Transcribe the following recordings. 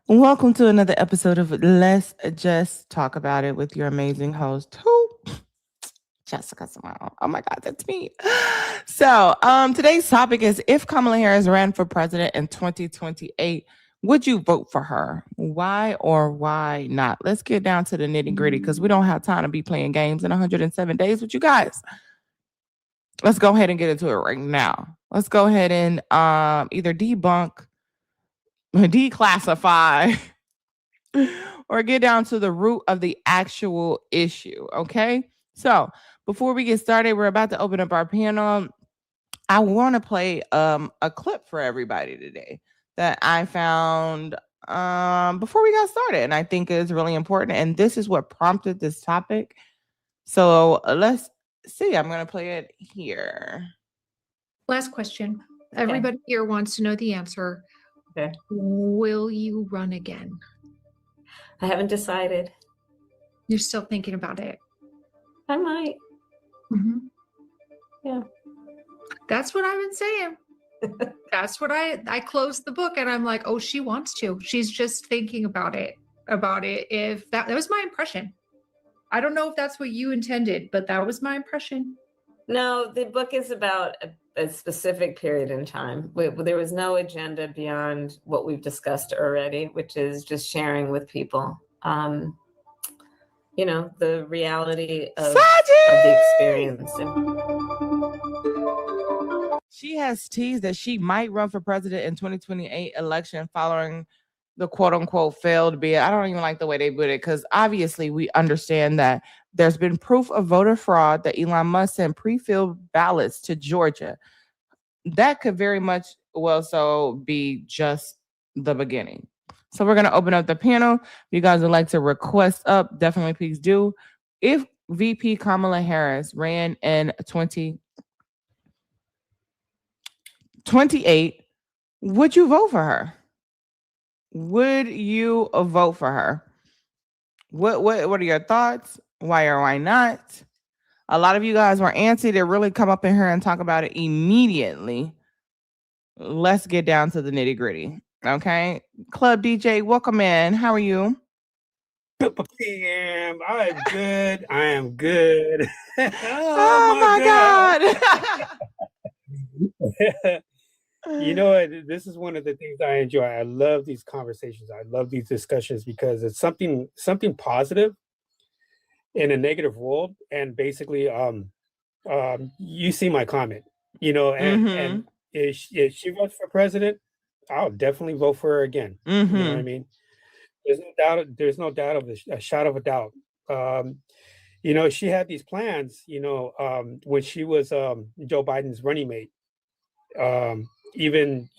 Welcome to another episode of Let's Just Talk About It with your amazing host, who Jessica Cymone. Oh my God, that's me. Today's topic is if Kamala Harris ran for president in 2028, would you vote for her? Why or why not? Let's get down to the nitty gritty because we don't have time to be playing games in 107 days with you guys. Let's go ahead and get into it right now. Let's go ahead and either debunk, declassify, or get down to the root of the actual issue. Okay. So before we get started, we're about to open up our panel. I want to play a clip for everybody today that I found before we got started. And I think is really important. And this is what prompted this topic. So let's see. I'm going to play it here. Last question. Everybody here wants to know the answer. Okay. Will you run again? I haven't decided. You're still thinking about it. I might. Mm-hmm. Yeah. That's what I've been saying. That's what I closed the book and I'm like, oh, she wants to. She's just thinking about it. If that was my impression. I don't know if that's what you intended, but that was my impression. No, the book is about a specific period in time. There was no agenda beyond what we've discussed already, which is just sharing with people, the reality of the experience. She has teased that she might run for president in 2028 election following the quote unquote failed bid. I don't even like the way they put it because obviously we understand that there's been proof of voter fraud that Elon Musk sent pre-filled ballots to Georgia. That could very much so be just the beginning. So we're going to open up the panel. If you guys would like to request up, definitely please do. If VP Kamala Harris ran in 2028, would you vote for her? Would you vote for her? What are your thoughts? Why or why not? A lot of you guys were antsy to really come up in here and talk about it immediately. Let's get down to the nitty gritty. Okay. Club DJ, welcome in. How are you? Pam, I'm good. I am good. Oh my God. You know what? This is one of the things I enjoy. I love these conversations. I love these discussions because it's something positive in a negative world. And basically, you see my comment, and if she runs for president, I'll definitely vote for her again. You know what I mean? There's no doubt of a shot of a doubt. She had these plans, when she was Joe Biden's running mate. Even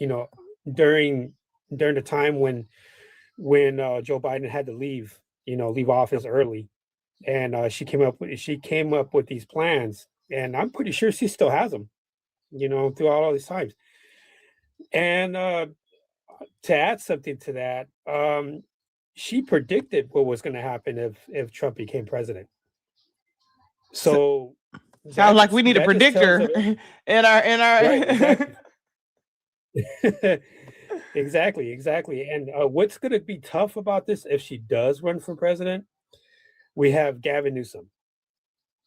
during the time when Joe Biden had to leave office early, and she came up with these plans, and I'm pretty sure she still has them, throughout all these times. And to add something to that, she predicted what was going to happen if Trump became president. So sounds like we need a predictor in our right, exactly. And what's going to be tough about this if she does run for president? We have Gavin Newsom.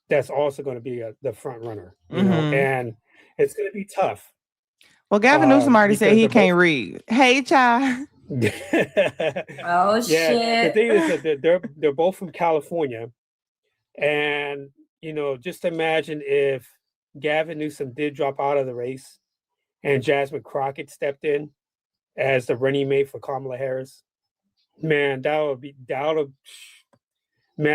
That's also going to be the front runner, and it's going to be tough. Well, Gavin Newsom already said he can't read. Hey, child. Oh yeah, shit! The thing is that they're both from California, and just imagine if Gavin Newsom did drop out of the race, and Jasmine Crockett stepped in as the running mate for Kamala Harris. Man,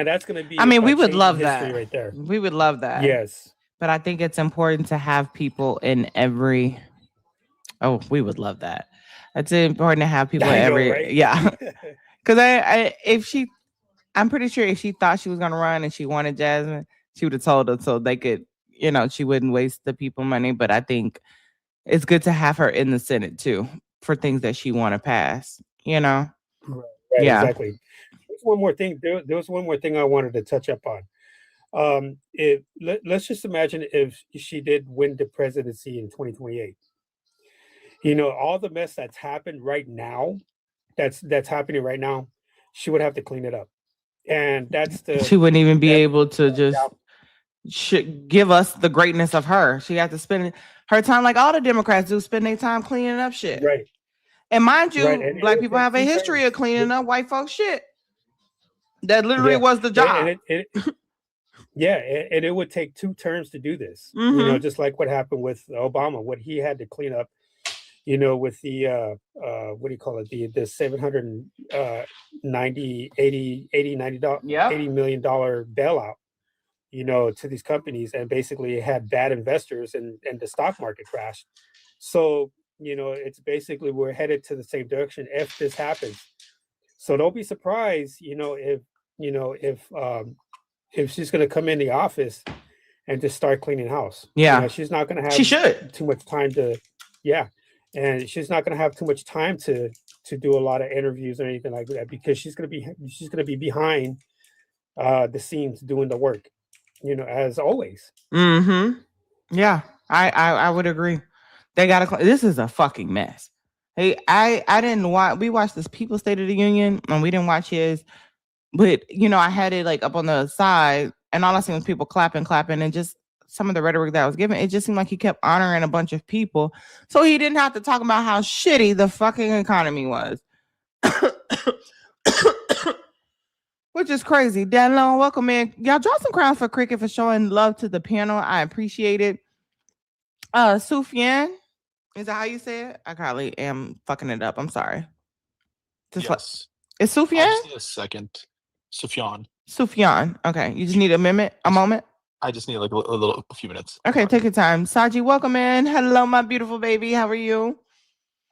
that's going to be. I mean, we would love that right there. We would love that. Yes, but I think it's important to have people in every. Oh, we would love that. It's important to have people in every. Right? Yeah, because I'm pretty sure if she thought she was gonna run and she wanted Jasmine, she would have told her so they could, she wouldn't waste the people money. But I think it's good to have her in the Senate too for things that she want to pass. Right, yeah, exactly. There's one more thing. There was one more thing I wanted to touch up on. Let's just imagine if she did win the presidency in 2028. All the mess that's happened right now that's happening right now, she would have to clean it up. And she wouldn't even be that's- able to just give us the greatness of her. She had to spend her time like all the Democrats do, spend their time cleaning up shit. right. And mind you, Right. And black it people would have a take 2 history terms. of cleaning up white folks shit. That literally Yeah. was the job. And it would take 2 terms to do this. Mhm. You know, just like what happened with Obama, what he had to clean up, you know, with the what do you call it? The 790 $80 million bailout, you know, to these companies, and basically it had bad investors and the stock market crashed. So, you know, it's basically we're headed to the same direction if this happens. So don't be surprised, if she's going to come in the office and just start cleaning house. Yeah. She's not going to have She should. too much time to, and she's not going to have too much time to do a lot of interviews or anything like that, because she's going to be behind the scenes doing the work, as always. Mm-hmm. Yeah, I would agree. They gotta. This is a fucking mess. Hey, I didn't watch. We watched this People's State of the Union, and we didn't watch his. But I had it like up on the side, and all I seen was people clapping, and just some of the rhetoric that was given. It just seemed like he kept honoring a bunch of people, so he didn't have to talk about how shitty the fucking economy was. Which is crazy. Dan Long, welcome in. Y'all draw some crowns for Cricket for showing love to the panel. I appreciate it. Sufyan, is that how you say it? I probably am fucking it up. I'm sorry. Yes. Is Sufyan? I just need a second. Sufyan. Sufyan. Okay. You just need a moment? I just need like a few minutes. Okay, take your time. Saji, welcome in. Hello, my beautiful baby. How are you?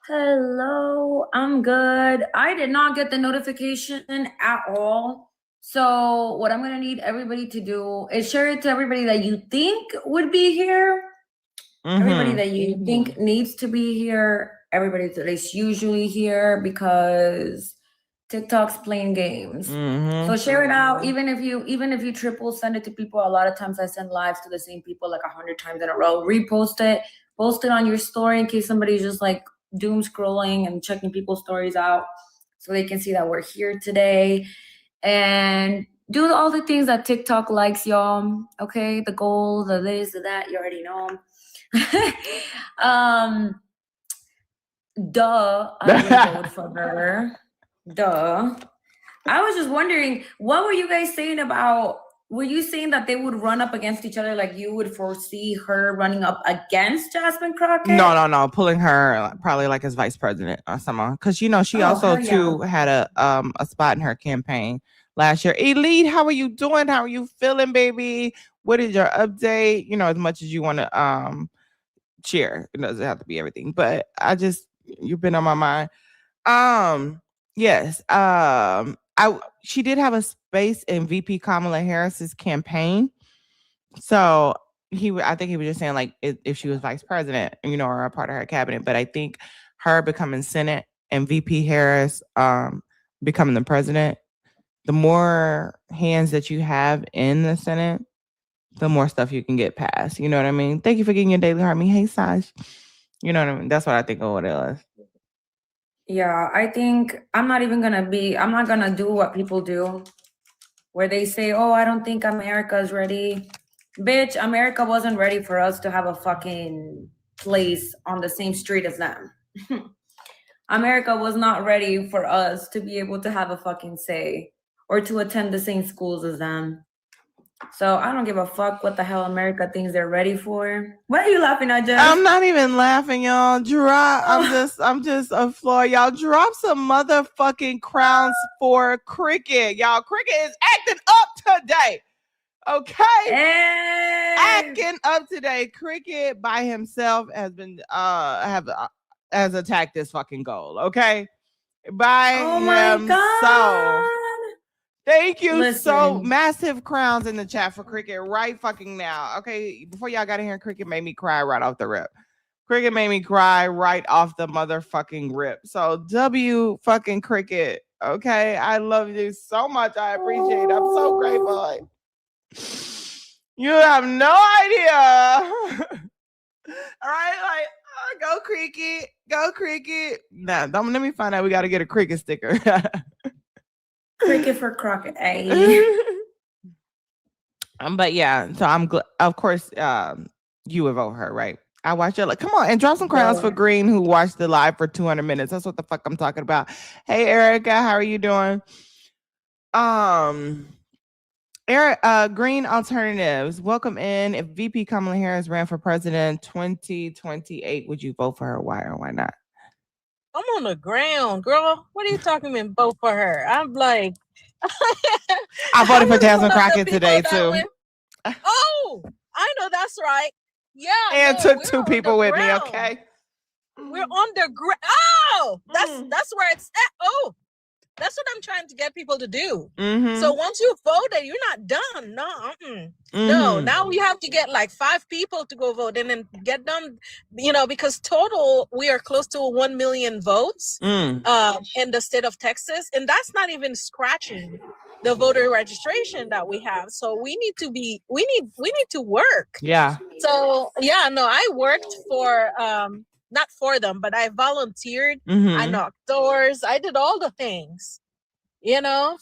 Hello, I'm good. I did not get the notification at all. So what I'm going to need everybody to do is share it to everybody that you think would be here. Everybody that you think needs to be here. Everybody that is usually here, because TikTok's playing games. So share it out. Even if you triple send it to people. A lot of times I send lives to the same people like 100 times in a row. Repost it. Post it on your story in case somebody's just like doom scrolling and checking people's stories out, so they can see that we're here today. And do all the things that TikTok likes, y'all. Okay, the goal, the this, the that, you already know. Duh, I would vote for her. Duh. I was just wondering, what were you guys saying about? Were you saying that they would run up against each other? Like you would foresee her running up against Jasmine Crockett? No. Pulling her probably like as vice president or someone. Because, she also too had a spot in her campaign last year. Elite, how are you doing? How are you feeling, baby? What is your update? As much as you want to share. It doesn't have to be everything. But you've been on my mind. Yes. She did have a space in VP Kamala Harris's campaign. So I think he was just saying like if she was vice president, or a part of her cabinet. But I think her becoming Senate and VP Harris becoming the president, the more hands that you have in the Senate, the more stuff you can get passed. You know what I mean? Thank you for getting your daily heart. Hey, Saj. You know what I mean? That's what I think of what it was. Yeah, I think I'm not gonna do what people do, where they say, oh, I don't think America's ready. Bitch, America wasn't ready for us to have a fucking place on the same street as them. America was not ready for us to be able to have a fucking say or to attend the same schools as them. So I don't give a fuck what the hell America thinks they're ready for. What are you laughing at, Jeff? I'm not even laughing, y'all. I'm just a floor. Y'all drop some motherfucking crowns for Cricket. Y'all, Cricket is acting up today. Okay? Hey. Acting up today. Cricket by himself has been has attacked this fucking goal. Okay? By himself. Thank you. So massive crowns in the chat for Cricket right fucking now. Okay, before y'all got in here, Cricket made me cry right off the rip. Cricket made me cry right off the motherfucking rip. So W fucking Cricket. Okay, I love you so much. I appreciate it. I'm so grateful. You have no idea. All right, like Go Cricket. Go Cricket. Nah, don't let me find out. We got to get a Cricket sticker. Cricket for Crockett. Ay. But yeah, so I'm glad. Of course, you would vote her, right? I watch it. Like, come on and drop some crowns for Green, who watched the live for 200 minutes. That's what the fuck I'm talking about. Hey, Erica, how are you doing? Green Alternatives, welcome in. If VP Kamala Harris ran for president 2028, would you vote for her? Why or why not? I'm on the ground, girl. What are you talking about? Vote for her? I'm like, I voted for Jasmine Crockett today too. Oh, I know that's right. Yeah, and took 2 people with me. Okay, we're on the ground. Oh, that's where it's at. Oh, that's what I'm trying to get people to do. Mm-hmm. So once you voted, you're not done. No, no. Now we have to get like 5 people to go vote and then get them, because total we are close to 1 million votes in the state of Texas. And that's not even scratching the voter registration that we have. So we need to work. Yeah. So yeah, no, I worked for, not for them, but I volunteered. I knocked doors. I did all the things,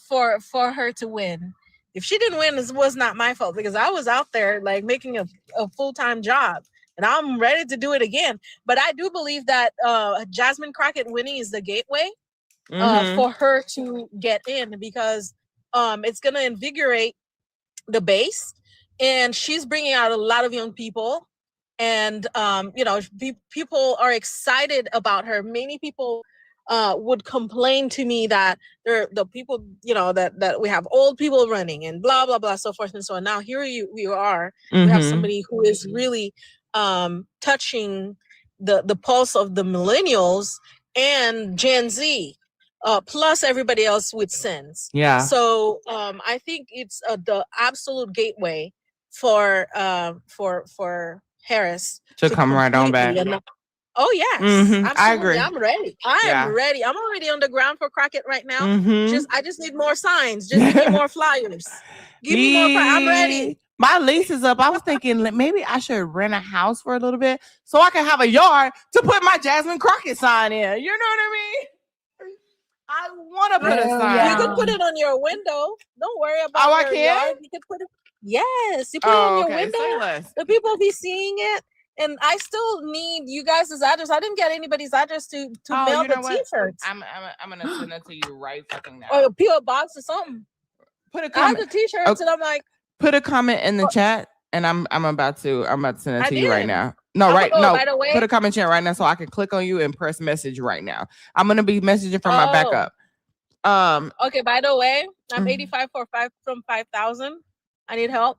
for her to win. If she didn't win, it was not my fault because I was out there like making a full-time job and I'm ready to do it again. But I do believe that Jasmine Crockett winning is the gateway for her to get in because it's going to invigorate the base and she's bringing out a lot of young people. And, people are excited about her. Many people would complain to me that the people, that we have old people running and blah, blah, blah, so forth and so on. Now, here you are. We have somebody who is really touching the pulse of the millennials and Gen Z, plus everybody else with sense. Yeah. So I think it's the absolute gateway for Harris to come right on back. Oh yes, absolutely. I agree. I'm ready. I'm ready. I'm already on the ground for Crockett right now. I just need more signs. Just give me more flyers. Give me more. I'm ready. My lease is up. I was thinking maybe I should rent a house for a little bit so I can have a yard to put my Jasmine Crockett sign in. You know what I mean? I want to put a sign. You could put it on your window. Don't worry about I your can? yard. You could put it. Yes, you put it on your window. The people be seeing it. And I still need you guys' address. I didn't get anybody's address to mail the t-shirts. I'm gonna send it to you right fucking now. Or a PO box or something. Put a comment. I have the t-shirts and I'm like, put a comment in the chat, and I'm about to send it to you right now. No, put a comment chat right now so I can click on you and press message right now. I'm gonna be messaging from my backup. Okay. By the way, I'm 85 from 5,000. I need help.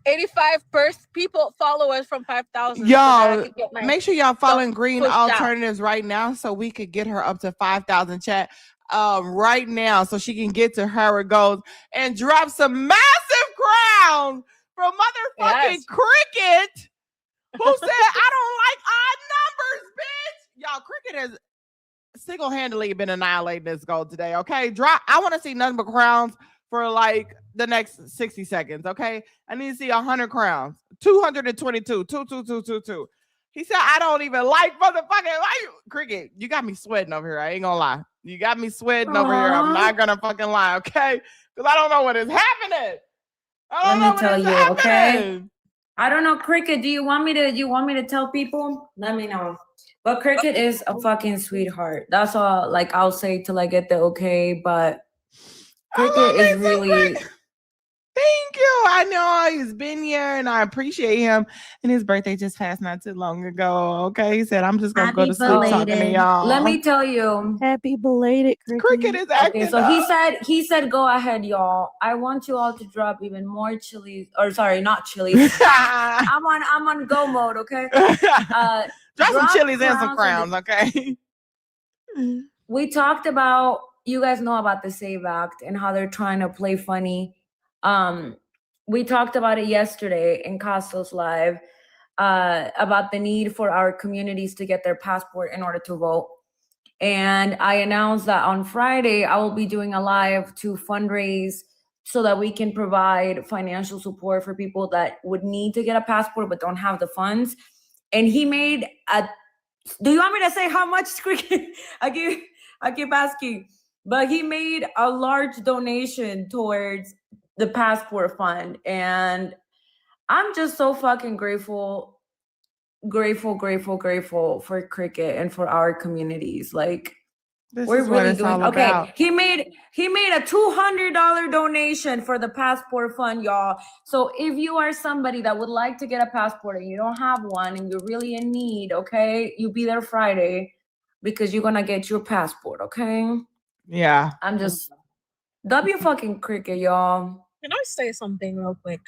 85 people followers from 5,000. Y'all, make sure y'all following Green Alternatives right now so we could get her up to 5,000 chat right now so she can get to her goals and drop some massive crowns from motherfucking Cricket, who said, I don't like odd numbers, bitch. Y'all, Cricket has single-handedly been annihilating this goal today, okay? I want to see nothing but crowns for like the next 60 seconds, okay? I need to see 100 crowns. 222, 22222. He said, I don't even like motherfucking Cricket. You got me sweating over here. I ain't gonna lie. You got me sweating over here. I'm not gonna fucking lie, okay? Because I don't know what is happening. Let me tell you, okay? I don't know, Cricket. Do you want me to tell people? Let me know. But Cricket is a fucking sweetheart. That's all I'll say till I get the okay, but Cricket is really. Thank you. I know he's been here and I appreciate him. And his birthday just passed not too long ago. Okay. He said, I'm just going to go to sleep talking to y'all. Let me tell you. Happy belated Cricket. Cricket is acting okay, so he said, go ahead, y'all. I want you all to drop even more chilies. Or sorry, not chilies. I'm on go mode, okay? Drop some chilies and some crowns, okay? We talked about, you guys know about the SAVE Act and how they're trying to play funny. We talked about it yesterday in Costos Live about the need for our communities to get their passport in order to vote. And I announced that on Friday, I will be doing a live to fundraise so that we can provide financial support for people that would need to get a passport but don't have the funds. and he made a. Do you want me to say how much? I keep asking, but he made a large donation towards the passport fund, and I'm just so fucking grateful for cricket and for our communities. Like, we're really doing okay. About. He made a $200 donation for the passport fund, y'all. So if you are somebody that would like to get a passport and you don't have one and you're really in need, okay, you be there Friday because you're gonna get your passport, okay? Yeah. I'm just W fucking cricket, y'all. Can I say something real quick?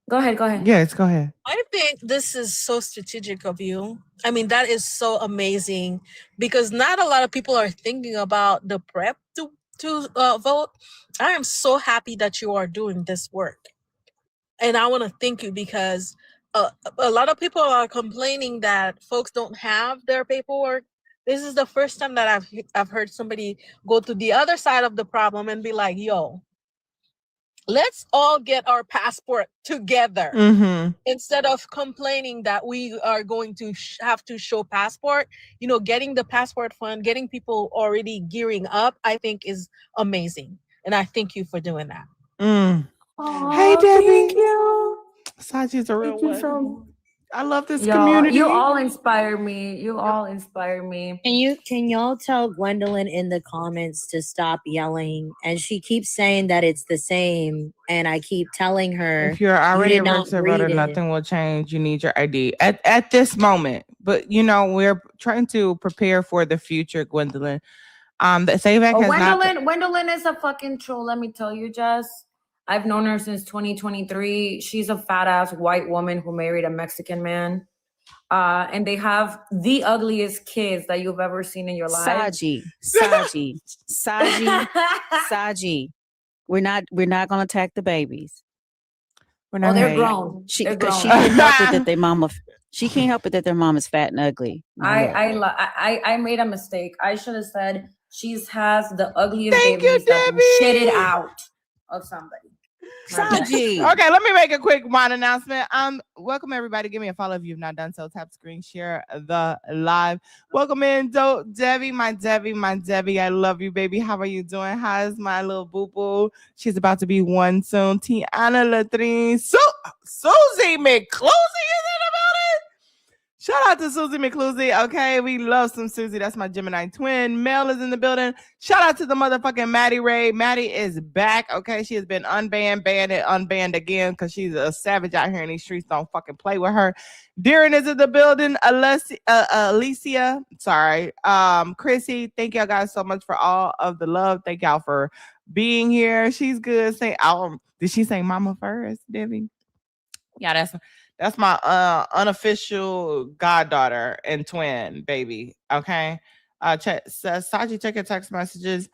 Go ahead. Yes, go ahead. I think this is so strategic of you. I mean, that is so amazing because not a lot of people are thinking about the prep to vote. I am so happy that you are doing this work. And I want to thank you because a lot of people are complaining that folks don't have their paperwork. This is the first time that I've heard somebody go to the other side of the problem and be like, yo, let's all get our passport together instead of complaining that we are going to have to show passport. You know, getting the passport fund, getting people already gearing up, I think is amazing. And I thank you for doing that. Hey, Debbie. Thank you. Saji's a real one. I love this community. You all inspire me. Can y'all tell Gwendolyn in the comments to stop yelling? And she keeps saying that it's the same. And I keep telling her, if you're already a registered voter, nothing will change. You need your ID at this moment. But you know, we're trying to prepare for the future, Gwendolyn. The Save Act has Gwendolyn is a fucking troll. Let me tell you, Jess. I've known her since 2023. She's a fat ass white woman who married a Mexican man. And they have the ugliest kids that you've ever seen in your life. Saji. We're not gonna attack the babies. They're grown. Because she can't help it that their mama. She can't help it that their mom is fat and ugly. I made a mistake. I should have said she has the ugliest babies that shitted out of somebody. Saji. Okay, let me make a quick one announcement. Welcome everybody. Give me a follow if you've not done so. Tap screen, share the live. Welcome in, Debbie, my Debbie. I love you, baby. How are you doing? How's my little boo boo? She's about to be one soon. Tiana Latrine. Susie McClusey is in the building. Shout out to Susie McClusey. Okay, we love some Susie. That's my Gemini twin. Mel is in the building. Shout out to the motherfucking Maddie Ray. Maddie is back. Okay, she has been unbanned, banned, and unbanned again because she's a savage out here in these streets. Don't fucking play with her. Darren is in the building. Alicia. Sorry. Chrissy. Thank y'all guys so much for all of the love. Thank y'all for being here. She's good. Did she say mama first, Debbie? Yeah, that's my unofficial goddaughter and twin baby. Okay. Saji, check your text messages.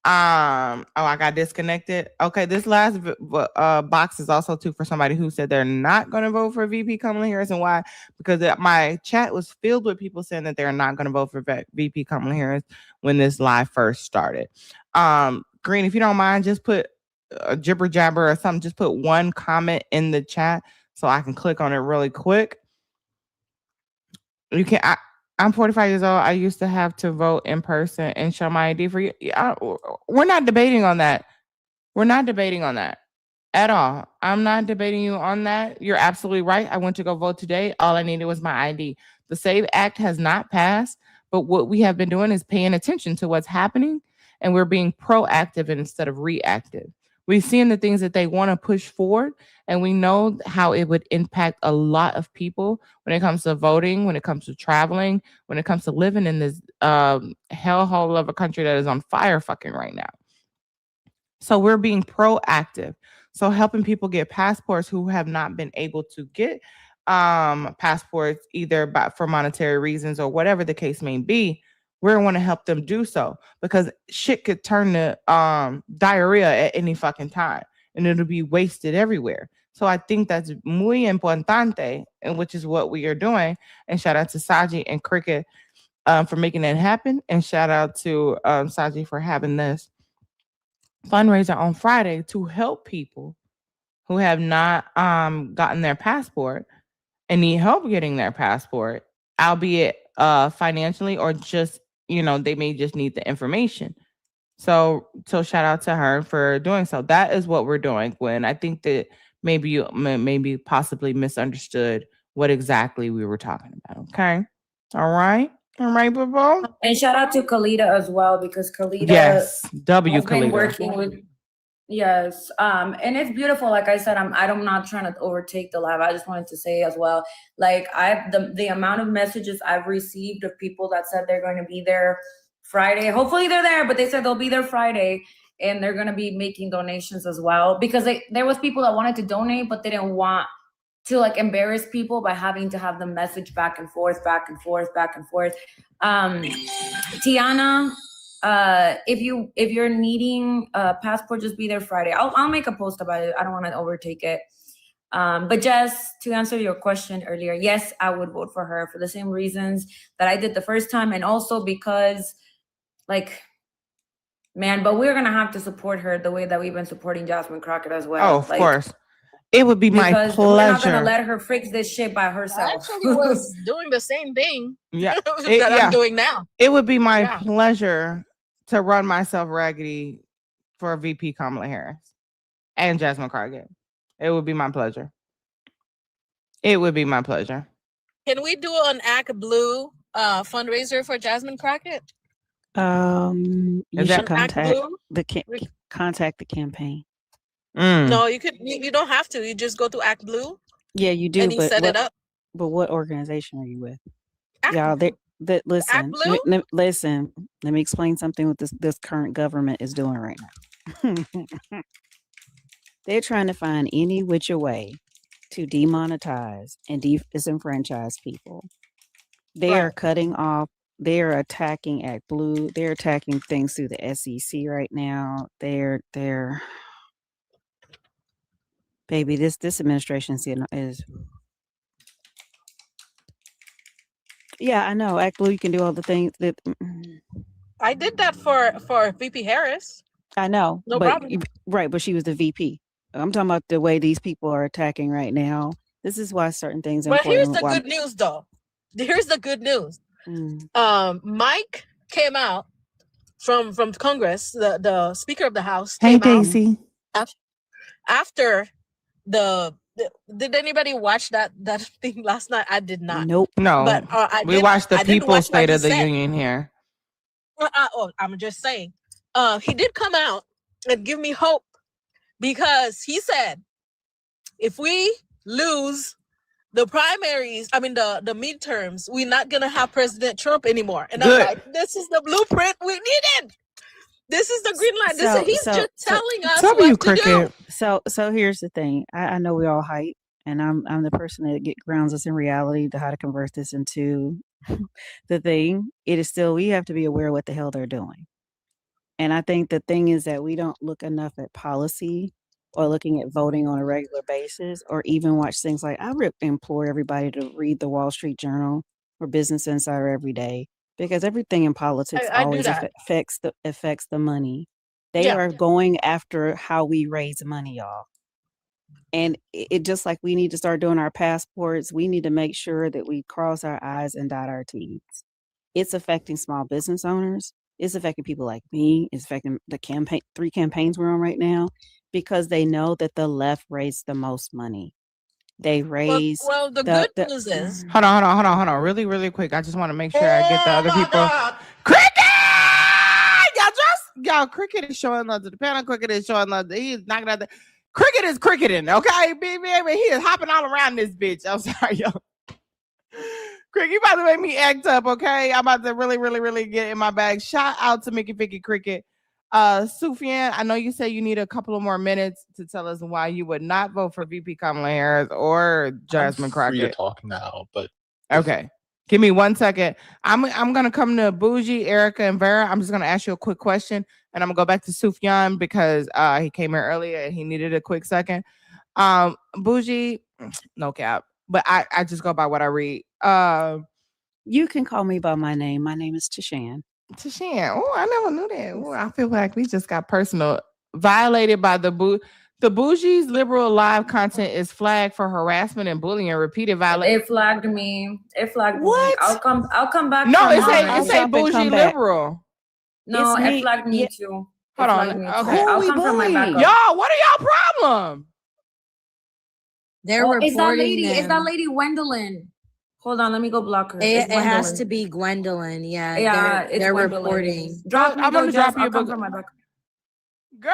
I got disconnected. Okay, this last box is also too for somebody who said they're not going to vote for VP Kamala Harris. And why? Because my chat was filled with people saying that they're not going to vote for VP Kamala Harris when this live first started. Green, if you don't mind, just put a jibber jabber or something. Just put one comment in the chat so I can click on it really quick. You can. I'm 45 years old. I used to have to vote in person and show my ID for you. We're not debating on that. We're not debating on that at all. I'm not debating you on that. You're absolutely right. I went to go vote today. All I needed was my ID. The SAVE Act has not passed, but what we have been doing is paying attention to what's happening, and we're being proactive instead of reactive. We've seen the things that they want to push forward, and we know how it would impact a lot of people when it comes to voting, when it comes to traveling, when it comes to living in this hellhole of a country that is on fire fucking right now. So we're being proactive. So helping people get passports who have not been able to get passports either for monetary reasons or whatever the case may be. We want to help them do so because shit could turn to diarrhea at any fucking time and it'll be wasted everywhere. So I think that's muy importante, and which is what we are doing. And shout out to Saji and Cricket for making that happen. And shout out to Saji for having this fundraiser on Friday to help people who have not gotten their passport and need help getting their passport, albeit financially or just, they may just need the information. So shout out to her for doing so. That is what we're doing. When I think that maybe you maybe possibly misunderstood what exactly we were talking about. Okay. All right, Boo. And shout out to Khalida as well, because Khalida Yes, has been Khalida. working with. Yes, and it's beautiful. Like I said, I'm not trying to overtake the live. I just wanted to say as well, like the amount of messages I've received of people that said they're going to be there Friday. Hopefully they're there, but they said they'll be there Friday, and they're going to be making donations as well, because there was people that wanted to donate, but they didn't want to like embarrass people by having to have the message back and forth. Tiana, if you're needing a passport, just be there Friday. I'll make a post about it. I don't want to overtake it. But just to answer your question earlier, yes, I would vote for her for the same reasons that I did the first time, and also because, like, man, but we're gonna have to support her the way that we've been supporting Jasmine Crockett as well. Oh, of course. It would be my pleasure. We're not gonna let her fix this shit by herself. I actually was doing the same thing. Yeah, I'm doing now. It would be my pleasure to run myself raggedy for VP Kamala Harris and Jasmine Crockett. It would be my pleasure. It would be my pleasure. Can we do an Act Blue fundraiser for Jasmine Crockett? You should contact the campaign. No, you could. You don't have to. You just go to Act Blue. Yeah, you do. And you set it up. But what organization are you with? Act Y'all, listen. Blue? Listen. Let me explain something what this current government is doing right now. They're trying to find any which way to demonetize and disenfranchise people. They are cutting off. They're attacking Act Blue. They're attacking things through the SEC right now. They're baby, this administration is. Yeah, I know. Act Blue, you can do all the things that. I did that for VP Harris. I know. No problem. Right, but she was the VP. I'm talking about the way these people are attacking right now. This is why certain things are important. But here's the good news, though. Here's the good news. Mike came out from Congress, the Speaker of the House. Hey, Daisy. After did anybody watch that thing last night? I did not. Nope. No. But we watched the People's State of the Union here. I'm just saying. He did come out and give me hope, because he said, if we lose the primaries, the midterms, we're not gonna have President Trump anymore. And I'm like, this is the blueprint we needed. This is the green light. He's just telling us what to do. So here's the thing. I know we're all hype, and I'm the person that grounds us in reality to how to convert this into the thing. It is still, we have to be aware of what the hell they're doing. And I think the thing is that we don't look enough at policy or looking at voting on a regular basis, or even watch things like, I implore everybody to read the Wall Street Journal or Business Insider every day, because everything in politics always affects the money. They are going after how we raise money, y'all. And it just like we need to start doing our passports, we need to make sure that we cross our I's and dot our T's. It's affecting small business owners. It's affecting people like me. It's affecting the 3 campaigns we're on right now, because they know that the left raised the most money. They raise. Well, the good news is. Hold on. Really, really quick. I just want to make sure I get the other people. Cricket! Y'all, Cricket is showing love to the panel. Cricket is showing love. He's knocking out the. Cricket is cricketing, okay? Baby, he is hopping all around this bitch. I'm sorry, y'all. Cricket, you about to make me act up, okay? I'm about to really, really, really get in my bag. Shout out to Mickey Vicky Cricket. Sufjan, I know you say you need a couple of more minutes to tell us why you would not vote for VP Kamala Harris or Jasmine Crockett. Free to talk now, but okay. Give me 1 second. I'm gonna come to Bougie, Erica, and Vera. I'm just gonna ask you a quick question, and I'm gonna go back to Sufjan because he came here earlier and he needed a quick second. Bougie, no cap, but I just go by what I read. You can call me by my name. My name is Tashan. Tashan. Oh, I never knew that. Oh, I feel like we just got personal. Violated by the The Bougie's liberal live content is flagged for harassment and bullying and repeated violence. It flagged me. It flagged What? me. I'll come back. No, from it mine. say I'll Bougie come back. liberal. No, It's it me. flagged me Yeah. too. Hold It on. flagged me Okay. too. Who I'll we come from my bullying? backup. Y'all, what are y'all problem? They're Oh, reporting it's that lady. them. It's that lady Gwendolyn. Hold on, let me go block her. It It's has to Gwendolyn. be Gwendolyn. Yeah, Yeah, it's they're Gwendolyn. reporting. Drop me, I'm though, gonna Jess. drop you I'll a come book. from my backup. Girl.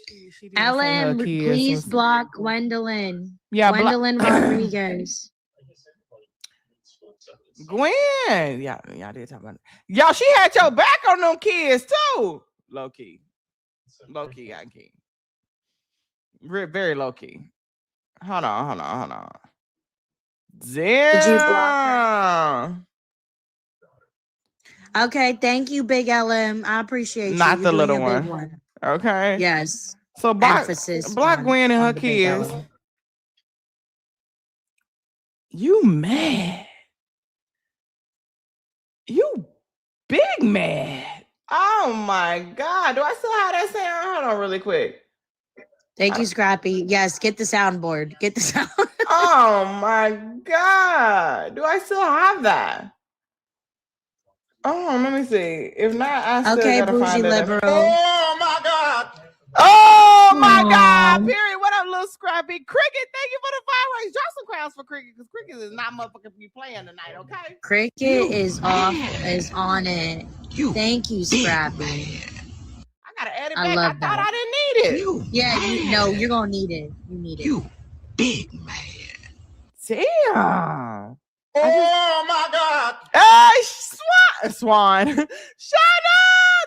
She didn't say her Ellen, kids please was- block Gwendolyn. Yeah, Gwendolyn Rodriguez. Gwen. Yeah, y'all did talk about it. Y'all, she had your back on them kids too. Low key. Low key, got key. Very low key. Hold on. Did you block Damn. Okay, thank you, Big LM. I appreciate you. Not You're the doing little a big one. Okay. Yes. So block Emphasis Gwen and on her the Big kids. LM. You mad. You big mad. Oh my God. Do I still have that sound? Hold on really quick. Thank you, Scrappy. Yes, get the soundboard. Get the sound. Oh my God. Do I still have that? Oh, let me see. If not, I still Okay, gotta Bougie find it. Liberal. Oh my God. Oh my God. Aw. Period. What up, little Scrappy? Cricket, thank you for the fireworks. Drop some crowns for Cricket because Cricket is not motherfucking be playing tonight, okay? Cricket is on it. Thank you, Scrappy. I gotta add it I back. love I thought that. I didn't need it. Yeah, you're gonna need it. You need it. Damn. Oh my God. Hey, Swan. Shauna,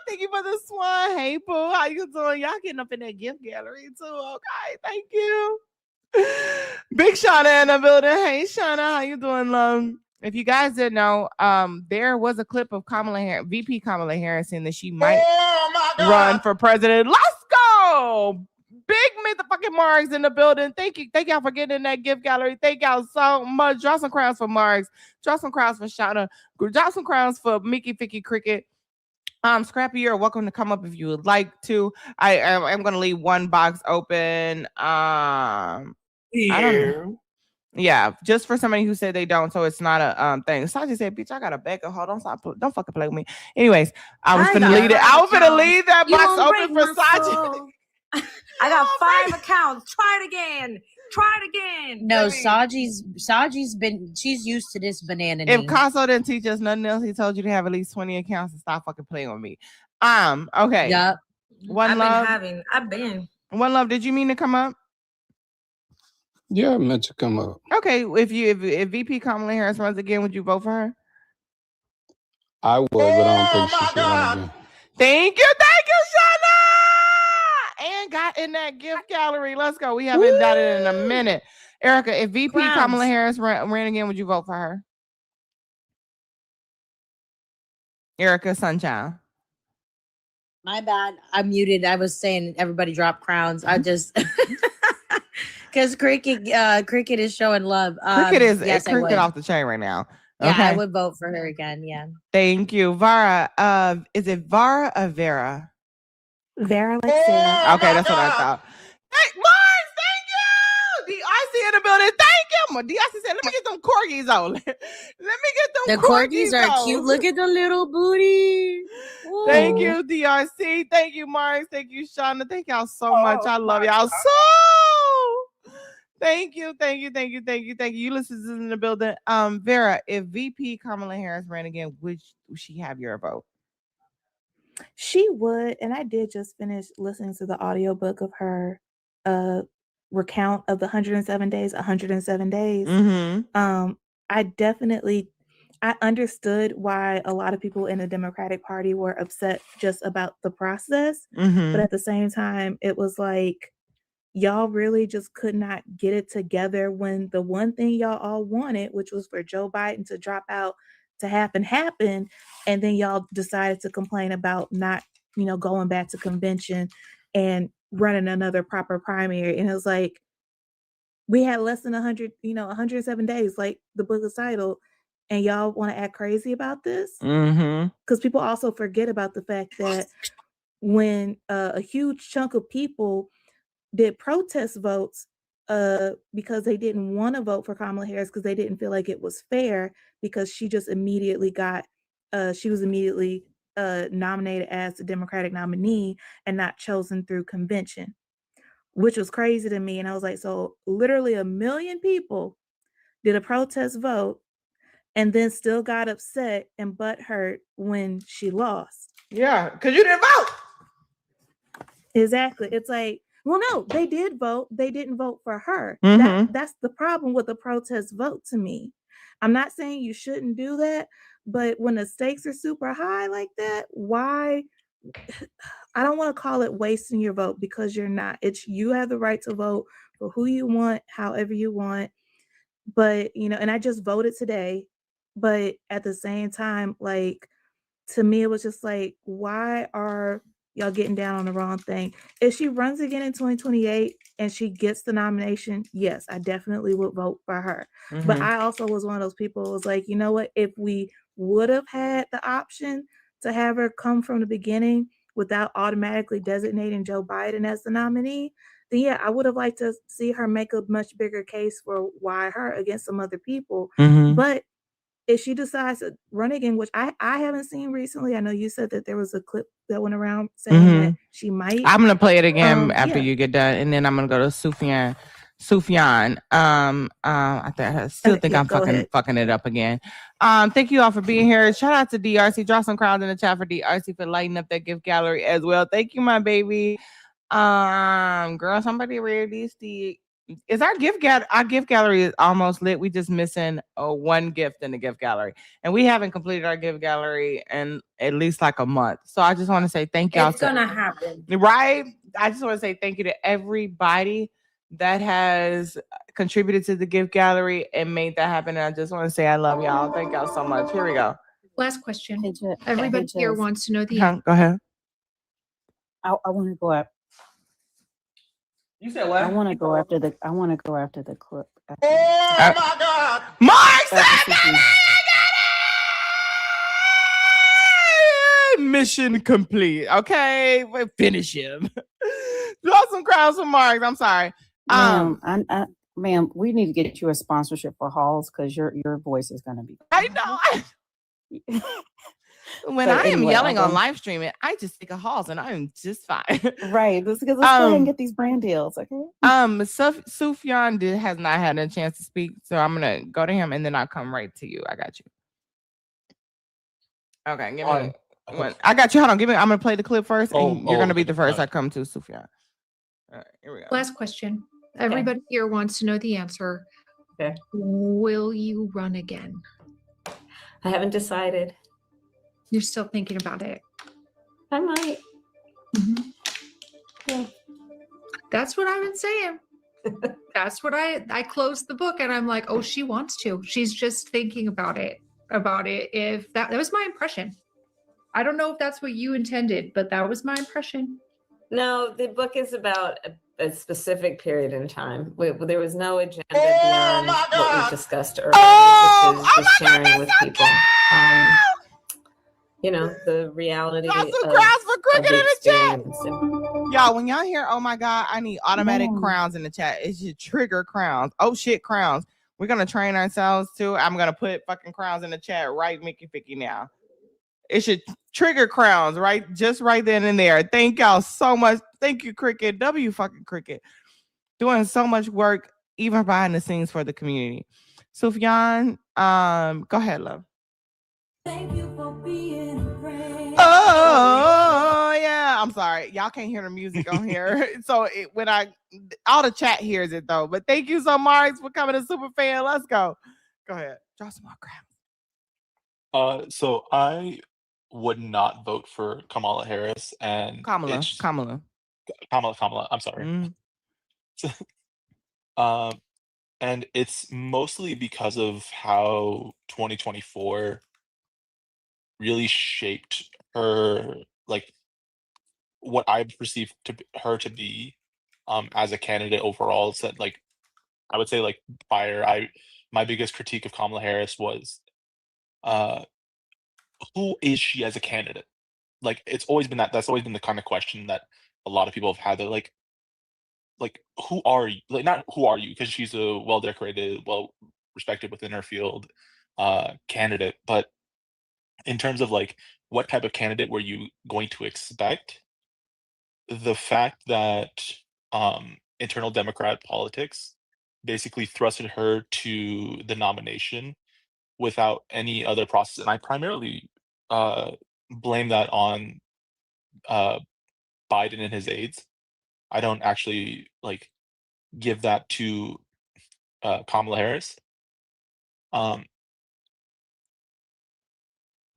thank you for the swan. Hey, boo. How you doing? Y'all getting up in that gift gallery too. Okay, thank you. Big Shauna in the building. Hey, Shauna, how you doing, love? If you guys didn't know, there was a clip of VP Kamala Harris saying that she might run for president. Let's go. Big motherfucking Marks in the building. Thank y'all for getting in that gift gallery. Thank y'all so much. Drop some crowns for Marks. Drop some crowns for Shauna. Drop some crowns for Mickey Ficky Cricket. Scrappy, you're welcome to come up if you would like to. I'm gonna leave one box open. I don't know. Yeah, just for somebody who said they don't, so it's not a thing. Saji said, "Bitch, I got a backup. Hold on, don't fucking play with me." Anyways, I was gonna leave it. I was gonna leave that box open for Saji. I got 5 accounts. Try it again. No, she's used to this banana. If Caso didn't teach us nothing else, he told you to have at least 20 accounts and stop fucking playing with me. Okay. Yep. One love. One love. Did you mean to come up? Yeah, I meant to come up. Okay. If VP Kamala Harris runs again, would you vote for her? I would, but I don't think she should run again. Thank you, Shauna. And got in that gift gallery. Let's go. We haven't done it in a minute. Erica, if VP Kamala Harris ran again, would you vote for her? Erica Sunshine. My bad. I'm muted. I was saying everybody drop crowns. I just because cricket is showing love. Cricket is yes, cricket off the chain right now. Yeah, okay. I would vote for her again. Yeah. Thank you, Vara. Is it Vara or Vera? Vera like Sarah. Okay, that's what I thought. Hey, Mars, thank you. DRC in the building. Thank you. DRC said, "Let me get them corgis on. Let me get them. The corgis are on. cute. Look at the little booty. Ooh. Thank you, DRC. Thank you, Mars. Thank you, Shauna. Thank y'all so much. I love y'all so. Thank you. Ulysses is in the building. Vera, if VP Kamala Harris ran again, would she have your vote? She would, and I did just finish listening to the audiobook of her recount of the 107 days. Mm-hmm. I understood why a lot of people in the Democratic Party were upset just about the process, Mm-hmm. but at the same time, it was like, y'all really just could not get it together when the one thing y'all all wanted, which was for Joe Biden to drop out, to happen, and then y'all decided to complain about not, going back to convention and running another proper primary. And it was like, we had less than 107 days, like the book is titled, and y'all want to act crazy about this? Mm-hmm. Because people also forget about the fact that when a huge chunk of people did protest votes because they didn't want to vote for Kamala Harris because they didn't feel like it was fair because she just immediately she was immediately nominated as the Democratic nominee and not chosen through convention, which was crazy to me. And I was like, so literally 1 million people did a protest vote and then still got upset and butthurt when she lost. Yeah, because you didn't vote. Exactly. It's like, well, no, they did vote. They didn't vote for her. That's the problem with the protest vote to me. I'm not saying you shouldn't do that, but when the stakes are super high like that, why? I don't want to call it wasting your vote because you're not. You have the right to vote for who you want, however you want. But, and I just voted today, but at the same time, like, to me, it was just like, why are y'all getting down on the wrong thing? If she runs again in 2028 and she gets the nomination, yes, I definitely would vote for her. But I also was one of those people who was like, you know what? If we would have had the option to have her come from the beginning without automatically designating Joe Biden as the nominee, then yeah, I would have liked to see her make a much bigger case for why her against some other people. But if she decides to run again, which I haven't seen recently, I know you said that there was a clip that went around saying that she might. I'm gonna play it again after yeah. you get done, and then I'm gonna go to Sufjan. I still think I'm fucking it up again. Thank you all for being here. Shout out to DRC. Drop some crowns in the chat for DRC for lighting up that gift gallery as well. Thank you, my baby. Girl, somebody read these. Is our gift gallery is almost lit. We just missing one gift in the gift gallery, and we haven't completed our gift gallery in at least like a month. So I just want to say thank y'all. It's gonna happen, right? I just want to say thank you to everybody that has contributed to the gift gallery and made that happen. And I just want to say I love y'all. Thank y'all so much. Here we go. Last question. Everybody here wants to know the answer. Go ahead. I want to go up. You said what? I want to go after the clip. Oh my God! Mark mission complete. Okay, finish him. Draw some crowns for Mark. I'm sorry. Ma'am, we need to get you a sponsorship for Halls because your voice is going to be. I know. When I am yelling on live streaming, I just take a Halls and I'm just fine. Right. Let's go ahead and get these brand deals. Okay. Sufjan has not had a chance to speak, so I'm gonna go to him and then I'll come right to you. I got you. Okay, give me one. I got you. Hold on. I'm gonna play the clip first, and you're gonna be the first I come to, Sufjan. All right, here we go. last question. Everybody here wants to know the answer. Okay. Will you run again? I haven't decided. You're still thinking about it. I might. Yeah. That's what I've been saying. That's what I closed the book and I'm like, oh, she wants to. She's just thinking about it. If that was my impression. I don't know if that's what you intended, but that was my impression. No, the book is about a specific period in time. There was no agenda beyond what we discussed earlier, which is just sharing with people. The reality of for Cricket in the chat. experience. Y'all, when y'all hear, oh my God, I need automatic crowns in the chat. It should trigger crowns. Oh shit, crowns. We're gonna train ourselves too. I'm gonna put fucking crowns in the chat right Mickey Ficky now. It should trigger crowns right just right then and there. Thank y'all so much. Thank you, Cricket. W fucking Cricket. Doing so much work, even behind the scenes for the community. Sufjan, go ahead, love. Thank you for being a friend. Oh yeah, I'm sorry, y'all can't hear the music on here. So when all the chat hears it though. But thank you so much for coming to Super Fan. Let's go. Go ahead, draw some more crowns. So I would not vote for Kamala Harris and Kamala. I'm sorry. And it's mostly because of how 2024 really shaped her, like what I perceived her to be as a candidate overall. It's that, like, I would say, like, my biggest critique of Kamala Harris was who is she as a candidate? like it's always been that's always been the kind of question that a lot of people have had. They're like who are you? Like not who are you? Because she's a well decorated, well respected within her field candidate, but in terms of like what type of candidate were you going to expect? The fact that internal Democrat politics basically thrusted her to the nomination without any other process, and I primarily blame that on uh, Biden and his aides. I don't actually like give that to Kamala Harris.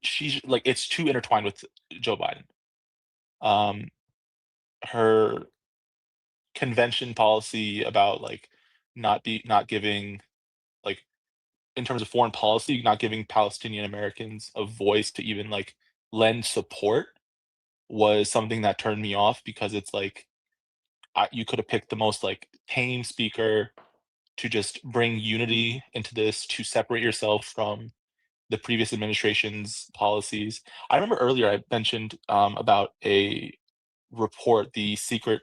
She's like it's too intertwined with Joe Biden. Her convention policy about like not giving like in terms of foreign policy, not giving Palestinian Americans a voice to even like lend support was something that turned me off because it's like you could have picked the most like tame speaker to just bring unity into this, to separate yourself from the previous administration's policies. I remember earlier I mentioned about a report, the secret,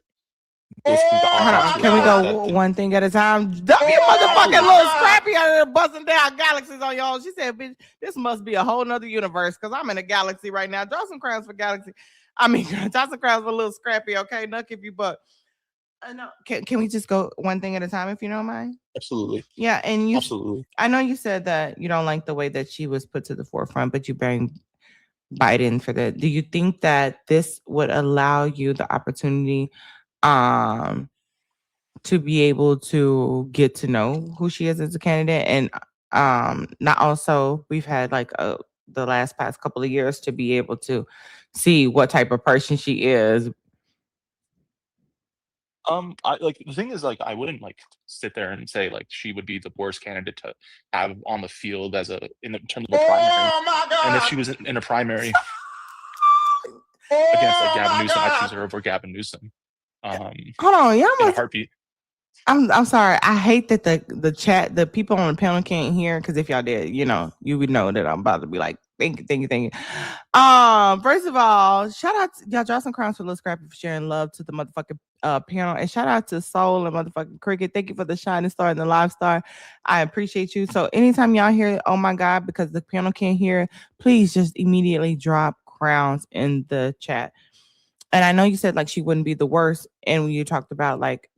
basically the Hold autopsy on, can we report go that the one thing at a time? Dump your motherfucking little scrappy out there busting down galaxies on y'all. She said, bitch, this must be a whole nother universe because I'm in a galaxy right now. Draw some crowns for galaxy. I mean, draw some crowns for little scrappy, okay? Nuck if you buck. No, can we just go one thing at a time if you don't mind? Absolutely. Yeah, and you absolutely. I know you said that you don't like the way that she was put to the forefront, but you bring Biden for that. Do you think that this would allow you the opportunity to be able to get to know who she is as a candidate? And not also we've had like the last past couple of years to be able to see what type of person she is. I like the thing is like I wouldn't like sit there and say like she would be the worst candidate to have on the field as in terms of a primary. And if she was in a primary against like Gavin Newsom, I'd choose her over Gavin Newsom. Hold on, y'all in a heartbeat. I'm sorry. I hate that the chat, the people on the panel can't hear, because if y'all did, you would know that I'm about to be like, thank you. First of all, shout out to y'all, draw some crowns for Little Scrappy for sharing love to the motherfucking panel, and shout out to Soul and motherfucking Cricket. Thank you for the shining star and the live star. I appreciate you. So anytime y'all hear, oh my God, because the panel can't hear, please just immediately drop crowns in the chat. And I know you said like she wouldn't be the worst, and when you talked about like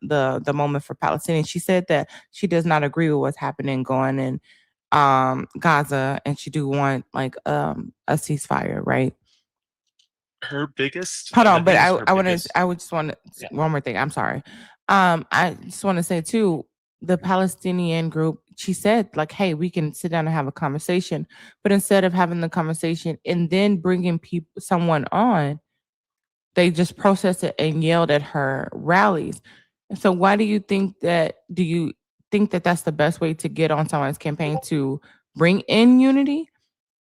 the moment for Palestinians, she said that she does not agree with what's happening going in Gaza, and she do want like a ceasefire, right? Her biggest hold on, but I would just want to one more thing. I'm sorry. I just want to say too, the Palestinian group, she said like, hey, we can sit down and have a conversation, but instead of having the conversation and then bringing someone on, they just protested and yelled at her rallies. So why do you think that? Do you think that that's the best way to get on someone's campaign to bring in unity?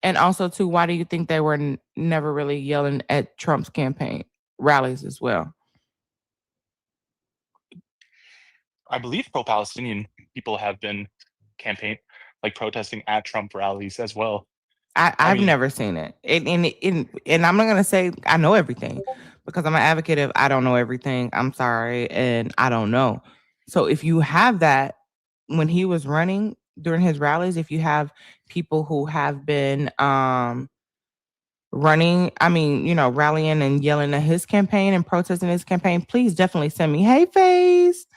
And also, too, why do you think they were never really yelling at Trump's campaign rallies as well? I believe pro-Palestinian people have been protesting at Trump rallies as well. I've never seen it. And I'm not going to say I know everything, because I'm an advocate of I don't know everything. I'm sorry. And I don't know. So if you have that, when he was running during his rallies, if you have people who have been running, rallying and yelling at his campaign and protesting his campaign, please definitely send me, hey, Faze.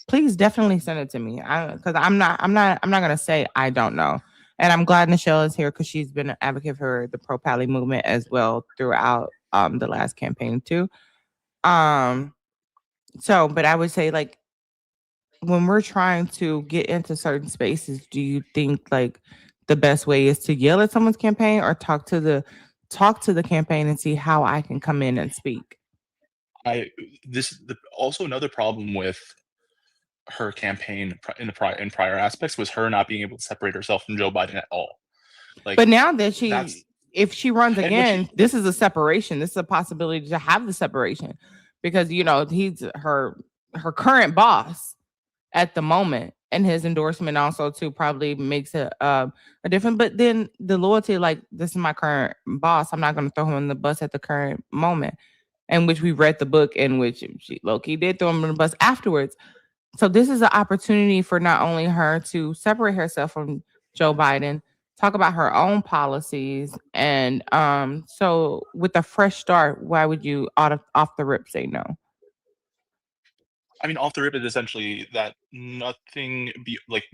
Please definitely send it to me. Because I'm not gonna say I don't know. And I'm glad Nichelle is here because she's been an advocate for the pro-Pally movement as well throughout the last campaign too. So, but I would say like when we're trying to get into certain spaces, do you think like the best way is to yell at someone's campaign or talk to the campaign and see how I can come in and speak? Also another problem with her campaign in prior aspects was her not being able to separate herself from Joe Biden at all. But now that if she runs again, this is a separation. This is a possibility to have the separation because he's her current boss, at the moment. And his endorsement also too probably makes a difference. But then the loyalty, like, this is my current boss. I'm not going to throw him on the bus at the current moment. In which we read the book, in which she low-key did throw him on the bus afterwards. So this is an opportunity for not only her to separate herself from Joe Biden, talk about her own policies, and so with a fresh start, why would you off the rip say no? I mean, off the rip is essentially that nothing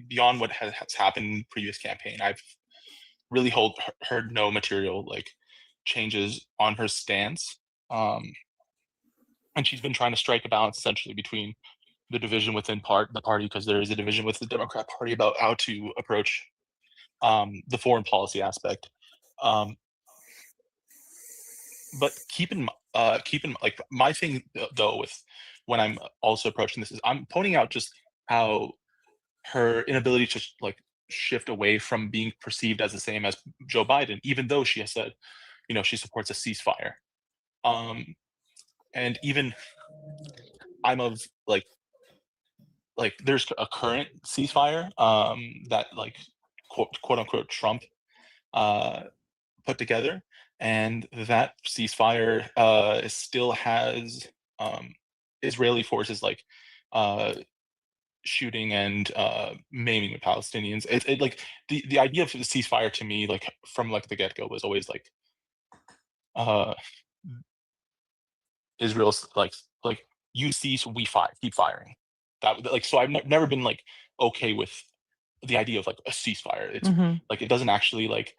beyond what has happened in previous campaign. I've really heard no material like changes on her stance. And she's been trying to strike a balance essentially between the division within the party, because there is a division with the Democrat Party about how to approach the foreign policy aspect. But keep in like my thing though with when I'm also approaching this is I'm pointing out just how her inability to like shift away from being perceived as the same as Joe Biden, even though she has said, she supports a ceasefire. And even I'm of like there's a current ceasefire that like quote unquote Trump put together, and that ceasefire still has Israeli forces like shooting and maiming the Palestinians. It like the idea of the ceasefire to me, like from like the get-go, was always like Israel's like you cease, we keep firing. That like so I've never been like okay with the idea of like a ceasefire. It's like it doesn't actually like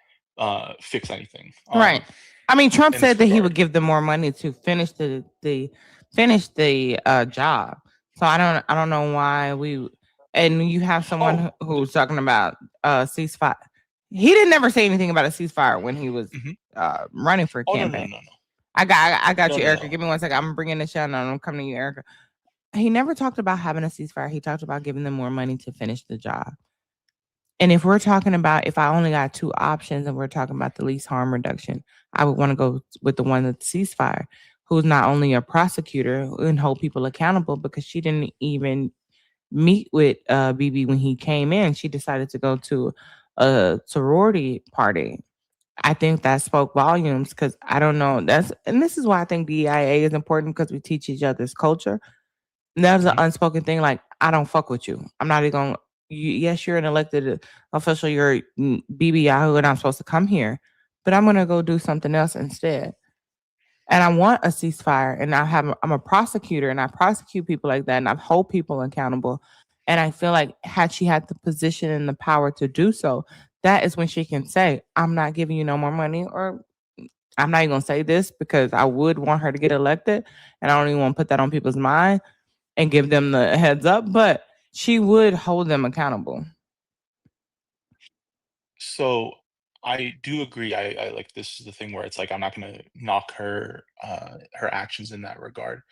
fix anything. Right. I mean, Trump in said this that he regard. would give them more money to finish the job. So I don't know why and you have someone who's talking about ceasefire. He didn't never say anything about a ceasefire when he was running for a campaign. No. I got No, you, no, Erica. no. Give me 1 second. I'm bringing the show and I'm coming to you, Erica. He never talked about having a ceasefire. He talked about giving them more money to finish the job. And if we're talking about, if I only got two options and we're talking about the least harm reduction, I would want to go with the one that's ceasefire, who's not only a prosecutor and hold people accountable, because she didn't even meet with BB when he came in. She decided to go to a sorority party. I think that spoke volumes, because I don't know. And this is why I think DIA is important, because we teach each other's culture. And that was an unspoken thing. Like, I don't fuck with you. I'm not even going. Yes, you're an elected official. You're BB Yahoo, and I'm supposed to come here, but I'm gonna go do something else instead. And I want a ceasefire. And I'm a prosecutor, and I prosecute people like that, and I hold people accountable. And I feel like had she had the position and the power to do so, that is when she can say, "I'm not giving you no more money," or I'm not even gonna say this because I would want her to get elected, and I don't even want to put that on people's mind and give them the heads up, but she would hold them accountable. So I do agree. I like, this is the thing where it's like I'm not gonna knock her actions in that regard.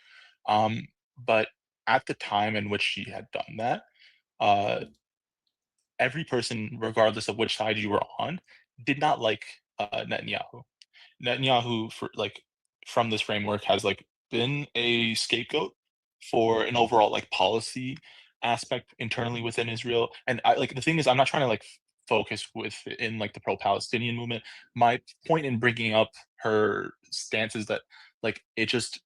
But at the time in which she had done that, every person, regardless of which side you were on, did not like Netanyahu. Netanyahu, for like from this framework, has like been a scapegoat for an overall like policy aspect internally within Israel. And I like, the thing is, I'm not trying to like focus within like the pro-Palestinian movement. My point in bringing up her stance is that like it just,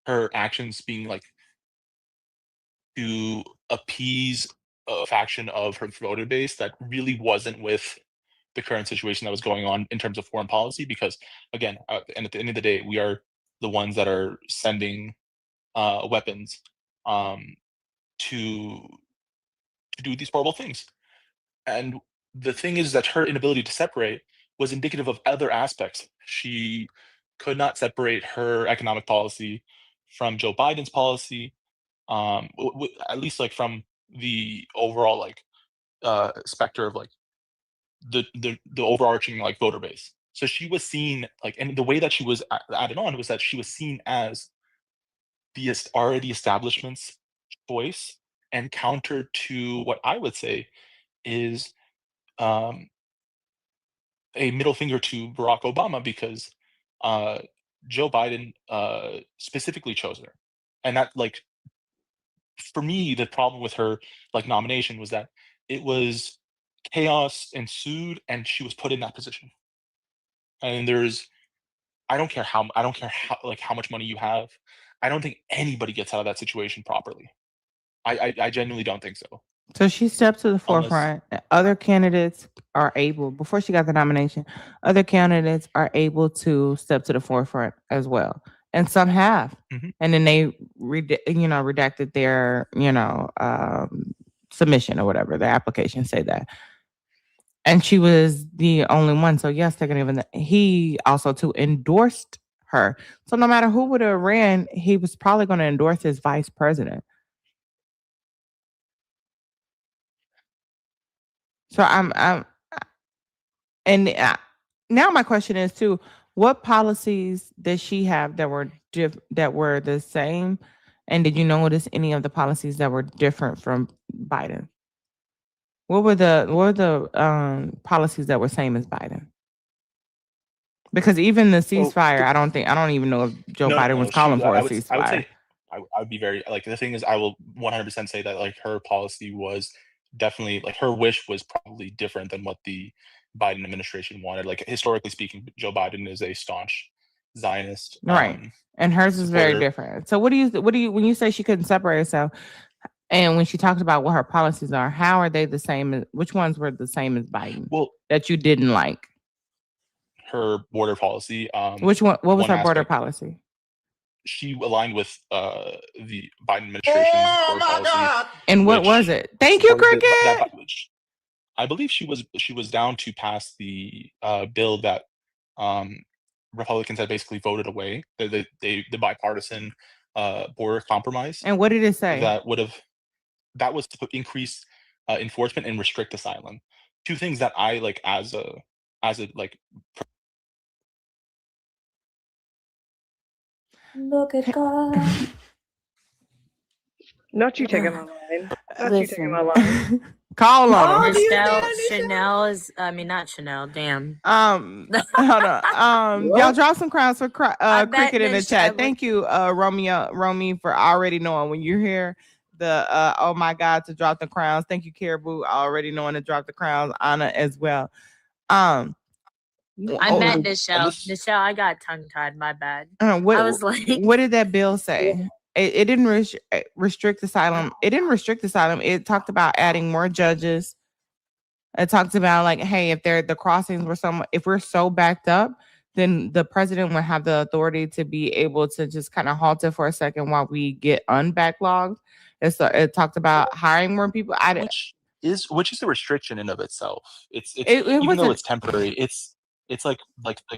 her actions being like to appease a faction of her voter base that really wasn't with the current situation that was going on in terms of foreign policy. Because again, and at the end of the day, we are the ones that are sending weapons to do these horrible things. And the thing is that her inability to separate was indicative of other aspects. She could not separate her economic policy from Joe Biden's policy, at least like from the overall like specter of like the overarching like voter base. So she was seen like, and the way that she was added on was that she was seen as the already establishment's choice, and counter to what I would say is um, a middle finger to Barack Obama, because uh, Joe Biden specifically chose her, and that like for me, the problem with her like nomination was that it was chaos ensued, and she was put in that position. And I don't care how like how much money you have. I don't think anybody gets out of that situation properly. I genuinely don't think so. So she stepped to the Unless forefront. Other candidates are able, before she got the nomination, other candidates are able to step to the forefront as well. And some have. Mhm. And then they, redacted their, submission or whatever, their application say that. And she was the only one. So yes, they're gonna he also too endorsed her. So no matter who would have ran, he was probably going to endorse his vice president. So now my question is too, what policies does she have that were the same? And did you notice any of the policies that were different from Biden? What were the policies that were same as Biden? Because even the ceasefire, I don't even know if Joe Biden was calling for a ceasefire. I would say I would be very like, the thing is, I will 100% say that like her policy was definitely like, her wish was probably different than what the Biden administration wanted. Like historically speaking, Joe Biden is a staunch Zionist, right, and hers is very different. So what do you when you say she couldn't separate herself, and when she talked about what her policies are, how are they the same? Which ones were the same as Biden? Well, that you didn't like. Her border policy. Which one? What was her border policy? She aligned with the Biden administration's border policy. And what was it? Thank you, Cricket. I believe she was down to pass the bill that Republicans had basically voted away, the bipartisan border compromise. And what did it say? That was to increase enforcement and restrict asylum. Two things that I like as a like. Look at God. Not you taking my line. Not you taking my Listen. line. Call on him. Chanel is, I mean, not Chanel, damn. Hold on. Y'all drop some crowns for Cricket in the chat. Thank you, Romy, for already knowing when you hear the oh my God to drop the crowns. Thank you, Caribou, already knowing to drop the crowns. Anna as well. I met Nichelle. Nichelle, I got tongue tied. My bad. I was like, what did that bill say? It didn't restrict asylum. It didn't restrict asylum. It talked about adding more judges. It talked about like, hey, if the crossings were if we're so backed up, then the president would have the authority to be able to just kind of halt it for a second while we get unbacklogged. It talked about hiring more people. Which is a restriction in of itself. Even though it's temporary, it's like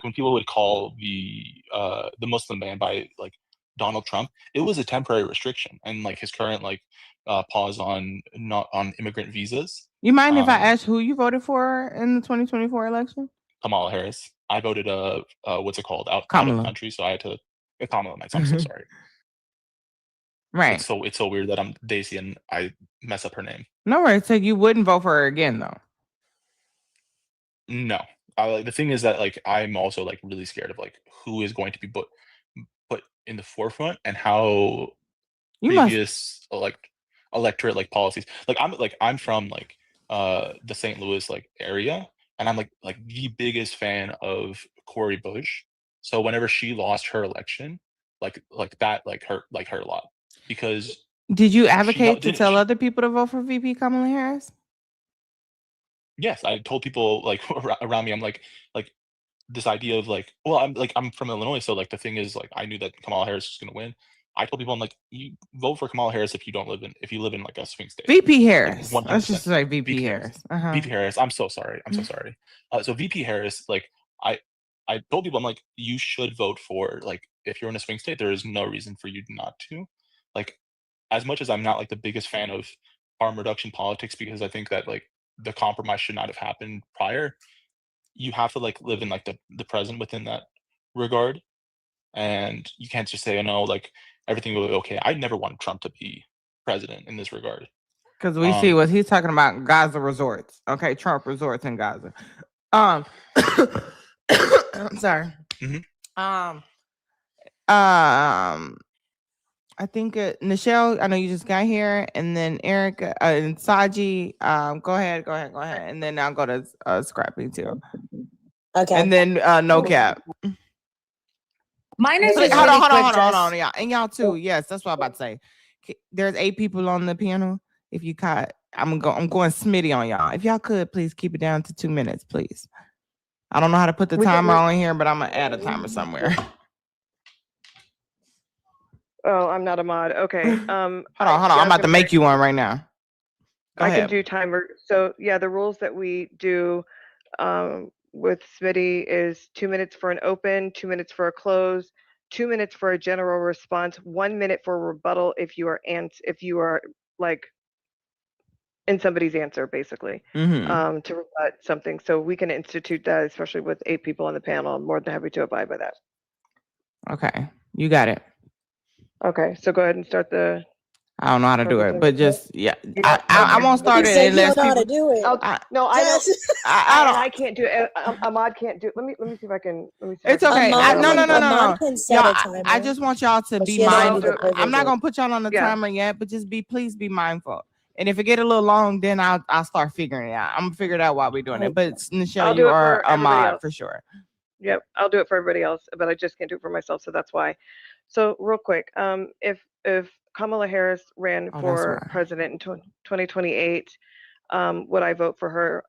when people would call the Muslim ban by like Donald Trump, it was a temporary restriction, and like his current like pause on immigrant visas. You mind if I ask who you voted for in the 2024 election? Kamala Harris. I voted what's it called, out of the country, so I had to Kamala. I'm so sorry. Right. It's so weird that I'm Daisy and I mess up her name. No worries. So you wouldn't vote for her again, though? No. The thing is that like I'm also like really scared of like who is going to be put in the forefront and how previous electorate like policies. Like I'm from like the St. Louis like area, and I'm like the biggest fan of Cori Bush. So whenever she lost her election, like that hurt a lot. Because did you advocate to tell other people to vote for VP Kamala Harris? Yes, I told people like around me. I'm like this idea of like, well, I'm from Illinois, so like the thing is like I knew that Kamala Harris was going to win. I told people I'm like, you vote for Kamala Harris if you live in like a swing state. VP Harris. Like, let's just say VP Harris. VP Harris. I'm so sorry. So VP Harris, like I told people I'm like, you should vote for like if you're in a swing state, there is no reason for you not to. Like, as much as I'm not like the biggest fan of harm reduction politics, because I think that like the compromise should not have happened prior, you have to like live in like the present within that regard, and you can't just say, oh no, like everything will be okay. I never wanted Trump to be president in this regard, because we see what he's talking about. Gaza resorts. Okay, Trump resorts in Gaza. I'm sorry. Mm-hmm. I think Nichelle, I know you just got here, and then Erica and Saji. Go ahead, and then I'll go to Scrappy too. Okay. And then no cap. Mine is Hold just really quick, on, Jess. yeah, and y'all too. Yes, that's what I'm about to say. There's 8 people on the panel. If you caught, I'm going Smitty on y'all. If y'all could please keep it down to 2 minutes, please. I don't know how to put the timer on here, but I'm gonna add a timer somewhere. Oh, I'm not a mod. Okay. Hold on. I'm about to make you one right now. Go I ahead. can do timer. So yeah, the rules that we do with Smitty is 2 minutes for an open, 2 minutes for a close, 2 minutes for a general response, 1 minute for a rebuttal if you are like in somebody's answer, basically, to rebut something. So we can institute that, especially with 8 people on the panel. I'm more than happy to abide by that. Okay, you got it. Okay, so go ahead and start the. I don't know how to do it, but just Yeah, I won't start it unless people. I can't do it. Ahmad can't do it. Let me see if I can. It's okay. No. Can set Y'all, a timer, I just want y'all to but be she doesn't mindful. need the privilege I'm not of- gonna put y'all on the Yeah. timer yet, but just please be mindful. And if it get a little long, then I'll start figuring it out. I'm gonna figure it out while we're doing it. But Nichelle, I'll do you it are for a everybody mod else. for sure. Yep, I'll do it for everybody else, but I just can't do it for myself, so that's why. So real quick, if Kamala Harris ran Oh, that's for why. president in 2028, would I vote for her?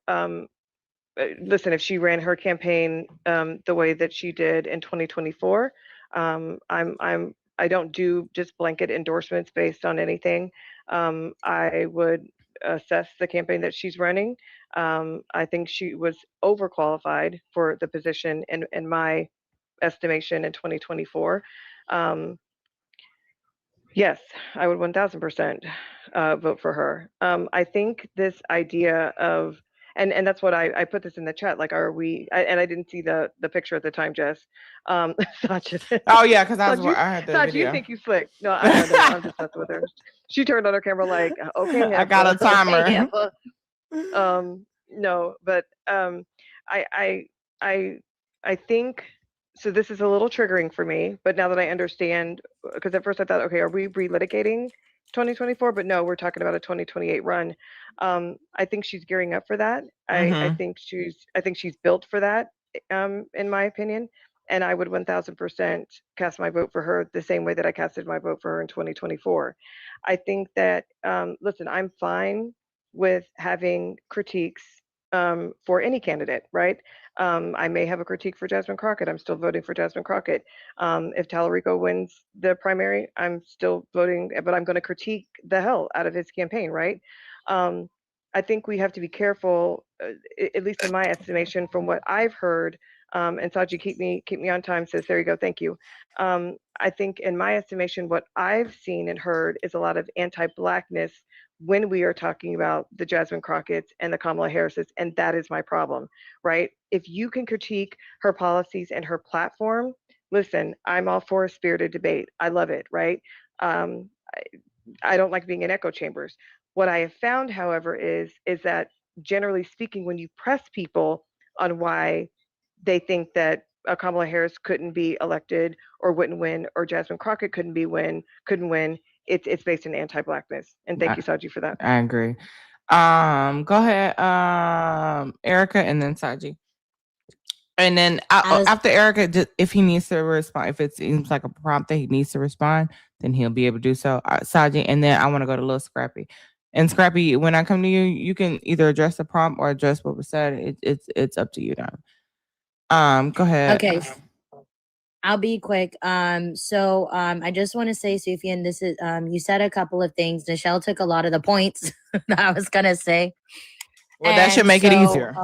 Listen, if she ran her campaign the way that she did in 2024, I don't do just blanket endorsements based on anything. I would assess the campaign that she's running. I think she was overqualified for the position in my estimation in 2024. Yes, I would 1000% vote for her. I think this idea of, and that's what I put this in the chat. Like, are we? And I didn't see the picture at the time, Jess. Sachi, Oh yeah, because I had the Sachi, video. you think you slick? No, I know. I'm just messing with her. She turned on her camera like, okay, I got a Heffa, timer. okay, Heffa. No, but I think so. This is a little triggering for me, but now that I understand, because at first I thought, okay, are we relitigating 2024? But no, we're talking about a 2028 run. I think she's gearing up for that. I think she's built for that, in my opinion. And I would 1000% cast my vote for her the same way that I casted my vote for her in 2024. I think that, listen, I'm fine with having critiques for any candidate, right? I may have a critique for Jasmine Crockett. I'm still voting for Jasmine Crockett. If Tallarico wins the primary, I'm still voting, but I'm going to critique the hell out of his campaign, right? I think we have to be careful, at least in my estimation, from what I've heard. And Saji, keep me on time. Says, there you go, thank you. I think, in my estimation, what I've seen and heard is a lot of anti-Blackness when we are talking about the Jasmine Crockett's and the Kamala Harris's, and that is my problem, right? If you can critique her policies and her platform, listen, I'm all for a spirited debate. I love it, right? I don't like being in echo chambers. What I have found, however, is that generally speaking, when you press people on why they think that Kamala Harris couldn't be elected or wouldn't win, or Jasmine Crockett couldn't win, it's based in anti-Blackness. And thank you, Saji, for that. I agree. Go ahead, Erica, and then Saji. And then after Erica, if he needs to respond, if it seems like a prompt that he needs to respond, then he'll be able to do so. Saji, and then I want to go to Lil Scrappy. And Scrappy, when I come to you, you can either address the prompt or address what was said. It's up to you now. Go ahead. Okay. I'll be quick. So I just want to say, Sufyan, this is you said a couple of things. Nichelle took a lot of the points that I was gonna say. Well, that should make it easier.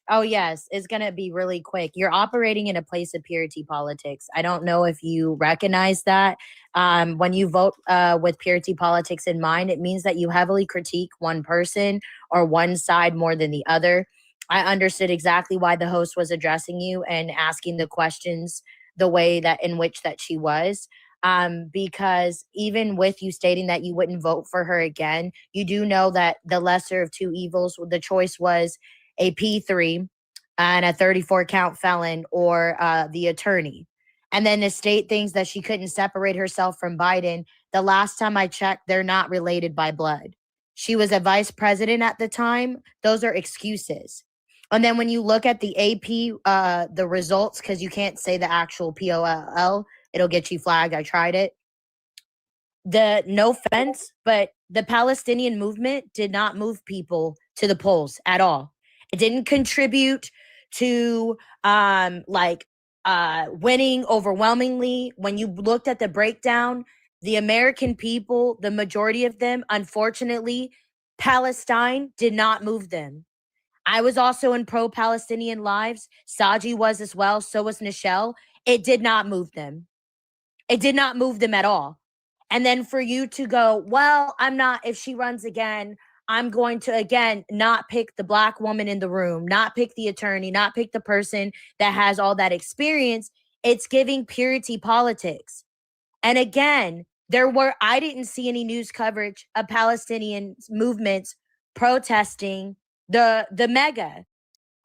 Oh yes, it's gonna be really quick. You're operating in a place of purity politics. I don't know if you recognize that. When you vote with purity politics in mind, it means that you heavily critique one person or one side more than the other. I understood exactly why the host was addressing you and asking the questions the way that in which that she was. Because even with you stating that you wouldn't vote for her again, you do know that the lesser of two evils, the choice was a P3 and a 34 count felon or the attorney. And then to state things that she couldn't separate herself from Biden The last time I checked, they're not related by blood. She was a vice president at the time. Those are excuses. And then when you look at the AP, the results, because you can't say the actual POLL, it'll get you flagged. I tried it. No offense, but the Palestinian movement did not move people to the polls at all. It didn't contribute to winning overwhelmingly. When you looked at the breakdown, the American people, the majority of them, unfortunately, Palestine did not move them. I was also in pro-Palestinian lives. Saji was as well. So was Nichelle. It did not move them. It did not move them at all. And then for you to go, well, if she runs again, I'm going to, again, not pick the Black woman in the room, not pick the attorney, not pick the person that has all that experience. It's giving purity politics. And again, I didn't see any news coverage of Palestinian movements protesting the mega.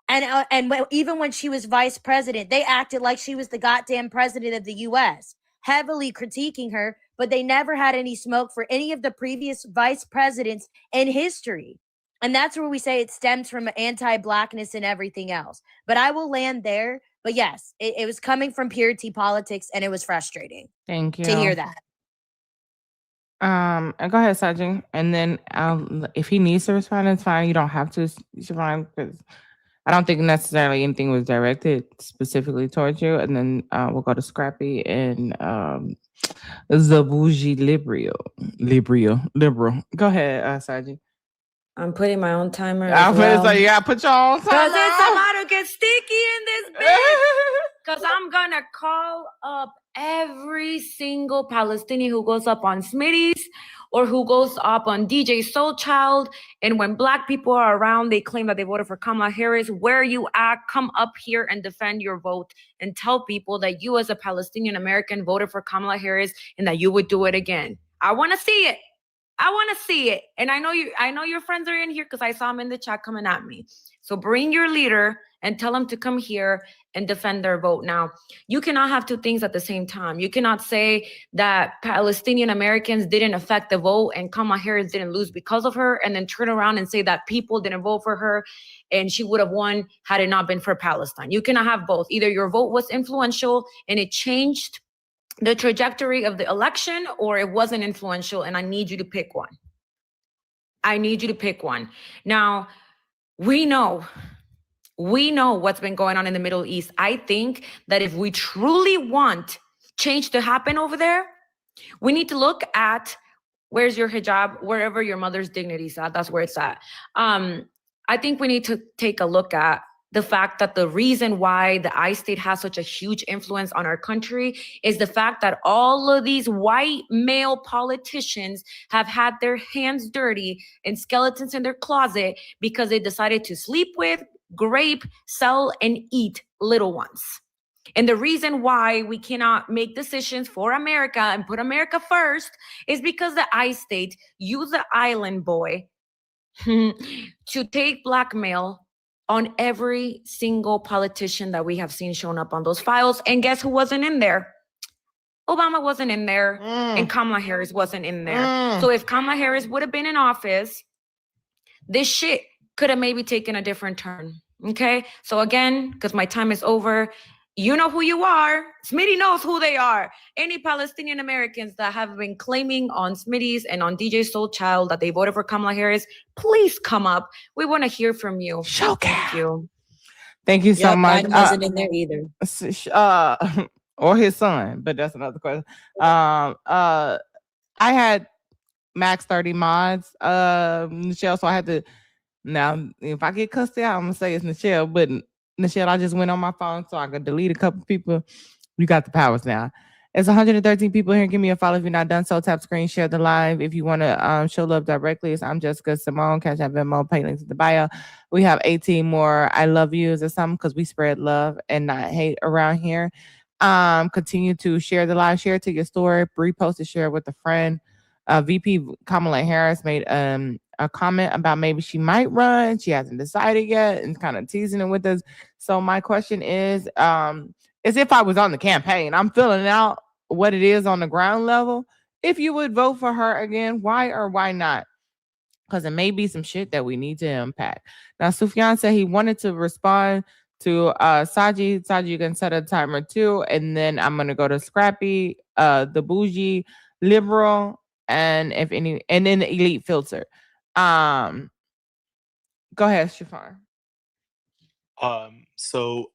And even when she was vice president, they acted like she was the goddamn president of the US, heavily critiquing her, but they never had any smoke for any of the previous vice presidents in history. And that's where we say it stems from anti-Blackness and everything else. But I will land there. But yes, it was coming from purity politics, and it was frustrating. Thank you to hear that. And go ahead, Sajin. And then if he needs to respond, it's fine. You don't have to respond because I don't think necessarily anything was directed specifically towards you. And then we'll go to Scrappy and the bougie liberal. Go ahead, Sajin. I'm putting my own timer. So you gotta put your own timer. Because it's about to get sticky in this bitch. Because I'm gonna call up every single Palestinian who goes up on Smitty's or who goes up on DJ Soulchild. And when Black people are around, they claim that they voted for Kamala Harris. Where you at? Come up here and defend your vote and tell people that you as a Palestinian American voted for Kamala Harris and that you would do it again. I want to see it. I want to see it. And I know your friends are in here because I saw them in the chat coming at me. So bring your leader and tell them to come here and defend their vote. Now, you cannot have two things at the same time. You cannot say that Palestinian Americans didn't affect the vote and Kamala Harris didn't lose because of her, and then turn around and say that people didn't vote for her and she would have won had it not been for Palestine. You cannot have both. Either your vote was influential and it changed the trajectory of the election, or it wasn't influential, and I need you to pick one. I need you to pick one. Now, we know what's been going on in the Middle East. I think that if we truly want change to happen over there, we need to look at where's your hijab, wherever your mother's dignity is at, that's where it's at. I think we need to take a look at the fact that the reason why the I-state has such a huge influence on our country is the fact that all of these white male politicians have had their hands dirty and skeletons in their closet because they decided to sleep with, grape, sell, and eat little ones. And the reason why we cannot make decisions for America and put America first is because the I-state used the island boy to take blackmail on every single politician that we have seen shown up on those files. And guess who wasn't in there? Obama wasn't in there, and Kamala Harris wasn't in there. So if Kamala Harris would have been in office, this shit could have maybe taken a different turn. Okay? So again, because my time is over, you know who you are. Smitty knows who they are. Any Palestinian Americans that have been claiming on Smitty's and on DJ Soulchild that they voted for Kamala Harris, please come up. We want to hear from you. Thank you. Thank you so much. Biden wasn't in there either. Or his son, but that's another question. I had max 30 mods, Nichelle, so I had to. Now, if I get cussed out, I'm gonna say it's Nichelle, but Nichelle, I just went on my phone so I could delete a couple people. You got the powers now. It's 113 people here. Give me a follow if you're not done so. Tap screen, share the live. If you want to show love directly, I'm Jessica Cymone. Cash App, Venmo, pay links in the bio. We have 18 more I love yous or something because we spread love and not hate around here. Continue to share the live, share it to your story, repost it, share it with a friend. VP Kamala Harris made a comment about maybe she might run. She hasn't decided yet and kind of teasing it with us. So my question is if I was on the campaign, I'm filling out what it is on the ground level. if you would vote for her again, why or why not? Because it may be some shit that we need to unpack. Now, Sufyan said he wanted to respond to Saji. Saji, you can set a timer too. And then I'm going to go to Scrappy, the bougie liberal, and then the elite filter. Go ahead, Shafar. So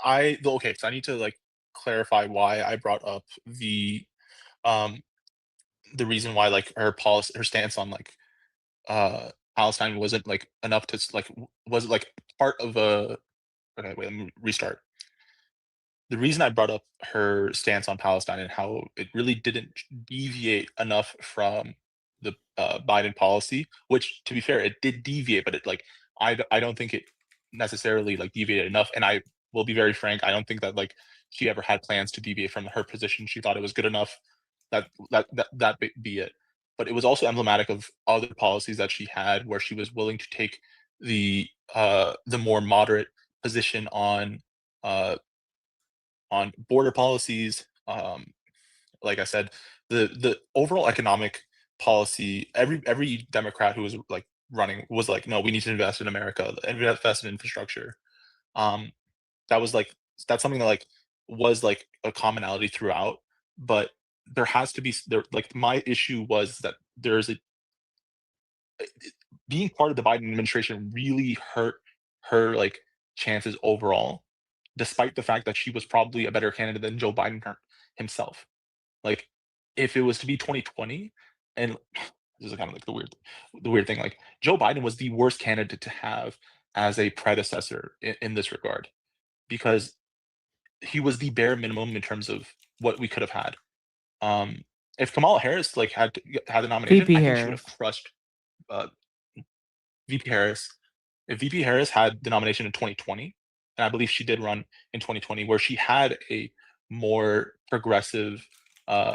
I need to like clarify why I brought up the reason why like her stance on like Palestine wasn't like enough to like wasn't like part of a okay, wait, let me restart. The reason I brought up her stance on Palestine and how it really didn't deviate enough from the Biden policy, which to be fair, it did deviate, but it like I don't think it necessarily like deviated enough. And I will be very frank, I don't think that like she ever had plans to deviate from her position. She thought it was good enough. That be it. But it was also emblematic of other policies that she had, where she was willing to take the more moderate position on border policies. Like I said, the overall economic policy, every Democrat who was like running was like, no, we need to invest in America, invest in infrastructure. That was like that's something that like was like a commonality throughout, but there has to be there like my issue was that there's a being part of the Biden administration really hurt her like chances overall, despite the fact that she was probably a better candidate than Joe Biden himself. Like, if it was to be 2020, and this is kind of like the weird thing, like Joe Biden was the worst candidate to have as a predecessor in this regard, because he was the bare minimum in terms of what we could have had. If Kamala Harris like had the nomination, VP I think she would Harris. have crushed VP Harris. If VP Harris had the nomination in 2020, and I believe she did run in 2020, where she had a more progressive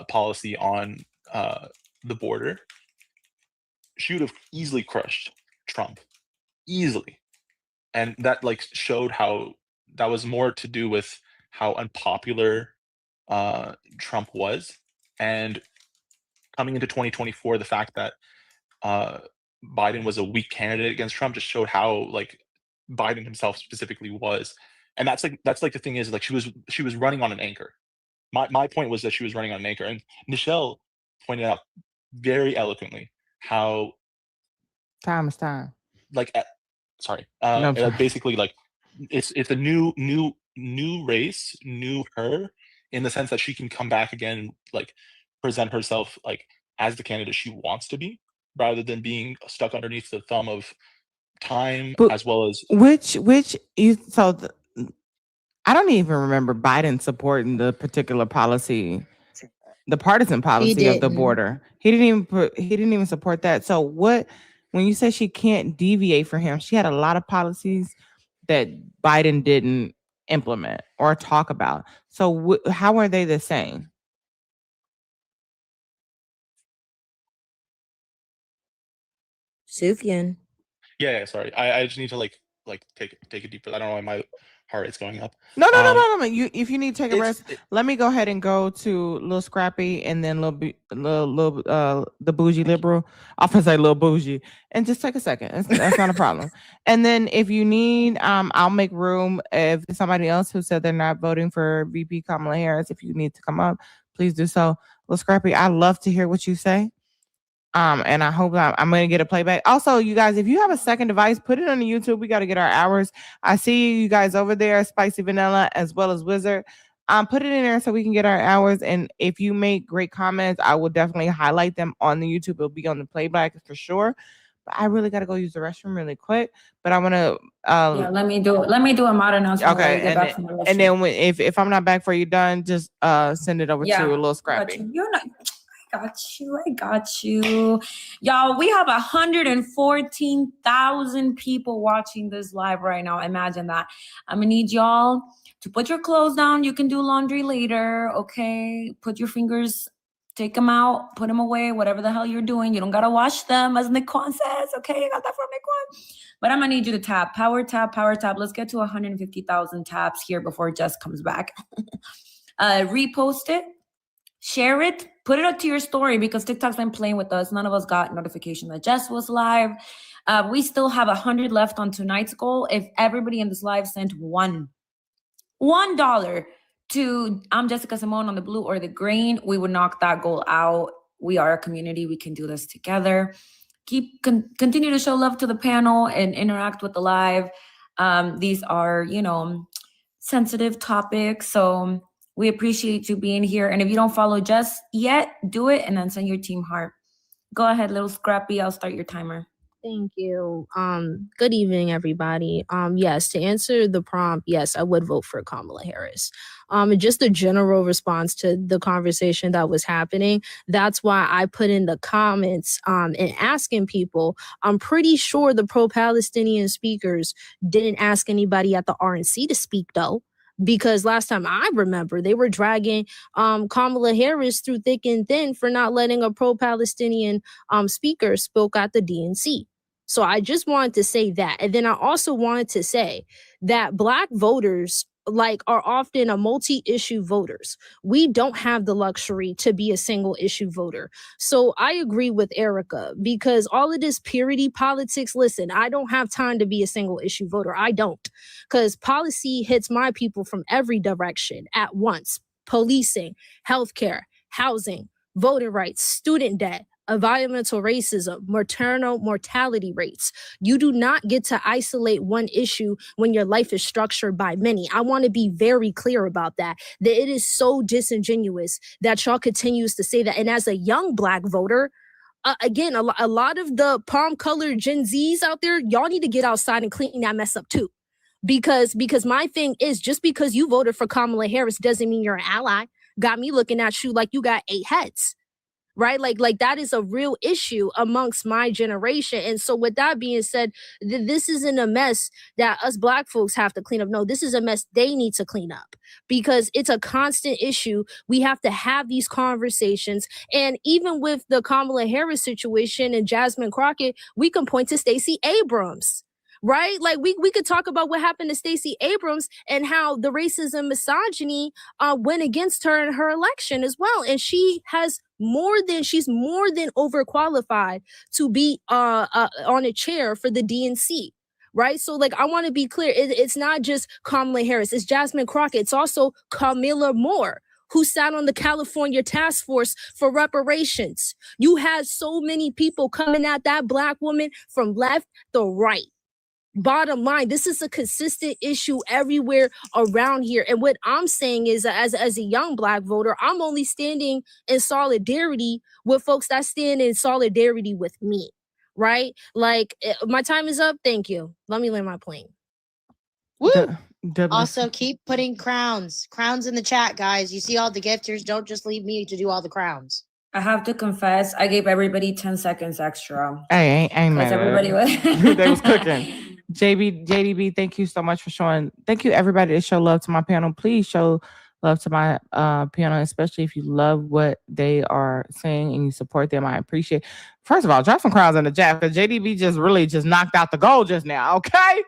policy on the border, she would have easily crushed Trump, easily. And that like showed how that was more to do with how unpopular Trump was. And coming into 2024, the fact that Biden was a weak candidate against Trump just showed how like Biden himself specifically was. And that's like the thing is like she was running on an anchor. My point was that she was running on an anchor, and Michelle pointed out very eloquently how Time is time. like sorry, No, sorry. basically like it's a new race, new her, in the sense that she can come back again and like present herself like as the candidate she wants to be, rather than being stuck underneath the thumb of time, But as well as which you so I don't even remember Biden supporting the particular policy, the partisan policy of the didn't. border. He didn't even support that. So what when you say she can't deviate for him, she had a lot of policies that Biden didn't implement or talk about. So how are they the same? Sufyan. yeah, sorry, I just need to like take a deep breath. I don't know why my heart rate's going up. No. If you need to take a rest, let me go ahead and go to Lil Scrappy and then the bougie liberal. I'll say Lil Bougie, and just take a second. That's not a problem. And then if you need, I'll make room. If somebody else who said they're not voting for VP Kamala Harris, if you need to come up, please do so. Lil Scrappy, I love to hear what you say. And I hope I'm going to get a playback. Also, you guys, if you have a second device, put it on the YouTube. We got to get our hours. I see you guys over there, Spicy Vanilla, as well as Wizard. Put it in there so we can get our hours. And if you make great comments, I will definitely highlight them on the YouTube. It'll be on the playback for sure. But I really got to go use the restroom really quick. But I want to. Yeah, let me do a modern announcement. Okay, and then if I'm not back for you done, just send it over to a Little Scrappy. You're not. I got you. Y'all, we have 114,000 people watching this live right now. Imagine that. I'm gonna need y'all to put your clothes down. You can do laundry later, okay? Put your fingers, take them out, put them away, whatever the hell you're doing. You don't gotta wash them, as Nikon says, okay? You got that from Nikon? But I'm gonna need you to tap. Power tap. Let's get to 150,000 taps here before Jess comes back. Repost it. share it, put it up to your story, because TikTok's been playing with us. None of us got notification that Jess was live. We still have 100 left on tonight's goal. If everybody in this live sent $1 to I'm Jessica Cymone on the blue or the green, we would knock that goal out. We are a community. We can do this together. Continue to show love to the panel and interact with the live. These are, sensitive topics. So we appreciate you being here. And if you don't follow Jess yet, do it and then send your team heart. Go ahead, little Scrappy. I'll start your timer. Thank you. Good evening, everybody. Yes, to answer the prompt, yes, I would vote for Kamala Harris. Just a general response to the conversation that was happening. That's why I put in the comments and asking people. I'm pretty sure the pro-Palestinian speakers didn't ask anybody at the RNC to speak, though. Because last time I remember, they were dragging Kamala Harris through thick and thin for not letting a pro-Palestinian speaker spoke at the DNC. So I just wanted to say that. And then I also wanted to say that Black voters are often a multi-issue voters. We don't have the luxury to be a single issue voter. So I agree with Erica, because all of this purity politics, listen, I don't have time to be a single issue voter. I don't, because policy hits my people from every direction at once. Policing, healthcare, housing, voting rights, student debt, environmental racism, maternal mortality rates. You do not get to isolate one issue when your life is structured by many. I want to be very clear about that it is so disingenuous that y'all continues to say that. And as a young Black voter, again, a lot of the palm-colored Gen Zs out there, y'all need to get outside and clean that mess up too. Because my thing is, just because you voted for Kamala Harris doesn't mean you're an ally. Got me looking at you like you got 8 heads. Right? Like that is a real issue amongst my generation. And so with that being said, this isn't a mess that us Black folks have to clean up. No, this is a mess they need to clean up, because it's a constant issue. We have to have these conversations. And even with the Kamala Harris situation and Jasmine Crockett, we can point to Stacey Abrams. Right? Like we could talk about what happened to Stacey Abrams and how the racism, misogyny went against her in her election as well. And she's more than overqualified to be on a chair for the DNC. Right? So I want to be clear. It's not just Kamala Harris. It's Jasmine Crockett. It's also Camilla Moore, who sat on the California task force for reparations. You had so many people coming at that Black woman from left to right. Bottom line, this is a consistent issue everywhere around here. And what I'm saying is, as a young Black voter, I'm only standing in solidarity with folks that stand in solidarity with me, right? My time is up. Thank you. Let me land my plane. Woo! Also, keep putting crowns in the chat, guys. You see all the gifters. Don't just leave me to do all the crowns. I have to confess, I gave everybody 10 seconds extra. Hey, ain't mad. Everybody was they was cooking. JDB, thank you so much for showing. Thank you, everybody, to show love to my panel. Please show love to my panel, especially if you love what they are saying and you support them. I appreciate. First of all, drop some crowns in the chat, because JDB just knocked out the goal just now. Okay,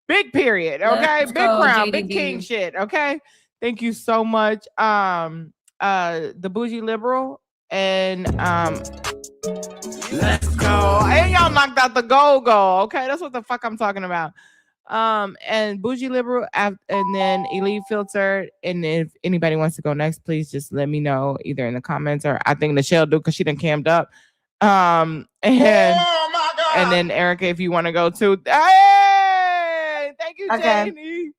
big period. Okay, Let's big go, crown, JDB. big king shit. Okay, thank you so much. The bougie liberal and let's go. And y'all knocked out the goal. Okay, that's what the fuck I'm talking about. And bougie liberal, and then elite filter. And if anybody wants to go next, please just let me know either in the comments, or I think Michelle do, because she done cammed up. And then Erica, if you want to go too. Hey, thank you, Janie.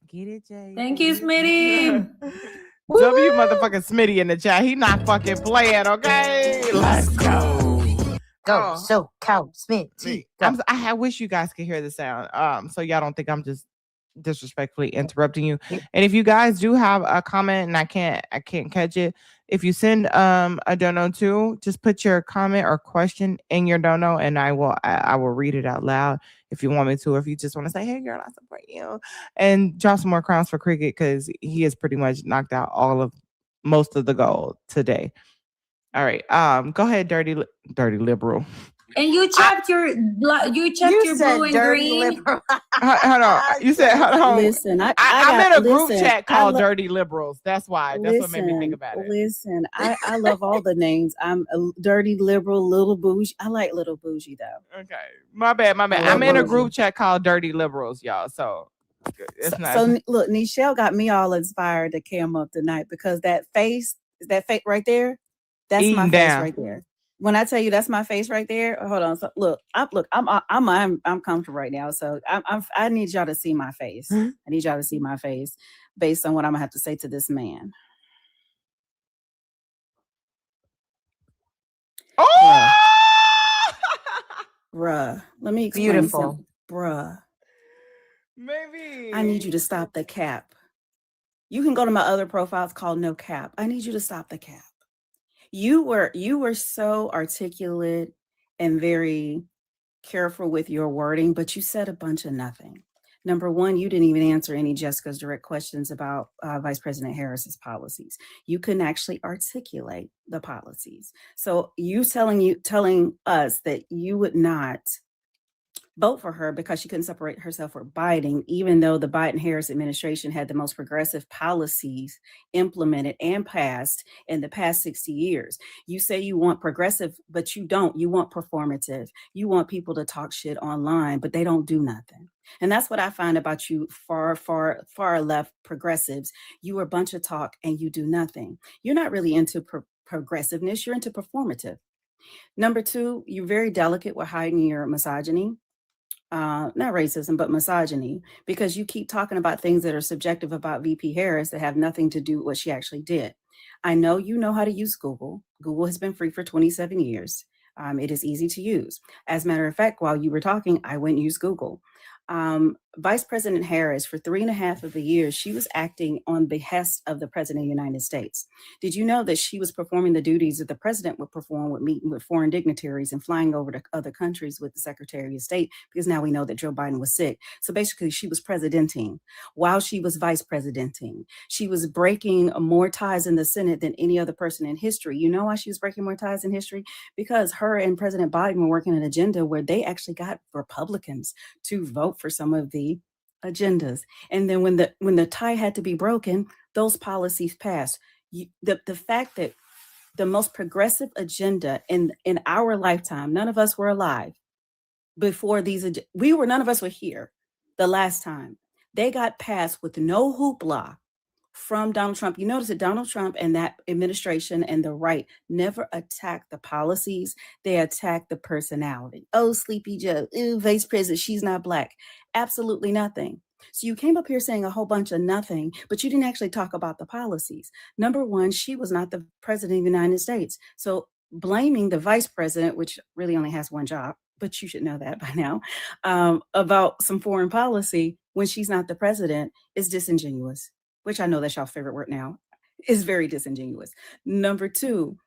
Get it, Janie. Thank you, Smitty. W motherfucking Smitty in the chat. He not fucking playing, okay? Let's go. Go, so cow, Smitty. I wish you guys could hear the sound. So y'all don't think I'm just disrespectfully interrupting you. And if you guys do have a comment and I can't catch it, if you send a dono too, just put your comment or question in your dono, and I will read it out loud if you want me to, or if you just want to say, hey girl, I support you, and drop some more crowns for Cricket, because he has pretty much knocked out most of the gold today. All right, go ahead, dirty liberal. And you checked your blue and green. Hold on. You said, hold on. Listen, I'm in a group listen, chat called Dirty Liberals. That's why. That's what made me think about it. Listen, I love all the names. I'm a dirty liberal, little bougie. I like little bougie though. Okay. My bad. I'm in a group chat called Dirty Liberals, y'all. So it's not. So look, Nichelle got me all inspired to cam up tonight because that face right there, that's my face right there. When I tell you that's my face right there, hold on. So look, I'm comfortable right now. So I need y'all to see my face. I need y'all to see my face based on what I'm gonna have to say to this man. Oh, bruh. Let me explain. Beautiful. Bruh. Maybe I need you to stop the cap. You can go to my other profiles called No Cap. I need you to stop the cap. You were so articulate and very careful with your wording, but you said a bunch of nothing. Number one, you didn't even answer any Jessica's direct questions about Vice President Harris's policies. You couldn't actually articulate the policies. So you telling us that you would not vote for her because she couldn't separate herself from Biden, even though the Biden-Harris administration had the most progressive policies implemented and passed in the past 60 years. You say you want progressive, but you don't. You want performative. You want people to talk shit online, but they don't do nothing. And that's what I find about you far left progressives. You are a bunch of talk and you do nothing. You're not really into progressiveness. You're into performative. Number two, you're very delicate with hiding your misogyny. Not racism, but misogyny, because you keep talking about things that are subjective about VP Harris that have nothing to do with what she actually did. I know you know how to use Google. Google has been free for 27 years. It is easy to use. As a matter of fact, while you were talking, I went and used Google. Vice President Harris, for 3.5 of the years, she was acting on behest of the President of the United States. Did you know that she was performing the duties that the president would perform with meeting with foreign dignitaries and flying over to other countries with the Secretary of State? Because now we know that Joe Biden was sick. So basically, she was presidenting while she was vice presidenting. She was breaking more ties in the Senate than any other person in history. You know why she was breaking more ties in history? Because her and President Biden were working an agenda where they actually got Republicans to vote for some of the agendas. And then when the tie had to be broken, those policies passed. The fact that the most progressive agenda in our lifetime, none of us were alive before these, none of us were here the last time. They got passed with no hoopla from Donald Trump. You notice that Donald Trump and that administration and the right never attacked the policies. They attacked the personality. Oh, Sleepy Joe, ooh, Vice President, she's not Black. Absolutely nothing. So you came up here saying a whole bunch of nothing, but you didn't actually talk about the policies. Number one, she was not the president of the United States. So blaming the vice president, which really only has one job, but you should know that by now, about some foreign policy when she's not the president is disingenuous, which I know that's y'all's favorite word now, is very disingenuous. Number two,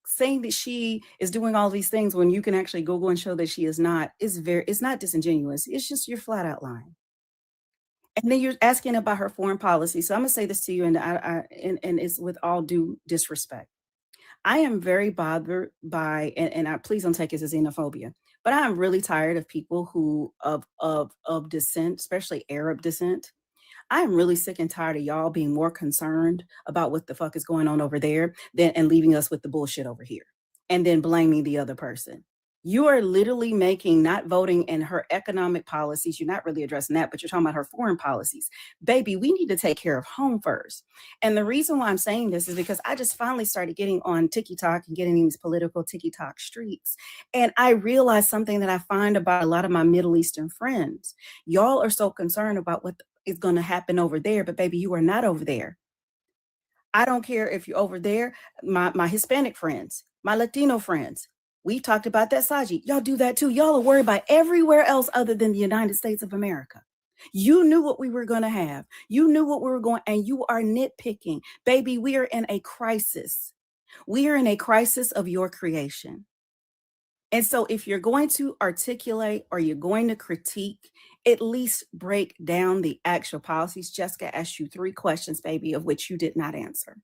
saying that she is doing all these things when you can actually Google and show that she is not, it's not disingenuous. It's just your flat out lying. And then you're asking about her foreign policy. So I'm gonna say this to you, and it's with all due disrespect. I am very bothered by, and I please don't take it as xenophobia, but I am really tired of people who of descent, especially Arab descent. I am really sick and tired of y'all being more concerned about what the fuck is going on over there and leaving us with the bullshit over here and then blaming the other person. You are literally not voting in her economic policies. You're not really addressing that, but you're talking about her foreign policies. Baby, we need to take care of home first. And the reason why I'm saying this is because I just finally started getting on TikTok and getting in these political TikTok streets. And I realized something that I find about a lot of my Middle Eastern friends. Y'all are so concerned about what is going to happen over there, but baby, you are not over there. I don't care if you're over there. My Hispanic friends, my Latino friends, we talked about that, Saji. Y'all do that too. Y'all are worried about everywhere else other than the United States of America. You knew what we were going to have. You knew what we were going, and you are nitpicking. Baby, we are in a crisis. We are in a crisis of your creation. And so if you're going to articulate or you're going to critique, at least break down the actual policies. Jessica asked you 3 questions, baby, of which you did not answer.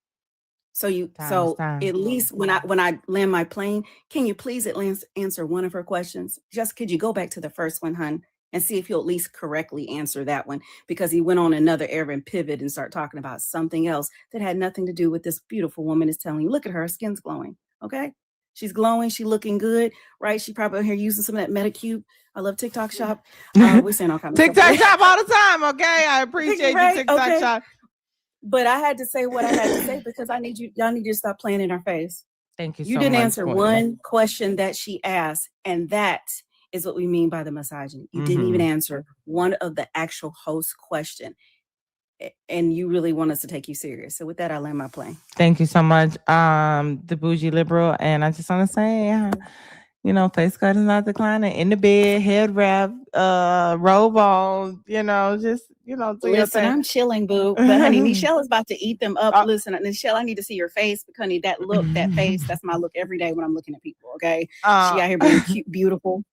Time. At least when I land my plane, can you please at least answer one of her questions? Just could you go back to the first one, hun, and see if you'll at least correctly answer that one? Because he went on another errand pivot and start talking about something else that had nothing to do with this beautiful woman is telling you. Look at her skin's glowing. Okay. She's glowing. She looking good, right? She probably out here using some of that Medicube. I love TikTok shop. We're saying all kinds of TikTok stuff. shop all the time. Okay. I appreciate Right, you, TikTok okay. shop. But I had to say what I had to say because y'all need to stop playing in our face. Thank you so You much. didn't answer Courtney. one question that she asked, and that is what we mean by the misogyny. You didn't even answer one of the actual host question, and you really want us to take you serious. So with that, I land my plane. Thank you so much, the bougie liberal, and I just want to say, face cut is not declining. In the bed, head wrap, robe on. Do your Listen, thing. I'm chilling, boo. But honey, Nichelle is about to eat them up. Listen, Nichelle, I need to see your face, because honey, that look, that face, that's my look every day when I'm looking at people. Okay, she out here being cute, beautiful,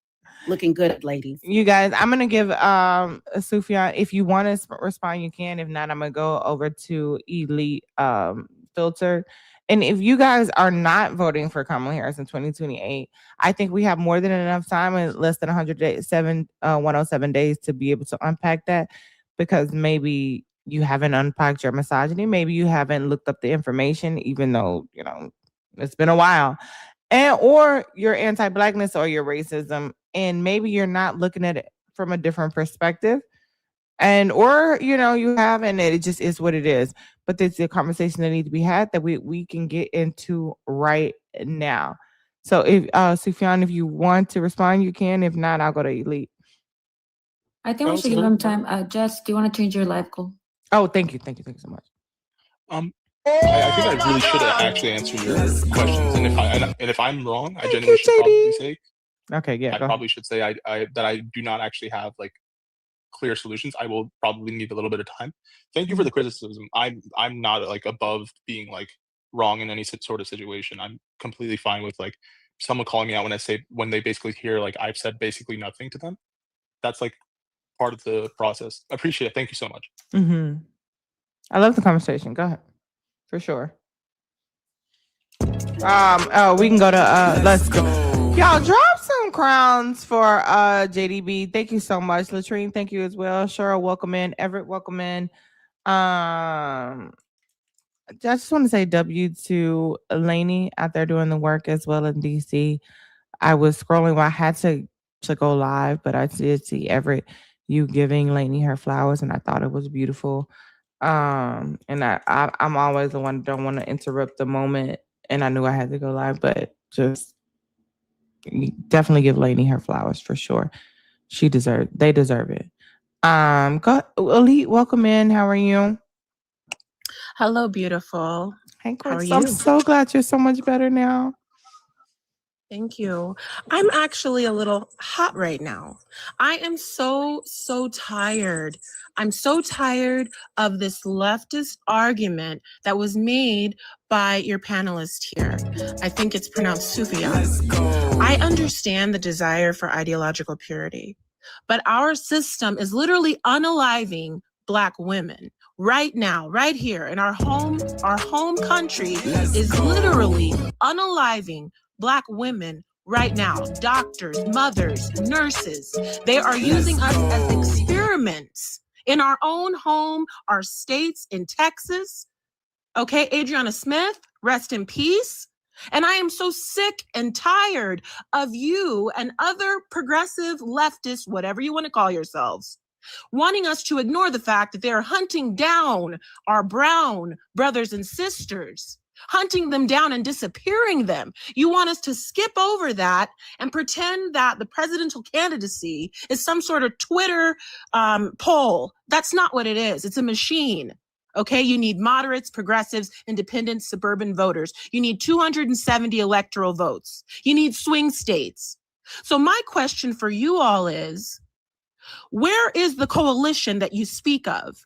looking good, ladies. You guys, I'm gonna give Sufjan, if you want to respond, you can. If not, I'm gonna go over to Elite Filter. And if you guys are not voting for Kamala Harris in 2028, I think we have more than enough time in less than 107 days to be able to unpack that, because maybe you haven't unpacked your misogyny. Maybe you haven't looked up the information, even though, it's been a while. Or your anti-Blackness or your racism. And maybe you're not looking at it from a different perspective. Or you have, and it just is what it is. But there's a conversation that needs to be had that we can get into right now. So if Sufjan, if you want to respond, you can. If not, I'll go to Elite. I think we should give him time. Jess, do you want to change your live goal? Oh, thank you so much. I think I really should have actually answered your questions, and if I'm wrong, I genuinely should probably say. Okay, yeah. I probably should say that I do not actually have clear solutions. I will probably need a little bit of time. Thank you for the criticism. I'm not above being wrong in any sort of situation. I'm completely fine with someone calling me out when they basically hear I've said basically nothing to them. That's part of the process. I appreciate it. Thank you so much. I love the conversation. Go ahead. For sure. We can go to let's go. Y'all drop some crowns for JDB. Thank you so much. Latrine, thank you as well. Cheryl, welcome in. Everett, welcome in. I just want to say W to Lainey out there doing the work as well in DC. I was scrolling while I had to go live, but I did see Everett, you giving Lainey her flowers, and I thought it was beautiful. And I'm always the one that don't want to interrupt the moment, and I knew I had to go live, but just definitely give Lainey her flowers for sure. They deserve it. Go Elite, welcome in. How are you? Hello, beautiful. Hey, how are Chris, you? I'm so glad you're so much better now. Thank you. I'm actually a little hot right now. I am so tired. I'm so tired of this leftist argument that was made by your panelist here. I think it's pronounced Sufjan. I understand the desire for ideological purity, but our system is literally unaliving Black women right now, right here in our home country is literally unaliving Black women right now. Doctors, mothers, nurses, they are using us as experiments in our own home, our states, in Texas. Okay, Adriana Smith, rest in peace. And I am so sick and tired of you and other progressive leftists, whatever you want to call yourselves, wanting us to ignore the fact that they're hunting down our brown brothers and sisters, hunting them down and disappearing them. You want us to skip over that and pretend that the presidential candidacy is some sort of Twitter poll. That's not what it is. It's a machine. Okay, you need moderates, progressives, independents, suburban voters. You need 270 electoral votes. You need swing states. So my question for you all is, where is the coalition that you speak of?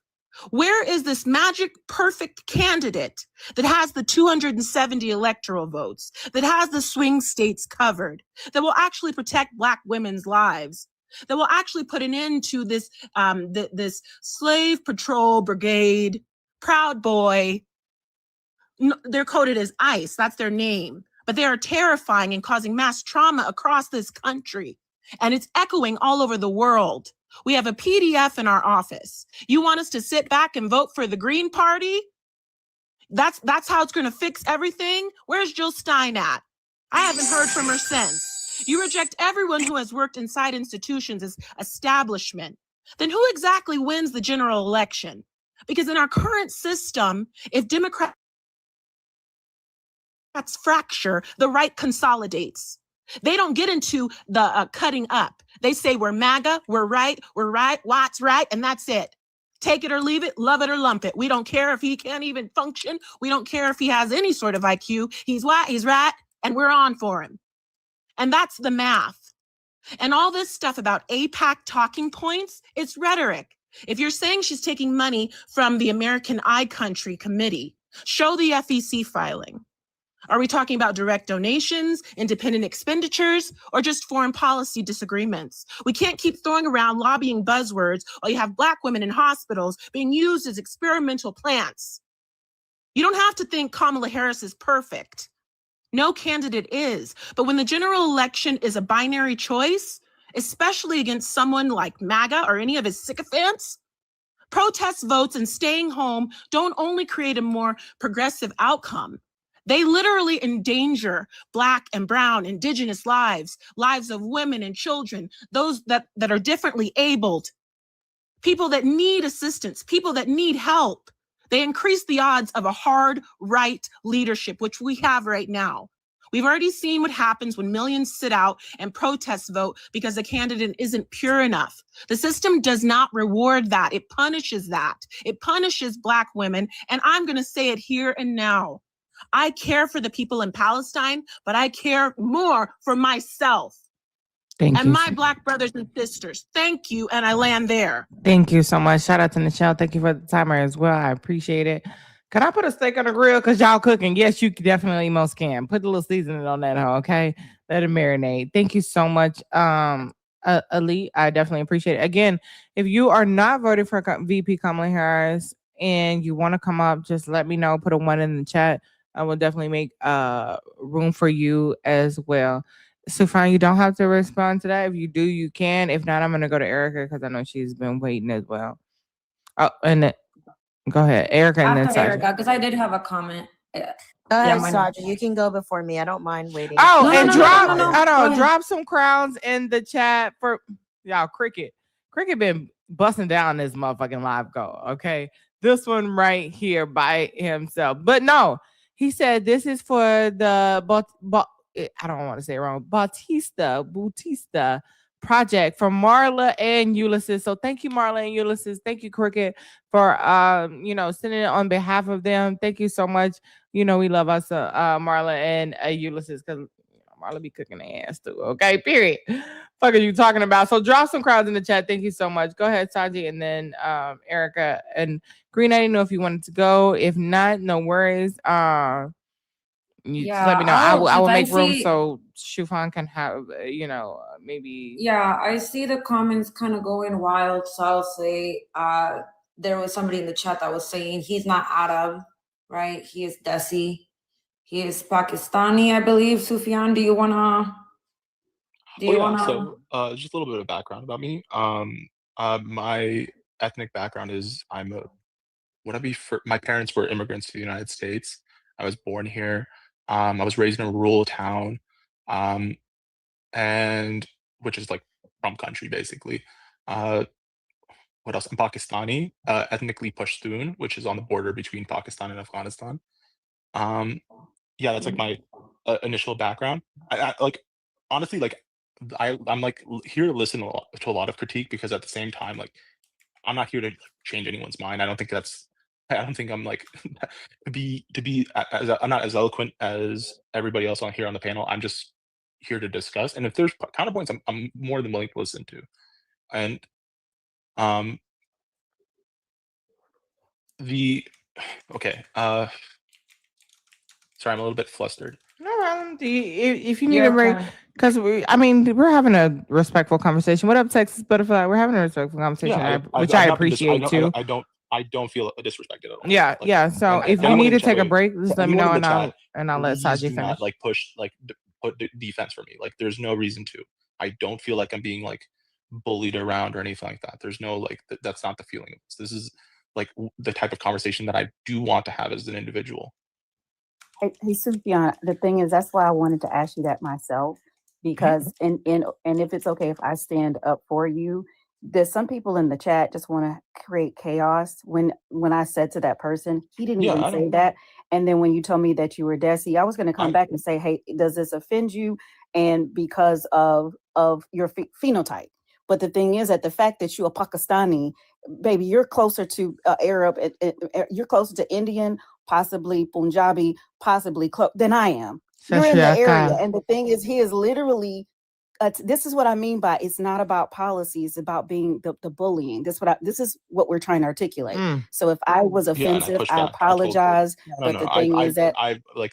Where is this magic perfect candidate that has the 270 electoral votes, that has the swing states covered, that will actually protect Black women's lives, that will actually put an end to this, this slave patrol brigade, Proud Boy, they're coded as ICE. That's their name. But they are terrifying and causing mass trauma across this country. And it's echoing all over the world. We have a PDF in our office. You want us to sit back and vote for the Green Party? That's how it's going to fix everything? Where's Jill Stein at? I haven't heard from her since. You reject everyone who has worked inside institutions as establishment. Then who exactly wins the general election? Because in our current system, if Democrats fracture, the right consolidates. They don't get into the cutting up. They say we're MAGA, we're right, Watt's right, and that's it. Take it or leave it, love it or lump it. We don't care if he can't even function. We don't care if he has any sort of IQ. He's white, he's right, and we're on for him. And that's the math. And all this stuff about AIPAC talking points, it's rhetoric. If you're saying she's taking money from the American I Country Committee, show the FEC filing. Are we talking about direct donations, independent expenditures, or just foreign policy disagreements? We can't keep throwing around lobbying buzzwords while you have Black women in hospitals being used as experimental plants. You don't have to think Kamala Harris is perfect. No candidate is. But when the general election is a binary choice, especially against someone like MAGA or any of his sycophants, protest votes and staying home don't only create a more progressive outcome. They literally endanger Black and brown, indigenous lives, lives of women and children, those that are differently abled, people that need assistance, people that need help. They increase the odds of a hard right leadership, which we have right now. We've already seen what happens when millions sit out and protest vote because the candidate isn't pure enough. The system does not reward that. It punishes that. It punishes Black women. And I'm going to say it here and now. I care for the people in Palestine, but I care more for myself and my Black brothers and sisters. Thank you. And I land there. Thank you so much. Shout out to Michelle. Thank you for the timer as well. I appreciate it. Can I put a steak on the grill? Because y'all cooking. Yes, you definitely most can. Put a little seasoning on that, okay? Let it marinate. Thank you so much, Ali. I definitely appreciate it. Again, if you are not voting for VP Kamala Harris and you want to come up, just let me know. Put a 1 in the chat. I will definitely make room for you as well. Sufran, you don't have to respond to that. If you do, you can. If not, I'm going to go to Erica because I know she's been waiting as well. Oh, and go ahead, Erica. And After then Erica, because I did have a comment. Go ahead, mine- Saja. You can go before me. I don't mind waiting. Oh, No, and no, drop, no, no, no. I Go don't ahead. drop some crowns in the chat for y'all. Cricket been busting down this motherfucking live go. Okay, this one right here by himself. But no, he said this is for the I don't want to say it wrong. Bautista project from Marla and Ulysses. So thank you, Marla and Ulysses. Thank you, Cricket, for sending it on behalf of them. Thank you so much. We love us, Marla and Ulysses, because Marla be cooking their ass too. Okay, period. Fuck are you talking about? So drop some crowds in the chat. Thank you so much. Go ahead, Saji, and then Erica and Green. I didn't know if you wanted to go. If not, no worries. You just let me know. I will make room so Shufan can have, maybe. Yeah, I see the comments kind of going wild. So I'll say there was somebody in the chat that was saying he's not Arab, right? He is Desi. He is Pakistani, I believe. Sufyan, do you wanna? So just a little bit of background about me. My ethnic background is my parents were immigrants to the United States. I was born here. I was raised in a rural town, and which is like from country basically. What else? I'm Pakistani, ethnically Pashtun, which is on the border between Pakistan and Afghanistan. Yeah, that's like my initial background. I like honestly like I'm like here to listen to a lot of critique because at the same time like I'm not here to change anyone's mind. I don't think I'm like to be I'm not as eloquent as everybody else on here on the panel. I'm just here to discuss, and if there's counterpoints, I'm more than willing to listen to. And sorry, I'm a little bit flustered. No problem. If you need a break, because we're having a respectful conversation. What up, Texas Butterfly? We're having a respectful conversation, which I appreciate too. I don't I don't feel disrespected at all. Yeah, Like, yeah. So and if you anyone need in to the chat, take a wait, break, just let me anyone know, in the and chat, I'll let please Saji do finish. not like push like put defense for me. Like, there's no reason to. I don't feel like I'm being like bullied around or anything like that. There's no like that's not the feeling of this. This is like the type of conversation that I do want to have as an individual. Hey, Sufjan, the thing is, that's why I wanted to ask you that myself, because and if it's okay if I stand up for you, there's some people in the chat just want to create chaos. When I said to that person, he didn't Yeah, even I say don't. that. And then when you told me that you were Desi, I was going to come I'm back and say, hey, does this offend you? And because of your phenotype. But the thing is that the fact that you're a Pakistani, baby, you're closer to Arab, you're closer to Indian, possibly Punjabi, possibly than I am. You're in the area. And the thing is, he is literally, this is what I mean by it's not about policy. It's about being the bullying. This is what we're trying to articulate. So if I was yeah, and I offensive, push I back. I totally. apologize. No, But no. the thing is that, I like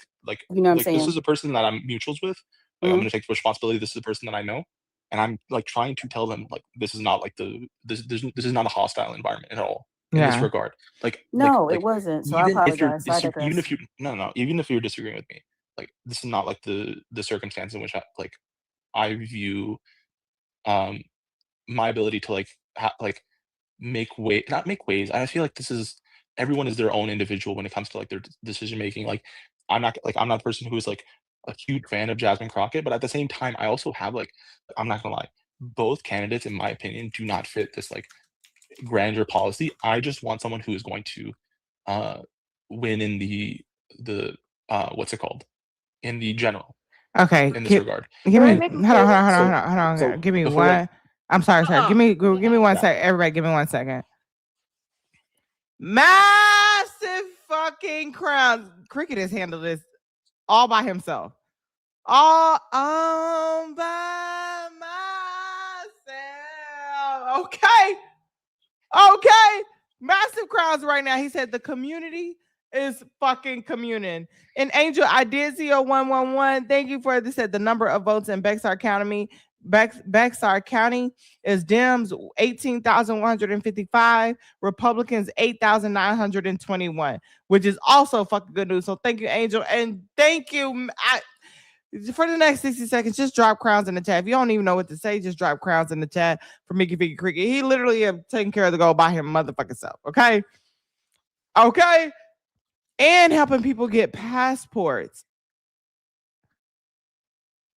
you know what I'm this saying? is a person that I'm mutuals with. Like, I'm gonna take responsibility. This is a person that I know, and I'm like trying to tell them like this is not like this is not a hostile environment at all in this Yeah. regard. No, it wasn't. So I Even if you're apologize. So I even digress. if you even if you're disagreeing with me, like this is not like the circumstance in which I view my ability to make way not make ways. I feel like this is everyone is their own individual when it comes to like their decision making. Like I'm not the person who is like a huge fan of Jasmine Crockett, but at the same time, I also have like I'm not gonna lie, both candidates, in my opinion, do not fit this like grandeur policy. I just want someone who is going to win in the what's it called? In the general. Okay, In this regard. give me And hold on. so Give me before one. I'm sorry. Give me one Yeah. second. Everybody, give me 1 second. Massive fucking crowns. Cricket has handled this all by himself. All by myself. Okay. Massive crowds right now. He said the community is fucking communing. And Angel, I did see your 111. Thank you for this. Said the number of votes in Bexar County. Bexar County is Dems 18,155, Republicans 8,921, which is also fucking good news. So thank you, Angel, and thank you. For the next 60 seconds, just drop crowns in the chat. If you don't even know what to say, just drop crowns in the chat for Mickey Figgy Cricket. He literally have taken care of the goal by him motherfucking self. Okay. And helping people get passports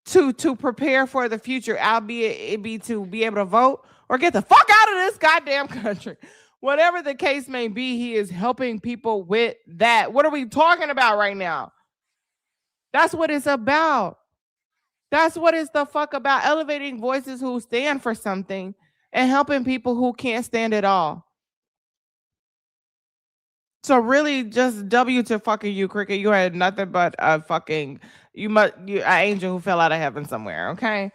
to prepare for the future, albeit it be to be able to vote or get the fuck out of this goddamn country. Whatever the case may be, he is helping people with that. What are we talking about right now? That's what it's about. That's what it's the fuck about. Elevating voices who stand for something and helping people who can't stand it all. So really just W to fucking you, Cricket. You had nothing but a fucking an angel who fell out of heaven somewhere, okay?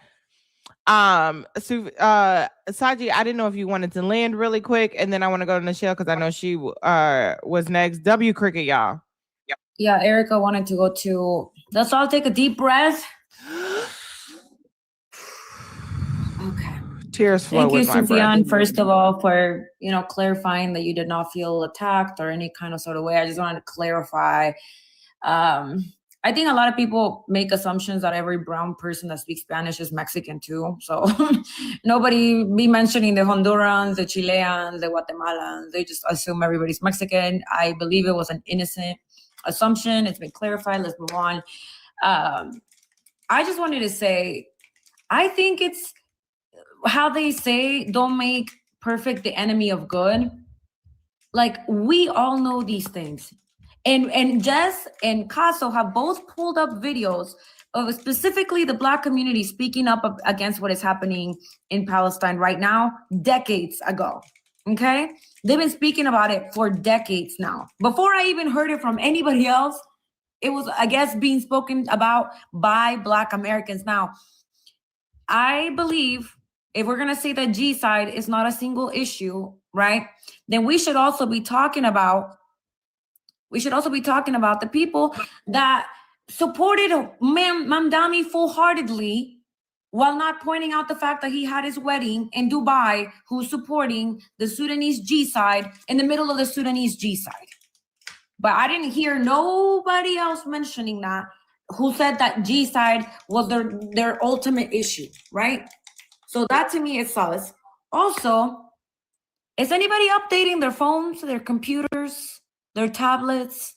Saji, I didn't know if you wanted to land really quick, and then I want to go to Michelle because I know she was next. W Cricket, y'all. Yeah, Erica wanted to go to. Let's all take a deep breath. Okay. Tears flow. Thank you, with my breath. Sufjan, first of all, for clarifying that you did not feel attacked or any kind of sort of way. I just wanted to clarify. I think a lot of people make assumptions that every brown person that speaks Spanish is Mexican too. So nobody be mentioning the Hondurans, the Chileans, the Guatemalans. They just assume everybody's Mexican. I believe it was an innocent assumption. It's been clarified. Let's move on. I just wanted to say, I think it's how they say, don't make perfect the enemy of good. Like, we all know these things. And Jess and Caso have both pulled up videos of specifically the Black community speaking up against what is happening in Palestine right now, decades ago. Okay? They've been speaking about it for decades now. Before I even heard it from anybody else, it was, I guess, being spoken about by Black Americans. Now, I believe if we're going to say that G-side is not a single issue, right, then we should also be talking about the people that supported Mamdani full-heartedly while not pointing out the fact that he had his wedding in Dubai, who's supporting the Sudanese G-side in the middle of the Sudanese G-side. But I didn't hear nobody else mentioning that, who said that G-side was their ultimate issue, right? So that to me is solace. Also, is anybody updating their phones, their computers, their tablets?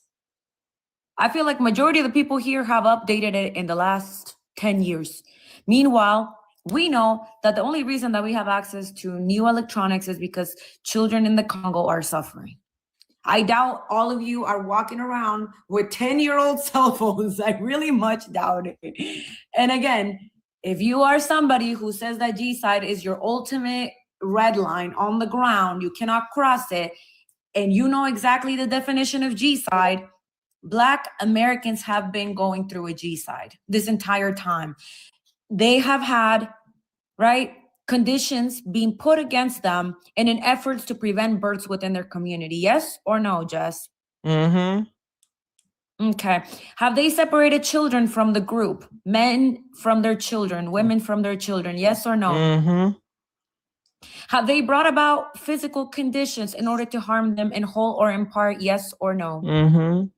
I feel like majority of the people here have updated it in the last 10 years. Meanwhile, we know that the only reason that we have access to new electronics is because children in the Congo are suffering. I doubt all of you are walking around with 10-year-old cell phones. I really much doubt it. And again, if you are somebody who says that G-side is your ultimate red line on the ground, you cannot cross it, and you know exactly the definition of G-side, Black Americans have been going through a G-side this entire time. They have had, right, conditions being put against them in an effort to prevent births within their community. Yes or no, Jess? Mm-hmm. Okay. Have they separated children from the group? Men from their children, women from their children? Yes or no? Mm-hmm. Have they brought about physical conditions in order to harm them in whole or in part? Yes or no? Mm-hmm.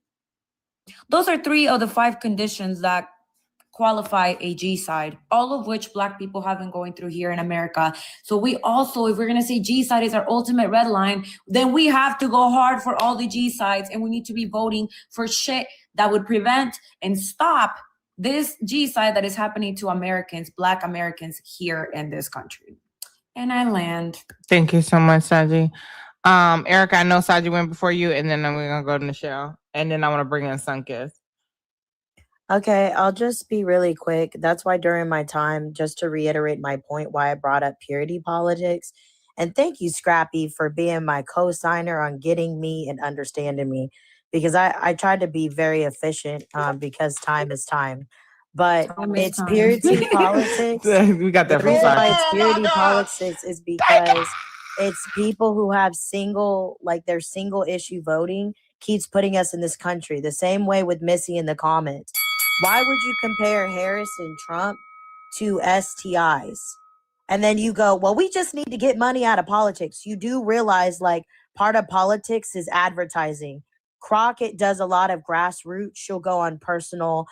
Those are 3 of the 5 conditions that qualify a G-side, all of which Black people have been going through here in America. So we also, if we're going to say G-side is our ultimate red line, then we have to go hard for all the G-sides, and we need to be voting for shit that would prevent and stop this G-side that is happening to Americans, Black Americans here in this country. And I land. Thank you so much, Saji. Erica, I know Saji went before you, and then we're gonna go to Michelle, and then I want to bring in Sunkist. Okay, I'll just be really quick. That's why during my time, just to reiterate my point, why I brought up purity politics. And thank you, Scrappy, for being my co-signer on getting me and understanding me, because I tried to be very efficient because time is time. But Time is it's time. purity politics. We got that The from reason why Saji. it's purity politics is because it's people who have their single issue voting keeps putting us in this country. The same way with Missy in the comments. Why would you compare Harris and Trump to STIs? And then you go, well, we just need to get money out of politics. You do realize part of politics is advertising. Crockett does a lot of grassroots. She'll go on personal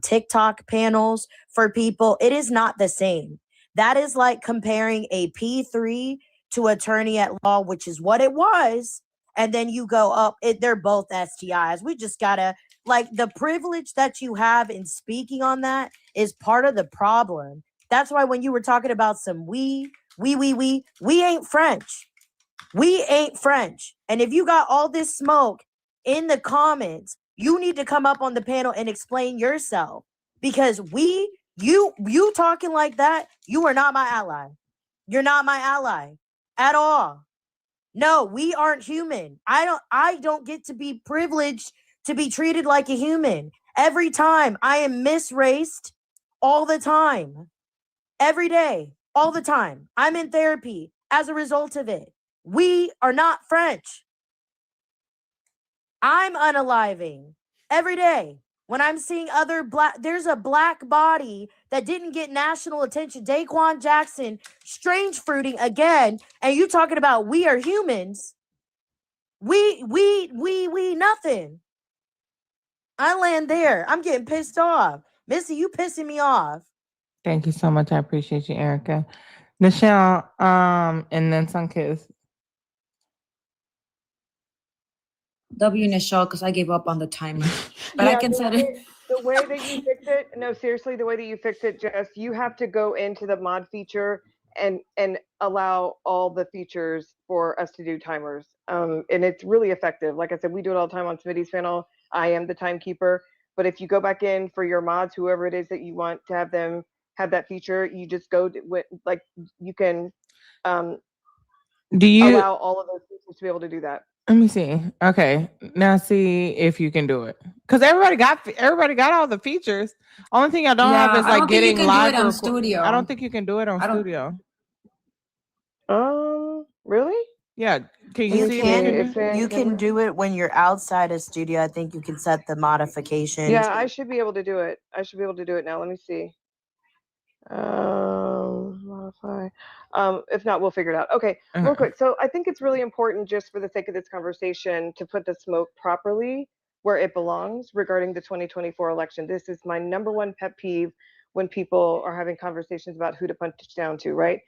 TikTok panels for people. It is not the same. That is like comparing a P3 to attorney at law, which is what it was. And then you go up, they're both STIs. We just gotta, the privilege that you have in speaking on that is part of the problem. That's why when you were talking about some we ain't French. We ain't French. And if you got all this smoke in the comments, you need to come up on the panel and explain yourself. Because you talking like that, you are not my ally. You're not my ally at all. No, we aren't human. I don't get to be privileged to be treated like a human. Every time I am misraced all the time. Every day, all the time. I'm in therapy as a result of it. We are not French. I'm unaliving every day. When I'm seeing other there's a black body that didn't get national attention. Daquan Jackson, strange fruiting again. And you talking about we are humans. We nothing. I land there. I'm getting pissed off. Missy, you pissing me off. Thank you so much. I appreciate you, Erica. Michelle, and then Sunkist. W Nichelle, because I gave up on the timer. But I can set it. The way that you fix it, no, seriously, the way that you fix it, Jess, you have to go into the mod feature and allow all the features for us to do timers. And it's really effective. Like I said, we do it all the time on Smitty's panel. I am the timekeeper. But if you go back in for your mods, whoever it is that you want to have them have that feature, you just go with, you can allow all of those features to be able to do that. Let me see. Okay, now see if you can do it. Because everybody got all the features. Only thing I don't have is getting live on Studio. I don't think you can do it on Studio. Really? Yeah. Can you see? You can do it when you're outside of Studio. I think you can set the modifications. Yeah, I should be able to do it. I should be able to do it now. Let me see. Modify. If not, we'll figure it out. Okay, real quick. So I think it's really important, just for the sake of this conversation, to put the smoke properly where it belongs regarding the 2024 election. This is my number one pet peeve when people are having conversations about who to punch down to, right?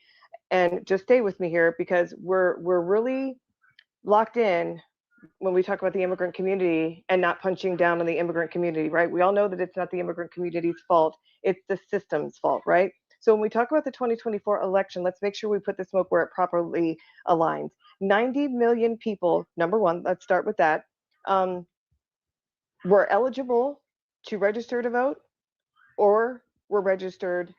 And just stay with me here, because we're really locked in when we talk about the immigrant community and not punching down on the immigrant community, right? We all know that it's not the immigrant community's fault, it's the system's fault, right? So when we talk about the 2024 election, let's make sure we put the smoke where it properly aligns. 90 million people, number one, let's start with that, were eligible to register to vote, or were registered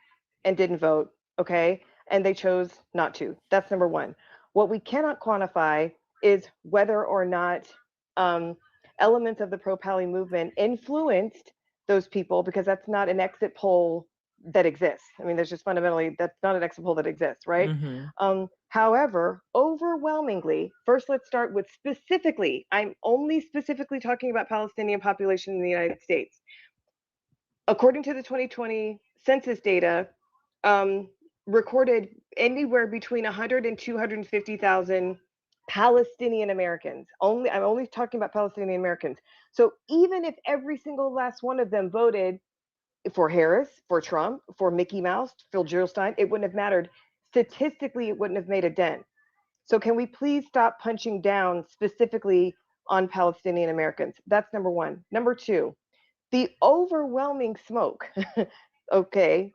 and didn't vote, okay? And they chose not to. That's number one. What we cannot quantify is whether or not elements of the pro-Pally movement influenced those people, because that's not an exit poll that exists. I mean, there's just fundamentally, that's not an exit poll that exists, right? However, overwhelmingly, first let's start with specifically, I'm only specifically talking about Palestinian population in the United States. According to the 2020 census data, recorded anywhere between 100 and 250,000 Palestinian Americans. I'm only talking about Palestinian Americans. So even if every single last one of them voted for Harris, for Trump, for Mickey Mouse, Phil Gerstein, it wouldn't have mattered. Statistically, it wouldn't have made a dent. So can we please stop punching down specifically on Palestinian Americans? That's number one. Number two, the overwhelming smoke, okay,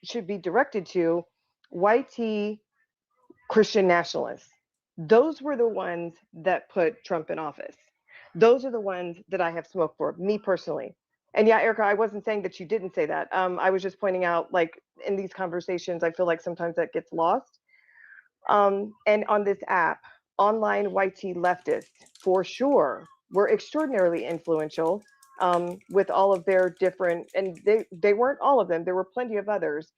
should be directed to white Christian nationalists. Those were the ones that put Trump in office. Those are the ones that I have smoke for, me personally. And yeah, Erica, I wasn't saying that you didn't say that. I was just pointing out, like, in these conversations, I feel like sometimes that gets lost. And on this app, online white leftists, for sure, were extraordinarily influential with all of their different, and they weren't all of them, there were plenty of others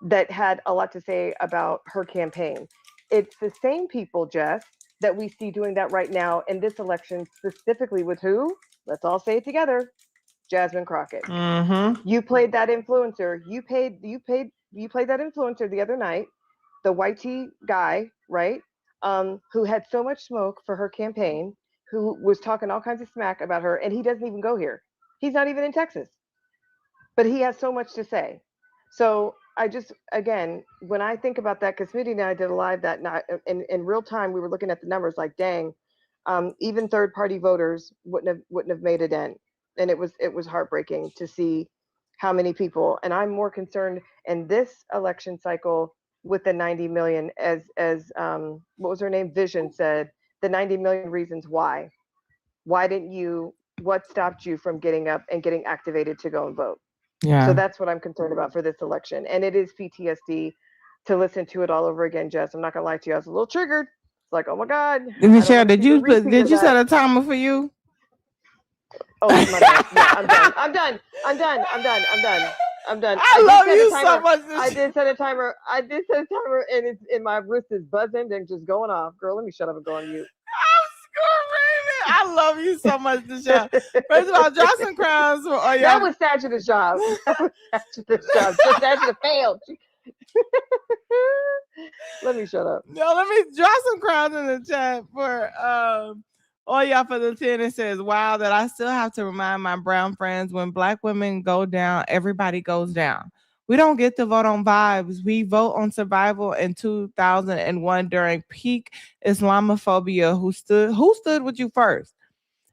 that had a lot to say about her campaign. It's the same people, Jess, that we see doing that right now in this election, specifically with who? Let's all say it together. Jasmine Crockett. You played that influencer. You played that influencer the other night, the white guy, right? Who had so much smoke for her campaign, who was talking all kinds of smack about her, and he doesn't even go here. He's not even in Texas, but he has so much to say. So I just, again, when I think about that, because Smitty and I did a live that night, in real time, we were looking at the numbers like, dang, even third-party voters wouldn't have made a dent. And it was heartbreaking to see how many people, and I'm more concerned in this election cycle with the 90 million, as what was her name, Vision said, the 90 million reasons why. Why didn't you, what stopped you from getting up and getting activated to go and vote? Yeah. So that's what I'm concerned about for this election. And it is PTSD to listen to it all over again, Jess. I'm not gonna lie to you, I was a little triggered. It's like, oh my God. Michelle, did you set a timer for you? Oh, my bad. Yeah, I'm done. I love you so much. I did set a timer, and my wrist is buzzing and just going off. Girl, let me shut up and go on mute. I love you so much, Michelle. First of all, drop some crowns. That was Satchita's job. Satchita failed. Let me shut up. No, let me drop some crowns in the chat for all y'all for the 10. It says, wow, that I still have to remind my brown friends, when Black women go down, everybody goes down. We don't get to vote on vibes. We vote on survival. In 2001 during peak Islamophobia. Who stood with you first?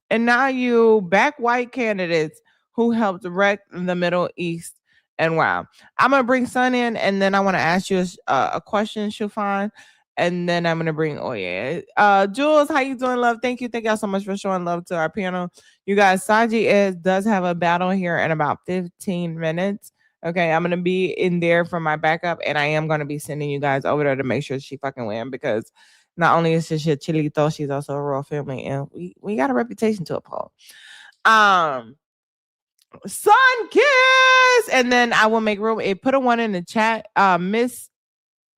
And now you back white candidates who helped wreck the Middle East. And wow, I'm going to bring Sun in, and then I want to ask you a question, Shufan. And then I'm going to bring Jules, how you doing, love? Thank you all so much for showing love to our panel. You guys, Saji does have a battle here in about 15 minutes. Okay, I'm going to be in there for my backup, and I am going to be sending you guys over there to make sure she fucking win, because not only is she a chilito, she's also a royal family, and we got a reputation to uphold. Sun kiss, and then I will make room. Put a 1 in the chat. Miss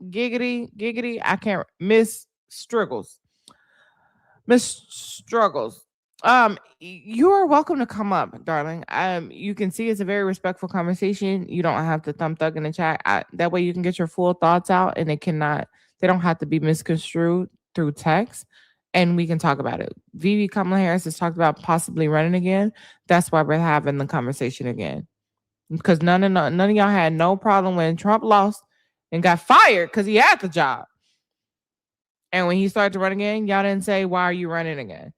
Giggity, I can't. Miss Struggles. You are welcome to come up, darling. You can see it's a very respectful conversation. You don't have to thumb thug in the chat. That way you can get your full thoughts out, and they don't have to be misconstrued through text, and we can talk about it. VP Kamala Harris has talked about possibly running again. That's why we're having the conversation again, because none of y'all had no problem when Trump lost and got fired because he had the job, and when he started to run again, y'all didn't say, "Why are you running again?"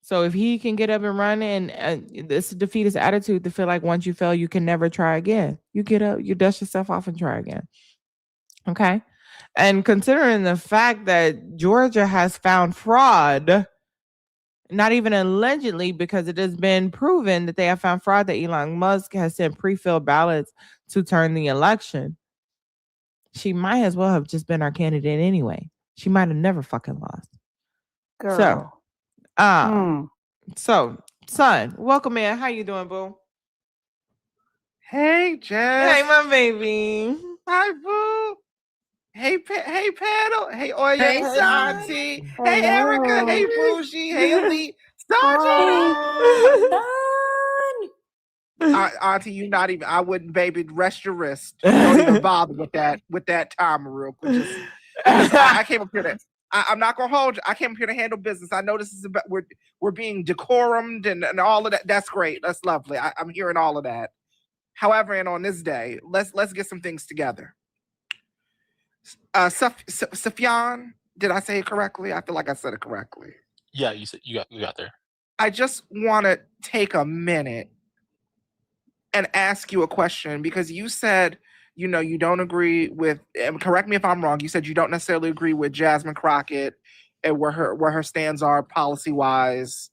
So if he can get up and run, and this defeatist attitude to feel like once you fail, you can never try again. You get up, you dust yourself off and try again. Okay. And considering the fact that Georgia has found fraud, not even allegedly, because it has been proven that they have found fraud, that Elon Musk has sent pre-filled ballots to turn the election. She might as well have just been our candidate anyway. She might have never fucking lost. Girl. So, son, welcome in. How you doing, boo? Hey, Jess. Hey, my baby. Hi, boo. Hey, hey, Paddle. Hey, Oya. Hey, Hey, son. Auntie. Hey, Hello. Erica. Hey, Bougie. Hey, Elite. Auntie, you not even. I wouldn't, baby. Rest your wrist. Don't even bother with that timer real quick. Just because I came up here to. I'm not gonna hold you. I came up here to handle business. I know this is about we're being decorumed and all of that. That's great. That's lovely. I'm hearing all of that. However, and on this day, let's get some things together. Sufyan, did I say it correctly? I feel like I said it correctly. Yeah, you got there. I just want to take a minute and ask you a question, because you said, you don't agree with, and correct me if I'm wrong, you said you don't necessarily agree with Jasmine Crockett and where her stands are policy-wise.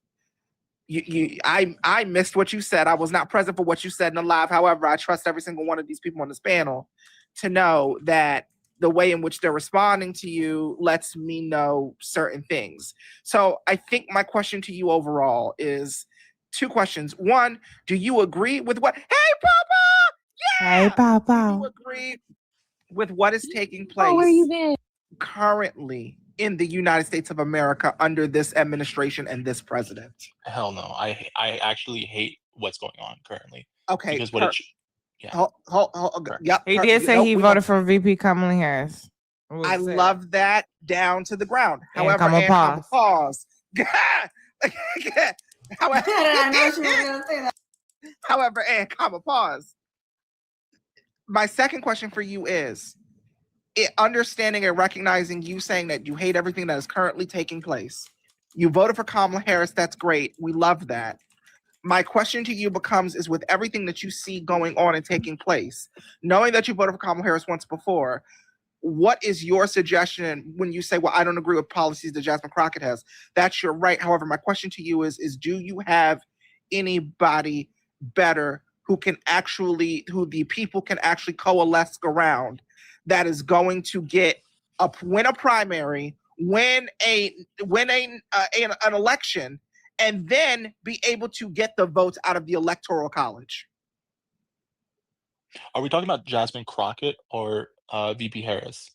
I missed what you said. I was not present for what you said in the live. However, I trust every single one of these people on this panel to know that the way in which they're responding to you lets me know certain things. So I think my question to you overall is two questions. One, do you agree with what? Hey, Papa! Yeah! Hey, Papa. Do you agree with what is taking Oh, where place you been? currently in the United States of America under this administration and this president? Hell no. I actually hate what's going on currently. Okay. Because what yeah. Yep. He did say he voted for VP Kamala Harris. I love that down to the ground. And However, comma comma pause. However, and comma pause. My second question for you is, understanding and recognizing you saying that you hate everything that is currently taking place. You voted for Kamala Harris. That's great. We love that. My question to you becomes, is with everything that you see going on and taking place, knowing that you voted for Kamala Harris once before, what is your suggestion when you say, well, I don't agree with policies that Jasmine Crockett has? That's your right. However, my question to you is do you have anybody better who the people can actually coalesce around, that is going to win a primary, win an election, and then be able to get the votes out of the Electoral College? Are we talking about Jasmine Crockett or VP Harris?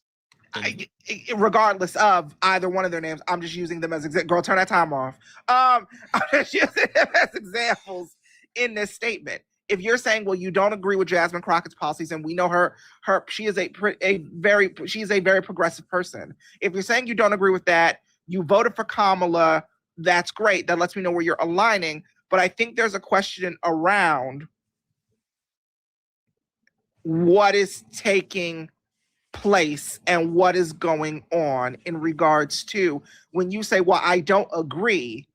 Regardless of either one of their names, I'm just using them as girl, turn that time off. I'm just using them as examples in this statement. If you're saying, well, you don't agree with Jasmine Crockett's policies, and we know her she is a very progressive person. If you're saying you don't agree with that, you voted for Kamala, that's great. That lets me know where you're aligning. But I think there's a question around what is taking place and what is going on in regards to when you say, well, I don't agree,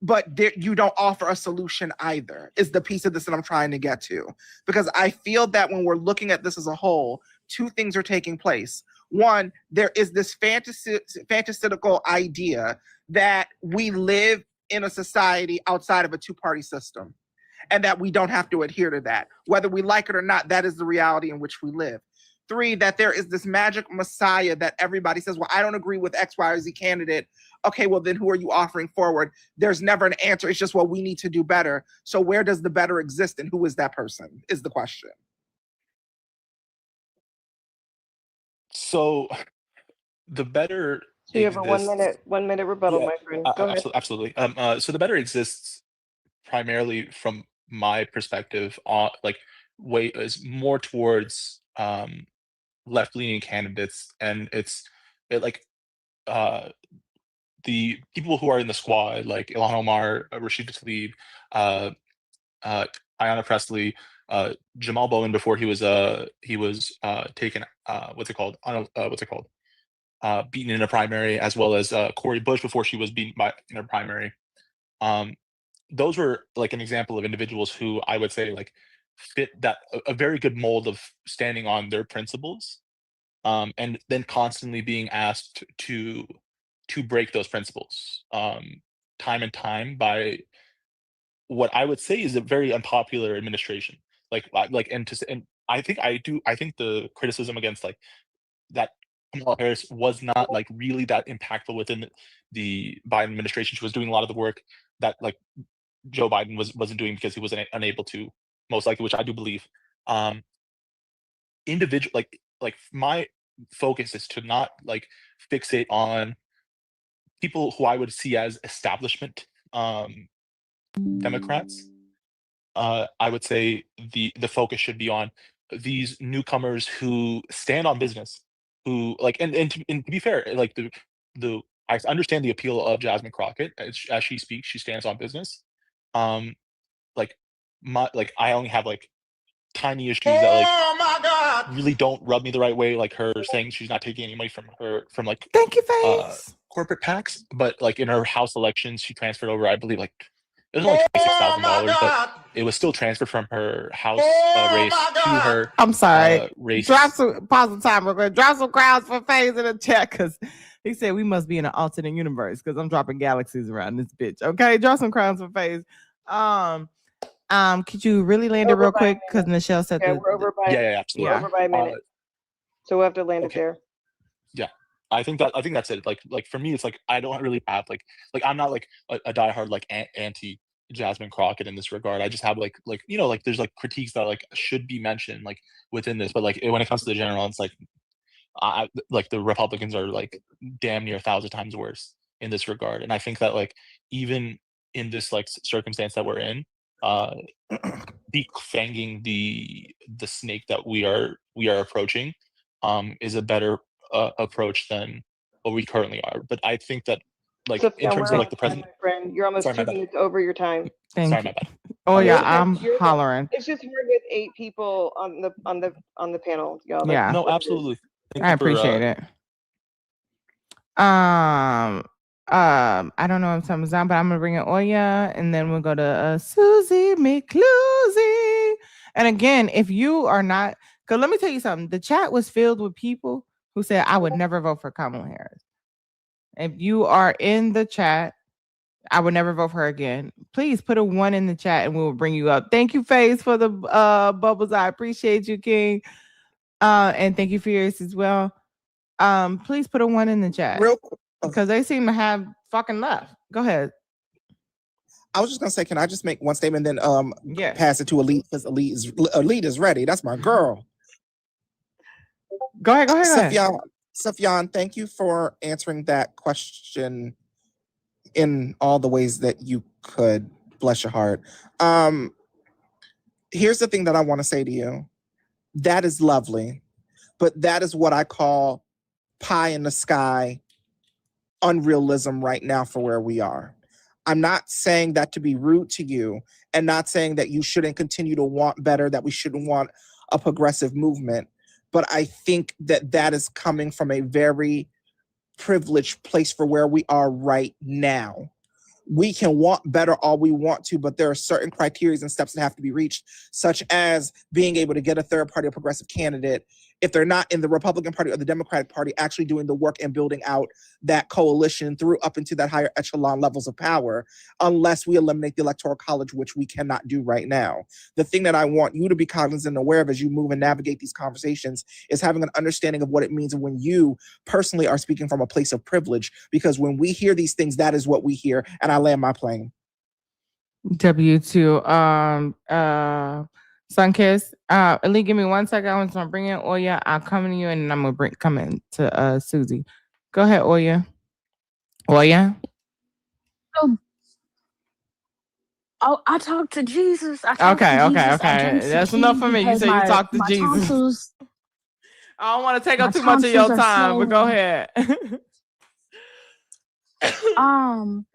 but you don't offer a solution either, is the piece of this that I'm trying to get to. Because I feel that when we're looking at this as a whole, two things are taking place. One, there is this fantastical idea that we live in a society outside of a two-party system and that we don't have to adhere to that. Whether we like it or not, that is the reality in which we live. Three, that there is this magic messiah that everybody says, well, I don't agree with X, Y, or Z candidate. Okay, well, then who are you offering forward? There's never an answer. It's just, well, we need to do better. So where does the better exist, and who is that person, is the question. So the better So you have a exists. 1 minute rebuttal, Yeah, my friend. Go ahead. absolutely. So the better exists primarily from my perspective on like way is more towards left-leaning candidates, and like uh the people who are in the squad, like Ilhan Omar, Rashida Tlaib, uh, uh, Ayanna Pressley, Jamal Bowman before he was taken what's it called beaten in a primary, as well as Cori Bush before she was beaten in a primary. Um, those were like an example of individuals who I would say like fit that a very good mold of standing on their principles, and then constantly being asked to break those principles time and time by what I would say is a very unpopular administration. And I think the criticism against like that Kamala Harris was not like really that impactful within the Biden administration. She was doing a lot of the work that like Joe Biden wasn't doing because he was unable to, most likely, which I do believe. Um, individual like my focus is to not like fixate on people who I would see as establishment Democrats. I would say the focus should be on these newcomers who stand on business, who like and to be fair, like the I understand the appeal of Jasmine Crockett as she speaks, she stands on business. Um, like I only have like tiny issues that like really don't rub me the right way, like her saying she's not taking any money from like Thank you, Face. corporate PACs, but like in her House elections, she transferred over, I believe, like it was only $26,000, but it was still transferred from her House race to her. I'm sorry. Race. Pause the time real quick. Drop some crowds for Faze in the chat because he said we must be in an alternate universe because I'm dropping galaxies around this bitch. Okay, drop some crowds for Faze. Could you really land it real quick? Because Nichelle said Yeah, we're over by absolutely. We're over by a minute. So we'll have to land it there. Yeah. I think that's it. Like for me, it's like I don't really have like I'm not like a diehard like anti Jasmine Crockett in this regard. I just have like there's like critiques that like should be mentioned like within this, but like when it comes to the general, it's like like the Republicans are like damn near 1,000 times worse in this regard. And I think that like even in this like circumstance that we're in, defanging the snake that we are approaching is a better approach than what we currently are. But I think that like in terms of like the president, my friend, you're almost 2 minutes over your time. Sorry, my bad. Oh yeah, I'm hollering. It's just hard with 8 people on the panel, y'all. Yeah. No, absolutely. I appreciate it. I don't know if something's on, but I'm gonna bring in Oya, and then we'll go to Susie McClusey. And again, if you are not, because let me tell you something, the chat was filled with people who said I would never vote for Kamala Harris. If you are in the chat, I would never vote for her again. Please put a 1 in the chat, and we will bring you up. Thank you, Faze, for the bubbles. I appreciate you, King. And thank you for yours as well. Please put a 1 in the chat. Real quick. Because they seem to have fucking left. Go ahead. I was just gonna say, can I just make one statement, then pass it to Elite, because Elite is ready. That's my girl. Go ahead. Sufjan, thank you for answering that question in all the ways that you could. Bless your heart. Here's the thing that I want to say to you. That is lovely, but that is what I call pie in the sky unrealism right now for where we are. I'm not saying that to be rude to you, and not saying that you shouldn't continue to want better, that we shouldn't want a progressive movement. But I think that that is coming from a very privileged place for where we are right now. We can want better all we want to, but there are certain criteria and steps that have to be reached, such as being able to get a third party or progressive candidate if they're not in the Republican Party or the Democratic Party actually doing the work and building out that coalition through up into that higher echelon levels of power, unless we eliminate the Electoral College, which we cannot do right now. The thing that I want you to be cognizant and aware of as you move and navigate these conversations is having an understanding of what it means when you personally are speaking from a place of privilege, because when we hear these things, that is what we hear. And I land my plane. W2, Sunkiss. Elite, give me 1 second. I want to bring in Oya. I'll come to you, and I'm gonna come in to Susie. Go ahead, Oya. Well, yeah. Oh, I talked to Jesus. I talked Okay, to okay, Jesus okay. against the That's enough king for me. You because said you talked to my Jesus. tonsils I don't want to take my up too much of your tonsils are time, but go swollen. ahead.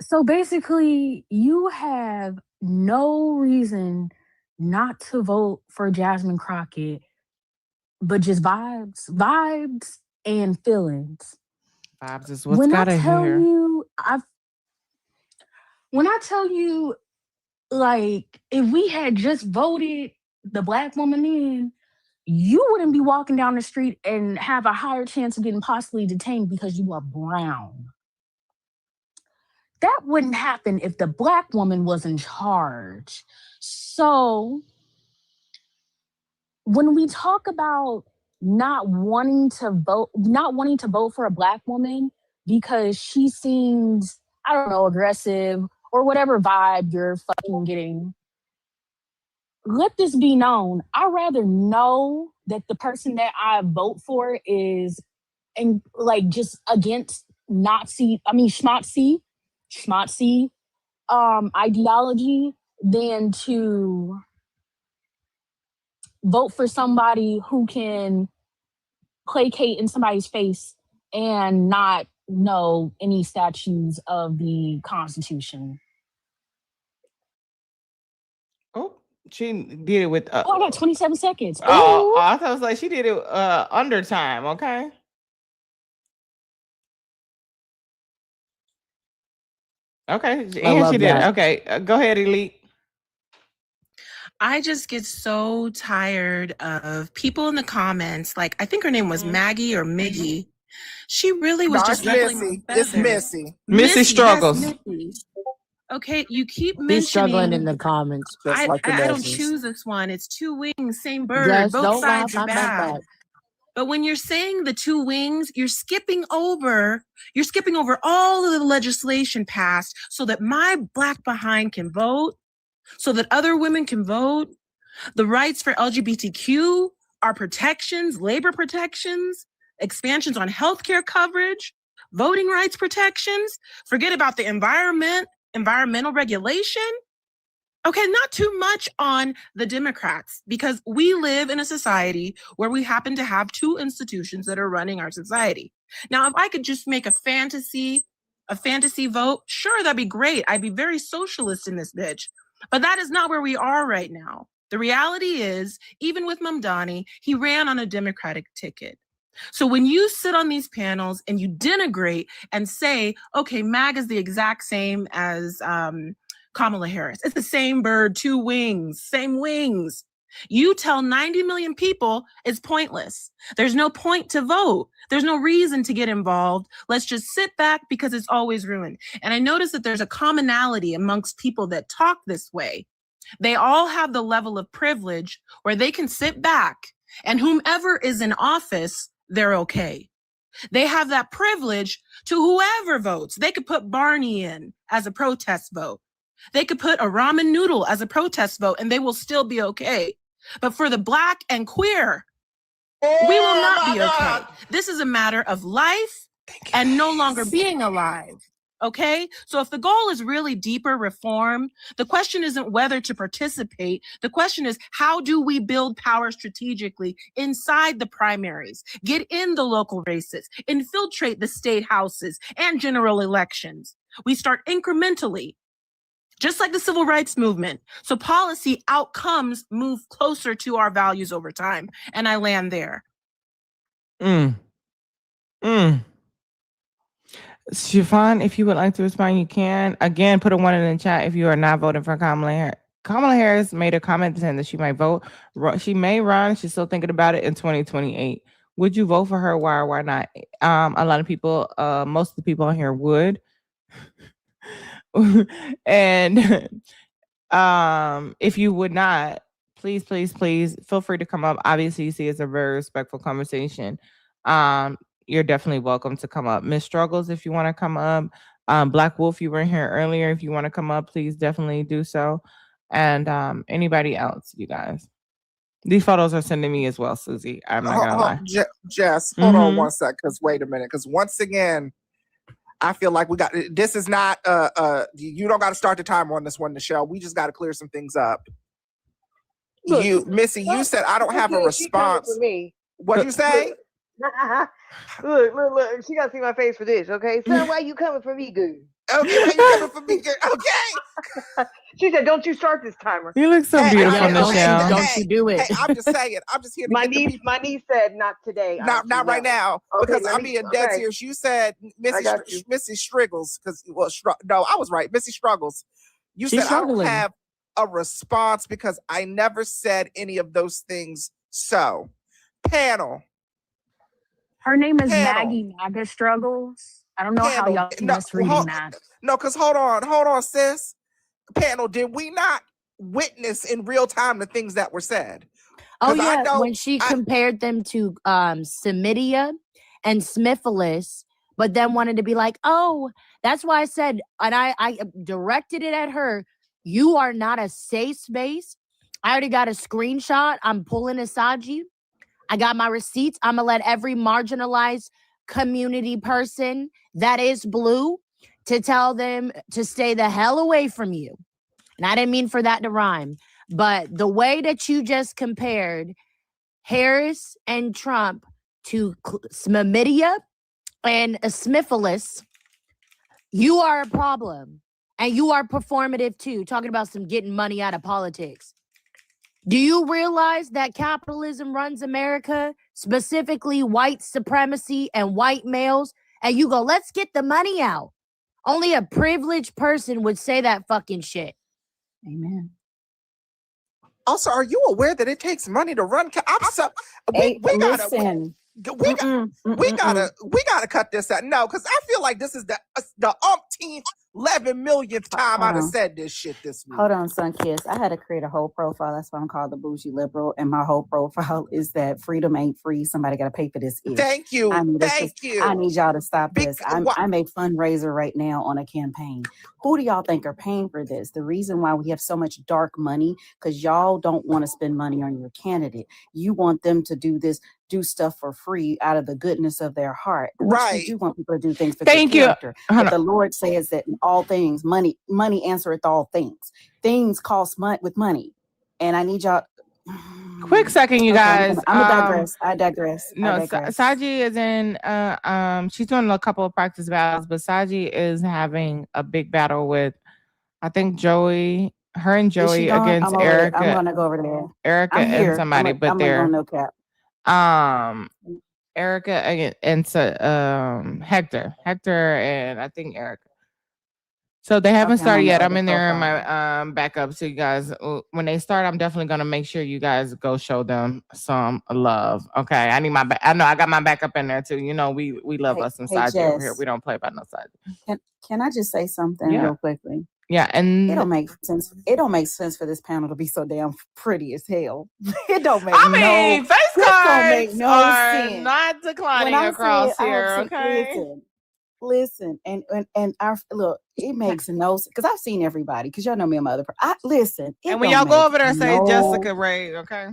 So basically, you have no reason not to vote for Jasmine Crockett, but just vibes, and feelings. Vibes is what's When I got her tell here. you, like, if we had just voted the black woman in, you wouldn't be walking down the street and have a higher chance of getting possibly detained because you are brown. That wouldn't happen if the black woman was in charge. So when we talk about not wanting to vote for a black woman because she seems, I don't know, aggressive or whatever vibe you're fucking getting, let this be known. I'd rather know that the person that I vote for is and like just against schmutzzy ideology than to vote for somebody who can placate in somebody's face and not know any statutes of the Constitution. Oh, she did it with. I got 27 seconds. Oh, Ooh. I thought it was like she did it under time. Okay. Okay, and she did it. Okay, go ahead, Elite. I just get so tired of people in the comments. Like, I think her name was Maggie or Miggy. She really was No, just it's ruffling Missy. my It's feathers. Missy. Missy struggles. Yes, Missy. Okay, you keep He's struggling mentioning. in the comments, just like the I don't messes. choose this one. It's two wings, same bird. Yes, Both don't sides laugh. are I meant bad. that. But when you're saying the two wings, you're skipping over all of the legislation passed so that my black behind can vote, so that other women can vote. The rights for LGBTQ are protections, labor protections, expansions on healthcare coverage, voting rights protections. Forget about the environmental regulation. Okay, not too much on the Democrats, because we live in a society where we happen to have two institutions that are running our society. Now, if I could just make a fantasy vote, sure, that'd be great. I'd be very socialist in this bitch. But that is not where we are right now. The reality is, even with Mamdani, he ran on a Democratic ticket. So when you sit on these panels and you denigrate and say, okay, MAG is the exact same as Kamala Harris. It's the same bird, two wings, same wings. You tell 90 million people it's pointless. There's no point to vote. There's no reason to get involved. Let's just sit back because it's always ruined. And I notice that there's a commonality amongst people that talk this way. They all have the level of privilege where they can sit back and whomever is in office, they're okay. They have that privilege to whoever votes. They could put Barney in as a protest vote. They could put a ramen noodle as a protest vote and they will still be okay. But for the black and queer, we will not be okay. This is a matter of life and no longer being alive. Okay? So if the goal is really deeper reform, the question isn't whether to participate. The question is, how do we build power strategically inside the primaries, get in the local races, infiltrate the state houses and general elections? We start incrementally, just like the civil rights movement. So policy outcomes move closer to our values over time. And I land there. Siobhan, if you would like to respond, you can. Again, put a 1 in the chat if you are not voting for Kamala Harris. Kamala Harris made a comment saying that she might vote. She may run. She's still thinking about it in 2028. Would you vote for her? Why or why not? A lot of people, most of the people on here would. And if you would not, please feel free to come up. Obviously, you see it's a very respectful conversation. You're definitely welcome to come up. Miss Struggles, if you want to come up. Black Wolf, you were here earlier. If you want to come up, please definitely do so. And anybody else, you guys. These photos are sending me as well, Susie. I'm not gonna lie. Jess, hold on one sec, because wait a minute. Because once again, I feel like we got this is not you don't got to start the timer on this one, Nichelle. We just got to clear some things up. Look, Missy, you said I don't have a response. For me. What'd you say? Look. She gotta see my face for this, okay? Son, why you coming for me, good? Okay, why you coming for me, good? Okay. She said, "Don't you start this timer." You look so beautiful, Nichelle. Don't you do it. Hey, I'm just saying. I'm just here to my get the niece. people. My niece said, "Not today. Not right now, Okay, because my I'm niece- being dead okay. serious. You said got you. Missy Struggles, because no, I was right. Missy Struggles. You She's said I struggling. don't have a response because I never said any of those things. So, panel. Her name is Panel. Maggie MAGA Struggles. I don't know how Panel. y'all keep No, misreading that. No, because hold on, sis. Panel, did we not witness in real time the things that were said? Oh 'Cause I yeah, know- when she compared them to Semidia and Smiphilus, but then wanted to be like, oh, that's why I said, and I directed it at her, you are not a safe space. I already got a screenshot. I'm pulling Asaji. I got my receipts. I'm gonna let every marginalized community person that is blue to tell them to stay the hell away from you. And I didn't mean for that to rhyme, but the way that you just compared Harris and Trump to Smidia and Smiphilus, you are a problem. And you are performative too, talking about some getting money out of politics. Do you realize that capitalism runs America, specifically white supremacy and white males? And you go, let's get the money out. Only a privileged person would say that fucking shit. Amen. Also, are you aware that it takes money to run? We gotta cut this out. No, because I feel like this is the umpteenth 11 millionth time I'd have said this shit this week. Hold on, Sunkiss. I had to create a whole profile. That's why I'm called the bougie liberal. And my whole profile is that freedom ain't free. Somebody got to pay for this. Thank you. I need y'all to stop this. I'm a fundraiser right now on a campaign. Who do y'all think are paying for this? The reason why we have so much dark money, because y'all don't want to spend money on your candidate. You want them to do stuff for free out of the goodness of their heart. Right. You want people to do things for Thank good you. character. But the Lord says that in all things, money answereth all things. Things cost with money. And I need y'all. Quick second, you guys. I'm gonna digress. I digress. No, Saji is in. She's doing a couple of practice battles, but Saji is having a big battle with, I think Joey. Her and Joey against Erica. I'm gonna go over there. Erica and somebody, but they're no cap. Erica and Hector, and I think Erica. So they haven't started yet. I'm in there in my backup. So you guys, when they start, I'm definitely gonna make sure you guys go show them some love. Okay, I need my. I know I got my backup in there too. You know we love us some Saji over here. We don't play by no Saji. Can I just say something real quickly? Yeah, and it don't make sense. It don't make sense for this panel to be so damn pretty as hell. It don't make. Face cards are sense. not declining across here. Okay. Listen, and our look, it makes no sense because I've seen everybody. Because y'all know me and my other. Listen, and when y'all go over there, say Jessica Ray. Okay.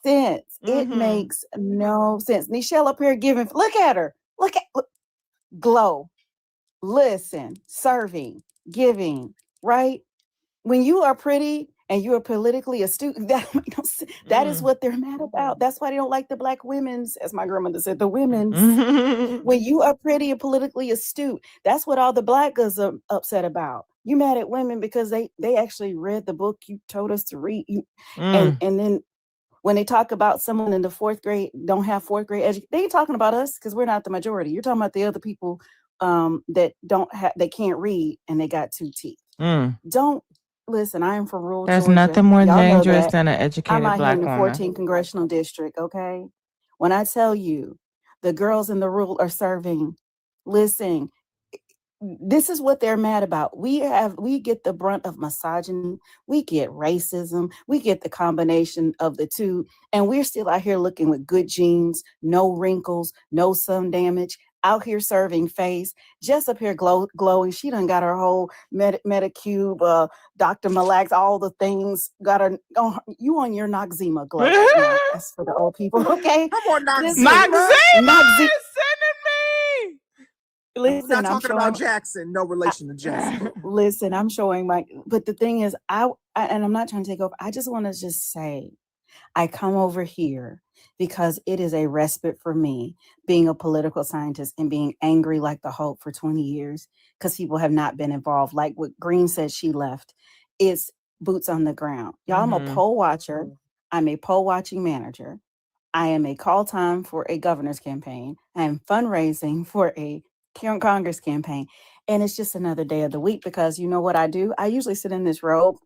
Sense. It makes no sense. Nichelle up here giving. Look at her. Look, glow. Listen, serving. Giving, right? When you are pretty and you are politically astute, that is what they're mad about. That's why they don't like the black women's, as my grandmother said, the women's. When you are pretty and politically astute, that's what all the black girls are upset about. You mad at women because they actually read the book you told us to read. And then when they talk about someone in the fourth grade, don't have fourth grade education, they ain't talking about us because we're not the majority. You're talking about the other people that they can't read and they got 2 teeth. Don't listen. I am from rural There's Georgia. nothing more Y'all dangerous than an educated I'm out black here in the woman. 14th congressional district. Okay, when I tell you the girls in the rural are serving, listen. This is what they're mad about. We get the brunt of misogyny, we get racism, we get the combination of the two, and we're still out here looking with good genes, no wrinkles, no sun damage, out here serving face, just up here glowing. She done got her whole Medicube, Dr. Malax, all the things. Got her you on your Noxzema glow. Right? That's for the old people, okay? I'm on Noxzema. We're Listen, not I'm talking about showing. Jackson. No relation to Jackson. Listen, I'm showing my. But the thing is, and I'm not trying to take over. I just want to just say, I come over here because it is a respite for me being a political scientist and being angry like the Hulk for 20 years because people have not been involved. Like what Green said, she left. It's boots on the ground. Y'all, I'm a poll watcher. I'm a poll watching manager. I am a call time for a governor's campaign. I am fundraising for a Congress campaign. And it's just another day of the week because you know what I do? I usually sit in this robe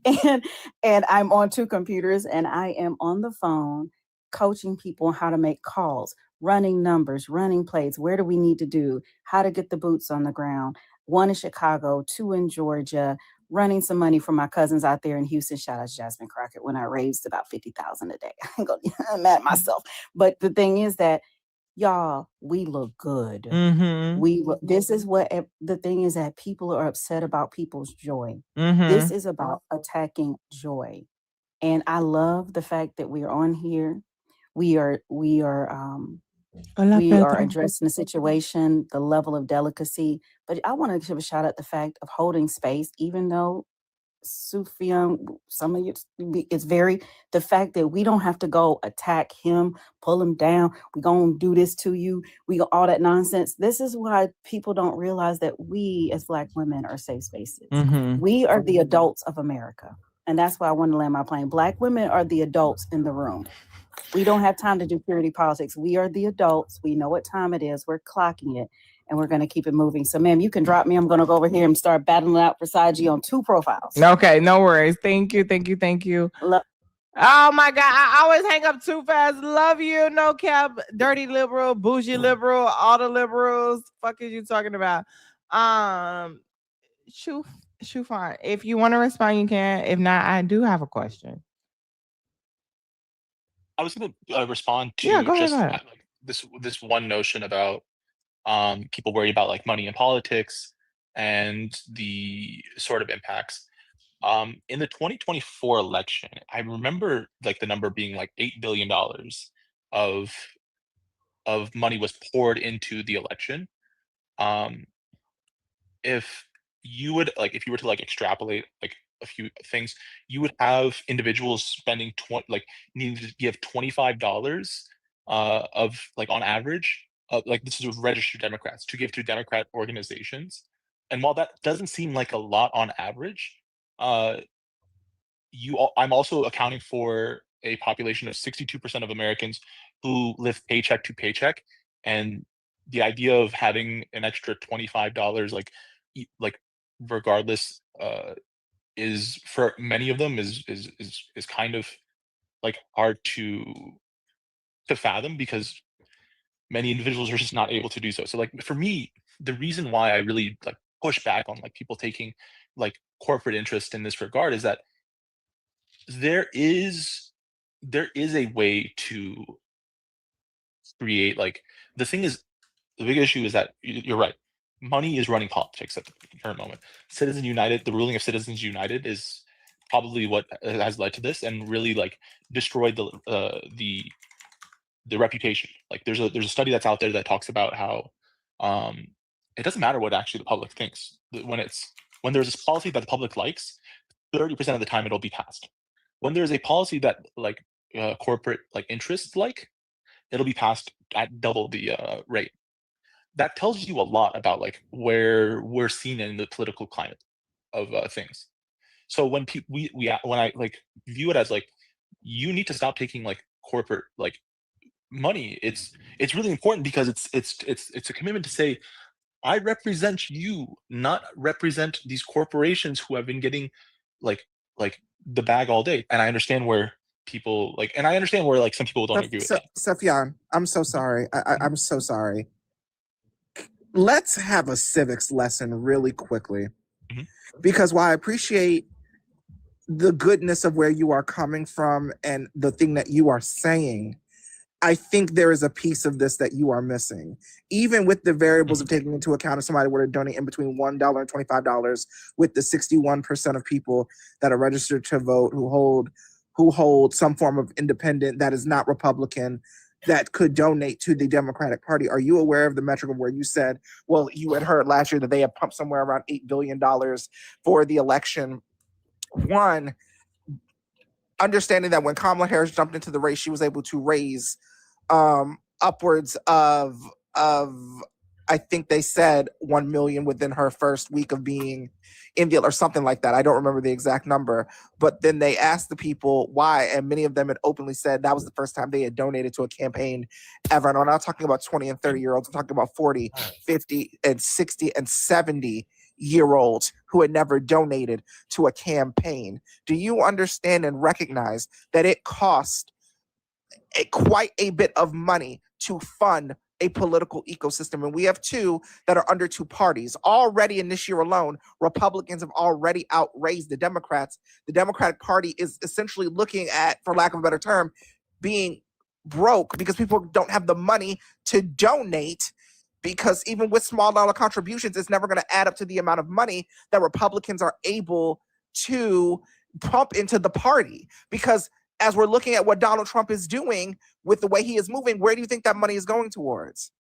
and I'm on 2 computers and I am on the phone coaching people on how to make calls, running numbers, running plays. Where do we need to do? How to get the boots on the ground. 1 in Chicago, 2 in Georgia, running some money for my cousins out there in Houston. Shout out to Jasmine Crockett when I raised about $50,000 a day. I'm mad at myself. But the thing is that y'all, we look good. This is what the thing is that people are upset about people's joy. This is about attacking joy. And I love the fact that we're on here. We are addressing the situation, the level of delicacy. But I want to give a shout out the fact of holding space, even though Sufjan, some of you, it's very, the fact that we don't have to go attack him, pull him down, we're going to do this to you, we go all that nonsense. This is why people don't realize that we as Black women are safe spaces. We are the adults of America. And that's why I want to land my plane. Black women are the adults in the room. We don't have time to do purity politics. We are the adults. We know what time it is. We're clocking it. And we're going to keep it moving. So, ma'am, you can drop me. I'm going to go over here and start battling out beside you on 2 profiles. Okay, no worries. Thank you. Oh my God, I always hang up too fast. Love you, no cap, dirty liberal, bougie liberal, all the liberals. Fuck is you talking about? Shufan, if you want to respond, you can. If not, I do have a question. I was going to respond to go ahead. like this one notion about people worry about like money in politics and the sort of impacts. In the 2024 election, I remember like the number being like $8 billion of money was poured into the election. If you were to like extrapolate like a few things, you would have individuals spending needing to give $25 of like on average, like this is with registered Democrats to give to Democrat organizations. And while that doesn't seem like a lot on average, I'm also accounting for a population of 62% of Americans who live paycheck to paycheck, and the idea of having an extra $25 like regardless is for many of them is kind of like hard to fathom because many individuals are just not able to do so. So like for me, the reason why I really like push back on like people taking like corporate interest in this regard is that there is a way to create like the big issue is that you're right. Money is running politics at the current moment. Citizens United, the ruling of Citizens United is probably what has led to this and really like destroyed the reputation. Like there's a study that's out there that talks about how it doesn't matter what actually the public thinks. When there's this policy that the public likes, 30% of the time it'll be passed. When there's a policy that like corporate like interests like, it'll be passed at double the rate. That tells you a lot about like where we're seen in the political climate of things. So when when I like view it as like you need to stop taking like corporate like money, it's really important because it's a commitment to say I represent you, not represent these corporations who have been getting like the bag all day. And I understand where people like, and I understand where like some people don't agree with that. Sufjan, I'm so sorry. I'm so sorry. Let's have a civics lesson really quickly, because while I appreciate the goodness of where you are coming from and the thing that you are saying, I think there is a piece of this that you are missing. Even with the variables of taking into account if somebody were to donate in between $1 and $25, with the 61% of people that are registered to vote who hold some form of independent that is not Republican, that could donate to the Democratic Party. Are you aware of the metric of where you said, well, you had heard last year that they had pumped somewhere around $8 billion for the election? One, understanding that when Kamala Harris jumped into the race, she was able to raise upwards of I think they said 1 million within her first week of being in the, or something like that. I don't remember the exact number, but then they asked the people why, and many of them had openly said that was the first time they had donated to a campaign ever. And I'm not talking about 20 and 30-year-olds. I'm talking about 40, 50, and 60 and 70-year-olds who had never donated to a campaign. Do you understand and recognize that it cost quite a bit of money to fund a political ecosystem? And we have two that are under two parties. Already in this year alone, Republicans have already outraised the Democrats. The Democratic Party is essentially looking at, for lack of a better term, being broke because people don't have the money to donate, because even with small dollar contributions, it's never going to add up to the amount of money that Republicans are able to pump into the party. Because as we're looking at what Donald Trump is doing with the way he is moving, where do you think that money is going towards?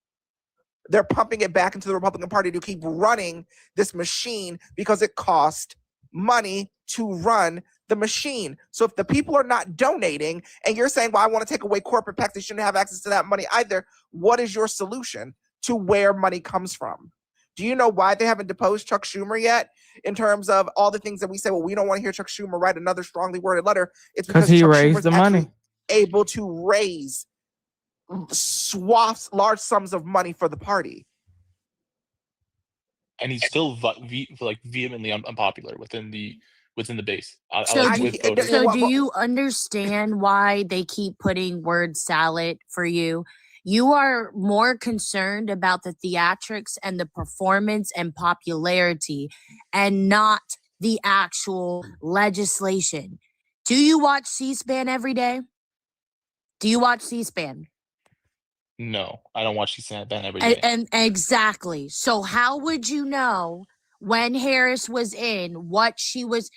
They're pumping it back into the Republican Party to keep running this machine because it costs money to run the machine. So if the people are not donating and you're saying, well, I want to take away corporate PACs, they shouldn't have access to that money either, what is your solution to where money comes from? Do you know why they haven't deposed Chuck Schumer yet? In terms of all the things that we say, well, we don't want to hear Chuck Schumer write another strongly worded letter. It's because he Chuck raised Schumer's the money, able to raise swaths, large sums of money for the party. And he's still vehemently unpopular within the base. So do you understand why they keep putting word salad for you? You are more concerned about the theatrics and the performance and popularity and not the actual legislation. Do you watch C-SPAN every day? Do you watch C-SPAN? No, I don't watch C-SPAN every day. And exactly. So how would you know when Harris was in what she was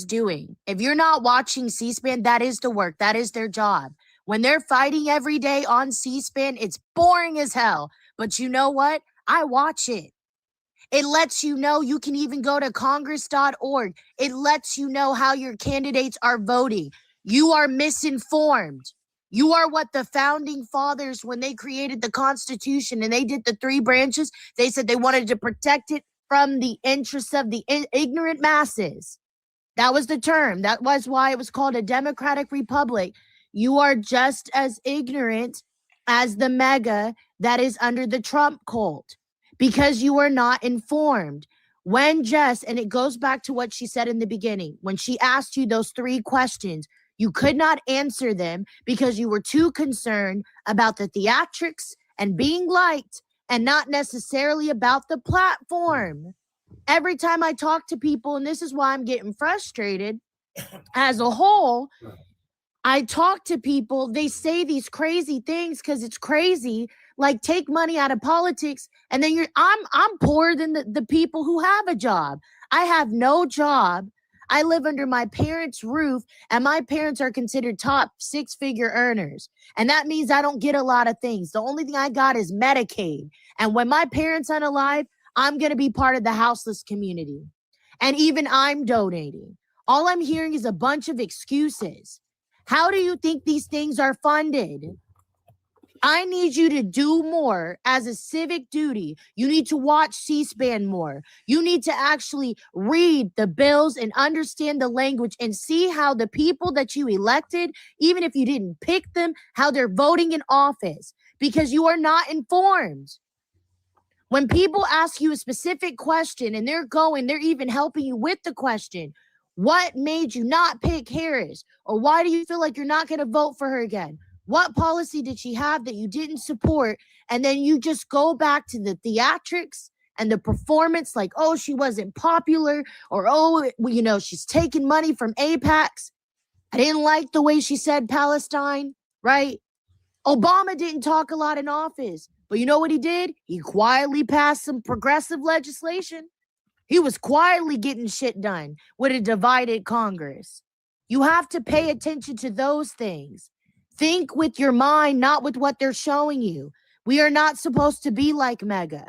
doing? If you're not watching C-SPAN, that is the work. That is their job. When they're fighting every day on C-SPAN, it's boring as hell. But you know what? I watch it. It lets you know. You can even go to congress.org. It lets you know how your candidates are voting. You are misinformed. You are what the founding fathers, when they created the Constitution and they did the 3 branches, they said they wanted to protect it from the interests of the ignorant masses. That was the term. That was why it was called a democratic republic. You are just as ignorant as the mega that is under the Trump cult because you are not informed. When Jess, and it goes back to what she said in the beginning, when she asked you those 3 questions, you could not answer them because you were too concerned about the theatrics and being liked and not necessarily about the platform. Every time I talk to people, and this is why I'm getting frustrated as a whole, I talk to people, they say these crazy things because it's crazy, like take money out of politics, and then I'm poorer than the people who have a job. I have no job. I live under my parents' roof, and my parents are considered top 6-figure earners. And that means I don't get a lot of things. The only thing I got is Medicaid. And when my parents aren't alive, I'm going to be part of the houseless community. And even I'm donating. All I'm hearing is a bunch of excuses. How do you think these things are funded? I need you to do more as a civic duty. You need to watch C-SPAN more. You need to actually read the bills and understand the language and see how the people that you elected, even if you didn't pick them, how they're voting in office, because you are not informed. When people ask you a specific question and they're even helping you with the question, what made you not pick Harris? Or why do you feel like you're not going to vote for her again? What policy did she have that you didn't support? And then you just go back to the theatrics and the performance, like, oh, she wasn't popular, or, oh, well, you know, she's taking money from APACs. I didn't like the way she said Palestine, right? Obama didn't talk a lot in office, but you know what he did? He quietly passed some progressive legislation. He was quietly getting shit done with a divided Congress. You have to pay attention to those things. Think with your mind, not with what they're showing you. We are not supposed to be like MAGA.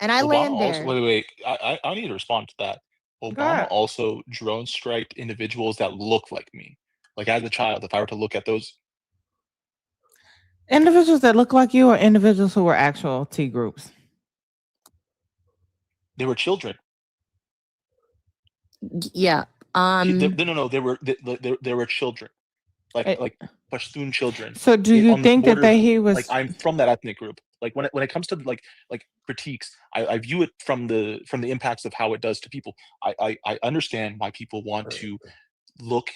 And I Obama land also, there. wait. I need to respond to that. Obama ahead. also drone striked individuals that look like me. Like as a child, if I were to look at those Individuals that look like you or individuals who were actual T groups? they were children. Yeah. No, they were children. Eh, Like Pashtun children. So do you on the think that borders, he was like I'm from that ethnic group. Like when it comes to like critiques, I view it from the impacts of how it does to people. I understand why people want to look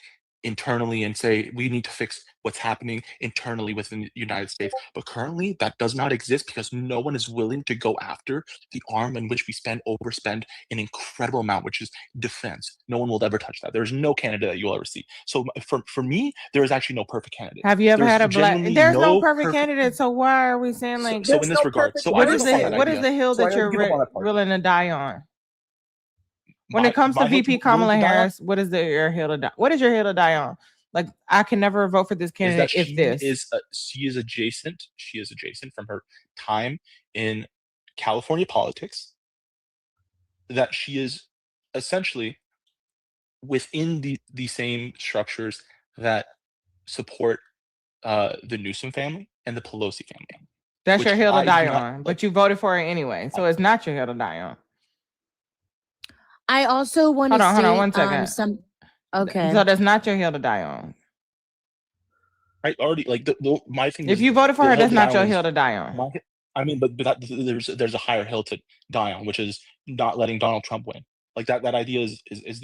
internally and say we need to fix what's happening internally within the United States. But currently that does not exist because no one is willing to go after the arm in which we overspend an incredible amount, which is defense. No one will ever touch that. There's no candidate that you'll ever see. So for me, there is actually no perfect candidate. Have you ever There's had a black? genuinely There's no perfect candidate. So why are we saying like? So in this regard, so what I is give up on that what is idea. the hill So I that you're give up on that part. willing to die on? When it comes to My hill VP willing Kamala to die on Harris, what is your hill to die? What is your hill to die on? Like, I can never vote for this is candidate that if this. she is adjacent. She is adjacent from her time in California politics. That she is essentially within the same structures that support the Newsom family and the Pelosi family. That's which your hill to I do die not on, but you voted for it anyway, so it's not your hill to die on. I also want to Hold say on, 1 second. Okay. So that's not your hill to die on. I already like my thing. If is you voted for the her, hill that's to not die your on hill is to die on. I mean, but that, there's a higher hill to die on, which is not letting Donald Trump win. Like that idea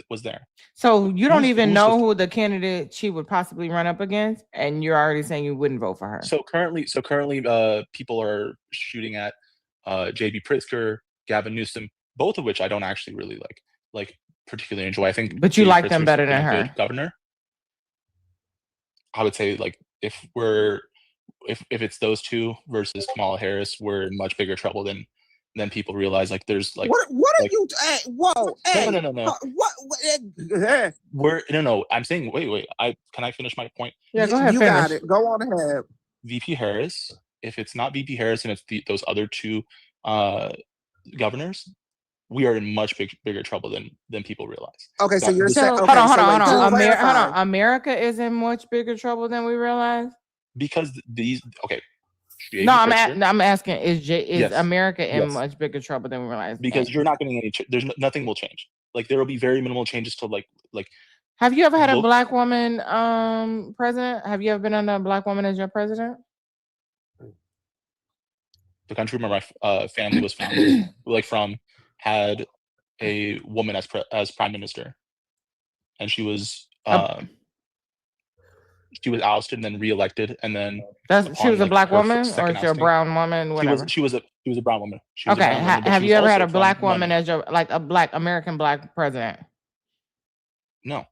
was there. So you don't even know supposed who the candidate she would possibly run up against, and you're already saying you wouldn't vote for her. So currently, people are shooting at J.B. Pritzker, Gavin Newsom, both of which I don't actually really like particularly enjoy. I think, But you J.B. like them Pritzker's better been than a her. good governor. I would say like if it's those two versus Kamala Harris, we're in much bigger trouble than people realize. Like there's like What are like, you? Whoa! Hey, no. What? We're no. I'm saying wait. Can I finish my point? Yeah, go ahead. You finish. got it. Go on ahead. VP Harris. If it's not VP Harris and it's those other two governors, we are in much bigger trouble than people realize. Okay, so you're saying hold on. clarify. America is in much bigger trouble than we realize. Because JB No, Pritzker, I'm asking, is Yes. America in Yes. much bigger trouble than we realize? because you're not getting any. There's nothing will change. Like there will be very minimal changes to like. Have you ever had a look- black woman president? Have you ever been under a black woman as your president? The country where my family was founded, from, had a woman as prime minister, and she was ousted and then reelected, and then She was a black her woman, or second is she a ousting, brown woman? Whatever. She was a brown woman. She was a Okay. brown woman, but Have she you was ever had also a from black woman London. as your a black American black president? No.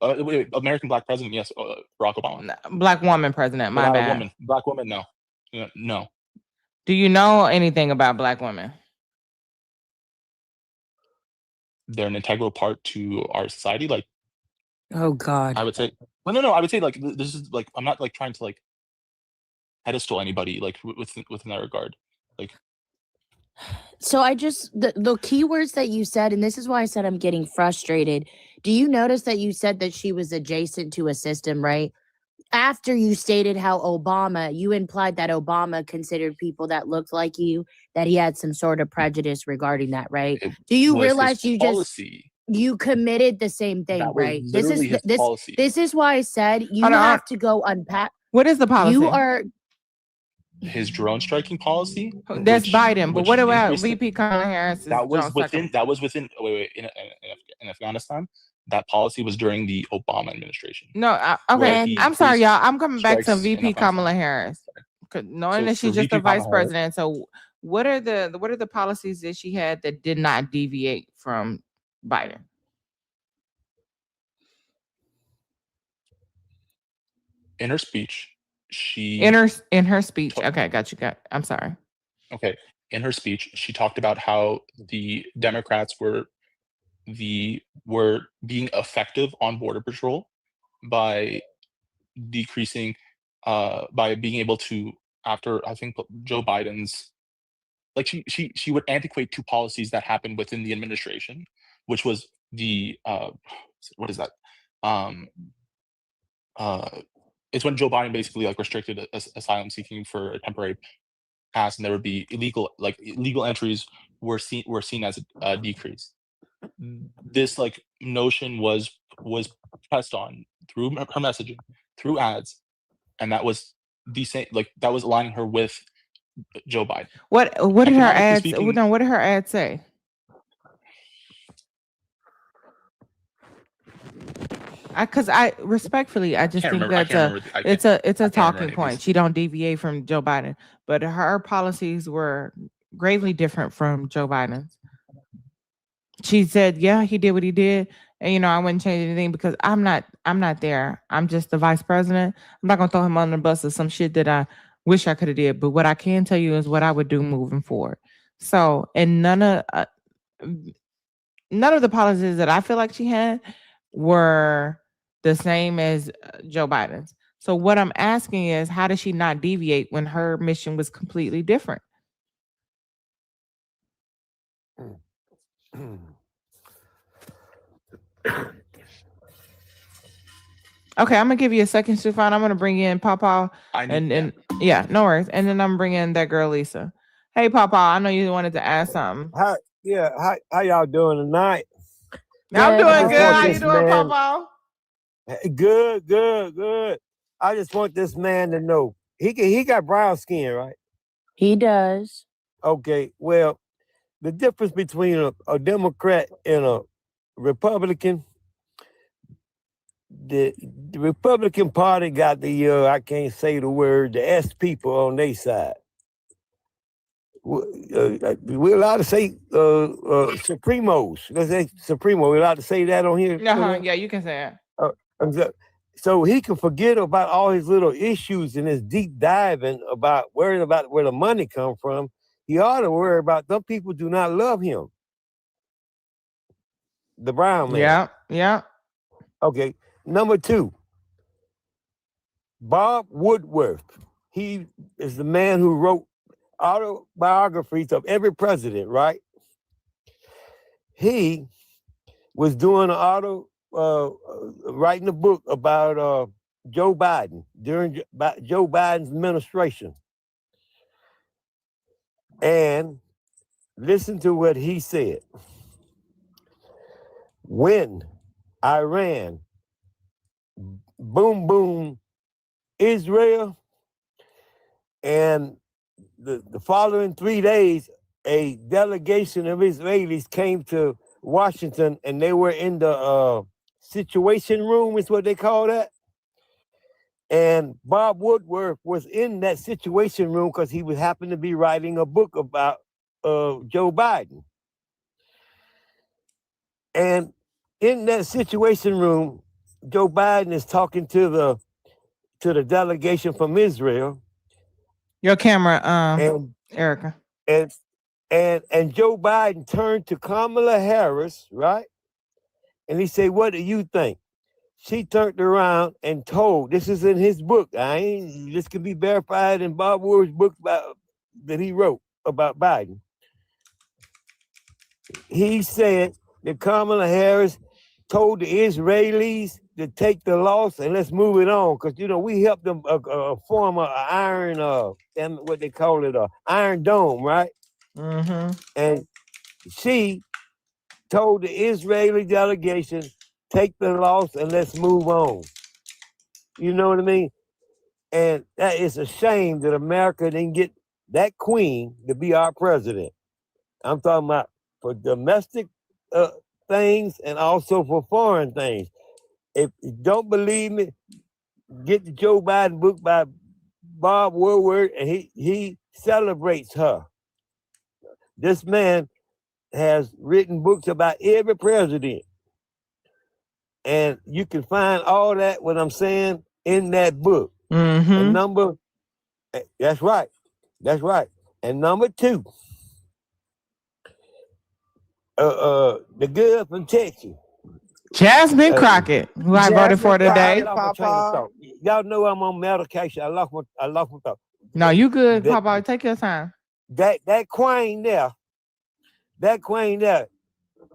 Wait, American black president, yes, Barack Obama. Black woman president. But My not bad. a woman. Black woman, no. No. Do you know anything about black women? They're an integral part to our society. Like, Oh God. I would say, well, no, I would say like this is like I'm not like trying to like pedestal anybody like within that regard. Like, So I just the keywords that you said, and this is why I said I'm getting frustrated. Do you notice that you said that she was adjacent to a system, right? After you stated how you implied that Obama considered people that looked like you, that he had some sort of prejudice regarding that, right? Do you realize you committed the same thing, that was right? literally his policy. This is why I said you Hold on. have to go unpack. What is the policy? You are His drone striking policy. That's Biden, but what about increased VP Kamala Harris? That was within. Wait. In Afghanistan, that policy was during the Obama administration. No, where okay. he I'm sorry, increased y'all. I'm coming back to strikes in VP Afghanistan. Kamala Harris, knowing So that she's for just VP a vice Kamala Harris- president. So, what are the policies that she had that did not deviate from Biden? In her speech, she In her speech. Okay, got you. I'm sorry. Okay. In her speech, she talked about how the Democrats were being effective on border patrol by decreasing by being able to, after I think Joe Biden's, like she would antiquate two policies that happened within the administration, which was the what is that? It's when Joe Biden basically like restricted asylum seeking for a temporary pass, and there would be illegal entries were seen as a decrease. This like notion was pressed on through her messaging, through ads, and that was that was aligning her with Joe Biden. What did her ads? Speaking, No, what did her ad say? Because I respectfully, I just think that's it's a talking point. She don't deviate from Joe Biden, but her policies were gravely different from Joe Biden's. She said, "Yeah, he did what he did, and I wouldn't change anything because I'm not there. I'm just the vice president. I'm not gonna throw him under the bus or some shit that I wish I could have did. But what I can tell you is what I would do moving forward. So, and none of the policies that I feel like she had were the same as Joe Biden's. So what I'm asking is, how does she not deviate when her mission was completely different? Okay, I'm gonna give you a second, Stefan. I'm gonna bring in Papa and yeah, no worries. And then I'm bringing that girl Lisa. Hey, Papa, I know you wanted to ask something. How y'all doing tonight? I'm doing good. How you doing, Papa? Good. I just want this man to know he got brown skin, right? He does. Okay, well, the difference between a Democrat and a Republican, the Republican Party got the I can't say the word, the S people on their side. We're allowed to say Supremos. Let's say Supremo. We're allowed to say that on here. Yeah, you can say it. So he can forget about all his little issues and his deep diving about worrying about where the money come from. He ought to worry about them people do not love him. The brown man. Yeah. Okay. Number 2, Bob Woodward. He is the man who wrote autobiographies of every president, right? He was doing writing a book about Joe Biden during Joe Biden's administration. And listen to what he said. When Iran boom Israel, and the following 3 days, a delegation of Israelis came to Washington, and they were in the situation room, is what they call that. And Bob Woodward was in that situation room because he was happened to be writing a book about Joe Biden. And in that situation room, Joe Biden is talking to the delegation from Israel. Your camera, Erica. And Joe Biden turned to Kamala Harris, right? And he said, "What do you think?" She turned around and told, this is in his book. This can be verified in Bob Woodward's book that he wrote about Biden. He said that Kamala Harris told the Israelis to take the loss and let's move it on. Because, we helped them form an iron, what they call it, Iron Dome, right? Mm-hmm. And she told the Israeli delegation, take the loss and let's move on. You know what I mean? And that is a shame that America didn't get that queen to be our president. I'm talking about for domestic things and also for foreign things. If you don't believe me, get the Joe Biden book by Bob Woodward, and he celebrates her. This man has written books about every president. And you can find all that, what I'm saying, in that book. Mm-hmm. That's right. And number 2, the girl from Texas. Jasmine Crockett, who I voted for today. y'all know I'm on medication. I lost my thought. No, you good, That Papa. Take your time. that queen there,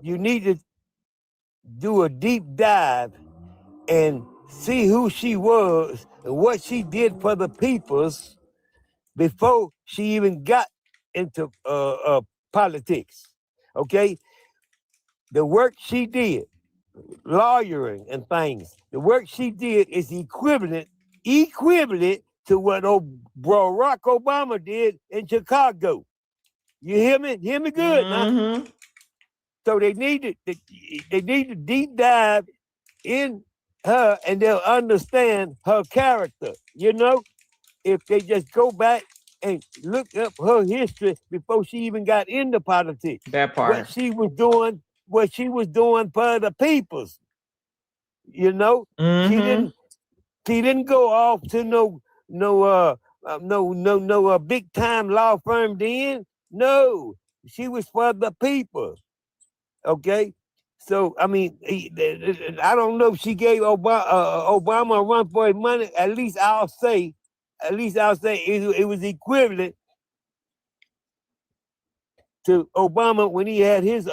you need to do a deep dive and see who she was and what she did for the peoples before she even got into politics. Okay, the work she did, lawyering and things, the work she did is equivalent to what Barack Obama did in Chicago. You hear me? Hear me good now. So they need to deep dive in her, and they'll understand her character. You know, if they just go back and look up her history before she even got into politics. That part. What she was doing for the peoples. You know, she didn't go off to no big time law firm then. No, she was for the people. Okay, so I mean, I don't know if she gave Obama a run for his money. At least I'll say it was equivalent to Obama when he had his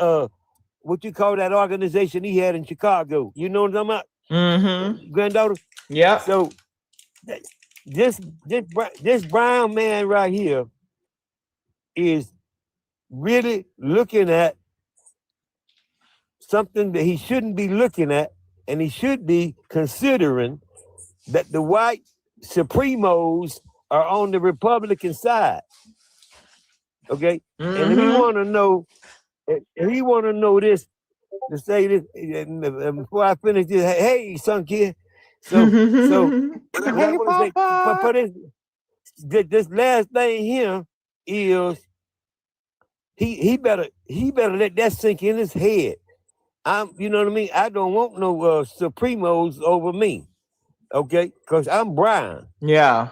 what you call that organization he had in Chicago. You know what I'm talking about? Granddaughter. Yeah. So this brown man right here is really looking at something that he shouldn't be looking at, and he should be considering that the white supremos are on the Republican side. Okay, and if he want to know, this, to say this before I finish this, hey, son, kid. So what I want to say for this last thing here is he better let that sink in his head. You know what I mean? I don't want no supremos over me, okay? Because I'm brown. Yeah.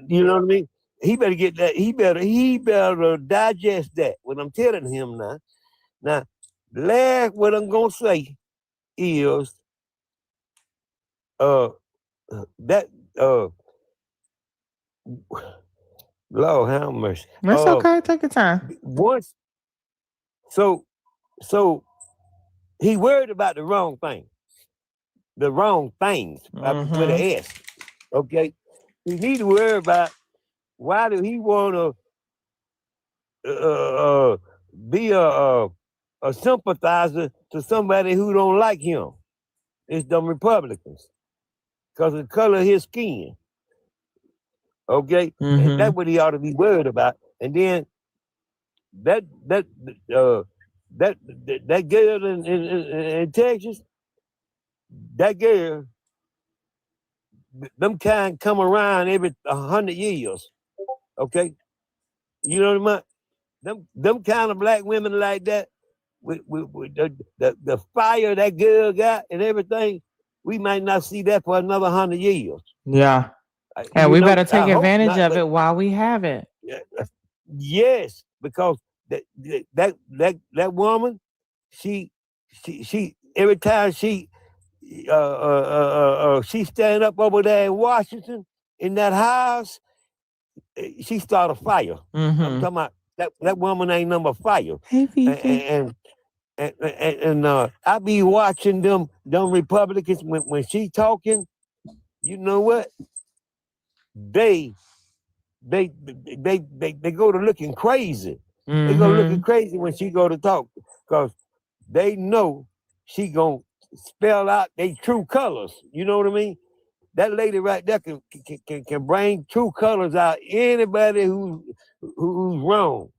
You know what I mean? He better get that. He better digest that. What I'm telling him now. Now, last what I'm gonna say is that Lord have mercy. That's okay. Take your time. Once, so he worried about the wrong things with an S. Okay, he need to worry about why do he want to be a sympathizer to somebody who don't like him. It's them Republicans because of the color of his skin. Okay, and that's what he ought to be worried about. And then that girl in Texas, that girl, them kind come around every 100 years. Okay, you know what I mean? Them kind of black women like that, with the fire that girl got and everything, we might not see that for another 100 years. Yeah. And we better take advantage of but, it while we have it. Yes, because that woman, she every time she stand up over there in Washington in that house, she start a fire. I'm talking about that woman ain't number fire. Hey, VP. And I be watching them Republicans when she talking. You know what? They go to looking crazy. They go looking crazy when she go to talk because they know she gonna spell out their true colors. You know what I mean? That lady right there can bring true colors out anybody who's wrong,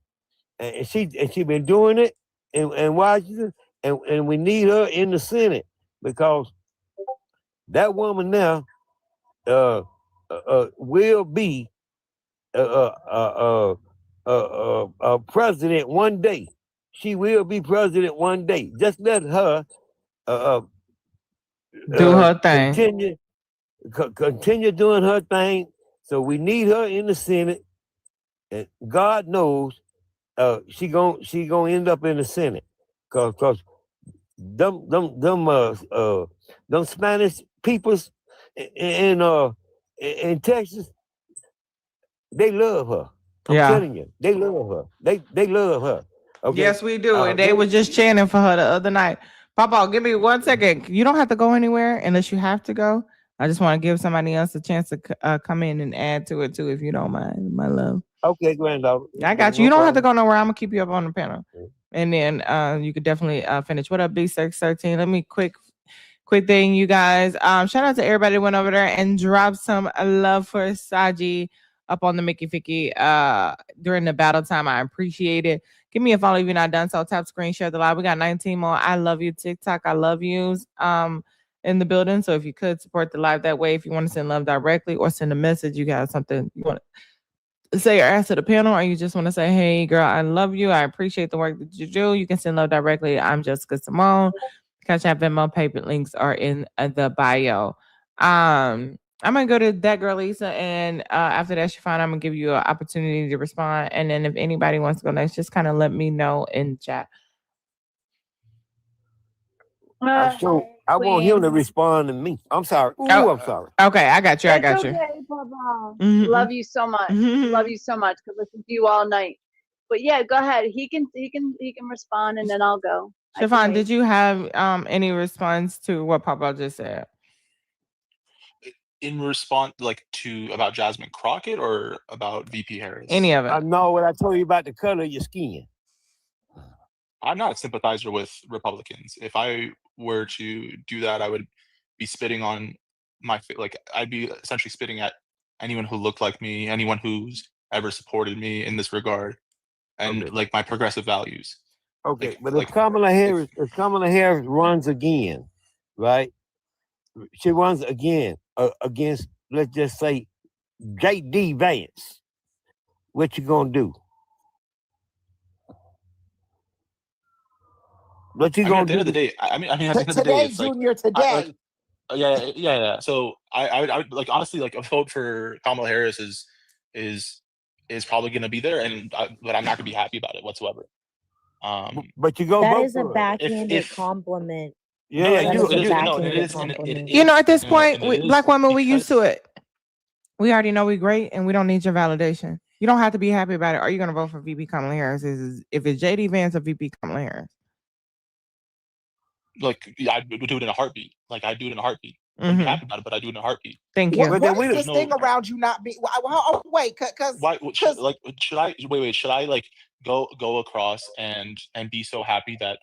and she been doing it in Washington, and we need her in the Senate because that woman now will be president one day. She will be president one day. Just let her do her thing. Continue doing her thing. So we need her in the Senate, and God knows she gonna end up in the Senate, cause them Spanish peoples, in Texas, they love her. I'm Yeah. telling you, they love her. They love her. Okay. Yes, we do. And they were just chanting for her the other night. Papa, give me 1 second. You don't have to go anywhere unless you have to go. I just want to give somebody else a chance to come in and add to it too, if you don't mind, my love. Okay, granddaughter. I got you. You don't have to go nowhere. I'm gonna keep you up on the panel, and then you could definitely finish. What up, B613? Let me quick thing, you guys. Shout out to everybody that went over there and dropped some love for Saji up on the Mickey Ficky during the battle time. I appreciate it. Give me a follow if you're not done. So tap screen, share the live. We got 19 more. I love you, TikTok. I love yous in the building. So if you could support the live that way, if you want to send love directly or send a message, you got something you want to say or ask to the panel, or you just want to say, hey, girl, I love you. I appreciate the work that you do. You can send love directly. I'm Jessica Cymone. Cash App, Venmo, PayPal links are in the bio. I'm gonna go to that girl Lisa, and after that, Shafana, I'm gonna give you an opportunity to respond. And then if anybody wants to go next, just kind of let me know in chat. I want him to respond to me. I'm sorry. Ooh, I'm sorry. Okay, I got you. I It's got you. okay, Papa. Mhm. Love you so much. Love you so much. Could listen to you all night. But yeah, go ahead. He can respond, and then I'll go. Shafan, did you have any response to what Papa just said? In response, like to about Jasmine Crockett or about VP Harris? Any of it? I know what I told you about the color of your skin. I'm not a sympathizer with Republicans. If I were to do that, I would be spitting on I'd be essentially spitting at anyone who looked like me, anyone who's ever supported me in this regard, and like my progressive values. Okay, but if Kamala Harris runs again, right? She runs again against, let's just say, J.D. Vance. What you gonna do? What you gonna At the end of the day, I mean, at the end of the day, it's Junior, like, yeah. So I would like honestly like a vote for Kamala Harris is probably going to be there, but I'm not going to be happy about it whatsoever. But you go That vote is a for her. backhanded compliment. Yeah, That is a you backhanded compliment. You know, at this point, Black women, we used to it. We already know we're great, and we don't need your validation. You don't have to be happy about it. Are you going to vote for VP Kamala Harris? If it's JD Vance or VP Kamala Harris? Like, yeah, I would do it in a heartbeat. Like, I do it in a heartbeat. I'm happy about it, but I do it in a heartbeat. Thank you. What is this thing around you not being? Wait, because should I like go across and be so happy that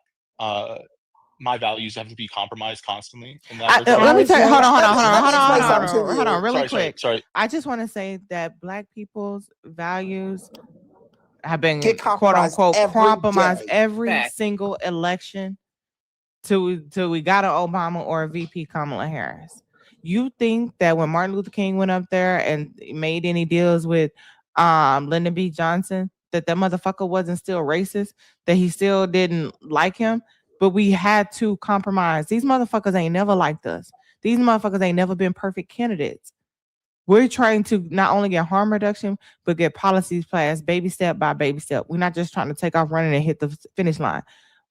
my values have to be compromised constantly? Let me tell you. Hold on, really quick. Sorry. I just want to say that Black people's values have been Get quote unquote compromised day. every single election till we got an Obama or a VP Kamala Harris. You think that when Martin Luther King went up there and made any deals with Lyndon B. Johnson, that motherfucker wasn't still racist, that he still didn't like him? But we had to compromise. These motherfuckers ain't never liked us. These motherfuckers ain't never been perfect candidates. We're trying to not only get harm reduction, but get policies passed baby step by baby step. We're not just trying to take off running and hit the finish line.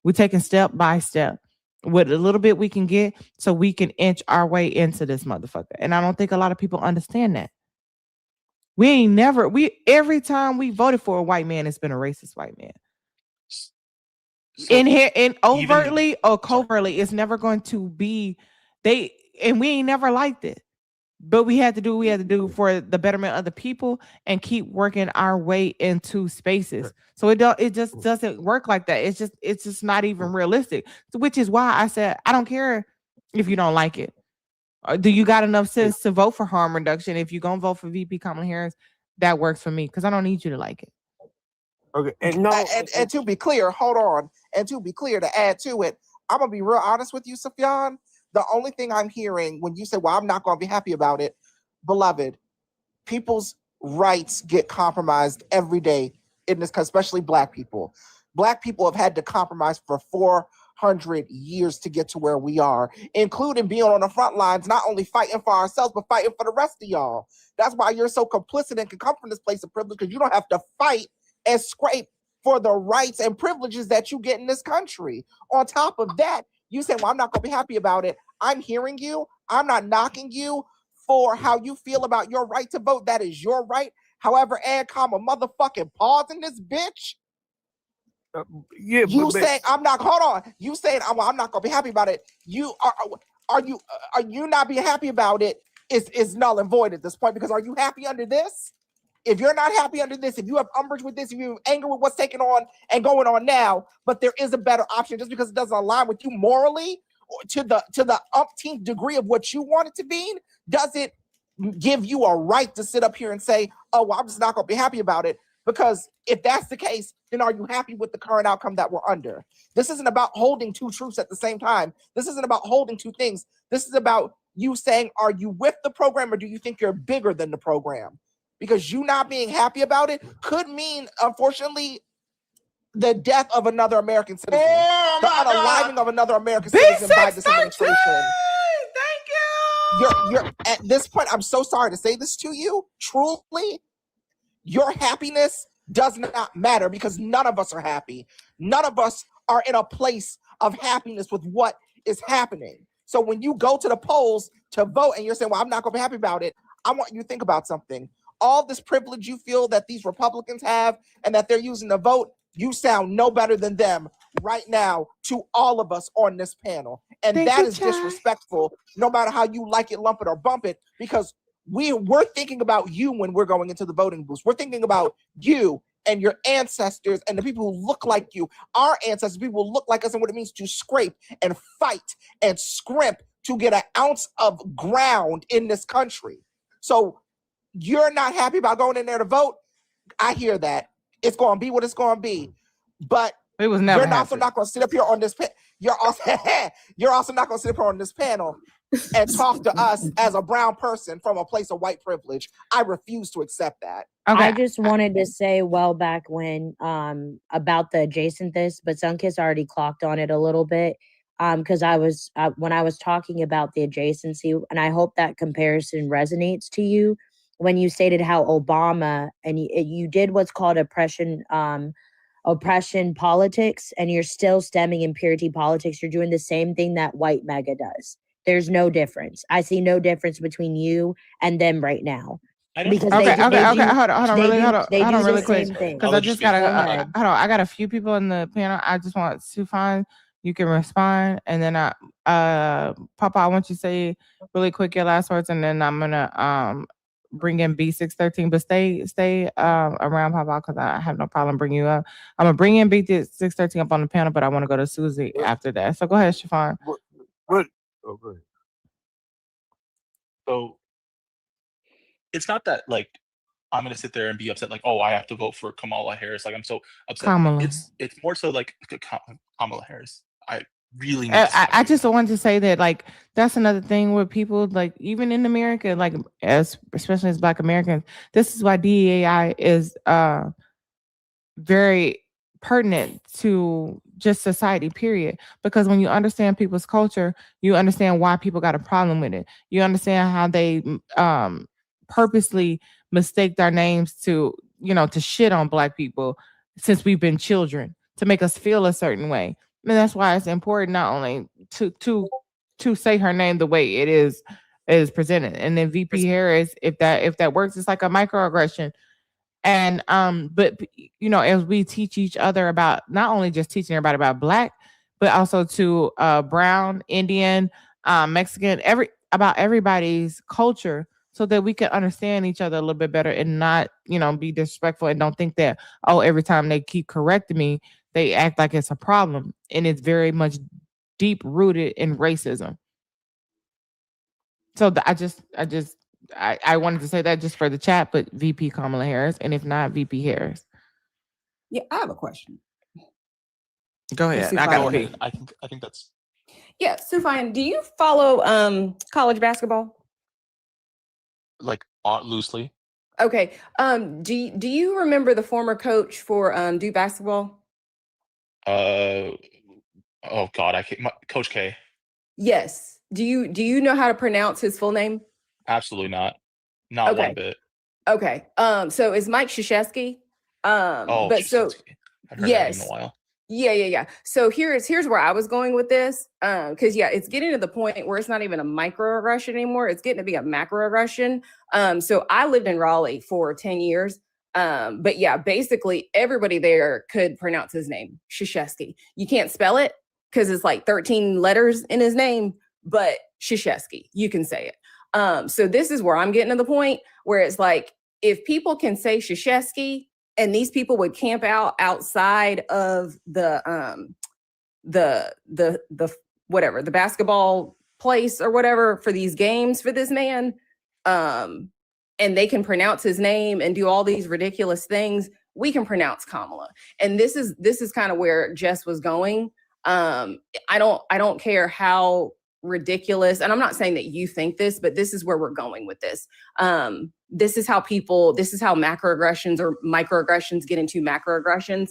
We're taking step by step with a little bit we can get so we can inch our way into this motherfucker. And I don't think a lot of people understand that. Every time we voted for a white man, it's been a racist white man. And overtly or covertly, it's never going to be and we ain't never liked it. But we had to do what we had to do for the betterment of the people and keep working our way into spaces. So it just doesn't work like that. It's just not even realistic. Which is why I said I don't care if you don't like it. Do you got enough sense to vote for harm reduction? If you're gonna vote for VP Kamala Harris, that works for me because I don't need you to like it. Okay, and to be clear, hold on. And to be clear, to add to it, I'm gonna be real honest with you, Sufyan. The only thing I'm hearing when you say, well, I'm not going to be happy about it, beloved, people's rights get compromised every day in this, especially Black people. Black people have had to compromise for 400 years to get to where we are, including being on the front lines, not only fighting for ourselves, but fighting for the rest of y'all. That's why you're so complicit and can come from this place of privilege, because you don't have to fight and scrape for the rights and privileges that you get in this country. On top of that, you say, well, I'm not going to be happy about it. I'm hearing you. I'm not knocking you for how you feel about your right to vote. That is your right. However, motherfucking pause in this bitch. Yeah, You but saying I'm not. Hold on. You saying I'm not gonna be happy about it. You are you not being happy about it? Is null and void at this point, because are you happy under this? If you're not happy under this, if you have umbrage with this, if you have anger with what's taking on and going on now, but there is a better option, just because it doesn't align with you morally or to the umpteenth degree of what you want it to be, doesn't give you a right to sit up here and say, oh, well, I'm just not gonna be happy about it. Because if that's the case, then are you happy with the current outcome that we're under? This isn't about holding two truths at the same time. This isn't about holding two things. This is about you saying, are you with the program, or do you think you're bigger than the program? Because you not being happy about it could mean, unfortunately, the death of another American citizen, the unaliving of another American citizen by this administration. You're at this point, I'm so sorry to say this to you, truly, your happiness does not matter, because none of us are happy. None of us are in a place of happiness with what is happening. So when you go to the polls to vote and you're saying, well, I'm not going to be happy about it, I want you to think about something. All this privilege you feel that these Republicans have and that they're using to vote, you sound no better than them right now to all of us on this panel. And that is disrespectful, no matter how you like it, lump it, or bump it, because we're thinking about you when we're going into the voting booths. We're thinking about you and your ancestors and the people who look like you. Our ancestors, people who look like us, and what it means to scrape and fight and scrimp to get an ounce of ground in this country. So you're not happy about going in there to vote. I hear that. It's going to be what it's going to be. But it was never you're also not going to sit up here on this you're also not going to sit up here on this panel and talk to us as a brown person from a place of white privilege. I refuse to accept that. Okay. I just wanted to say back when about the adjacent this, but Sunkiss already clocked on it a little bit. Because when I was talking about the adjacency, and I hope that comparison resonates to you when you stated how Obama and you did what's called oppression politics, and you're still stemming in purity politics. You're doing the same thing that white MAGA does. There's no difference. I see no difference between you and them right now. Because hold on really quick, because I just gotta hold on. I got a few people in the panel. I just want to find. You can respond, and then Papa, I want you to say really quick your last words, and then I'm gonna bring in B613. But stay around, Papa, because I have no problem bringing you up. I'm gonna bring in B613 up on the panel, but I want to go to Susie after that. So go ahead, Chiffon. What? Oh, go ahead. So it's not that like I'm gonna sit there and be upset, like, oh, I have to vote for Kamala Harris. Like I'm so upset. Kamala. It's more so like Kamala Harris. I really need I just wanted to say that, like, that's another thing with people, like, even in America, like, especially as Black Americans, this is why DEI is very pertinent to just society, period. Because when you understand people's culture, you understand why people got a problem with it. You understand how they purposely mistaked our names to shit on Black people since we've been children, to make us feel a certain way. And that's why it's important not only to say her name the way it is presented. And then VP Harris, if that works, it's like a microaggression. And but as we teach each other about, not only just teaching everybody about Black, but also to brown, Indian, Mexican, about everybody's culture, so that we can understand each other a little bit better and not, be disrespectful, and don't think that, oh, every time they keep correcting me, they act like it's a problem. And it's very much deep rooted in racism. So I wanted to say that just for the chat, but VP Kamala Harris, and if not, VP Harris. Yeah, I have a question. Go ahead. I got it. I think that's. Yeah, Sufine, do you follow college basketball? Like loosely. Okay. Do you remember the former coach for Duke basketball? Oh God, Coach K. Yes. Do you know how to pronounce his full name? Absolutely not. Not one bit. Okay. So it's Mike Krzyzewski. But so yes. in a while. Yeah. So here's where I was going with this. Because it's getting to the point where it's not even a microaggression anymore. It's getting to be a macroaggression. So I lived in Raleigh for 10 years. But basically everybody there could pronounce his name, Krzyzewski. You can't spell it because it's like 13 letters in his name, but Krzyzewski, you can say it. So this is where I'm getting to the point where it's like, if people can say Krzyzewski, and these people would camp out outside of the whatever, the basketball place or whatever for these games for this man, and they can pronounce his name and do all these ridiculous things, we can pronounce Kamala. And this is kind of where Jess was going. I don't care how ridiculous, and I'm not saying that you think this, but this is where we're going with this. This is how macroaggressions or microaggressions get into macroaggressions.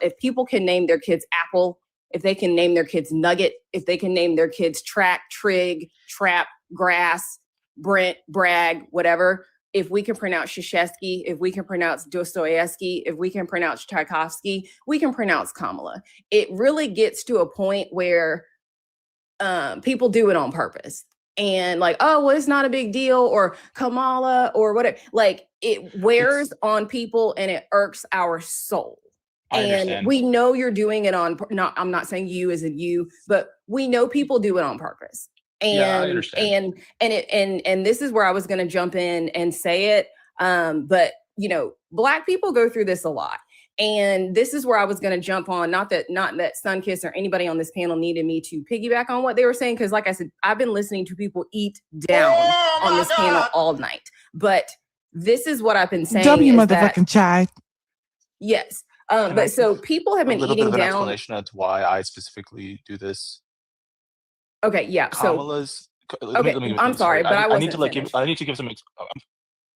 If people can name their kids Apple, if they can name their kids Nugget, if they can name their kids Track, Trig, Trap, Grass, Brent, Bragg, whatever, if we can pronounce Krzyzewski, if we can pronounce Dostoevsky, if we can pronounce Tchaikovsky, we can pronounce Kamala. It really gets to a point where people do it on purpose. And like, oh, well, it's not a big deal, or Kamala, or whatever. Like, it wears on people and it irks our soul. And we know you're doing it on, I'm not saying you as in you, but we know people do it on purpose. And I understand. And this is where I was going to jump in and say it. But Black people go through this a lot. And this is where I was going to jump on, not that Sunkiss or anybody on this panel needed me to piggyback on what they were saying. Because like I said, I've been listening to people eat down on this panel all night. But this is what I've been saying. W motherfucking child. Yes. But so people have been eating a little bit of an down. explanation as to why I specifically do this. Okay. Yeah. Kamala's. Okay. I'm sorry, but I wasn't finished. I need to give some.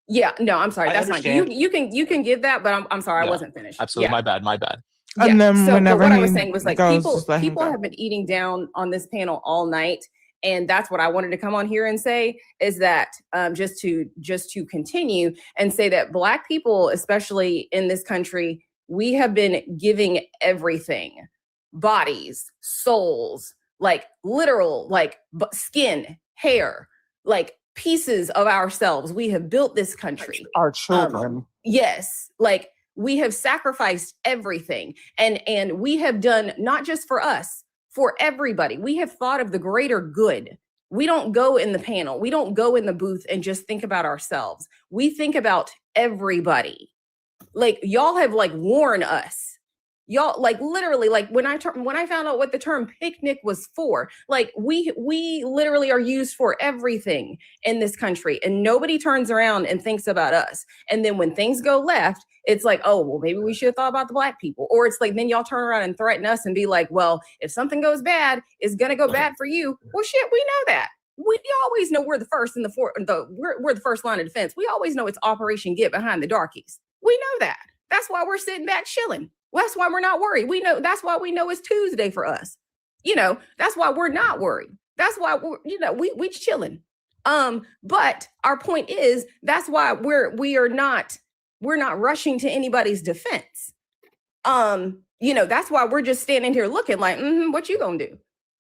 Yeah, no, I'm sorry. I That's understand. fine. You can give that, but I'm sorry, I wasn't finished. Absolutely, my bad. Yeah. And then So, but whenever what I he was saying was like goes, just let him people go. have been eating down on this panel all night, and that's what I wanted to come on here and say is that just to continue and say that Black people, especially in this country, we have been giving everything, bodies, souls, like literal, like skin, hair, like pieces of ourselves. We have built this country. Our children. Yes, like we have sacrificed everything, and we have done not just for us, for everybody. We have thought of the greater good. We don't go in the panel. We don't go in the booth and just think about ourselves. We think about everybody. Like y'all have like warned us. Y'all like literally like when I found out what the term picnic was for, like we literally are used for everything in this country, and nobody turns around and thinks about us. And then when things go left, it's like, oh, well, maybe we should have thought about the Black people. Or it's like, then y'all turn around and threaten us and be like, well, if something goes bad, it's gonna go bad for you. Well, shit, we know that. We always know we're the first in we're the first line of defense. We always know it's Operation Get Behind the Darkies. We know that. That's why we're sitting back chilling. Well, that's why we're not worried. We know that's why we know it's Tuesday for us. That's why we're not worried. That's why we chilling. But our point is that's why we're not rushing to anybody's defense. That's why we're just standing here looking like, what you gonna do?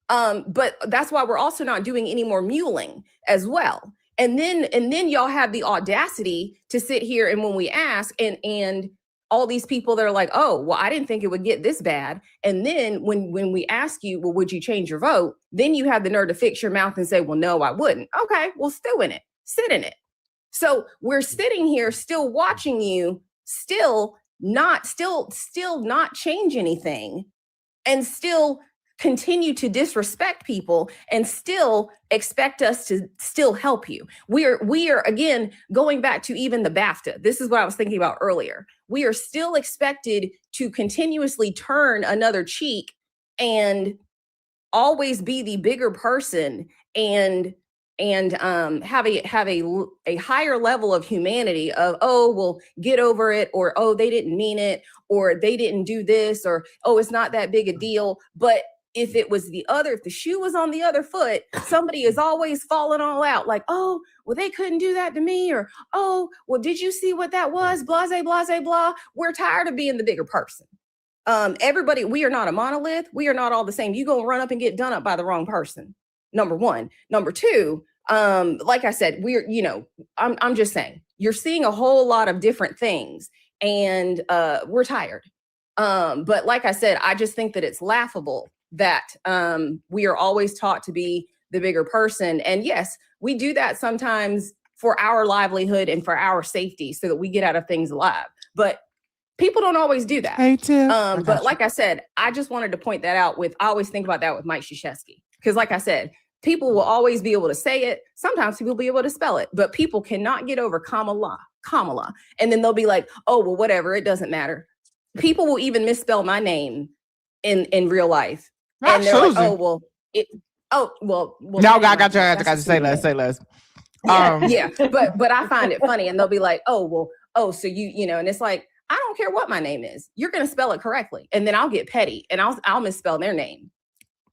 But that's why we're also not doing any more muling as well. And then y'all have the audacity to sit here and when we ask and all these people that are like, oh, well, I didn't think it would get this bad. And then when we ask you, well, would you change your vote? Then you have the nerve to fix your mouth and say, well, no, I wouldn't. Okay, well, sit in it. So we're sitting here still watching you still not change anything and still continue to disrespect people and still expect us to still help you. We are again going back to even the BAFTA. This is what I was thinking about earlier. We are still expected to continuously turn another cheek and always be the bigger person and have a higher level of humanity of, oh, well, get over it, or oh, they didn't mean it, or they didn't do this, or oh, it's not that big a deal. But if the shoe was on the other foot, somebody is always falling all out like, oh, well, they couldn't do that to me, or oh, well, did you see what that was? Blase, blase, blah. We're tired of being the bigger person. Everybody, we are not a monolith. We are not all the same. You go run up and get done up by the wrong person. Number one. Number two, like I said, I'm just saying, you're seeing a whole lot of different things, and we're tired. But like I said, I just think that it's laughable that we are always taught to be the bigger person. And yes, we do that sometimes for our livelihood and for our safety so that we get out of things alive. But people don't always do that. Hey, Tiff. But like I said, I just wanted to point that out I always think about that with Mike Krzyzewski. Because like I said, people will always be able to say it. Sometimes people will be able to spell it, but people cannot get over Kamala. And then they'll be like, oh, well, whatever, it doesn't matter. People will even misspell my name in real life. Not and they're like, Susan. well, No, I got you. Say less. Yeah. But I find it funny, and they'll be like, so you know, and it's like, I don't care what my name is. You're going to spell it correctly. And then I'll get petty and I'll misspell their name.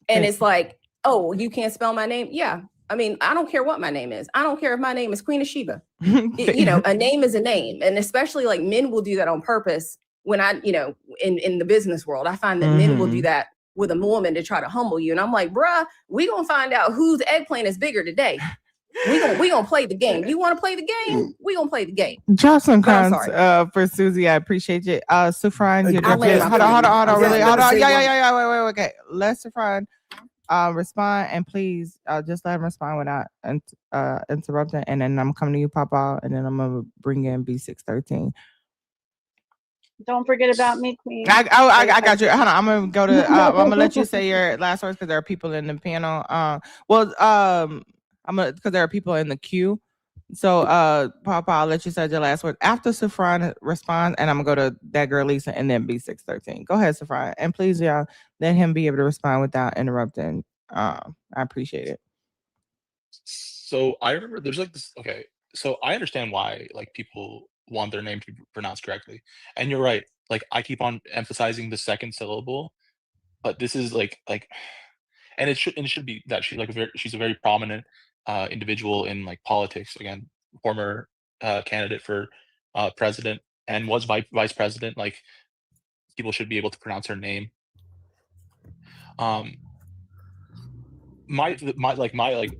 And it's like, oh, you can't spell my name. Yeah. I mean, I don't care what my name is. I don't care if my name is Queen of Sheba. A name is a name. And especially like men will do that on purpose when in the business world, I find that men will do that with a woman to try to humble you. And I'm like, bruh, we going to find out whose eggplant is bigger today. We gonna play the game. You want to play the game? We gonna play the game. Johnson Cons for Susie. I appreciate you. Safran, you're hold on. Really? Hold on. Yeah. Wait. Okay. Let Safran respond, and please just let him respond without interrupting. And then I'm coming to you, Papa, and then I'm gonna bring in B613. Don't forget about me, Queen. I got you. Hold on. I'm gonna go to. I'm gonna let you say your last words because there are people in the panel. Because there are people in the queue. So, Papa, I'll let you say your last word after Safran responds, and I'm gonna go to that girl Lisa and then B613. Go ahead, Safran, and please, y'all, let him be able to respond without interrupting. I appreciate it. So I remember there's like this. Okay, so I understand why like people want their name to be pronounced correctly, and you're right. Like I keep on emphasizing the second syllable, but this is like, and it should be that she's a very prominent individual in like politics. Again, former candidate for president and was vice president. Like people should be able to pronounce her name. My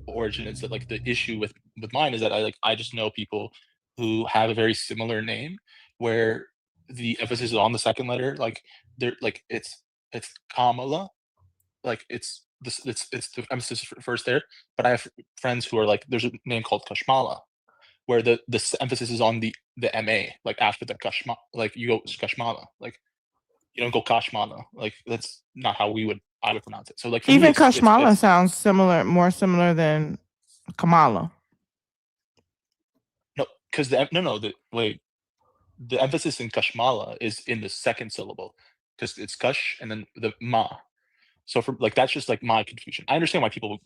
origin is that like the issue with mine is that I just know people who have a very similar name where the emphasis is on the second letter. Like they're like it's Kamala, like it's the emphasis first there. But I have friends who are like, there's a name called Kashmala, where the emphasis is on the MA, like after the Kashma, like you go Kashmala, like you don't go Kashmala. Like that's not how I would pronounce it. So like even Kashmala sounds similar, more similar than Kamala. No, because the emphasis in Kashmala is in the second syllable because it's Kush and then the Ma. So for like that's just like my confusion. I understand why people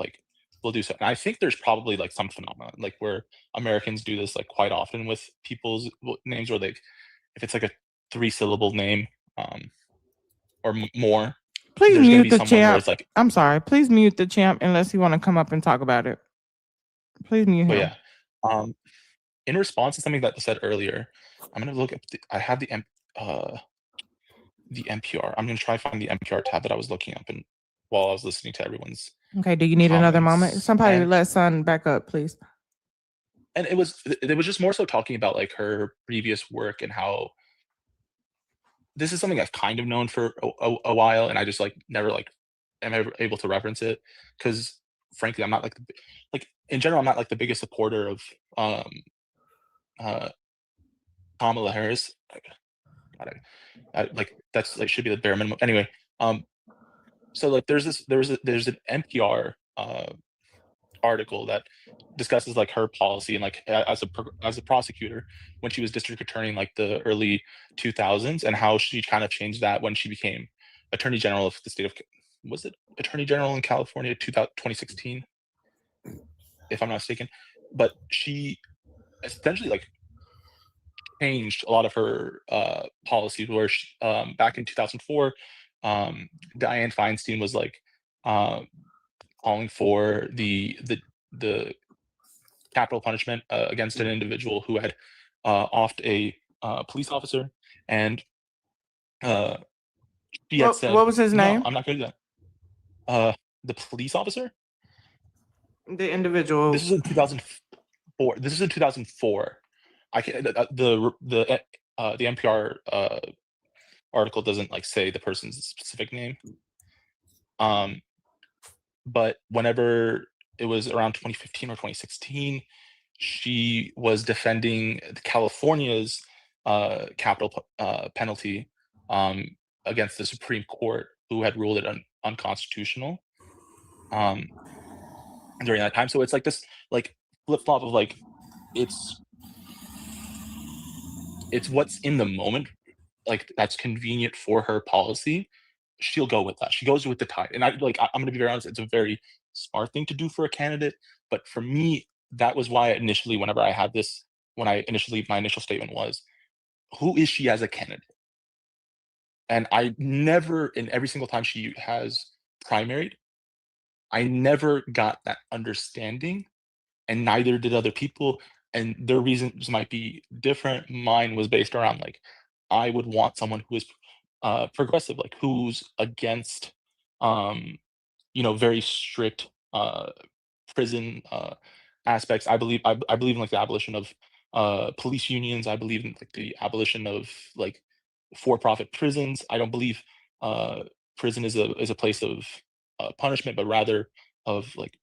will do so, and I think there's probably like some phenomenon like where Americans do this like quite often with people's names, or like if it's like a 3-syllable name or more. Please mute the champ. I'm sorry. Please mute the champ unless you want to come up and talk about it. Please mute him. Yeah. In response to something that was said earlier, I'm gonna look up. I have the NPR. I'm gonna try to find the NPR tab that I was looking up and while I was listening to everyone's. Okay. Do you need another moment? Somebody let Sun back up, please. And it was just more so talking about like her previous work and how this is something I've kind of known for a while, and I just like never like am ever able to reference it because frankly I'm not like in general I'm not like the biggest supporter of Kamala Harris. Like that's like should be the bare minimum anyway. So like there's an NPR article that discusses like her policy and like as a prosecutor when she was district attorney in like the early 2000s and how she kind of changed that when she became attorney general of the state of, was it attorney general in California 2016 if I'm not mistaken, but she essentially like changed a lot of her policies where she, back in 2004 Dianne Feinstein was like calling for the capital punishment against an individual who had offed a police officer, and She had said, what was his "No, name? I'm not going to do that." The police officer? The individual. This is in 2004. This is in 2004. I can the NPR article doesn't like say the person's specific name. But whenever it was around 2015 or 2016, she was defending California's capital penalty against the Supreme Court, who had ruled it unconstitutional during that time. So it's like this like flip-flop of like it's what's in the moment, like that's convenient for her policy. She'll go with that. She goes with the tide. And I'm going to be very honest, it's a very smart thing to do for a candidate. But for me, that was why initially, whenever I had this, my initial statement was, who is she as a candidate? And I never, in every single time she has primaried, I never got that understanding, and neither did other people. And their reasons might be different. Mine was based around like, I would want someone who is progressive, like who's against, very strict prison aspects. I believe in like the abolition of police unions. I believe in like the abolition of like for-profit prisons. I don't believe prison is a place of punishment, but rather of like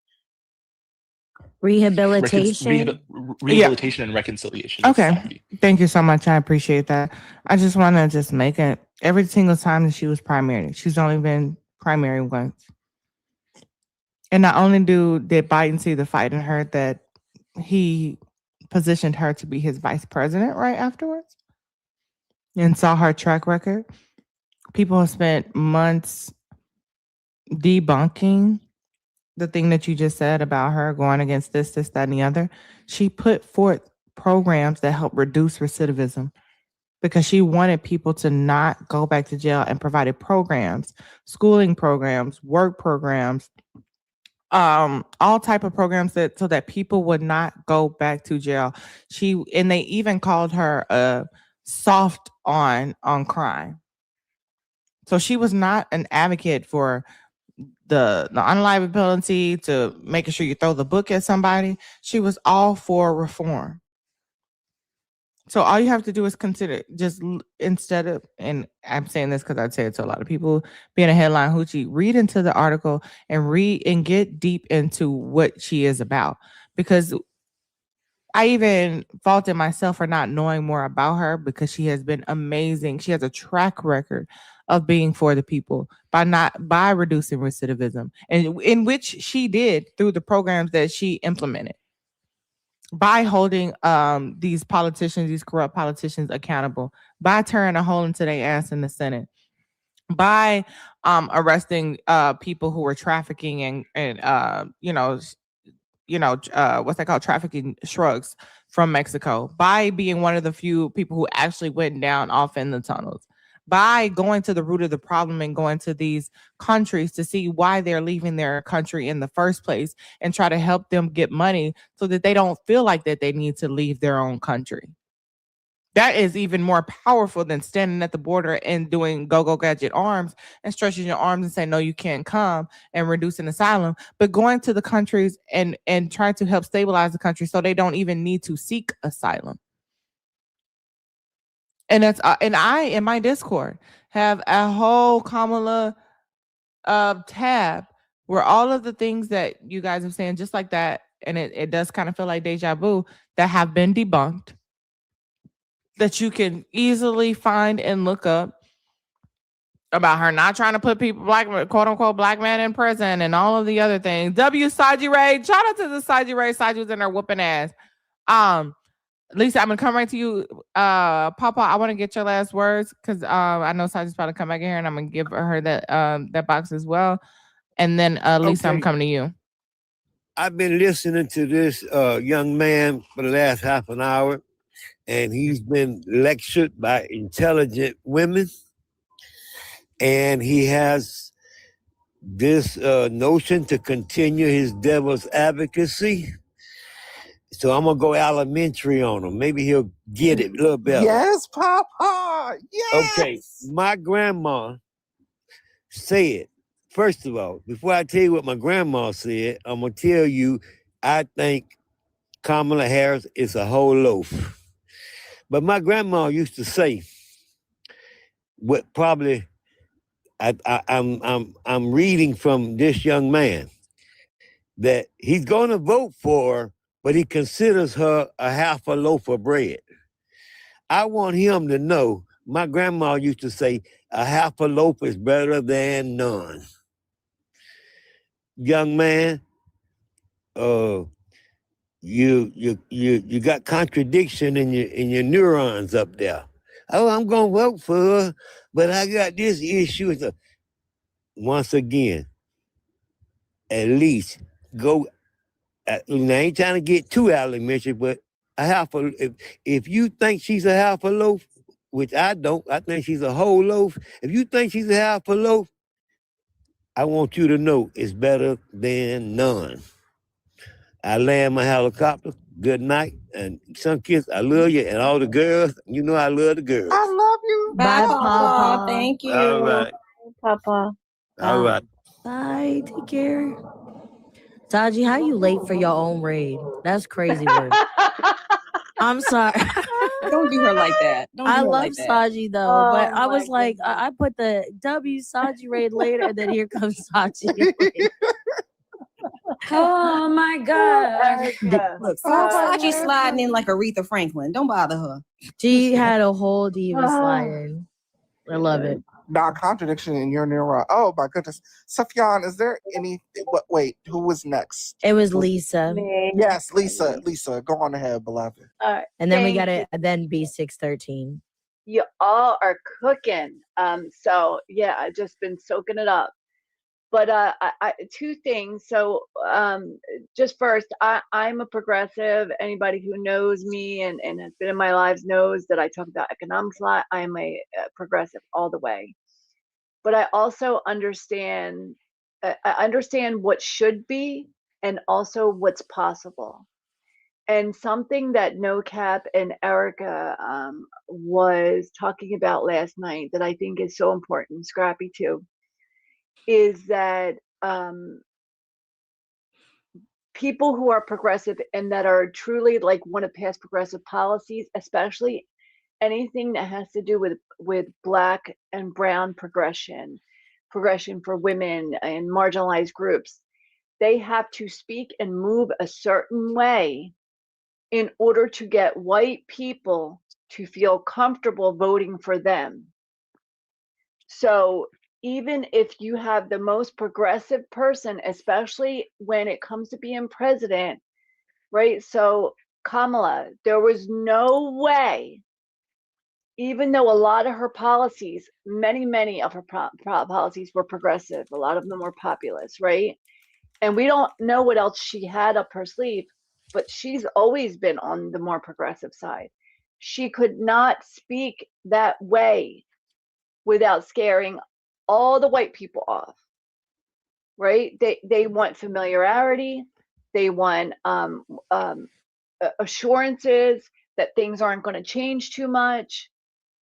Rehabilitation. rehabilitation and reconciliation. Okay. Thank you so much. I appreciate that. I just want to just make it every single time that she was primary. She's only been primary once. And not only did Biden see the fight in her, that he positioned her to be his vice president right afterwards and saw her track record. People have spent months debunking the thing that you just said about her going against this, that, and the other. She put forth programs that help reduce recidivism because she wanted people to not go back to jail, and provided programs, schooling programs, work programs, all type of programs so that people would not go back to jail. And they even called her soft on crime. So she was not an advocate for the unalive penalty, to making sure you throw the book at somebody. She was all for reform. So all you have to do is consider, just instead of, and I'm saying this because I'd say it to a lot of people, being a headline hoochie, read into the article and get deep into what she is about. Because I even faulted myself for not knowing more about her, because she has been amazing. She has a track record of being for the people by reducing recidivism, and in which she did through the programs that she implemented, by holding these corrupt politicians accountable, by turning a hole into their ass in the Senate, by arresting people who were trafficking and what's that called, trafficking shrugs from Mexico, by being one of the few people who actually went down off in the tunnels, by going to the root of the problem and going to these countries to see why they're leaving their country in the first place, and try to help them get money so that they don't feel like that they need to leave their own country. That is even more powerful than standing at the border and doing go gadget arms and stretching your arms and saying, no, you can't come, and reducing asylum, but going to the countries and trying to help stabilize the country so they don't even need to seek asylum. And that's and I, in my Discord, have a whole Kamala tab where all of the things that you guys are saying, just like that, and it does kind of feel like deja vu, that have been debunked, that you can easily find and look up, about her not trying to put people, quote unquote, black man in prison, and all of the other things. Saji Ray, shout out to the Saji Ray. Saji was in there whooping ass. Lisa, I'm gonna come right to you. Papa, I want to get your last words, because I know Saji's about to come back in here, and I'm gonna give her that box as well. And then Lisa, Okay. I'm coming to you. I've been listening to this young man for the last half an hour, and he's been lectured by intelligent women, and he has this notion to continue his devil's advocacy. So I'm gonna go elementary on him. Maybe he'll get it a little better. Yes, Papa. Yes. Okay, my grandma said. First of all, before I tell you what my grandma said, I'm gonna tell you I think Kamala Harris is a whole loaf. But my grandma used to say, what probably I'm reading from this young man, that he's gonna vote for her, but he considers her a half a loaf of bread. I want him to know, my grandma used to say, a half a loaf is better than none. Young man, you got contradiction in your neurons up there. Oh, I'm gonna vote for her, but I got this issue. Once again, at least go. I ain't trying to get too elementary, but a half a. If you think she's a half a loaf, which I don't, I think she's a whole loaf. If you think she's a half a loaf, I want you to know it's better than none. I land my helicopter. Good night. And some kids, I love you. And all the girls, you know I love the girls. I love you. Bye, Papa. Thank you. All right. Papa. All right. Bye. Take care. Taji, how you late for your own raid? That's crazy work. I'm sorry. Don't do her like that. Don't do I her love like that. Saji though, but Oh I my was like, goodness. I put the W Saji raid later, and then here comes Saji. Oh my God. Erica. Look, Oh, Saji sliding in like Aretha Franklin. Don't bother her. She had a whole diva Ah. sliding. I love it. Not contradiction in your neuro. Oh my goodness. Sufyan, is there any wait, who was next? It was Lisa. Me. Yes, Lisa. Lisa, go on ahead, beloved. All right. And then we Thank got you. it, then B613. You all are cooking. So yeah, I've just been soaking it up. But I two things. So just first, I'm a progressive. Anybody who knows me and has been in my lives knows that I talk about economics a lot. I am a progressive all the way. But I also understand what should be and also what's possible. And something that No Cap and Erica was talking about last night that I think is so important, Scrappy too, is that people who are progressive and that are truly like want to pass progressive policies, especially anything that has to do with Black and Brown progression for women and marginalized groups, they have to speak and move a certain way in order to get white people to feel comfortable voting for them. So even if you have the most progressive person, especially when it comes to being president, right? So Kamala, there was no way, even though a lot of her policies, many of her policies were progressive, a lot of them were populist, right? And we don't know what else she had up her sleeve, but she's always been on the more progressive side. She could not speak that way without scaring all the white people off, right? They want familiarity. They want assurances that things aren't going to change too much,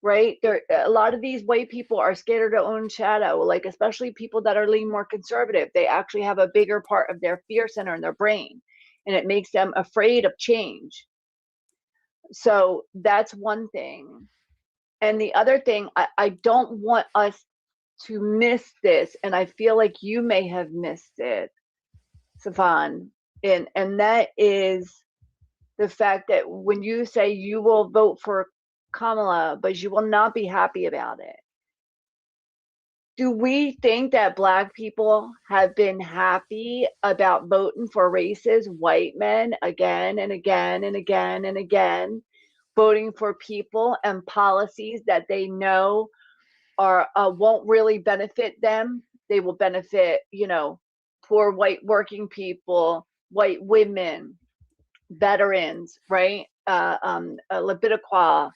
right? There, a lot of these white people are scared of their own shadow, like especially people that are lean more conservative. They actually have a bigger part of their fear center in their brain, and it makes them afraid of change. So that's one thing. And the other thing, I don't want us to miss this, and I feel like you may have missed it, Savan, and that is the fact that when you say you will vote for Kamala, but you will not be happy about it. Do we think that Black people have been happy about voting for racist white men again and again and again and again, voting for people and policies that they know are won't really benefit them? They will benefit, poor white working people, white women, veterans, right? Libidinqua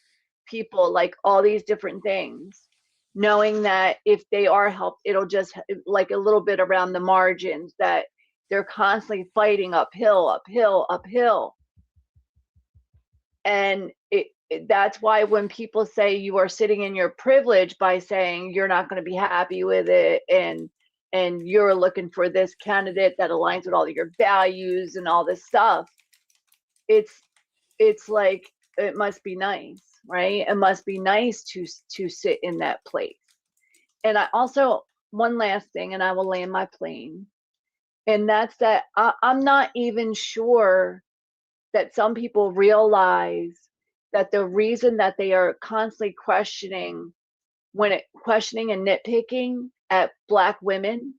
people, like all these different things, knowing that if they are helped, it'll just like a little bit around the margins, that they're constantly fighting uphill. And that's why when people say you are sitting in your privilege by saying you're not going to be happy with it, and you're looking for this candidate that aligns with all of your values and all this stuff, it's like, it must be nice, right? It must be nice to sit in that place. And I also, one last thing, and I will land my plane, and that's that I'm not even sure that some people realize that the reason that they are constantly questioning and nitpicking at Black women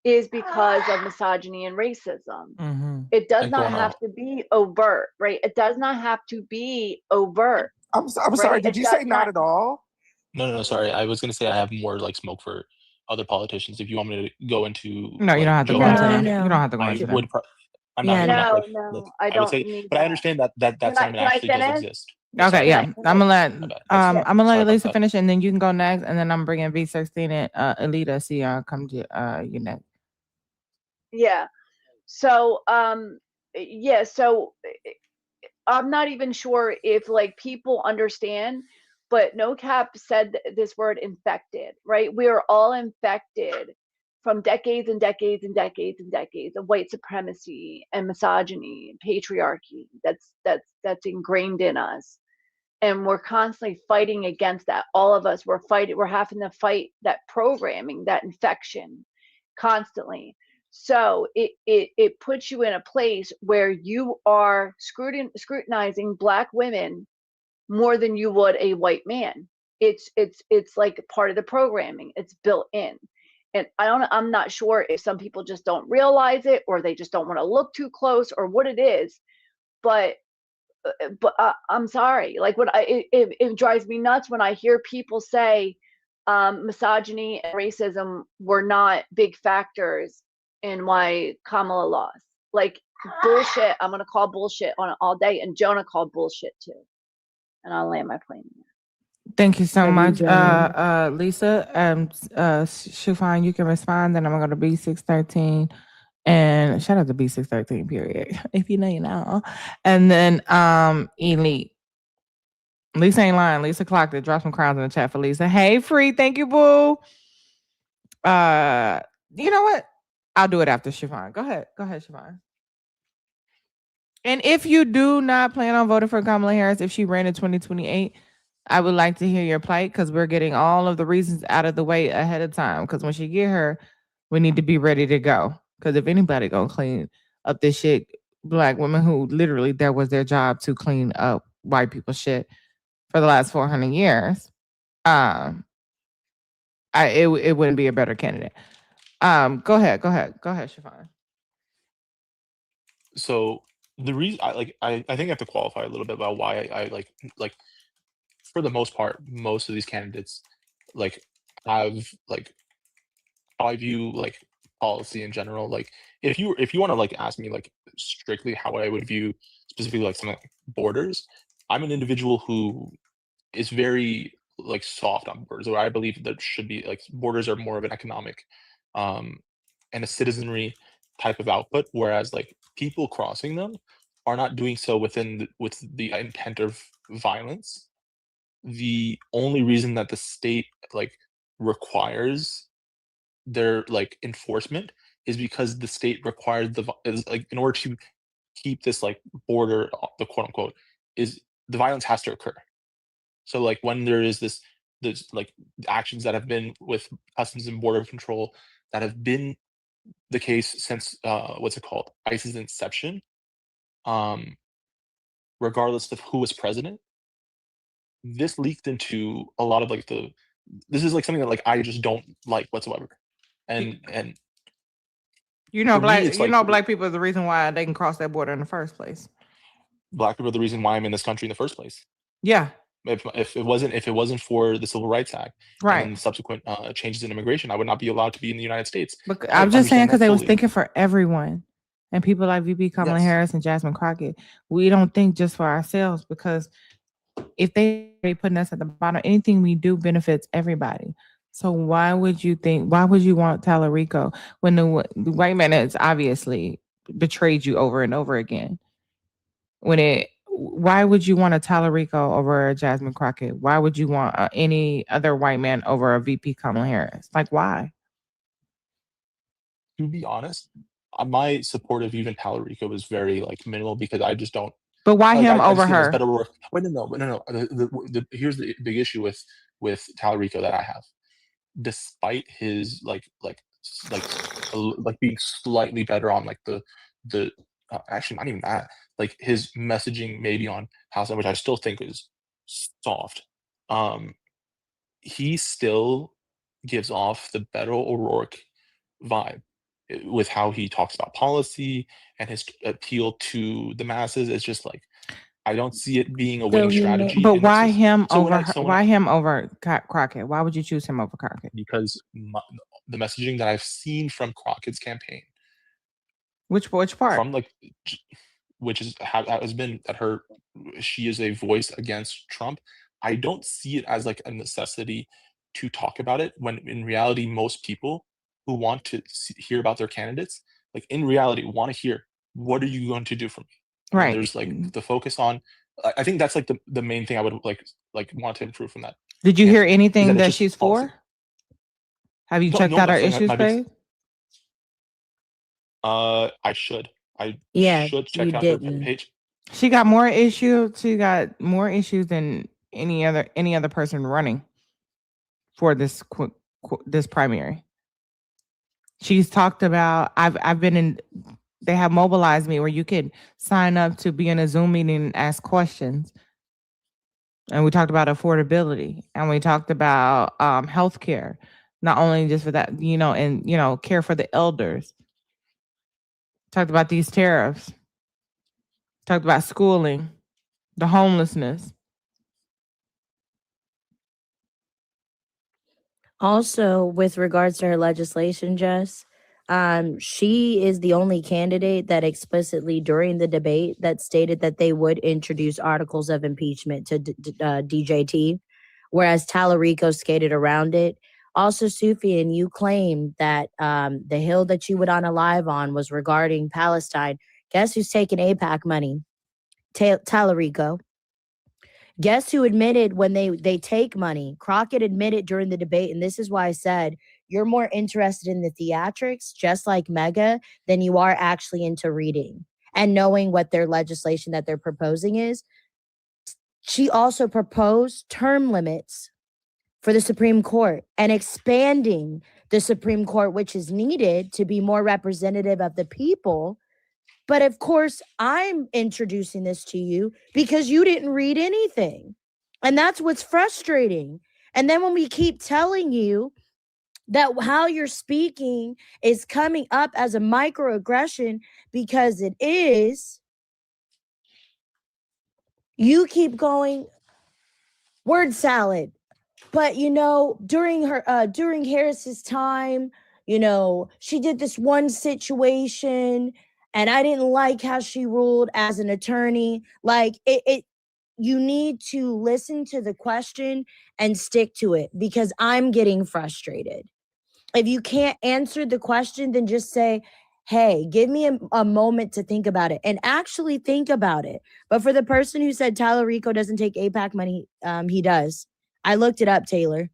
is because of misogyny and racism. It does not have to be overt, right? It does not have to be overt. I'm sorry, did you say not at all? No, sorry. I was gonna say I have more like smoke for other politicians. If you want me to go into No, you don't have to go into them. You don't have to go into them. I'm not. No, I I would don't say, need but I that. understand that Can sentiment I actually does finish? exist. Okay, yeah. I'm gonna let Lisa that. finish, and then you can go next, and then I'm bringing V16 and Alita. See y'all come to you next. Yeah. So yeah, so I'm not even sure if like people understand, but No Cap said this word infected, right? We are all infected from decades and decades and decades and decades of white supremacy and misogyny and patriarchy that's ingrained in us. And we're constantly fighting against that. All of us, we're having to fight that programming, that infection constantly. So it puts you in a place where you are scrutinizing Black women more than you would a white man. It's like part of the programming. It's built in. And I'm not sure if some people just don't realize it, or they just don't want to look too close, or what it is. But I'm sorry. Like it drives me nuts when I hear people say misogyny and racism were not big factors in why Kamala lost. Like bullshit. I'm gonna call bullshit on it all day, and Jonah called bullshit too. And I'll land my plane there. Thank you so Love you, much, Jonah. Lisa. Shufan, you can respond. Then I'm gonna go to B613. And shout out to B613, period. If you know, you know. And then Elite. Lisa ain't lying. Lisa clocked it. Drop some crowns in the chat for Lisa. Hey, Free. Thank you, boo. You know what? I'll do it after Siobhan. Go ahead. Go ahead, Siobhan. And if you do not plan on voting for Kamala Harris, if she ran in 2028, I would like to hear your plight, because we're getting all of the reasons out of the way ahead of time. Because when she get her, we need to be ready to go. Because if anybody gonna clean up this shit, Black women who literally that was their job to clean up white people's shit for the last 400 years, it wouldn't be a better candidate. Go ahead, Siobhan. So the reason I think I have to qualify a little bit about why I like for the most part, most of these candidates like have like I view like policy in general. Like if you want to like ask me like strictly how I would view specifically like something like borders, I'm an individual who is very like soft on borders, or I believe that should be like borders are more of an economic and a citizenry type of output, whereas like people crossing them are not doing so with the intent of violence. The only reason that the state like requires their like enforcement is because the state requires is like in order to keep this like border, the quote unquote, is the violence has to occur. So like when there is this like actions that have been with Customs and Border Control that have been the case since what's it called, ICE's inception, regardless of who was president, this leaked into a lot of like this is like something that like I just don't like whatsoever. And You know, for me, it's like Black people is the reason why they can cross that border in the first place. Black people are the reason why I'm in this country in the first place. Yeah. If it wasn't for the Civil Rights Act Right. and subsequent changes in immigration, I would not be allowed to be in the United States. But I'm just saying, because they was thinking for everyone. And people like VP Kamala Harris and Jasmine Crockett, we don't think just for ourselves, because if they putting us at the bottom, anything we do benefits everybody. So why would you want Tallarico when the white man has obviously betrayed you over and over again? When why would you want a Tallarico over a Jasmine Crockett? Why would you want any other white man over a VP Kamala Harris? Like, why? To be honest, my support of even Tallarico is very like minimal because I just don't. But why like, him I over just think it's her? better work. Wait, no. Here's the big issue with Tallarico that I have. Despite his like being slightly better on like the actually not even that, like his messaging maybe on Palestine, which I still think is soft. He still gives off the Beto O'Rourke vibe with how he talks about policy and his appeal to the masses. It's just like I don't see it being a winning strategy. But in why this- him so when over? I- so when Why I- him over Crockett? Why would you choose him over Crockett? Because the messaging that I've seen from Crockett's campaign, Which part? from like, which is has been that she is a voice against Trump. I don't see it as like a necessity to talk about it when in reality most people who want to hear about their candidates, like in reality, want to hear what are you going to do for me. And Right. there's like the focus on. I think that's like the main thing I would like want to improve from that. Did you hear anything it's that just she's policy. for? Have you No, checked no, out I'm our saying issues my big- page? I should. I Yeah, should check you out her didn't. page. She got more issues. She got more issues than any other person running for this this primary. She's talked about. I've been in. They have mobilized me where you could sign up to be in a Zoom meeting and ask questions. And we talked about affordability, and we talked about healthcare, not only just for that, and care for the elders. Talked about these tariffs. Talked about schooling, the homelessness. Also, with regards to her legislation, Jess, she is the only candidate that explicitly during the debate that stated that they would introduce articles of impeachment to DJT, whereas Tallarico skated around it. Also, Sufyan, you claimed that the hill that you went on a live on was regarding Palestine. Guess who's taking AIPAC money? Tallarico. Guess who admitted when they take money? Crockett admitted during the debate, and this is why I said you're more interested in the theatrics, just like Mega, than you are actually into reading and knowing what their legislation that they're proposing is. She also proposed term limits for the Supreme Court and expanding the Supreme Court, which is needed to be more representative of the people. But of course, I'm introducing this to you because you didn't read anything. And that's what's frustrating. And then when we keep telling you that how you're speaking is coming up as a microaggression, because it is, you keep going word salad. But during Harris's time, she did this one situation and I didn't like how she ruled as an attorney. Like you need to listen to the question and stick to it, because I'm getting frustrated. If you can't answer the question, then just say, hey, give me a moment to think about it, and actually think about it. But for the person who said Tallarico doesn't take AIPAC money, he does. I looked it up, Taylor.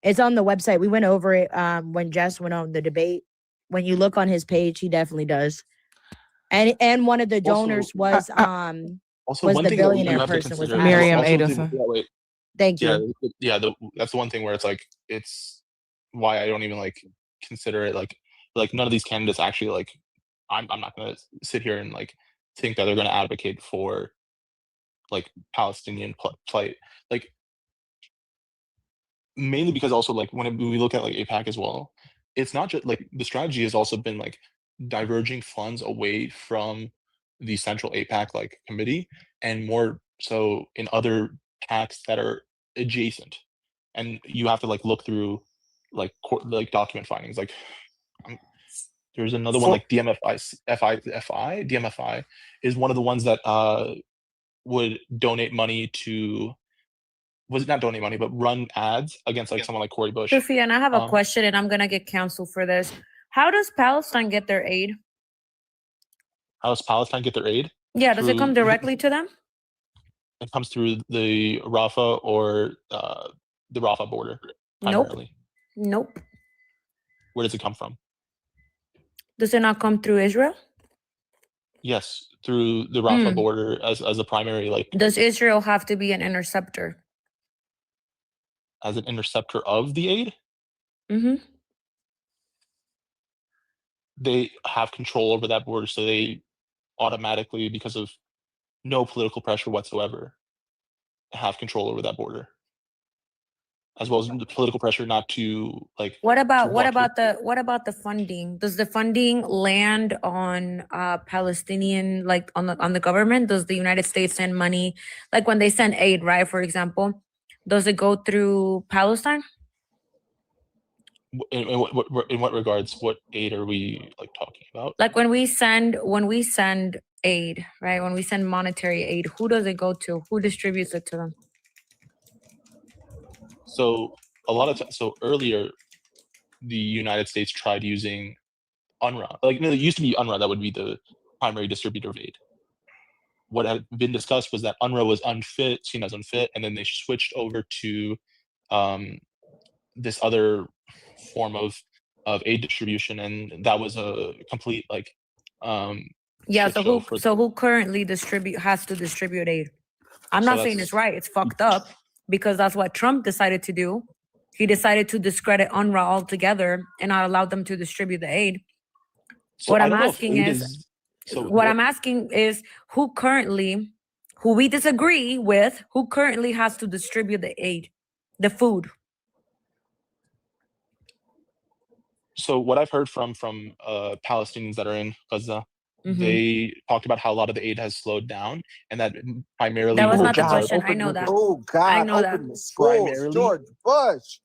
It's on the website. We went over it when Jess went on the debate. When you look on his page, he definitely does. And one of the donors was one the thing that you billionaire have to person was consider. Miriam also Adelson. Thank you. That's the one thing where it's like it's why I don't even like consider it like none of these candidates actually like I'm not gonna sit here and like think that they're gonna advocate for like Palestinian plight, like mainly because also like when we look at like AIPAC as well, it's not just like the strategy has also been like diverging funds away from the central AIPAC like committee and more so in other PACs that are adjacent, and you have to like look through like document findings. Like there's another one like DMFI is one of the ones that would donate money to. Was not donate money, but run ads against like someone like Cori Bush. Sophia, and I have a question, and I'm gonna get canceled for this. How does Palestine get their aid? How does Palestine get their aid? Yeah, does it come directly to them? It comes through the Rafah or the Rafah border primarily. Nope. Where does it come from? Does it not come through Israel? Yes, through the Rafah border as a primary, like Does Israel have to be an interceptor? as an interceptor of the aid. Mm-hmm. They have control over that border, so they automatically, because of no political pressure whatsoever, have control over that border, as well as the political pressure not to like. What about block what about the funding? Does the funding land on Palestinian, like on the government? Does the United States send money, like when they send aid, right? For example, does it go through Palestine? in what regards? What aid are we like talking about? Like when we send aid, right? When we send monetary aid, who does it go to? Who distributes it to them? So a lot of so earlier, the United States tried using UNRWA. Like, no, it used to be UNRWA that would be the primary distributor of aid. What had been discussed was that UNRWA was seen as unfit, and then they switched over to this other form of aid distribution, and that was a complete like Yeah. shit show So who currently has to distribute aid? I'm not saying it's right. It's fucked up because that's what Trump decided to do. He decided to discredit UNRWA altogether and not allow them to distribute the aid. So What I I'm don't know if asking aid is, so I'm asking is who we disagree with, who currently has to distribute the aid, the food. So what I've heard from Palestinians that are in Gaza, they talked about how a lot of the aid has slowed down, and that primarily That was the not the Russians question. I know that. Oh God! I know that. Open the schools, George Bush.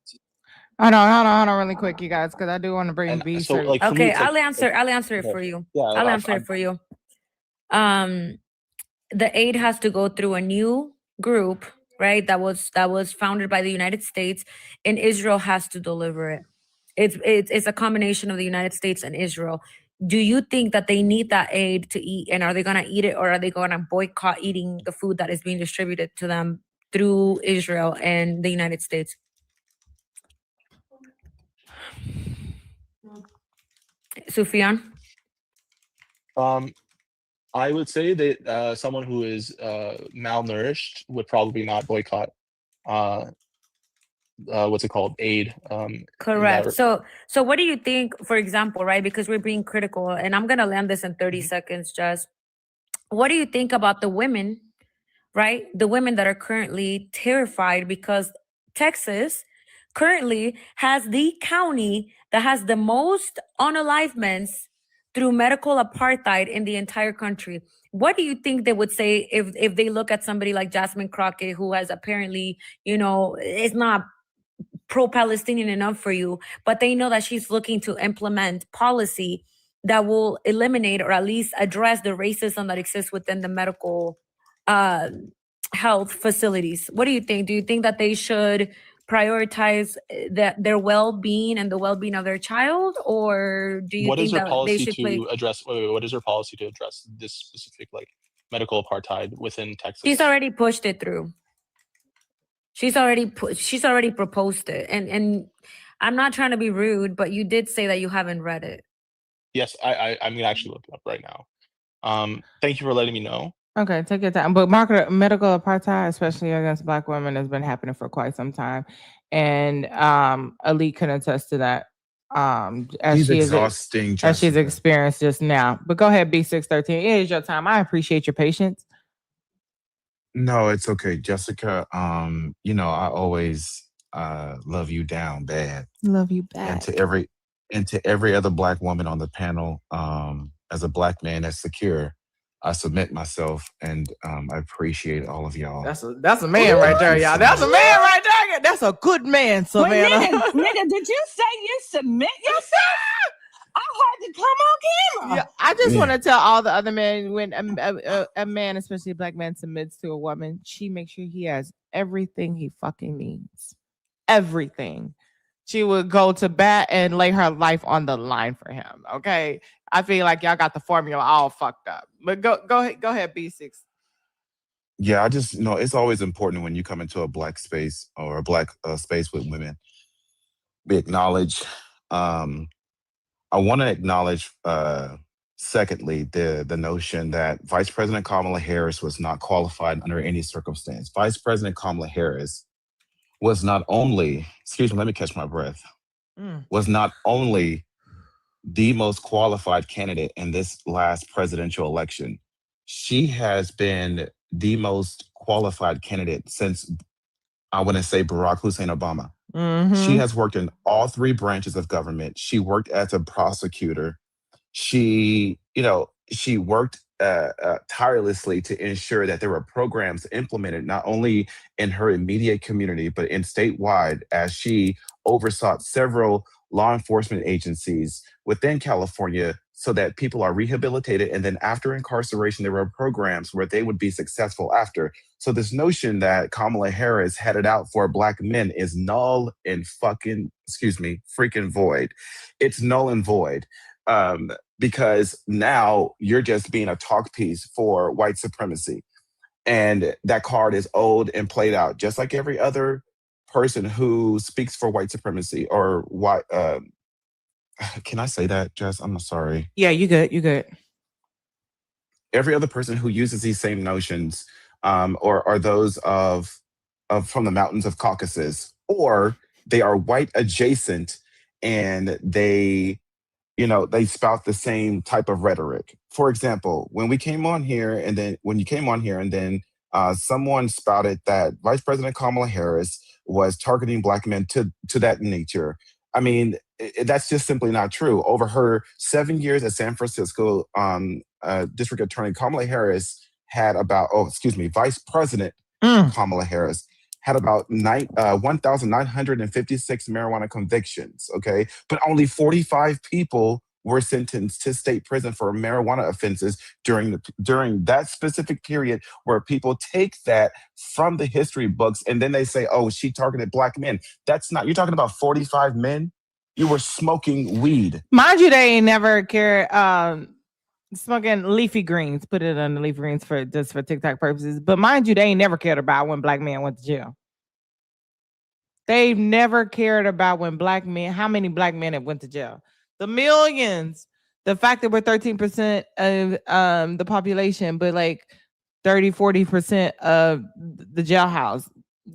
Hold on really quick, you guys, because I do want to bring B. so, like, for me, Okay, it's like- I'll answer it for you. Yeah, I'll answer it for you. The aid has to go through a new group, right? That was founded by the United States, and Israel has to deliver it. It's a combination of the United States and Israel. Do you think that they need that aid to eat, and are they gonna eat it, or are they gonna boycott eating the food that is being distributed to them through Israel and the United States? Sufyan? I would say that someone who is malnourished would probably not boycott what's it called, aid. Correct. So what do you think, for example, right? Because we're being critical, and I'm gonna land this in 30 seconds, Jess. What do you think about the women, right? The women that are currently terrified because Texas currently has the county that has the most unalivements through medical apartheid in the entire country. What do you think they would say if they look at somebody like Jasmine Crockett, who has apparently, is not pro-Palestinian enough for you, but they know that she's looking to implement policy that will eliminate or at least address the racism that exists within the medical health facilities? What do you think? Do you think that they should prioritize their well-being and the well-being of their child, or do you think that they should what is her policy to address this specific like medical apartheid within Texas? She's already pushed it through. She's already proposed it, and I'm not trying to be rude, but you did say that you haven't read it. Yes, I'm gonna actually look it up right now. Thank you for letting me know. Okay, take your time. But medical apartheid, especially against Black women, has been happening for quite some time, and Ali can attest to that. As she's experienced just now. But go ahead, B613. It is your time. I appreciate your patience. No, it's okay, Jessica. I always love you down bad. Love you back. And to every other Black woman on the panel, as a Black man that's secure, I submit myself, and I appreciate all of y'all. That's a man right there, y'all. That's a man right there. That's a good man, Savannah. Wait, nigga, did you say you submit yourself? I had to come on camera. Yeah, I just want to tell all the other men, when a man, especially a Black man, submits to a woman, she makes sure he has everything he fucking needs. Everything. She would go to bat and lay her life on the line for him. Okay, I feel like y'all got the formula all fucked up. But go ahead, B6. Yeah, I just, it's always important when you come into a black space or a black space with women, we acknowledge. Um, I want to acknowledge, secondly, the notion that Vice President Kamala Harris was not qualified under any circumstance. Vice President Kamala Harris was not only, excuse me, let me catch my breath, was not only the most qualified candidate in this last presidential election, she has been the most qualified candidate since, I want to say, Barack Hussein Obama. She has worked in all three branches of government. She worked as a prosecutor. She worked tirelessly to ensure that there were programs implemented not only in her immediate community, but in statewide, as she oversaw several law enforcement agencies within California so that people are rehabilitated. And then after incarceration, there were programs where they would be successful after. So this notion that Kamala Harris had it out for black men is null and freaking void. It's null and void. Because now you're just being a talk piece for white supremacy. And that card is old and played out, just like every other person who speaks for white supremacy or white. Can I say that, Jess? I'm sorry. Yeah, you good. Every other person who uses these same notions or are those of from the mountains of Caucasus, or they are white adjacent and they spout the same type of rhetoric. For example, when you came on here and then someone spouted that Vice President Kamala Harris was targeting black men to that nature. I mean, that's just simply not true. Over her 7 years at San Francisco District Attorney, Kamala Harris had Vice President Kamala Harris had about 1,956 marijuana convictions, okay? But only 45 people were sentenced to state prison for marijuana offenses during that specific period, where people take that from the history books and then they say, oh, she targeted black men. That's not, you're talking about 45 men? You were smoking weed. Mind you, they ain't never cared smoking leafy greens, put it on the leafy greens for TikTok purposes. But mind you, they ain't never cared about when black men went to jail. They've never cared about how many black men have went to jail. The millions. The fact that we're 13% of the population, but like 30-40% of the jailhouse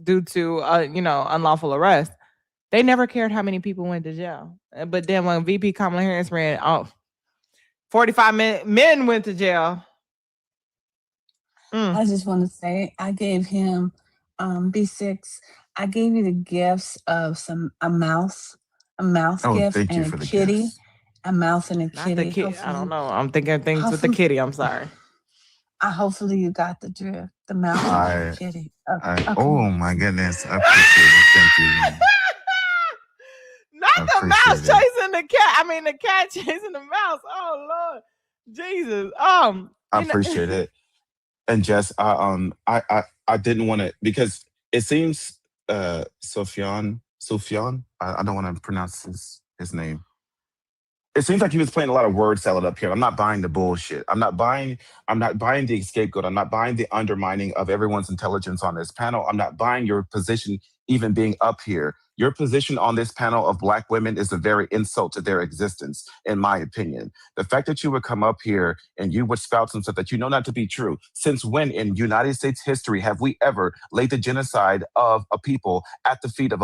due to unlawful arrest. They never cared how many people went to jail. But then when VP Kamala Harris ran, 45 men went to jail. I just want to say, I gave him B6. I gave you the gifts of a mouse gift thank you and for a the kitty. gifts. A mouse and a Not kitty. the kid. I don't know. I'm thinking things with the hopefully- kitty. I'm sorry. Hopefully you got the drift. The mouse and the kitty. Okay. Oh my goodness. I appreciate it. Thank you. Not the mouse chasing the cat. I mean, the cat chasing the mouse. Oh Lord, Jesus. I appreciate it. And Jess, I didn't want to, because it seems Sufyan. I don't want to pronounce his name. It seems like he was playing a lot of word salad up here. I'm not buying the bullshit. I'm not buying the scapegoat. I'm not buying the undermining of everyone's intelligence on this panel. I'm not buying your position even being up here. Your position on this panel of black women is a very insult to their existence, in my opinion. The fact that you would come up here and you would spout some stuff that you know not to be true. Since when in United States history have we ever laid the genocide of a people at the feet of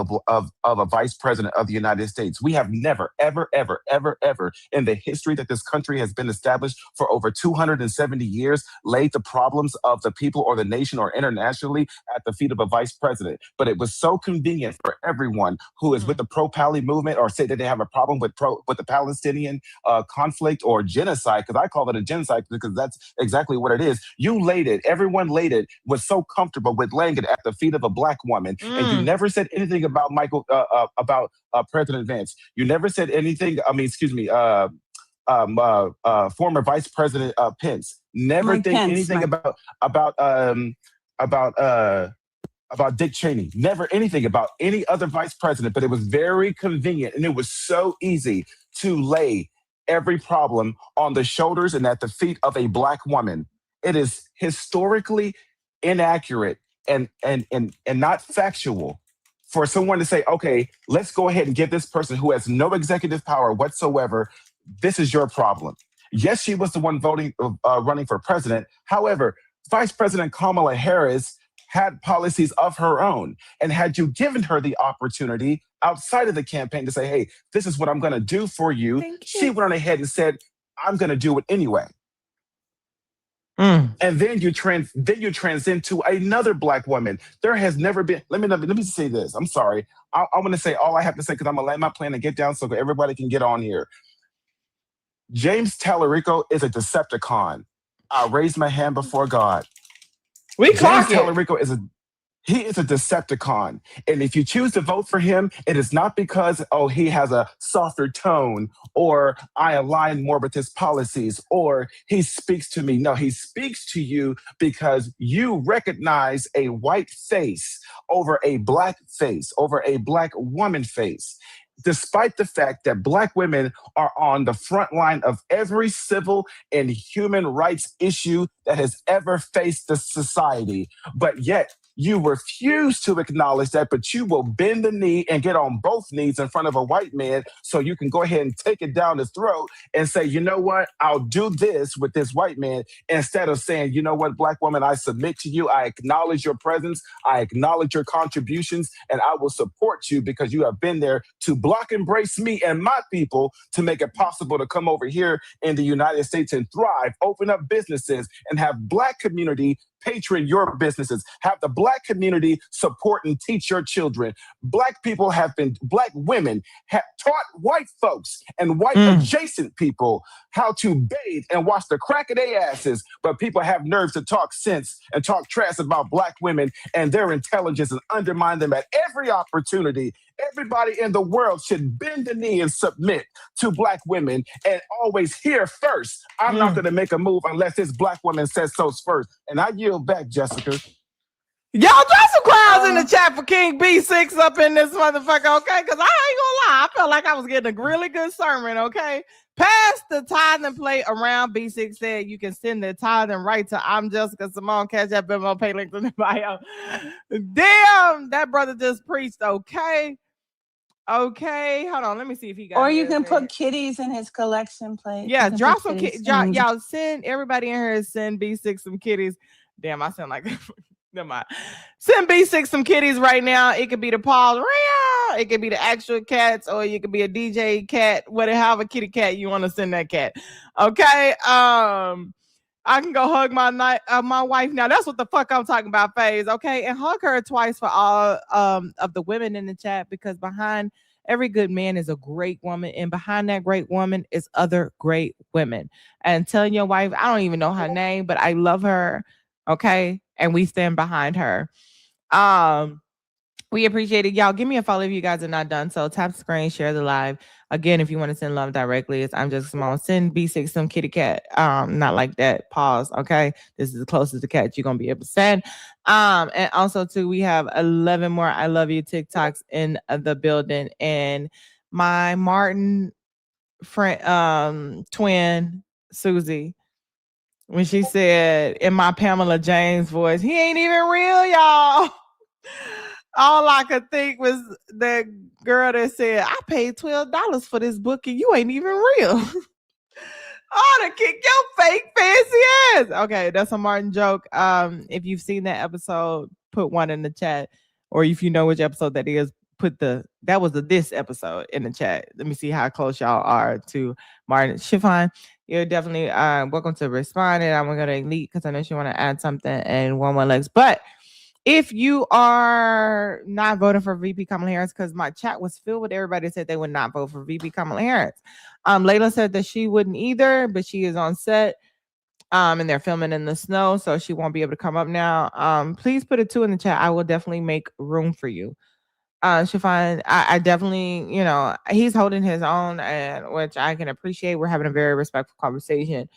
a vice president of the United States? We have never, ever, ever, ever, ever in the history that this country has been established for over 270 years laid the problems of the people or the nation or internationally at the feet of a vice president. But it was so convenient for everyone who is with the pro-Pali movement or say that they have a problem with the Palestinian conflict or genocide, because I call it a genocide because that's exactly what it is. You laid it. Everyone laid it, was so comfortable with laying it at the feet of a black woman. And you never said anything about President Vance. You never said anything, former Vice President Pence. Never think anything about Dick Cheney. Never anything about any other vice president, but it was very convenient and it was so easy to lay every problem on the shoulders and at the feet of a black woman. It is historically inaccurate and not factual for someone to say, okay, let's go ahead and give this person who has no executive power whatsoever, this is your problem. Yes, she was the one running for president. However, Vice President Kamala Harris had policies of her own. And had you given her the opportunity outside of the campaign to say, hey, this is what I'm going to do for you, she went on ahead and said, I'm going to do it anyway. And then you transcend to another Black woman. There has never been. Let me say this. I'm sorry. I want to say all I have to say because I'm gonna land my plane and get down so everybody can get on here. James Tallarico is a Decepticon. I raise my hand before God. James Tallarico is a Decepticon. And if you choose to vote for him, it is not because, oh, he has a softer tone or I align more with his policies or he speaks to me. No, he speaks to you because you recognize a white face over a Black face, over a Black woman face. Despite the fact that Black women are on the front line of every civil and human rights issue that has ever faced the society, but yet you refuse to acknowledge that, but you will bend the knee and get on both knees in front of a white man so you can go ahead and take it down his throat and say, you know what, I'll do this with this white man, instead of saying, you know what, Black woman, I submit to you, I acknowledge your presence, I acknowledge your contributions, and I will support you because you have been there to block and brace me and my people to make it possible to come over here in the United States and thrive, open up businesses, and have Black community patron your businesses, have the Black community support and teach your children. Black women have taught white folks and white adjacent people how to bathe and wash the crack of their asses, but people have nerves to talk sense and talk trash about Black women and their intelligence and undermine them at every opportunity. Everybody in the world should bend the knee and submit to Black women and always hear first. I'm not going to make a move unless this Black woman says so first. And I yield back, Jessica. Y'all drop some crowds in the chat for King B6 up in this motherfucker, okay? Because I ain't gonna lie, I felt like I was getting a really good sermon, okay? Pass the tithe and play around. B6 said you can send the tithe and right to I'm Jessica Cymone. Cash App, Venmo, pay link in the bio. Damn, that brother just preached, okay? Okay, hold on. Let me see if he got. Or you can put kitties in his collection plate. Yeah, drop some kitties. Y'all send everybody in here. Send B6 some kitties. Damn, I sound like. Never mind. Send B6 some kitties right now. It could be the paws. It could be the actual cats, or you could be a DJ cat, whatever kitty cat you want to send that cat. Okay. I can go hug my wife now. That's what the fuck I'm talking about, FaZe. Okay, and hug her twice for all of the women in the chat, because behind every good man is a great woman, and behind that great woman is other great women. And telling your wife, I don't even know her name, but I love her. Okay, and we stand behind her. We appreciate it. Y'all, give me a follow if you guys are not done. So tap the screen, share the live. Again, if you want to send love directly, it's I'm Jessica Cymone. Send B6 some kitty cat. Not like that. Pause. Okay. This is the closest to cat you're gonna be able to send. And also too, we have 11 more I love you TikToks in the building. And my Martin friend twin, Susie, when she said in my Pamela James voice, he ain't even real, y'all. All I could think was the girl that said, I paid $12 for this book and you ain't even real. Oh, to kick your fake fancy ass. Okay, that's a Martin joke. If you've seen that episode, put one in the chat. Or if you know which episode that is, put this episode in the chat. Let me see how close y'all are to Martin. Chiffon, you're definitely welcome to respond. And I'm going to Elite because I know she want to add something and one more legs. But if you are not voting for VP Kamala Harris, because my chat was filled with everybody that said they would not vote for VP Kamala Harris. Layla said that she wouldn't either, but she is on set and they're filming in the snow, so she won't be able to come up now. Please put a 2 in the chat. I will definitely make room for you. Chiffon, I definitely, he's holding his own, and which I can appreciate. We're having a very respectful conversation.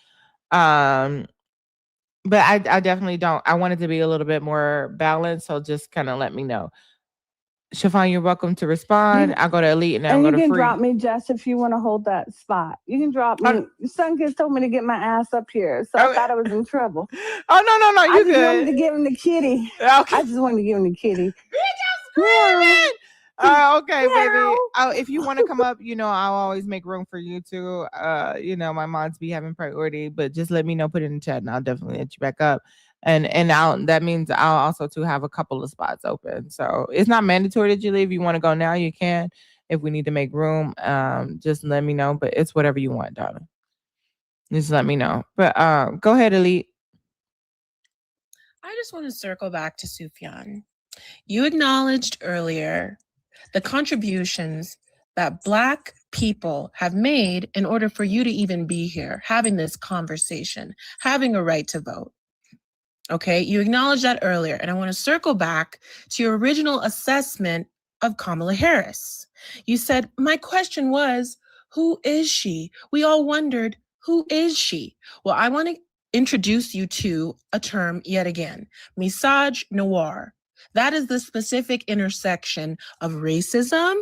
But I definitely don't. I want it to be a little bit more balanced. So just kind of let me know. Siobhan, you're welcome to respond. I'll go to Elite and then I'll And go you to can Free. drop me, Jess, if you want to hold that spot. You can drop me. Son kids told me to get my ass up here, so I thought I was in trouble. Oh, no, I you just wanted good. to give him the kitty. Okay. I just wanted to give him the kitty. Screaming. Okay, baby. If you want to come up, I'll always make room for you too. My mods be having priority, but just let me know, put it in the chat, and I'll definitely let you back up. And that means I'll also too have a couple of spots open. So it's not mandatory that you leave. You want to go now, you can. If we need to make room, just let me know. But it's whatever you want, darling. Just let me know. But go ahead, Elite. I just want to circle back to Sufjan. You acknowledged earlier the contributions that Black people have made in order for you to even be here, having this conversation, having a right to vote. Okay, you acknowledged that earlier, and I want to circle back to your original assessment of Kamala Harris. You said, my question was, who is she? We all wondered, who is she? Well, I want to introduce you to a term yet again, misogynoir. That is the specific intersection of racism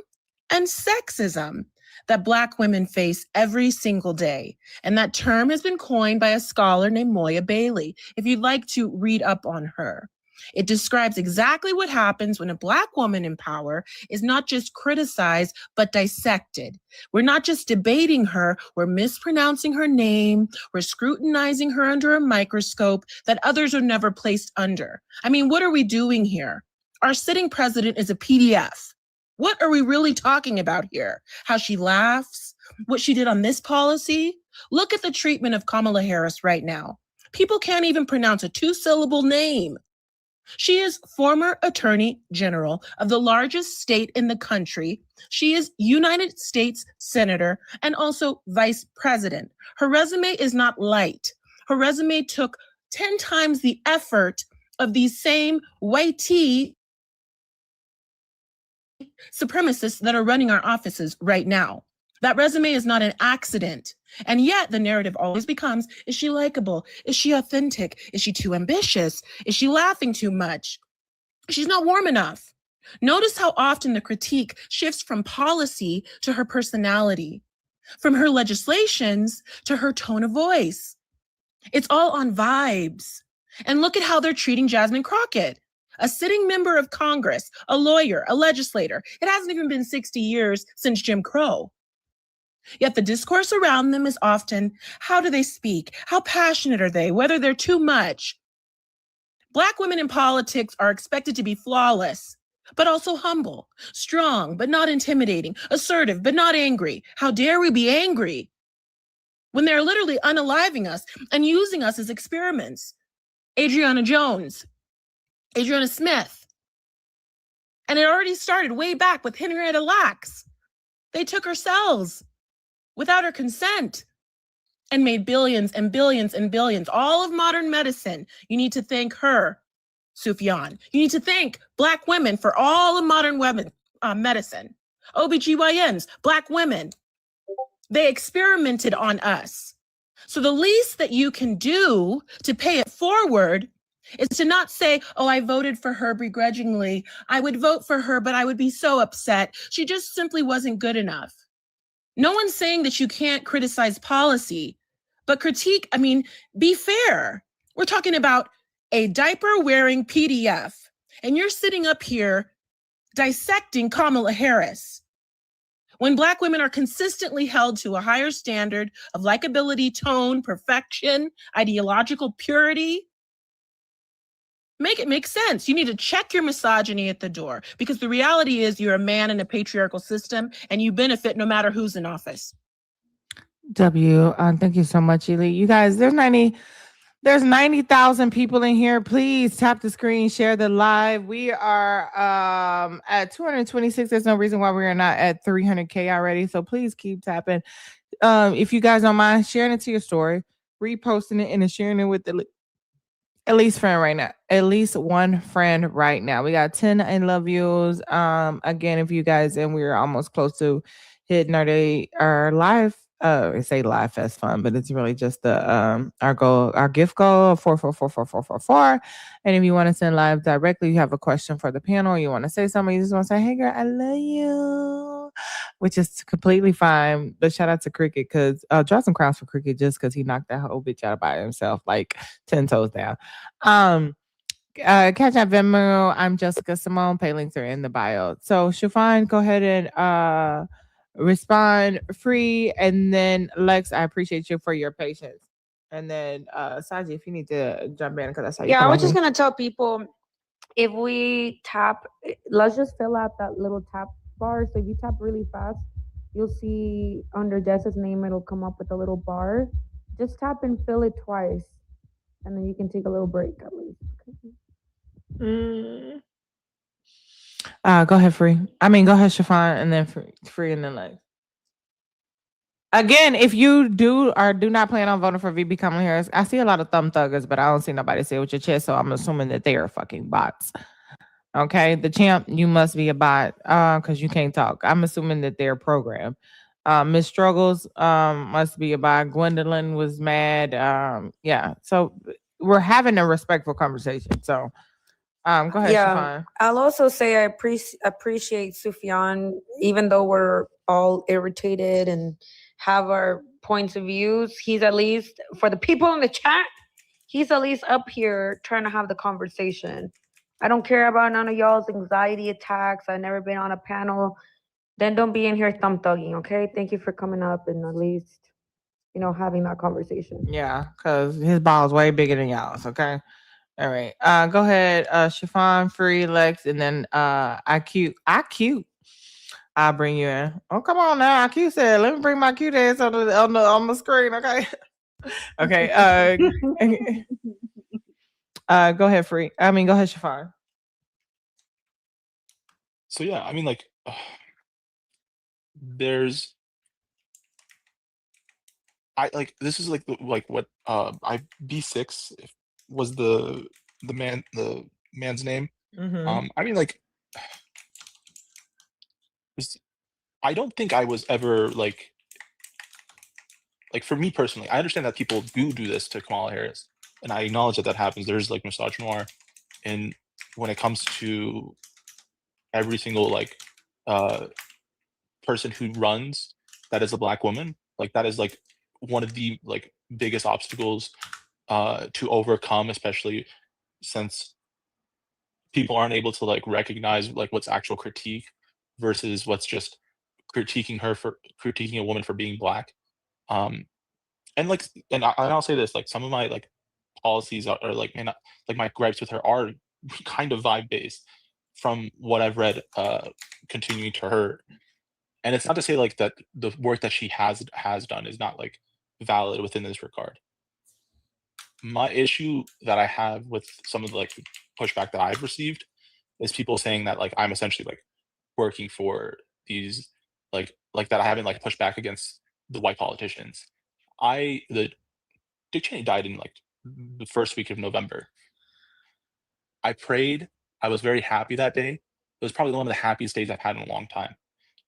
and sexism that Black women face every single day. And that term has been coined by a scholar named Moya Bailey. If you'd like to read up on her, it describes exactly what happens when a Black woman in power is not just criticized, but dissected. We're not just debating her, we're mispronouncing her name, we're scrutinizing her under a microscope that others are never placed under. I mean, what are we doing here? Our sitting president is a PDF. What are we really talking about here? How she laughs? What she did on this policy? Look at the treatment of Kamala Harris right now. People can't even pronounce a two-syllable name. She is former Attorney General of the largest state in the country. She is United States Senator and also Vice President. Her resume is not light. Her resume took 10 times the effort of these same white supremacists that are running our offices right now. That resume is not an accident. And yet the narrative always becomes, is she likable? Is she authentic? Is she too ambitious? Is she laughing too much? She's not warm enough. Notice how often the critique shifts from policy to her personality, from her legislations to her tone of voice. It's all on vibes. And look at how they're treating Jasmine Crockett, a sitting member of Congress, a lawyer, a legislator. It hasn't even been 60 years since Jim Crow. Yet the discourse around them is often, how do they speak? How passionate are they? Whether they're too much. Black women in politics are expected to be flawless, but also humble, strong, but not intimidating, assertive, but not angry. How dare we be angry when they're literally unaliving us and using us as experiments? Adriana Jones, Adriana Smith. And it already started way back with Henrietta Lacks. They took her cells without her consent and made billions and billions and billions. All of modern medicine, you need to thank her, Sufjan. You need to thank Black women for all of modern medicine. OBGYNs, Black women, they experimented on us. So the least that you can do to pay it forward is to not say, oh, I voted for her begrudgingly. I would vote for her, but I would be so upset. She just simply wasn't good enough. No one's saying that you can't criticize policy, but critique, be fair. We're talking about a diaper-wearing PDF, and you're sitting up here dissecting Kamala Harris. When Black women are consistently held to a higher standard of likability, tone, perfection, ideological purity, make it make sense. You need to check your misogyny at the door, because the reality is you're a man in a patriarchal system and you benefit no matter who's in office. Thank you so much, Elite. You guys, there's 90,000 people in here. Please tap the screen, share the live. We are at 226. There's no reason why we are not at 300K already. So please keep tapping. If you guys don't mind sharing it to your story, reposting it, and then sharing it with at least friend right now. At least one friend right now. We got 10 I love yous. Again, if you guys, and we're almost close to hitting our live say Live Fest Fund, but it's really just the our gift goal of 4444444. And if you want to send live directly, you have a question for the panel, you want to say something, you just want to say, hey girl, I love you, which is completely fine. But shout out to Cricket, because draw some crowns for Cricket just because he knocked that whole bitch out by himself, like 10 toes down. Catch up Venmo. I'm Jessica Cymone. Pay links are in the bio. So Shafan, go ahead and respond free, and then Lex, I appreciate you for your patience. And then Saji, if you need to jump in, because that's how you Yeah, I come was off just me. gonna tell people, if we tap, let's just fill out that little tap bar. So if you tap really fast, you'll see under Jess's name, it'll come up with a little bar. Just tap and fill it twice, and then you can take a little break at least. Go ahead, free. I mean, go ahead, Shafan, and then free, and then Lex. Again, if you do or do not plan on voting for VP Kamala Harris, I see a lot of thumb thuggers, but I don't see nobody say it with your chest, so I'm assuming that they are fucking bots. Okay, the champ, you must be a bot because you can't talk. I'm assuming that they're programmed. Miss Struggles must be a bot. Gwendolyn was mad. Yeah, so we're having a respectful conversation. So go ahead, Yeah, Shafan. I'll also say I appreciate Sufyan, even though we're all irritated and have our points of views. He's at least, for the people in the chat, he's at least up here trying to have the conversation. I don't care about none of y'all's anxiety attacks. I've never been on a panel. Then don't be in here thumb thugging, okay? Thank you for coming up and at least, having that conversation. Yeah, because his ball is way bigger than y'all's. Okay. All right. Go ahead, Shafan, free, Lex, and then IQ. I'll bring you in. Oh, come on now. IQ said, let me bring my cute ass on the screen, okay? Okay. Go ahead, free. I mean, go ahead, Shafan. So yeah, I mean, like, there's, this is like what I B6 was the man's name. Mhm. I mean, like, I don't think I was ever like for me personally, I understand that people do this to Kamala Harris, and I acknowledge that happens. There's like misogynoir, and when it comes to every single like person who runs that is a Black woman, like that is like one of the like biggest obstacles to overcome, especially since people aren't able to like recognize like what's actual critique versus what's just critiquing a woman for being Black. And like, and I'll say this, like some of my like policies are like, man, like my gripes with her are kind of vibe based from what I've read, continuing to her. And it's not to say like that the work that she has done is not like valid within this regard. My issue that I have with some of the like pushback that I've received is people saying that like I'm essentially like working for these like that I haven't like pushed back against the white politicians. Dick Cheney died in like the first week of November. I prayed. I was very happy that day. It was probably one of the happiest days I've had in a long time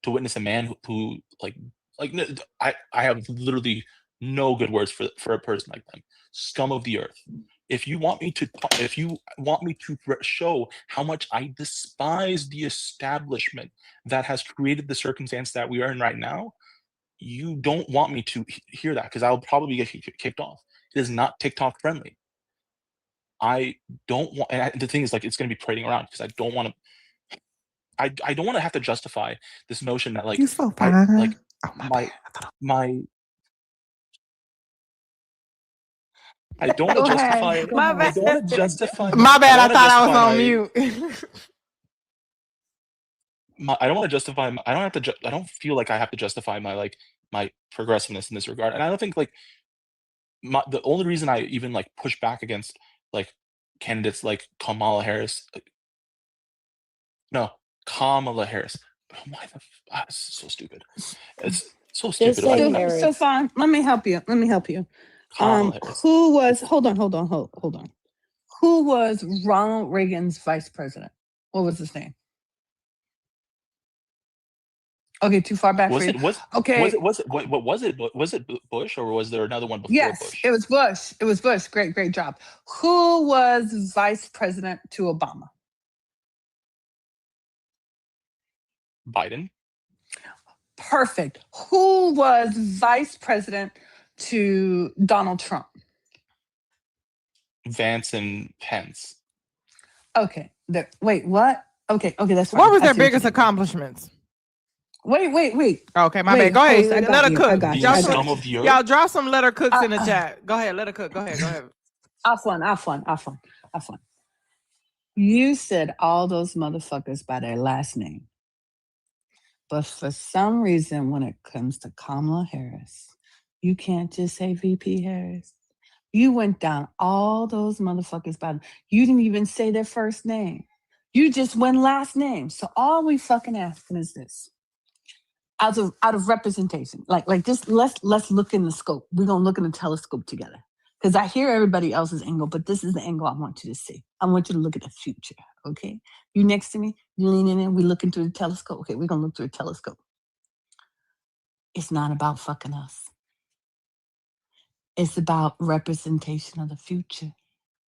to witness a man who I have literally no good words for a person like them. Scum of the earth. If you want me to show how much I despise the establishment that has created the circumstance that we are in right now, you don't want me to hear that because I'll probably get kicked off. It is not TikTok friendly. I don't want, and the thing is, like, it's going to be parading around because I don't want to. I don't want to have to justify this notion that like You so fine. my. I don't want to justify. My I bad. don't want to justify. My bad. I thought I was on mute. mute. I don't want to justify. I don't have to. I don't feel like I have to justify my progressiveness in this regard, and I don't think like the only reason I even like push back against like candidates like Kamala Harris. No, Kamala Harris. Why it's so stupid. It's so stupid. So fine. Let me help you. Kamala Harris. Who was? Hold on. Who was Ronald Reagan's vice president? What was his name? Okay, too far back for Was you. it was Okay. what was it? Was it Bush or was there another one before Yes, Bush? it was Bush. It was Bush. Great job. Who was vice president to Obama? Biden. Perfect. Who was vice president to Donald Trump? Vance and Pence. Okay. Wait, what? Okay, that's fine. What was I their see what you biggest did there. accomplishments? Wait. Okay, my Wait, bad. Go ahead. host, I Let got her you. cook. I got you. The I scum got of you. the Y'all earth. drop some let her cooks in the chat. Go ahead. Let her cook. Go ahead. Afwan. You said all those motherfuckers by their last name. But for some reason, when it comes to Kamala Harris, you can't just say VP Harris. You went down all those motherfuckers by you didn't even say their first name. You just went last name. So all we fucking asking is this. Out of representation. Like just let's look in the scope. We're gonna look in the telescope together. Because I hear everybody else's angle, but this is the angle I want you to see. I want you to look at the future. Okay? You next to me, you leaning in, we looking through the telescope. Okay, we're gonna look through a telescope. It's not about fucking us. It's about representation of the future.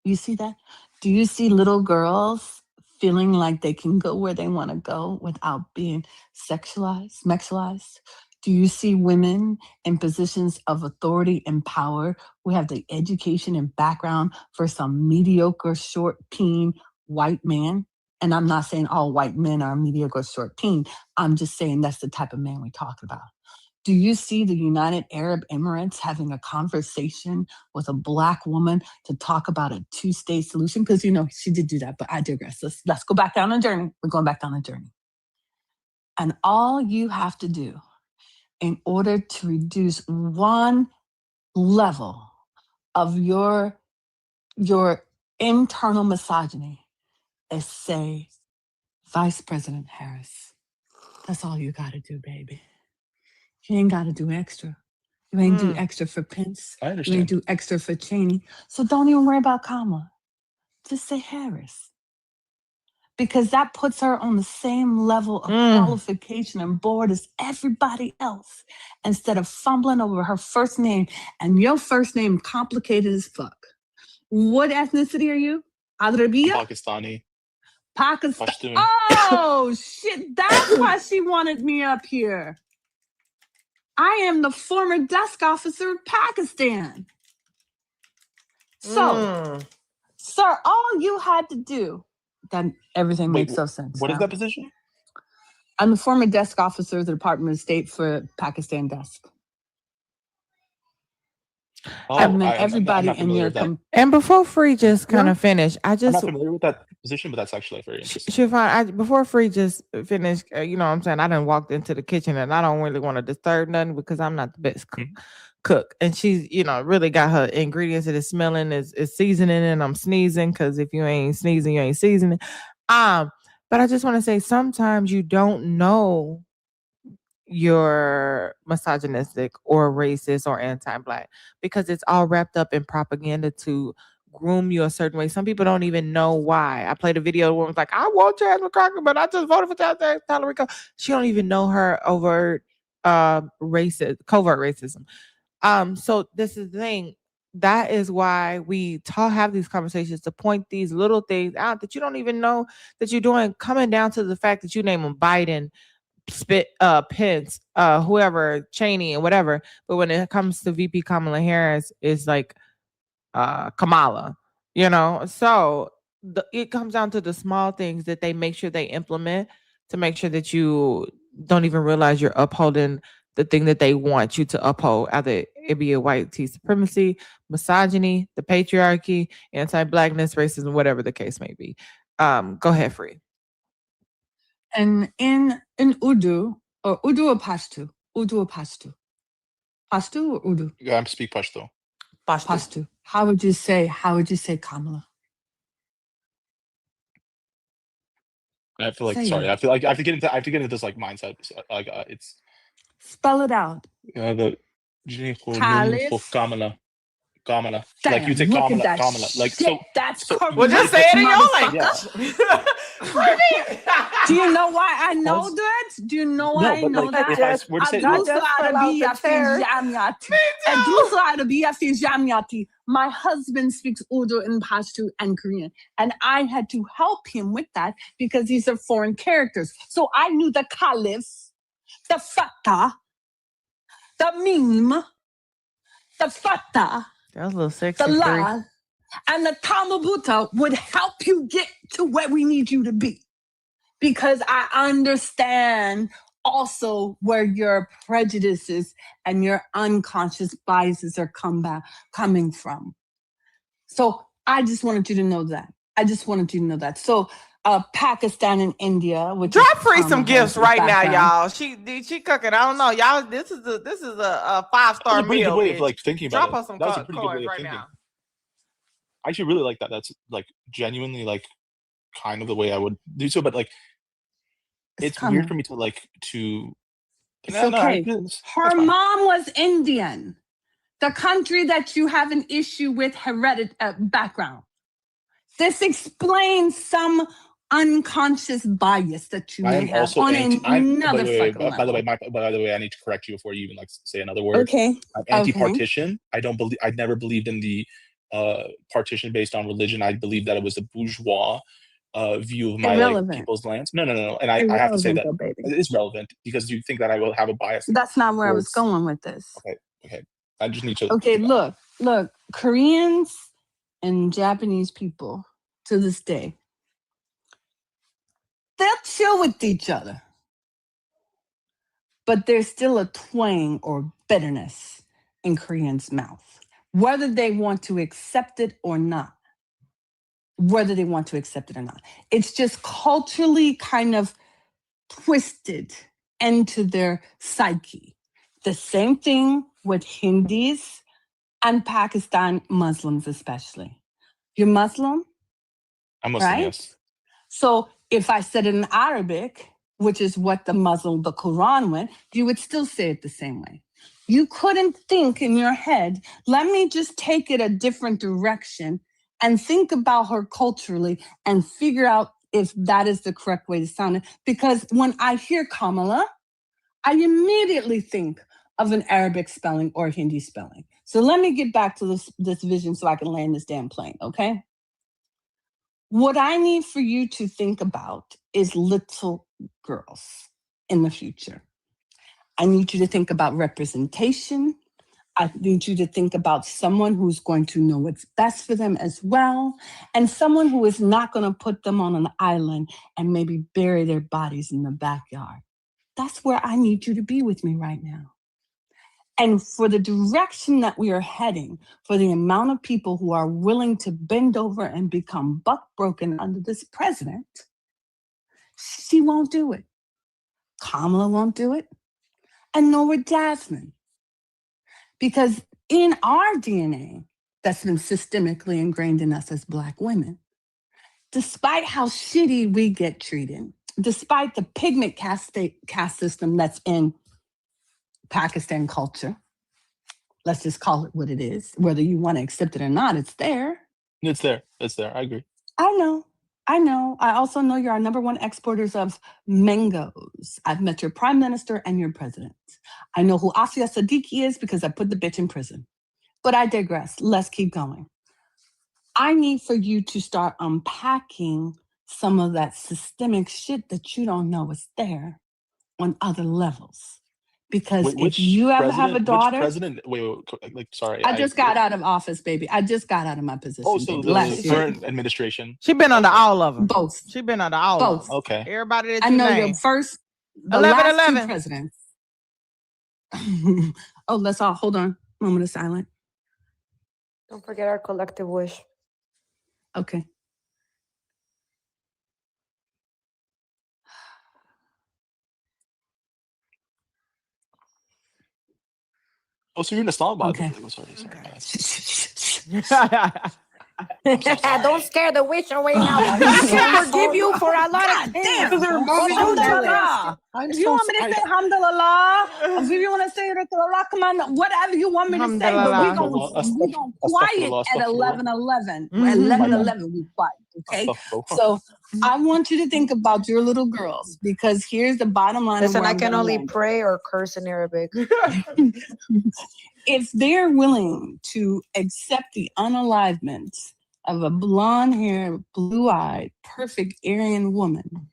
You see that? Do you see little girls feeling like they can go where they want to go without being sexualized? Do you see women in positions of authority and power who have the education and background for some mediocre, short, peen white man? And I'm not saying all white men are mediocre, short, peen. I'm just saying that's the type of man we're talking about. Do you see the United Arab Emirates having a conversation with a Black woman to talk about a two-state solution? Because, she did do that, but I digress. Let's go back down the journey. We're going back down the journey. And all you have to do in order to reduce one level of your internal misogyny is say, Vice President Harris. That's all you got to do, baby. You ain't got to do extra. You ain't do extra for Pence. I You understand. ain't do extra for Cheney. So don't even worry about Kamala. Just say Harris. Because that puts her on the same level of qualification and board as everybody else. Instead of fumbling over her first name, and your first name complicated as fuck. What ethnicity are you? Arabiya? Pakistani. Pakistan. Pashtun. Oh, shit. That's why she wanted me up here. I am the former desk officer of Pakistan. So, sir, all you had to do, then everything Wait, makes no sense. what is now. that position? I'm the former desk officer of the Department of State for Pakistan desk. Oh, I've met I'm everybody not in familiar your with that. And before Free just kind No? of finish, I I'm just not familiar with that position, but that's actually very interesting. Siobhan, before Free just finished, you know what I'm saying? I done walked into the kitchen and I don't really want to disturb nothing because I'm not the best cook. And she's, really got her ingredients that is smelling, is seasoning, and I'm sneezing because if you ain't sneezing, you ain't seasoning. But I just want to say sometimes you don't know you're misogynistic or racist or anti-Black because it's all wrapped up in propaganda to groom you a certain way. Some people don't even know why. I played a video where it was like, I want Chaz McCracken, but I just voted for Tyler Rico. She don't even know her overt covert racism. So this is the thing. That is why we have these conversations to point these little things out that you don't even know that you're doing, coming down to the fact that you name them Biden, Pence, whoever, Cheney, and whatever. But when it comes to VP Kamala Harris, it's like Kamala, So it comes down to the small things that they make sure they implement to make sure that you don't even realize you're upholding the thing that they want you to uphold, either it be a white supremacy, misogyny, the patriarchy, anti-Blackness, racism, whatever the case may be. Go ahead, Free. And in Urdu or Pashto? Urdu or Pashto? Pashto or Urdu? Yeah, I speak Pashto. Pashto. How would you say Kamala? I feel like Say sorry. it. I feel like I have to get into this like mindset. Spell it out. the Khalif. Kamala. Kamala. Damn, Like you take look Kamala, at that Kamala. Like shit. so. That's So correct. Well, just say it in your motherfucker. language. Do you know why I know Because- that? Do you know why No, I but know like that? if I were to say I look, just fell out the chair. My husband speaks Urdu and Pashto and Korean, and I had to help him with that because these are foreign characters. So I knew the Caliph, the Fatah, the Meme, the Fatah, That was a little the sexy. Three. La, and the Tamabuta would help you get to where we need you to be. Because I understand also where your prejudices and your unconscious biases are coming from. So I just wanted you to know that. So Pakistan and India, which Drop is Free some Kamala gifts Harris's right now, background. y'all. She cooking. I don't know, y'all. This is a 5-star That's a pretty good meal, way of bitch. like thinking Drop about her it. some That was a pretty good coins way of right thinking. now. I actually really like that. That's like genuinely like kind of the way I would do so. But like, it's weird for me to like to. It's okay. Her mom was Indian, the country that you have an issue with background. This explains some unconscious bias that you I may am have also on by another fucking the level. way, by the way, I need to correct you before you even like say another word. Okay. I'm anti-partition. I don't believe. I never believed in the partition based on religion. I believe that it was a bourgeois view of my like people's lands. No. And I have to say that it is relevant because you think that I will have a bias. That's not where I was going with this. Okay. I just need to. Okay, look, Koreans and Japanese people to this day, they'll chill with each other, but there's still a twang or bitterness in Koreans' mouth, whether they want to accept it or not. It's just culturally kind of twisted into their psyche. The same thing with Hindis and Pakistan Muslims, especially. You're Muslim? I'm Muslim, right? yes. So if I said it in Arabic, which is what the Quran went, you would still say it the same way. You couldn't think in your head, let me just take it a different direction and think about her culturally and figure out if that is the correct way to sound it. Because when I hear Kamala, I immediately think of an Arabic spelling or Hindi spelling. So let me get back to this vision so I can land this damn plane, okay? What I need for you to think about is little girls in the future. I need you to think about representation. I need you to think about someone who's going to know what's best for them as well, and someone who is not going to put them on an island and maybe bury their bodies in the backyard. That's where I need you to be with me right now. And for the direction that we are heading, for the amount of people who are willing to bend over and become buck broken under this president, she won't do it. Kamala won't do it. And nor would Jasmine. Because in our DNA, that's been systemically ingrained in us as Black women, despite how shitty we get treated, despite the pigment caste system that's in Pakistan culture, let's just call it what it is. Whether you want to accept it or not, it's there. It's there. I agree. I know. I also know you're our number one exporters of mangoes. I've met your prime minister and your president. I know who Asia Siddiqui is because I put the bitch in prison. But I digress. Let's keep going. I need for you to start unpacking some of that systemic shit that you don't know is there on other levels. Because if you ever have a daughter... Which president? Wait, like, sorry. I just got out of office, baby. I just got out of my position. Oh, so the current administration. She been under all of them. Both. She been under all of them. Okay. Everybody that I you know name. the last two presidents. Oh, let's all hold on. Moment of silence. Don't forget our collective wish. Okay. Oh, so you're in Islamabad. Okay. Sorry. Shh. Don't scare the witch away now. I'm We so can forgive sorry. you for a lot God of things. damn. But don't do that. Alhamdulillah. If you want me to say alhamdulillah, if you want to say alhamdulillah, come on, whatever you want me to say, but we gonna quiet at 11:11. Mhm. 11:11 we quiet, okay? So I want you to think about your little girls because here's the bottom line. Listen, of where I I'm can gonna only land. pray or curse in Arabic. If they're willing to accept the unalivement of a blonde-haired, blue-eyed, perfect Aryan woman,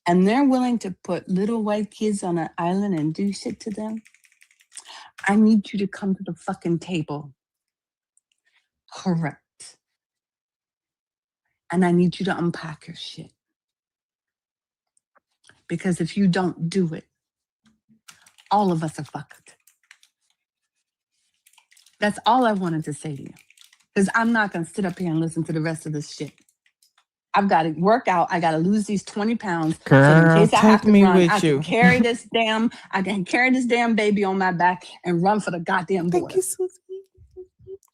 and they're willing to put little white kids on an island and do shit to them, I need you to come to the fucking table. Correct. And I need you to unpack your shit. Because if you don't do it, all of us are fucked. That's all I wanted to say to you. Because I'm not going to sit up here and listen to the rest of this shit. I've got to work out. I got to lose these 20 pounds. So in Girl, case I have take to me run, with I you. can carry this damn baby on my back and run for the goddamn border. Thank you, Susie.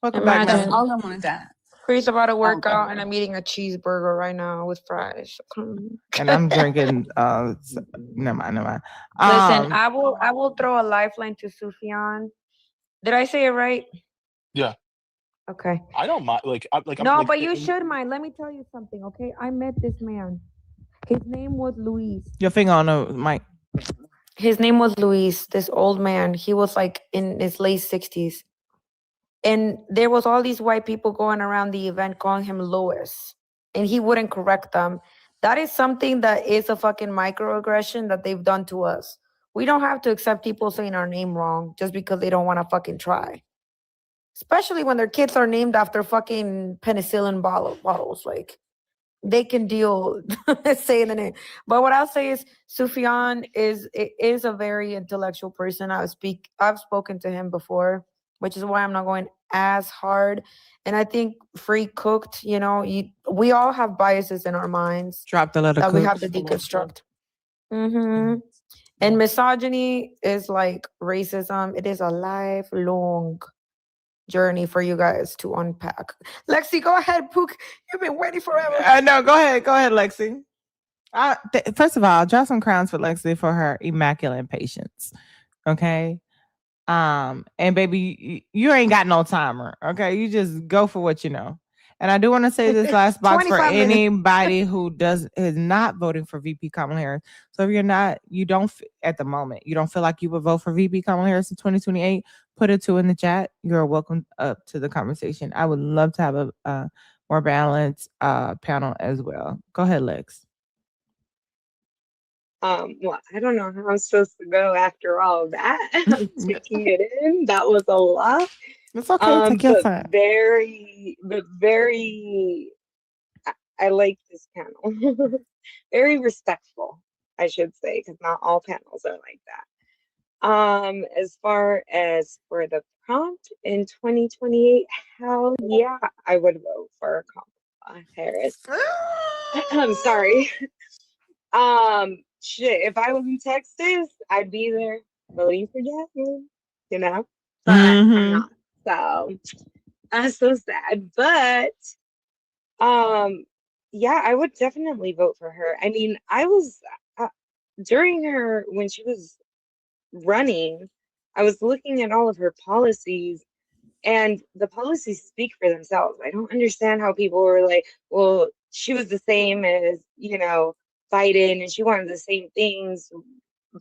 Welcome back, That's Melanie. all I wanted to add. Chris about to work Okay. out and I'm eating a cheeseburger right now with fries. And I'm drinking. Never mind. Listen, Um, I will throw a lifeline to Sufyan. Did I say it right? Yeah. Okay. I don't mind. No, but you should mind. Let me tell you something, okay? I met this man. His name was Luis. your finger on the mic. His name was Luis, this old man. He was like in his late 60s. And there was all these white people going around the event calling him Louis. And he wouldn't correct them. That is something that is a fucking microaggression that they've done to us. We don't have to accept people saying our name wrong just because they don't want to fucking try. Especially when their kids are named after fucking penicillin bottles. Like, they can deal saying the name. But what I'll say is Sufyan is a very intellectual person. I've spoken to him before, which is why I'm not going as hard. And I think Free Cooked, we all have biases in our minds Drop the letter that we cook. have to deconstruct. And misogyny is like racism. It is a lifelong journey for you guys to unpack. Lexi, go ahead, Pook. You've been waiting forever. No, go ahead, Lexi. First of all, drop some crowns for Lexi for her immaculate patience. Okay. And baby, you ain't got no timer. Okay. You just go for what you know. And I do want to say this last box for 25 minutes. anybody who is not voting for VP Kamala Harris. So if you're not, at the moment, you don't feel like you would vote for VP Kamala Harris in 2028, put a 2 in the chat. You're welcome up to the conversation. I would love to have a more balanced panel as well. Go ahead, Lex. Well, I don't know how I'm supposed to go after all of that. I'm taking it in. That was a lot. It's okay. Take your time. I like this panel. Very respectful, I should say, because not all panels are like that. As far as for the prompt in 2028, hell yeah, I would vote for Kamala Harris. I'm sorry. Shit, if I was in Texas, I'd be there voting for Jasmine, but I'm not. So I'm so sad. But yeah, I would definitely vote for her. I mean, I was during her when she was running, I was looking at all of her policies, and the policies speak for themselves. I don't understand how people were like, well, she was the same as, Biden, and she wanted the same things.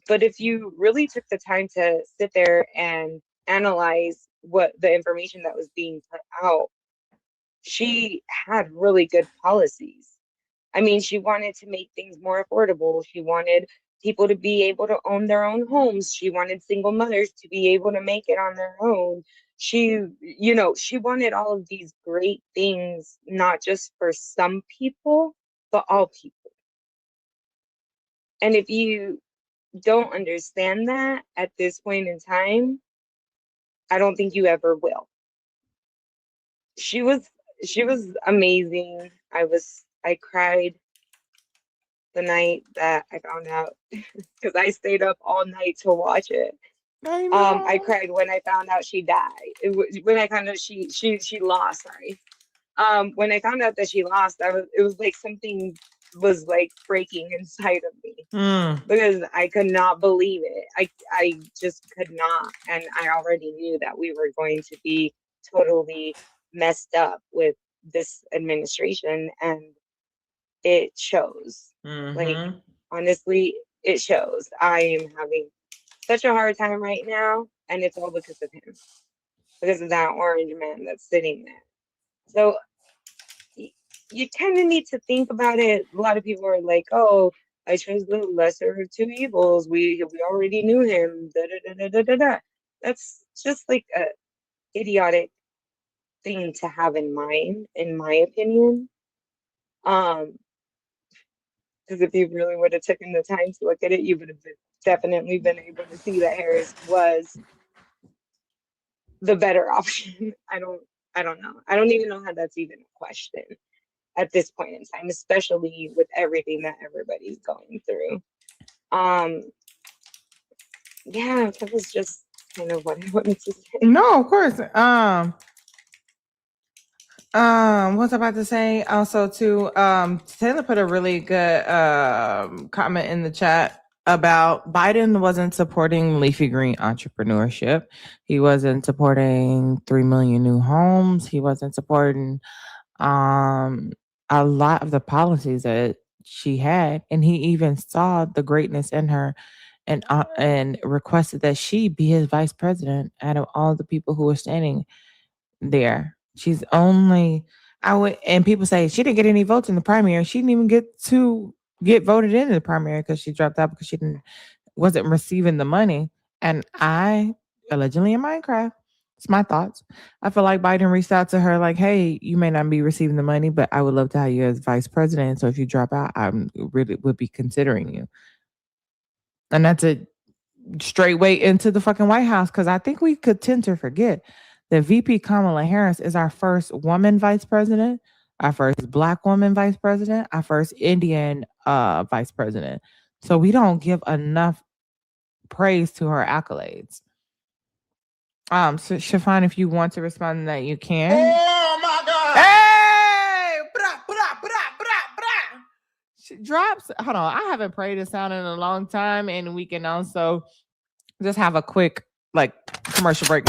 But if you really took the time to sit there and analyze what the information that was being put out, she had really good policies. I mean, she wanted to make things more affordable. She wanted people to be able to own their own homes. She wanted single mothers to be able to make it on their own. She wanted all of these great things, not just for some people, but all people. And if you don't understand that at this point in time, I don't think you ever will. She was amazing. I cried the night that I found out because I stayed up all night to watch it. I cried when I found out she died. When I found out she lost. Sorry. When I found out that she lost, it was like something was like breaking inside of me because I could not believe it. I just could not, and I already knew that we were going to be totally messed up with this administration, and it shows. Like, honestly, it shows. I am having such a hard time right now, and it's all because of him, because of that orange man that's sitting there. So you kind of need to think about it. A lot of people are like, "Oh, I chose the lesser of two evils. We already knew him." Da, da, da, da, da, da. That's just like a idiotic thing to have in mind, in my opinion. Because if you really would have taken the time to look at it, you would have definitely been able to see that Harris was the better option. I don't know. I don't even know how that's even a question at this point in time, especially with everything that everybody's going through. Yeah, that was just kind of what I wanted to say. No, of course. What was I about to say? Also, too, Taylor put a really good comment in the chat about Biden wasn't supporting leafy green entrepreneurship. He wasn't supporting 3 million new homes. He wasn't supporting a lot of the policies that she had, and he even saw the greatness in her and requested that she be his vice president out of all the people who were standing there. She's only and people say she didn't get any votes in the primary. She didn't even get voted in the primary because she dropped out because she wasn't receiving the money. And I allegedly in Minecraft, it's my thoughts. I feel like Biden reached out to her like, "Hey, you may not be receiving the money, but I would love to have you as vice president. So if you drop out, I really would be considering you." And that's a straight way into the fucking White House, because I think we could tend to forget that VP Kamala Harris is our first woman vice president, our first Black woman vice president, our first Indian vice president. So we don't give enough praise to her accolades. So Shafan, if you want to respond to that, you can. Oh my God! Hey! Bra, bra, bra, bra, bra. She drops. Hold on, I haven't prayed this sound in a long time, and we can also just have a quick commercial break.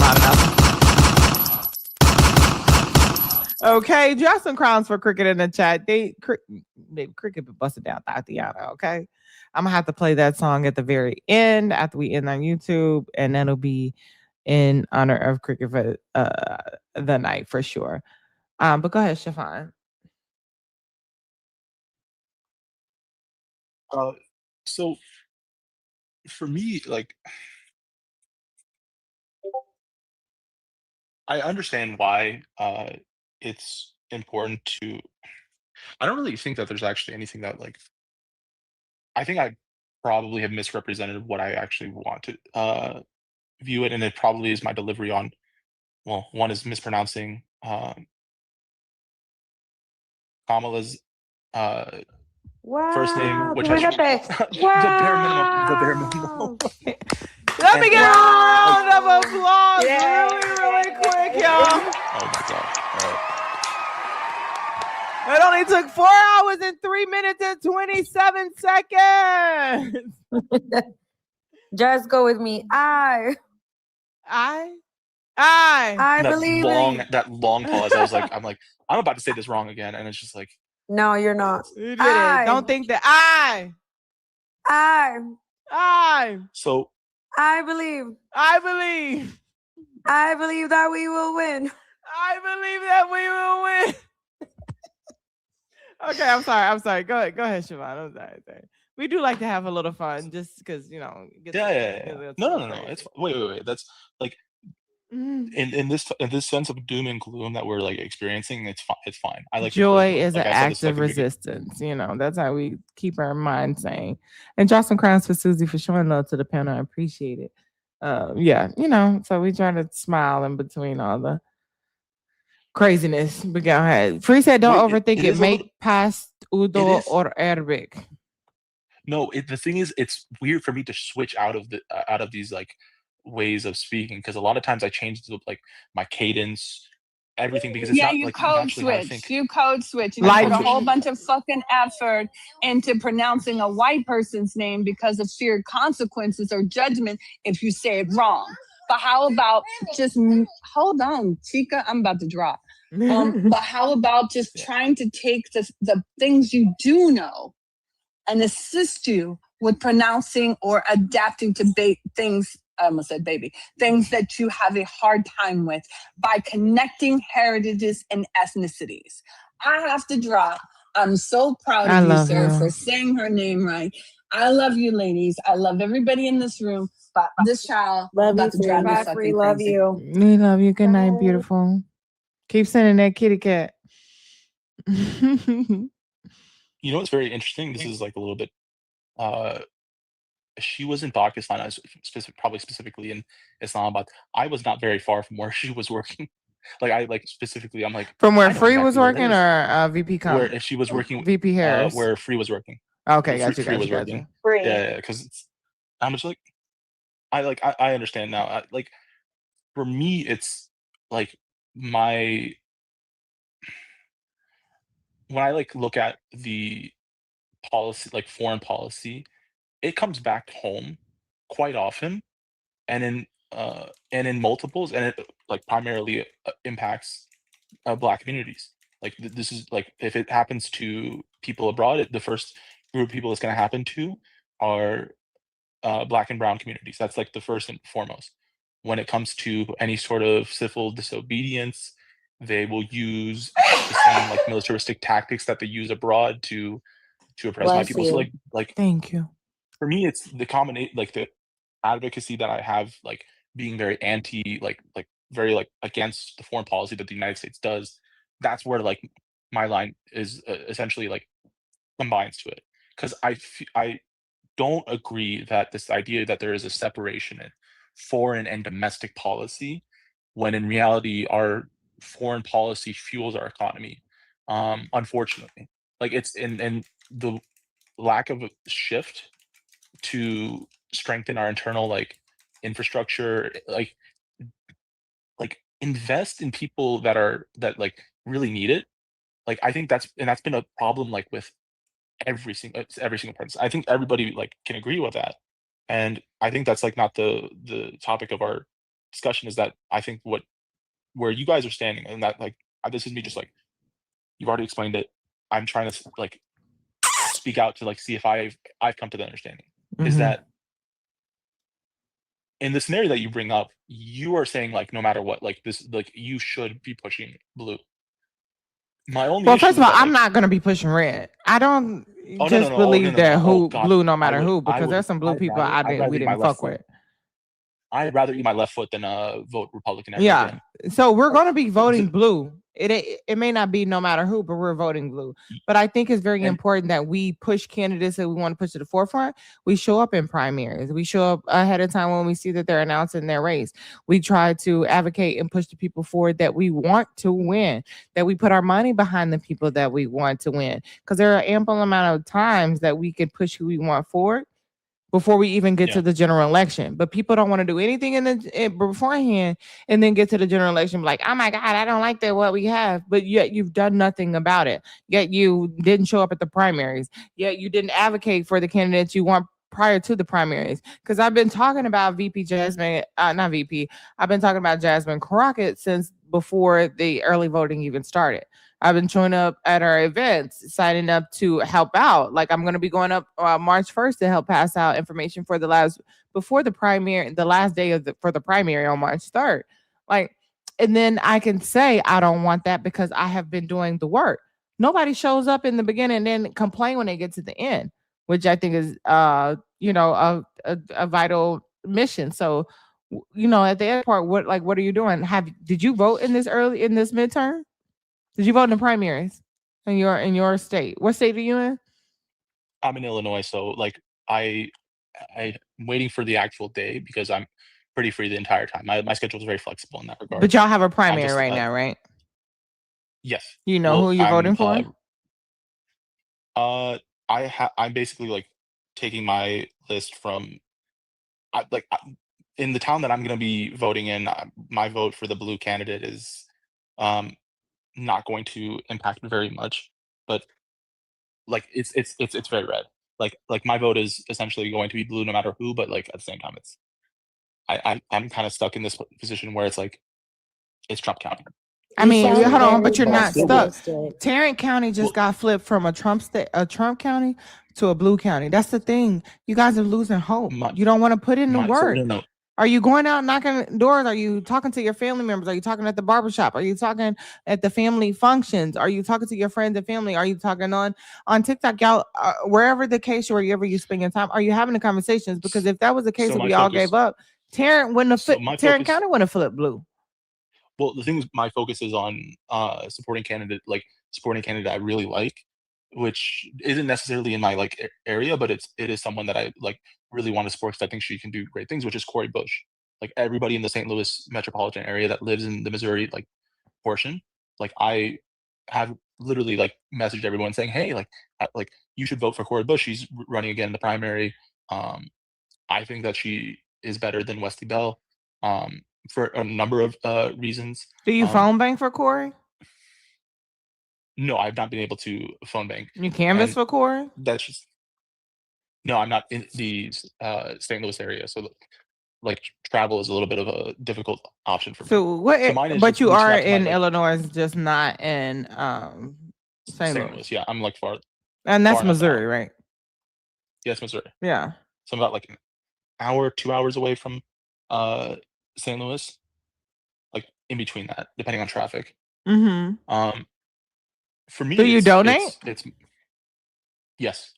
Okay, drop some crowns for Cricket in the chat. Cricket be busted down Tatiana. Okay, I'm gonna have to play that song at the very end after we end on YouTube, and that'll be in honor of Cricket for the night for sure. But go ahead, Shafan. So for me, I understand why it's important to. I don't really think that there's actually anything that I think I probably have misrepresented what I actually want to view it, and it probably is my delivery on. Well, one is mispronouncing Kamala's first name, which has the bare minimum. The bare minimum. Let me get a round of applause really quick, y'all. Oh my God. All right. It only took 4 hours and 3 minutes and 27 seconds. Just go with me. I That long pause. I'm about to say this wrong again, and it's just like, no, you're not. You did it. Don't think that I. So I believe that we will win. I believe that we will win. Okay, I'm sorry. Go ahead, Siobhan. I'm sorry. We do like to have a little fun, just because yeah. No. It's wait. That's in this sense of doom and gloom that we're experiencing. It's fine. I like joy is an act of resistance. That's how we keep our mind sane. And drop some crowns for Susie for showing love to the panel. I appreciate it. So we try to smile in between all the craziness. But go ahead. Free said, don't overthink it. Make past Udo or Arabic. No, the thing is, it's weird for me to switch out of these ways of speaking, because a lot of times I change like my cadence, everything, because it's Yeah, not you like code naturally how I switch. think. You code switch. You Like put a whole bunch of fucking effort into pronouncing a white person's name because of fear consequences or judgment if you say it wrong. But how about just hold on, Chica? I'm about to drop. But how about just trying to take the things you do know and assist you with pronouncing or adapting to things, I almost said baby, things that you have a hard time with by connecting heritages and ethnicities. I have to drop. I'm so proud I of you, love sir, you. for saying her name right. I love you, ladies. I love everybody in this room. But this child Love about you, to drive me Bye, fucking Free. Love crazy. you. We love you. Good night, Bye. beautiful. Keep sending that kitty cat. You know what's very interesting? This is like a little bit. She was in Pakistan, as probably specifically in Islamabad. I was not very far from where she was working. Like I like specifically, I'm like From where I know Free was exactly where that working, is. or VP Where if she was working, VP Harris. where Free was working. Okay, Where gotcha, Free gotcha, was gotcha. working. Free. Yeah, because I'm just like I understand now. Like for me, it's like my when I like look at the policy, like foreign policy, it comes back home quite often, and in multiples, and it like primarily impacts Black communities. Like this is like if it happens to people abroad, the first group of people it's going to happen to are Black and Brown communities. That's like the first and foremost. When it comes to any sort of civil disobedience, they will use the same like militaristic tactics that they use abroad to oppress my Bless people. So you. like Thank you. for me, it's the combination, like the advocacy that I have, like being very anti, like very like against the foreign policy that the United States does. That's where like my line is essentially like combines to it, because I don't agree that this idea that there is a separation in foreign and domestic policy, when in reality our foreign policy fuels our economy. Unfortunately, like it's in the lack of a shift to strengthen our internal like infrastructure, like invest in people that like really need it. Like I think that's been a problem like with every single person. I think everybody like can agree with that. And I think that's like not the topic of our discussion, is that I think where you guys are standing, and that like this is me just like you've already explained it. I'm trying to like speak out to like see if I've come to the understanding is that in the scenario that you bring up, you are saying like no matter what, like this, like you should be pushing blue. My only Well, issue first of is all, that, I'm like, not going to be pushing red. I don't oh no no just no oh no believe no no that no oh who god blue no matter who, I because would there's some blue people I'd rather we eat my didn't left fuck foot. with. I'd rather eat my left foot than vote Republican ever Yeah. again. So we're going to be voting blue. It may not be no matter who, but we're voting blue. But I think it's very And important that we push candidates that we want to push to the forefront. We show up in primaries. We show up ahead of time when we see that they're announcing their race. We try to advocate and push the people forward that we want to win, that we put our money behind the people that we want to win. Because there are ample amount of times that we can push who we want forward before we even get to the general election. But people don't want to do anything beforehand and then get to the general election like, oh my God, I don't like that what we have. But yet you've done nothing about it. Yet you didn't show up at the primaries. Yet you didn't advocate for the candidates you want prior to the primaries. Because I've been talking about VP Jasmine, not VP, I've been talking about Jasmine Crockett since before the early voting even started. I've been showing up at our events, signing up to help out. Like I'm going to be going up March 1st to help pass out information for the last day for the primary on March 3rd. Like, and then I can say I don't want that because I have been doing the work. Nobody shows up in the beginning and then complain when they get to the end, which I think is a vital mission. So, at the end part, what are you doing? Did you vote in this midterm? Did you vote in the primaries in your state? What state are you in? I'm in Illinois, so like I'm waiting for the actual day because I'm pretty free the entire time. My schedule is very flexible in that regard. But y'all have a primary right now, right? Yes. You know who you're voting for? I'm basically like taking my list from in the town that I'm going to be voting in, my vote for the blue candidate is not going to impact very much, but like it's very red. Like my vote is essentially going to be blue no matter who, but like at the same time, I'm kind of stuck in this position where it's like it's Trump County. I You mean, sound hold on, very but you're not stuck. pessimistic. Tarrant County just got flipped from a Trump county to a blue county. That's the thing. You guys are losing hope. You don't want to put in the work. No. Are you going out knocking doors? Are you talking to your family members? Are you talking at the barbershop? Are you talking at the family functions? Are you talking to your friends and family? Are you talking on TikTok? Y'all, wherever the case, wherever you spend your time, are you having the conversations? Because if that was the case, So if my we all focus- gave up, Tarrant wouldn't have So fit. my Tarrant focus- County wouldn't have flipped blue. Well, the thing is, my focus is on supporting candidate I really like, which isn't necessarily in my like area, but it is someone that I like really want to support because I think she can do great things, which is Cori Bush. Like everybody in the St. Louis metropolitan area that lives in the Missouri like portion, like I have literally like messaged everyone saying, hey, like you should vote for Cori Bush. She's running again in the primary. I think that she is better than Wesley Bell for a number of reasons. Do you phone bank for Cori? No, I've not been able to phone bank. You canvass And for Cori? That's just no. I'm not in the St. Louis area, so like travel is a little bit of a difficult option for me. So what? So mine is But just you reaching are out to my, in like, Illinois, just not in St. St. Louis. Louis. Yeah, I'm like far. And that's far enough Missouri, out. right? Yes, Missouri. Yeah. So I'm about like an hour, 2 hours away from St. Louis, like in between that, depending on traffic. Mm-hmm. For me, Do you donate? It's yes.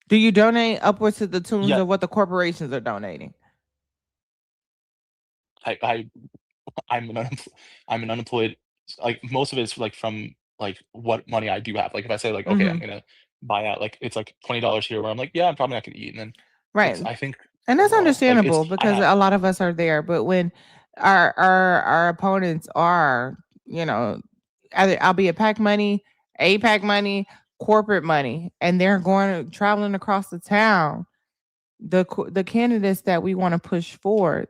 Do you donate upwards to the tunes Yeah. of what the corporations are donating? I'm an unemployed. Like most of it's like from like what money I do have. Like if I say like okay, I'm Mhm. gonna buy out, like it's like $20 here, where I'm like yeah, I'm probably not gonna eat, and then Right. I think And that's overall, understandable I because have- a lot of us are there. But when our opponents are, either albeit PAC money, APAC money, corporate money, and they're traveling across the town, the candidates that we want to push forward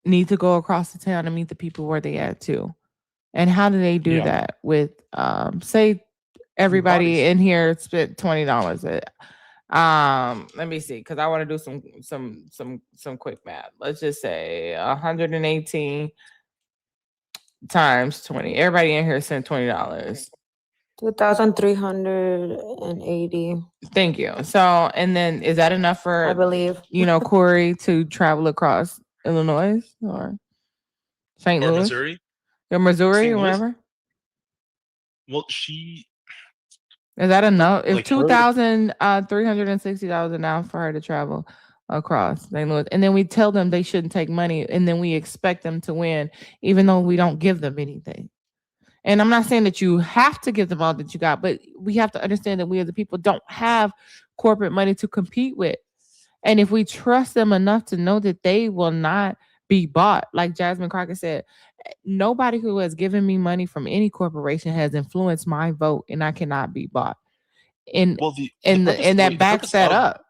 need to go across the town and meet the people where they at too. And how do they do Yeah. that? With say everybody Bodies. in here spent $20. Let me see, because I want to do some quick math. Let's just say 118 times 20. Everybody in here sent $20. 2,380. Thank you. So, and then is that enough for I believe. Cori to travel across Illinois or St. or Louis Missouri. or Missouri St. or Louis? wherever? Well, she Is that enough? It's Like her- $2,360 enough for her to travel across St. Louis, and then we tell them they shouldn't take money, and then we expect them to win, even though we don't give them anything. And I'm not saying that you have to give them all that you got, but we have to understand that we as the people don't have corporate money to compete with. And if we trust them enough to know that they will not be bought, like Jasmine Crockett said, nobody who has given me money from any corporation has influenced my vote, and I cannot be bought. And well the and purpose, and that wait, the backs purpose that of, up.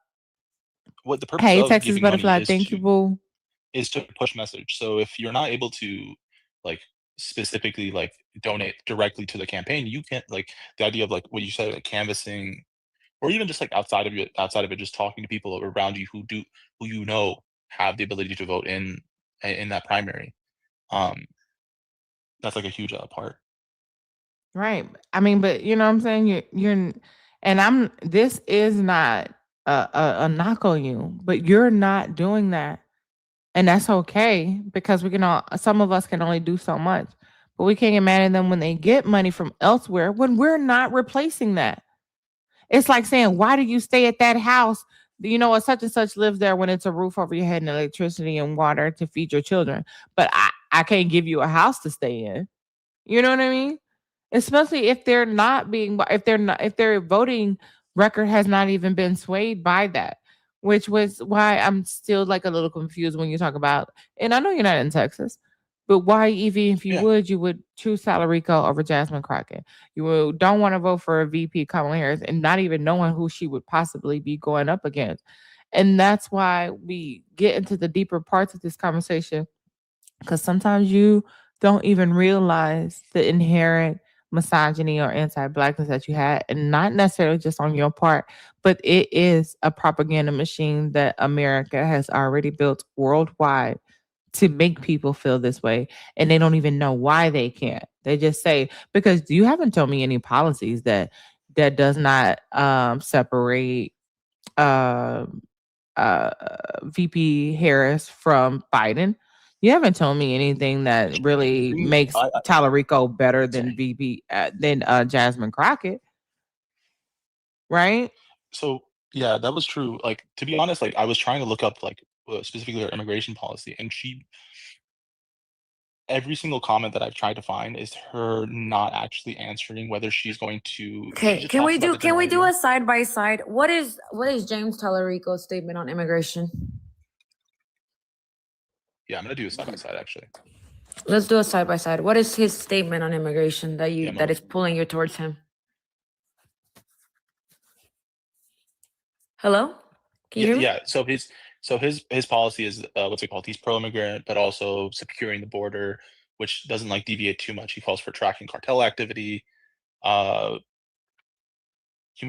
What the purpose Hey, of Texas giving money Butterfly, is thank you, boo. is to push message. So if you're not able to like specifically like donate directly to the campaign, you can't like the idea of like what you said, like canvassing, or even just like outside of it, just talking to people around you who have the ability to vote in that primary. That's like a huge part. Right. I mean, but you know what I'm saying? And this is not a knock on you, but you're not doing that. And that's okay, because some of us can only do so much, but we can't get mad at them when they get money from elsewhere when we're not replacing that. It's like saying, why do you stay at that house? A such and such lives there when it's a roof over your head and electricity and water to feed your children. But I can't give you a house to stay in. You know what I mean? Especially if their voting record has not even been swayed by that, which was why I'm still like a little confused when you talk about, and I know you're not in Texas, but why, even if you would choose Salarico over Jasmine Crockett. Don't want to vote for a VP Kamala Harris and not even knowing who she would possibly be going up against. And that's why we get into the deeper parts of this conversation, because sometimes you don't even realize the inherent misogyny or anti-blackness that you had, and not necessarily just on your part, but it is a propaganda machine that America has already built worldwide to make people feel this way, and they don't even know why they can't. They just say, because you haven't told me any policies that does not separate VP Harris from Biden. You haven't told me anything that really makes Tallarico better than Jasmine Crockett, right? So yeah, that was true. Like, to be honest, like I was trying to look up like specifically her immigration policy, and every single comment that I've tried to find is her not actually answering whether she's going to. She Okay, just can talks we about do the can we do general a side by side? What is James Tallarico's statement on immigration? Yeah, I'm gonna do a side by side actually. Let's do a side by side. What is his statement on immigration that Yeah, that is pulling you towards him? Hello? Can you hear me? Yeah. So his policy is what's it called? He's pro-immigrant, but also securing the border, which doesn't like deviate too much. He calls for tracking cartel activity, human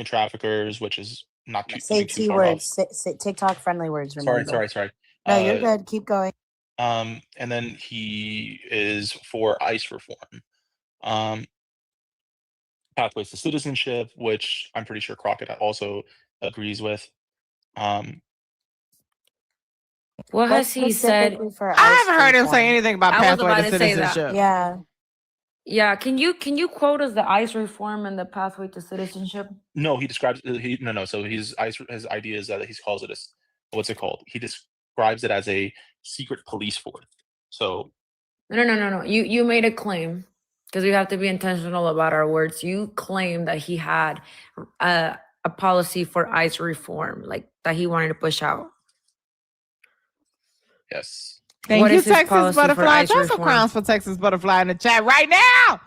traffickers, which is not too Say too far off. T words, say TikTok friendly words. Sorry. Remember. No, you're good. Keep going. And then he is for ICE reform. Pathways to citizenship, which I'm pretty sure Crockett also agrees with. What has he said? I haven't heard him say anything about I was pathway about to to say that. citizenship. Yeah. Yeah, can you quote us the ICE reform and the pathway to citizenship? No, he describes no. So his idea is that he calls it as what's it called? He describes it as a secret police force. So No. You made a claim, because we have to be intentional about our words. You claimed that he had a policy for ICE reform, like that he wanted to push out. yes. Thank What you, is his Texas policy for Butterfly. ICE Throw some reform? crowns for Texas Butterfly in the chat right now.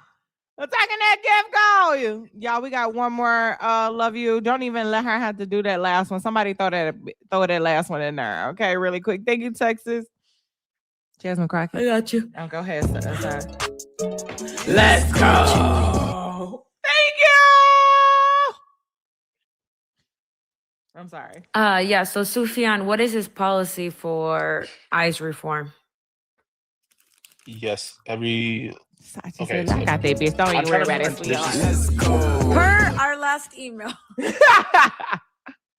Attacking that gift goal. Y'all, we got one more. Love you. Don't even let her have to do that last one. Somebody throw that last one in there. Okay, really quick. Thank you, Texas. Jasmine Crockett. I got you. Oh, go ahead, sir. Let's go. Thank you. I'm sorry. Yeah, so Sufyan, what is his policy for ICE reform? Yes, every. Okay, I got that bitch. Don't even worry about it. Per our last email.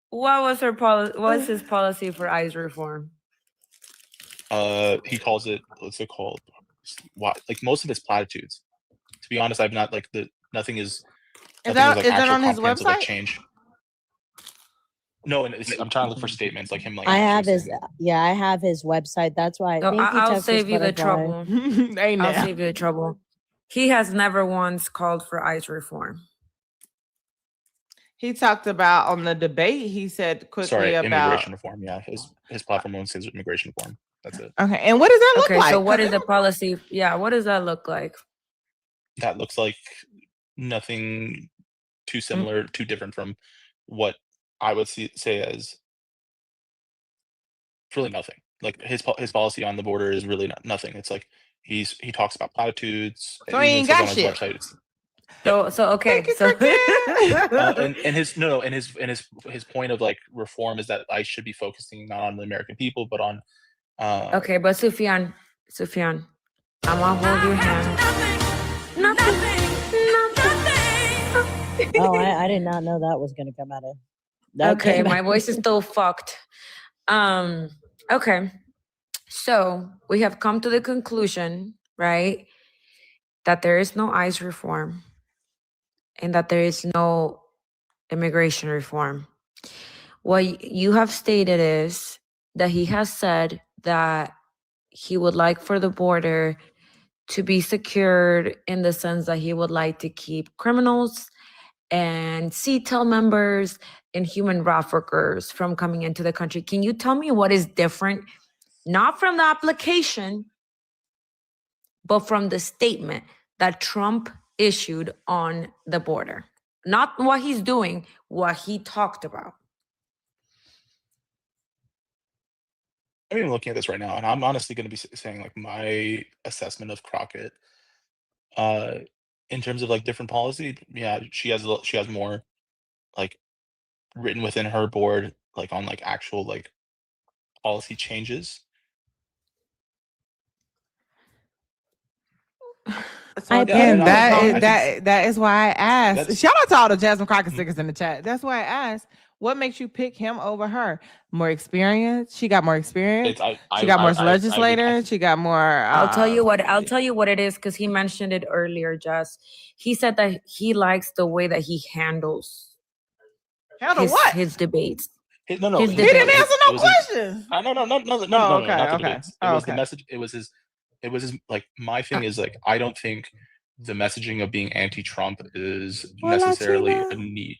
What was her policy? What's his policy for ICE reform? He calls it, what's it called? What, like most of his platitudes. To be honest, I've not like nothing is. Is that on his website? Like, change. No, and I'm trying to look for statements like him. Like I have his website. That's why. No, Thank you, I'll Texas save you the Butterfly. trouble. I'll save you the trouble. He has never once called for ICE reform. He talked about on the debate. He said quickly about immigration reform. Yeah, his platform owns his immigration reform. That's it. Okay, and what does that look like? So what is the policy? Yeah, what does that look like? That looks like nothing too similar, too different from what I would say as really nothing. Like his policy on the border is really nothing. It's like he talks about platitudes. So he ain't got shit. Okay. And his point of like reform is that I should be focusing not on the American people but on. Okay, but Sufyan, I'm gonna hold your hand. Nothing. Oh, I did not know that was going to come out of. Okay, my voice is still fucked. Okay, so we have come to the conclusion, right, that there is no ICE reform and that there is no immigration reform. What you have stated is that he has said that he would like for the border to be secured in the sense that he would like to keep criminals and CTEL members and human traffickers from coming into the country. Can you tell me what is different, not from the application, but from the statement that Trump issued on the border? Not what he's doing, what he talked about. I'm even looking at this right now, and I'm honestly going to be saying like my assessment of Crockett, uh, in terms of like different policy. Yeah, she has more like written within her board, like on like actual like policy changes. So I again, I think that is why I asked. that's Shout out to all the Jasmine Crockett mhm. stickers in the chat. That's why I asked, what makes you pick him over her? More experience. She got more experience. It's She got more I legislator. She got more. I'll tell you what it is, because he mentioned it earlier, Jess. He said that he likes the way that he handles his debates. No, His He didn't debates. answer no questions. No, not the debates. It was the message. It was his. Like my thing is like I don't think the messaging of being anti-Trump is necessarily a need.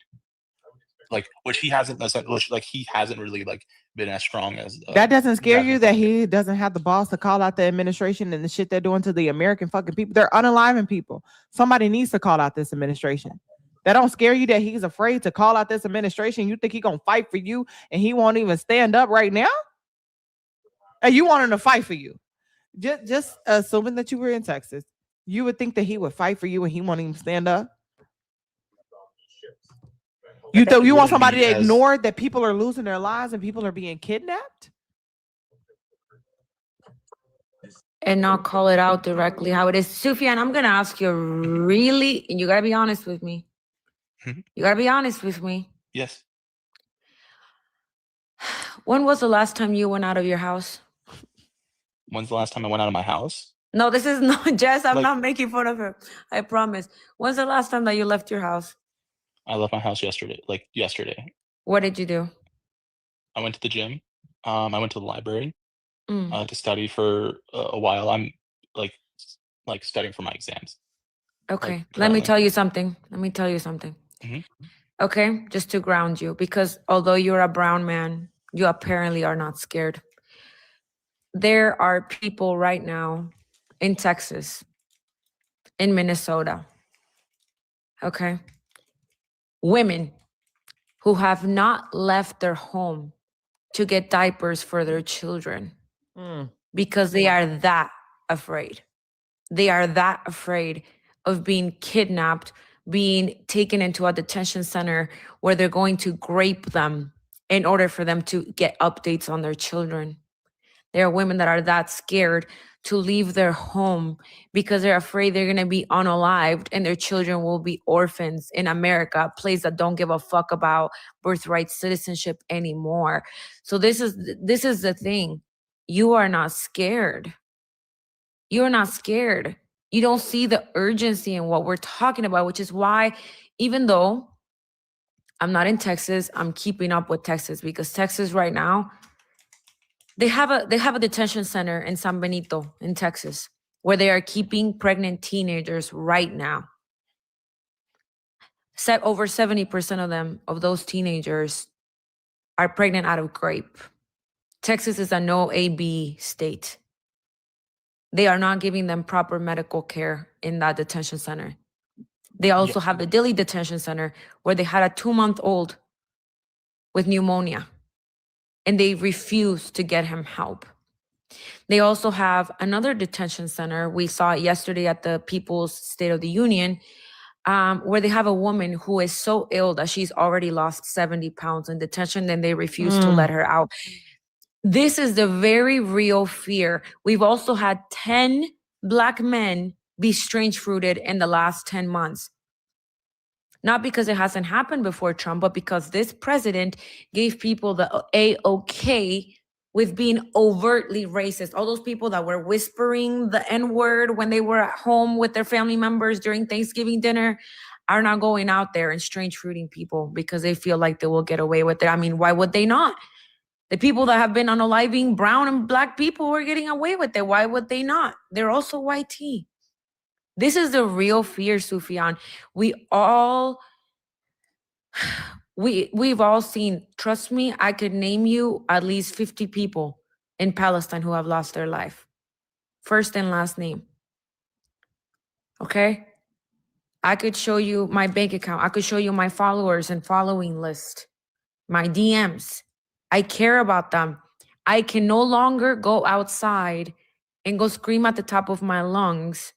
Like which he hasn't really like been as strong as. That doesn't scare Jasmine you that he doesn't have the balls to call out the administration and the shit they're doing to the American fucking people. They're unaliving people. Somebody needs to call out this administration. That don't scare you that he's afraid to call out this administration. You think he gonna fight for you and he won't even stand up right now? And you want him to fight for you? Just assuming that you were in Texas, you would think that he would fight for you and he won't even stand up. You want somebody to ignore that people are losing their lives and people are being kidnapped? And not call it out directly how it is. Sufyan, I'm gonna ask you really, and you gotta be honest with me. You gotta be honest with me. Yes. When was the last time you went out of your house? When's the last time I went out of my house? No, this is not Jess. I'm not making fun of her. I promise. When's the last time that you left your house? I left my house yesterday. Like yesterday. What did you do? I went to the gym. I went to the library to study for a while. I'm like studying for my exams. Okay. Let me tell you something. Mhm. Okay, just to ground you, because although you're a brown man, you apparently are not scared. There are people right now in Texas, in Minnesota, okay, women who have not left their home to get diapers for their children because they are that afraid. They are that afraid of being kidnapped, being taken into a detention center where they're going to grape them in order for them to get updates on their children. There are women that are that scared to leave their home because they're afraid they're going to be unalived and their children will be orphans in America, a place that don't give a fuck about birthright citizenship anymore. So this is the thing. You are not scared. You're not scared. You don't see the urgency in what we're talking about, which is why, even though I'm not in Texas, I'm keeping up with Texas, because Texas right now, they have a detention center in San Benito in Texas where they are keeping pregnant teenagers right now. Over 70% of those teenagers are pregnant out of grape. Texas is a no AB state. They are not giving them proper medical care in that detention center. They also have the Dilley Detention Center where they had a 2-month-old with pneumonia and they refused to get him help. They also have another detention center. We saw it yesterday at the People's State of the Union, where they have a woman who is so ill that she's already lost 70 pounds in detention, and they refuse to let her out. This is the very real fear. We've also had 10 Black men be strange fruited in the last 10 months. Not because it hasn't happened before Trump, but because this president gave people the A-OK with being overtly racist. All those people that were whispering the N-word when they were at home with their family members during Thanksgiving dinner are not going out there and strange fruiting people because they feel like they will get away with it. I mean, why would they not? The people that have been unaliving brown and Black people are getting away with it. Why would they not? They're also white tea. This is the real fear, Sufyan. We've all seen, trust me, I could name you at least 50 people in Palestine who have lost their life. First and last name. Okay? I could show you my bank account. I could show you my followers and following list, my DMs. I care about them. I can no longer go outside and go scream at the top of my lungs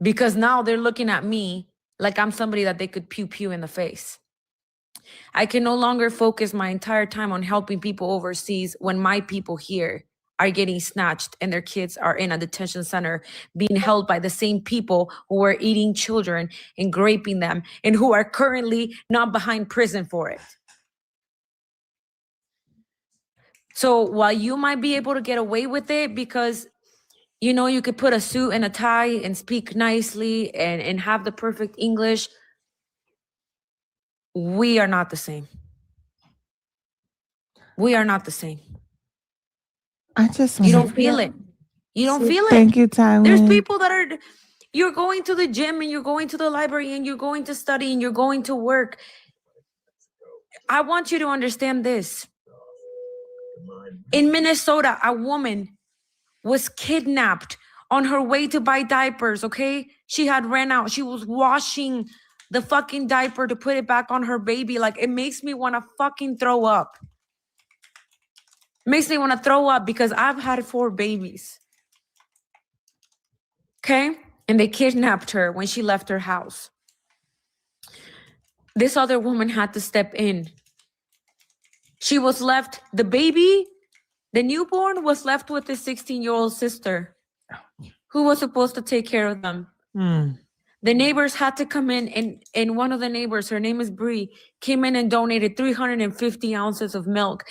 because now they're looking at me like I'm somebody that they could pew pew in the face. I can no longer focus my entire time on helping people overseas when my people here are getting snatched and their kids are in a detention center being held by the same people who are eating children and raping them and who are currently not behind prison for it. So while you might be able to get away with it because, you know, you could put a suit and a tie and speak nicely and have the perfect English, we are not the same. We are not the same. I just You want don't feel it. You don't feel it. Thank you, Tywin. There's people that are, you're going to the gym and you're going to the library and you're going to study and you're going to work. I want you to understand this. In Minnesota, a woman was kidnapped on her way to buy diapers, okay? She had ran out. She was washing the fucking diaper to put it back on her baby. Like, it makes me want to fucking throw up. Makes me want to throw up because I've had 4 babies. Okay? And they kidnapped her when she left her house. This other woman had to step in. She was left, the baby, the newborn was left with his 16-year-old sister who was supposed to take care of them. The neighbors had to come in and one of the neighbors, her name is Bree, came in and donated 350 ounces of milk.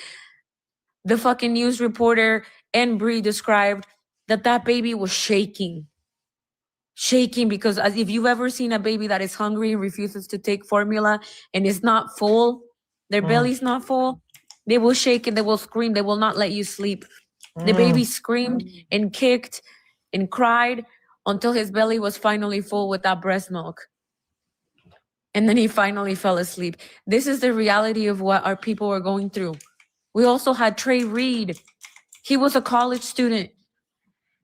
The fucking news reporter and Bree described that baby was shaking because as if you've ever seen a baby that is hungry and refuses to take formula and is not full, their belly's not full, they will shake and they will scream. They will not let you sleep. The baby screamed and kicked and cried until his belly was finally full with that breast milk. And then he finally fell asleep. This is the reality of what our people were going through. We also had Trey Reed. He was a college student.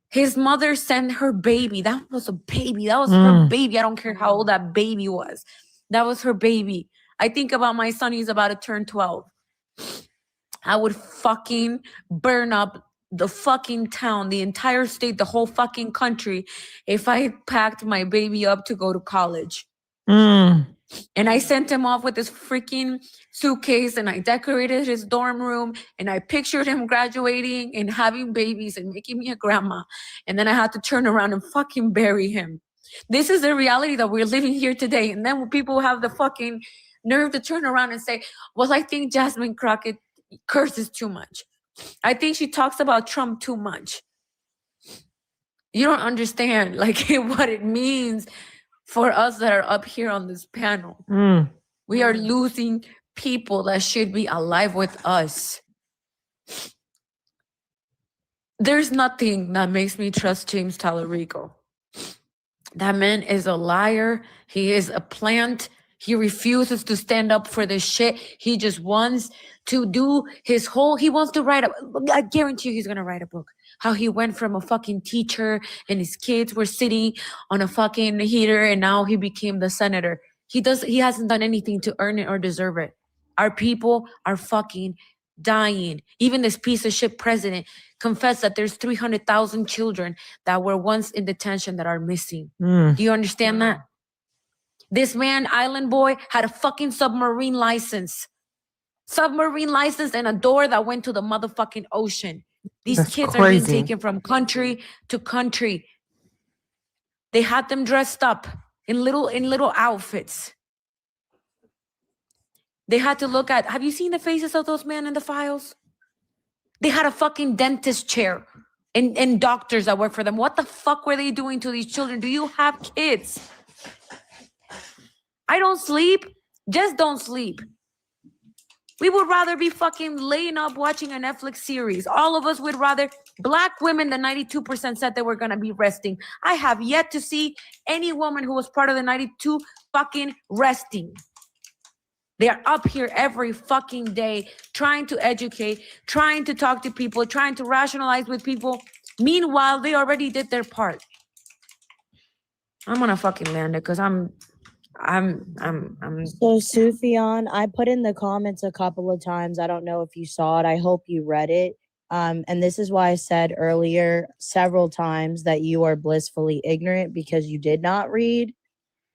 His mother sent her baby. That was a baby. That was her baby. I don't care how old that baby was. That was her baby. I think about my son. He's about to turn 12. I would fucking burn up the fucking town, the entire state, the whole fucking country if I packed my baby up to go to college. And I sent him off with this freaking suitcase and I decorated his dorm room and I pictured him graduating and having babies and making me a grandma. And then I had to turn around and fucking bury him. This is the reality that we're living here today. And then when people have the fucking nerve to turn around and say, well, I think Jasmine Crockett curses too much. I think she talks about Trump too much. You don't understand like what it means for us that are up here on this panel. We are losing people that should be alive with us. There's nothing that makes me trust James Tallarico. That man is a liar. He is a plant. He refuses to stand up for this shit. He just wants to do his whole, he wants to write I guarantee you he's gonna write a book. How he went from a fucking teacher and his kids were sitting on a fucking heater and now he became the senator. He hasn't done anything to earn it or deserve it. Our people are fucking dying. Even this piece of shit president confessed that there's 300,000 children that were once in detention that are missing. Do you understand that? This man, Island Boy, had a fucking submarine license and a door that went to the motherfucking ocean. These That's kids crazy. are being taken from country to country. They had them dressed up in little outfits. They had to look at, have you seen the faces of those men in the files? They had a fucking dentist chair and doctors that work for them. What the fuck were they doing to these children? Do you have kids? I don't sleep. Just don't sleep. We would rather be fucking laying up watching a Netflix series. All of us would rather. Black women, the 92% said they were going to be resting. I have yet to see any woman who was part of the 92 fucking resting. They are up here every fucking day trying to educate, trying to talk to people, trying to rationalize with people. Meanwhile, they already did their part. I'm gonna fucking land it because I'm So Sufjan, I put in the comments a couple of times. I don't know if you saw it. I hope you read it. And this is why I said earlier several times that you are blissfully ignorant because you did not read.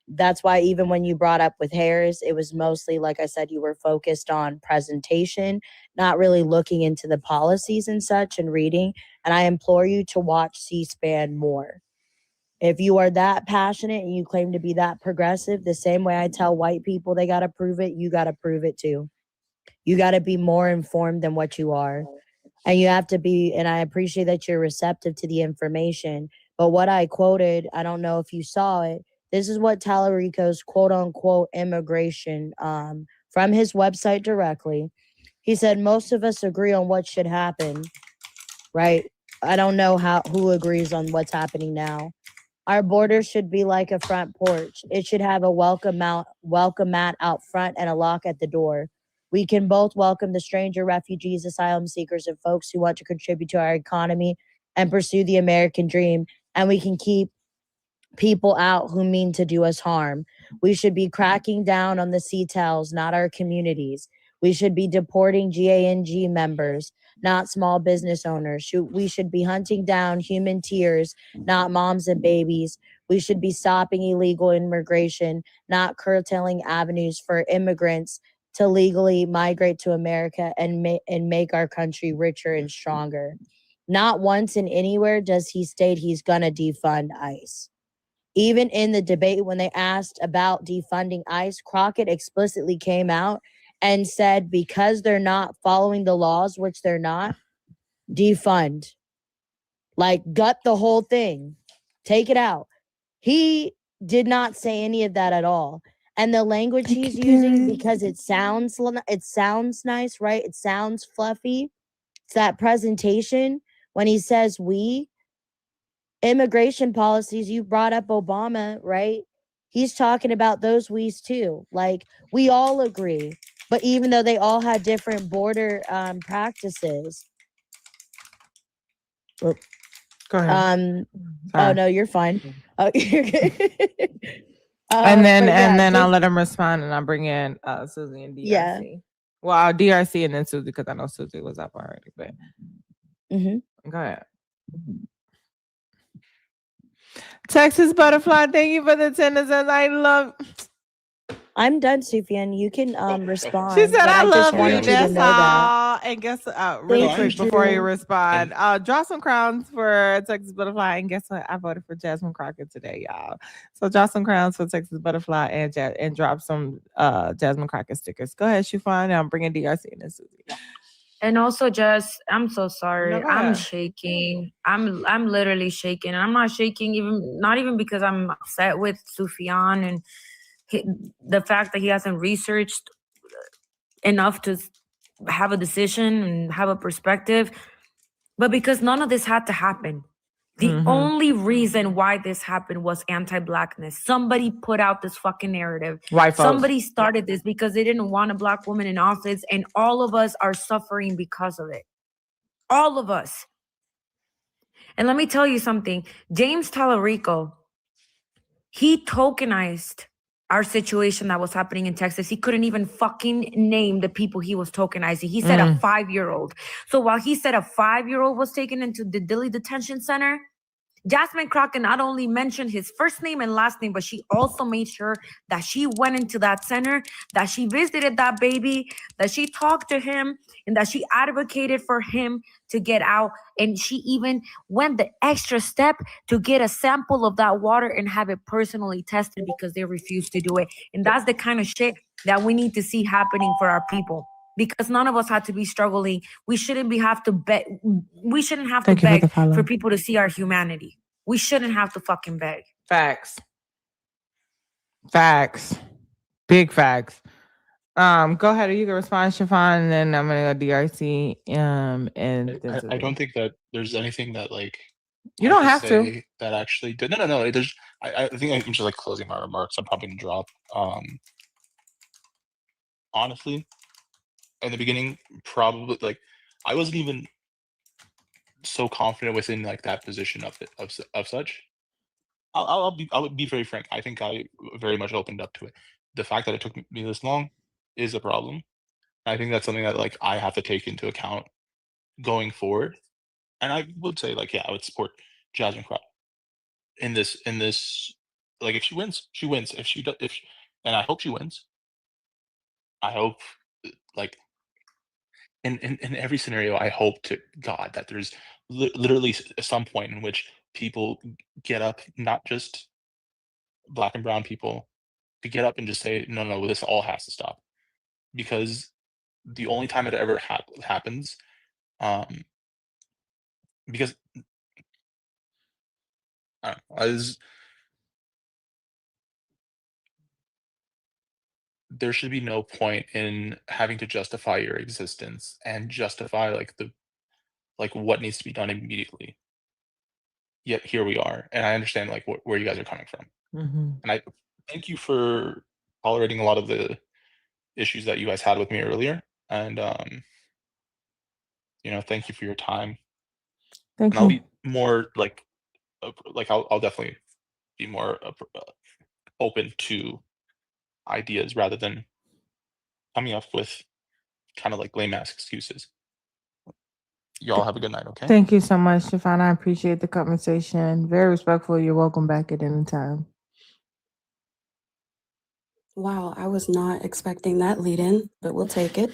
That's why even when you brought up with Harris, it was mostly, like I said, you were focused on presentation, not really looking into the policies and such and reading. And I implore you to watch C-SPAN more. If you are that passionate and you claim to be that progressive, the same way I tell white people they got to prove it, you got to prove it too. You got to be more informed than what you are. And you have to be, and I appreciate that you're receptive to the information. But what I quoted, I don't know if you saw it. This is what Tallarico's quote unquote immigration from his website directly. He said, most of us agree on what should happen, right? I don't know who agrees on what's happening now. Our border should be like a front porch. It should have a welcome mat out front and a lock at the door. We can both welcome the stranger, refugees, asylum seekers, and folks who want to contribute to our economy and pursue the American dream. And we can keep people out who mean to do us harm. We should be cracking down on the CTELs, not our communities. We should be deporting GANG members, not small business owners. We should be hunting down human tears, not moms and babies. We should be stopping illegal immigration, not curtailing avenues for immigrants to legally migrate to America and make our country richer and stronger. Not once and anywhere does he state he's gonna defund ICE. Even in the debate when they asked about defunding ICE, Crockett explicitly came out and said because they're not following the laws, which they're not, defund. Like, gut the whole thing. Take it out. He did not say any of that at all. And the language he's using, because it sounds nice, right? It sounds fluffy. It's that presentation when he says we. Immigration policies, you brought up Obama, right? He's talking about those we's too. Like, we all agree. But even though they all had different border practices. Go ahead. Oh no, you're fine. Oh, you're good. and then but yeah, I'll just- let him respond, and I'll bring in Susie and DRC. Yeah. Well, DRC and then Susie because I know Susie was up already. But go ahead. Texas Butterfly, thank you for the attendance. I love. I'm done, Sufyan. You can respond. She said, but "I just love wanted you." to That's know that. all. And guess really Thank quick you. before you respond, draw some crowns for Texas Butterfly. And guess what? I voted for Jasmine Crockett today, y'all. So draw some crowns for Texas Butterfly and drop some Jasmine Crockett stickers. Go ahead, Shufan. I'm bringing DRC and then Susie. And also, just I'm so sorry. No, go I'm ahead. shaking. I'm literally shaking. I'm not shaking not even because I'm upset with Sufyan and the fact that he hasn't researched enough to have a decision and have a perspective, but because none of this had to happen. The only reason why this happened was anti-blackness. Somebody put out this fucking narrative. White folks. Somebody started this because they didn't want a black woman in office, and all of us are suffering because of it. All of us. And let me tell you something. James Tallarico, he tokenized our situation that was happening in Texas. He couldn't even fucking name the people he was tokenizing. He said a 5-year-old. So while he said a 5-year-old was taken into the Dilley Detention Center, Jasmine Crockett not only mentioned his first name and last name, but she also made sure that she went into that center, that she visited that baby, that she talked to him, and that she advocated for him to get out. And she even went the extra step to get a sample of that water and have it personally tested because they refused to do it. And that's the kind of shit that we need to see happening for our people. Because none of us had to be struggling. We shouldn't have to beg. We shouldn't have to beg for people to see our humanity. We shouldn't have to fucking beg. Facts. Big facts. Go ahead. You can respond, Shafan, and then I'm gonna go DRC. And I don't think that there's anything that like you don't have to. say that actually did. No. There's. I think I'm just like closing my remarks. I'm probably gonna drop. Honestly, in the beginning, probably like I wasn't even so confident within like that position of such. I'll be very frank. I think I very much opened up to it. The fact that it took me this long is a problem. I think that's something that like I have to take into account going forward. And I would say, like, yeah, I would support Jasmine Crockett in this. Like, if she wins, she wins. If she does, and I hope she wins. I hope, like, in every scenario, I hope to God that there's literally some point in which people get up, not just Black and brown people, to get up and just say, no, no, this all has to stop. Because the only time it ever happens, because I don't know, there should be no point in having to justify your existence and justify like what needs to be done immediately. Yet here we are, and I understand like where you guys are coming from, and I thank you for tolerating a lot of the issues that you guys had with me earlier, and thank you for your time. Thank And I'll you. be more like I'll definitely be more open to ideas rather than coming up with kind of like lame ass excuses. Y'all have a good night, okay? Thank you so much, Stefan. I appreciate the conversation. Very respectful. You're welcome back at any time. Wow, I was not expecting that lead in, but we'll take it.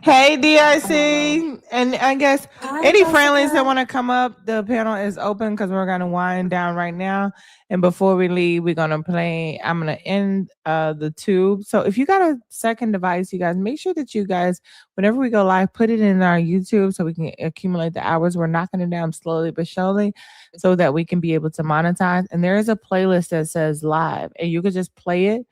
Hey, DRC. And I guess Hi, any friendlies that Jessica. want to come up, the panel is open because we're going to wind down right now. And before we leave, we're going to play, I'm going to end the tube. So if you got a second device, you guys, make sure that you guys, whenever we go live, put it in our YouTube so we can accumulate the hours. We're knocking it down slowly but surely so that we can be able to monetize. And there is a playlist that says live, and you can just play it.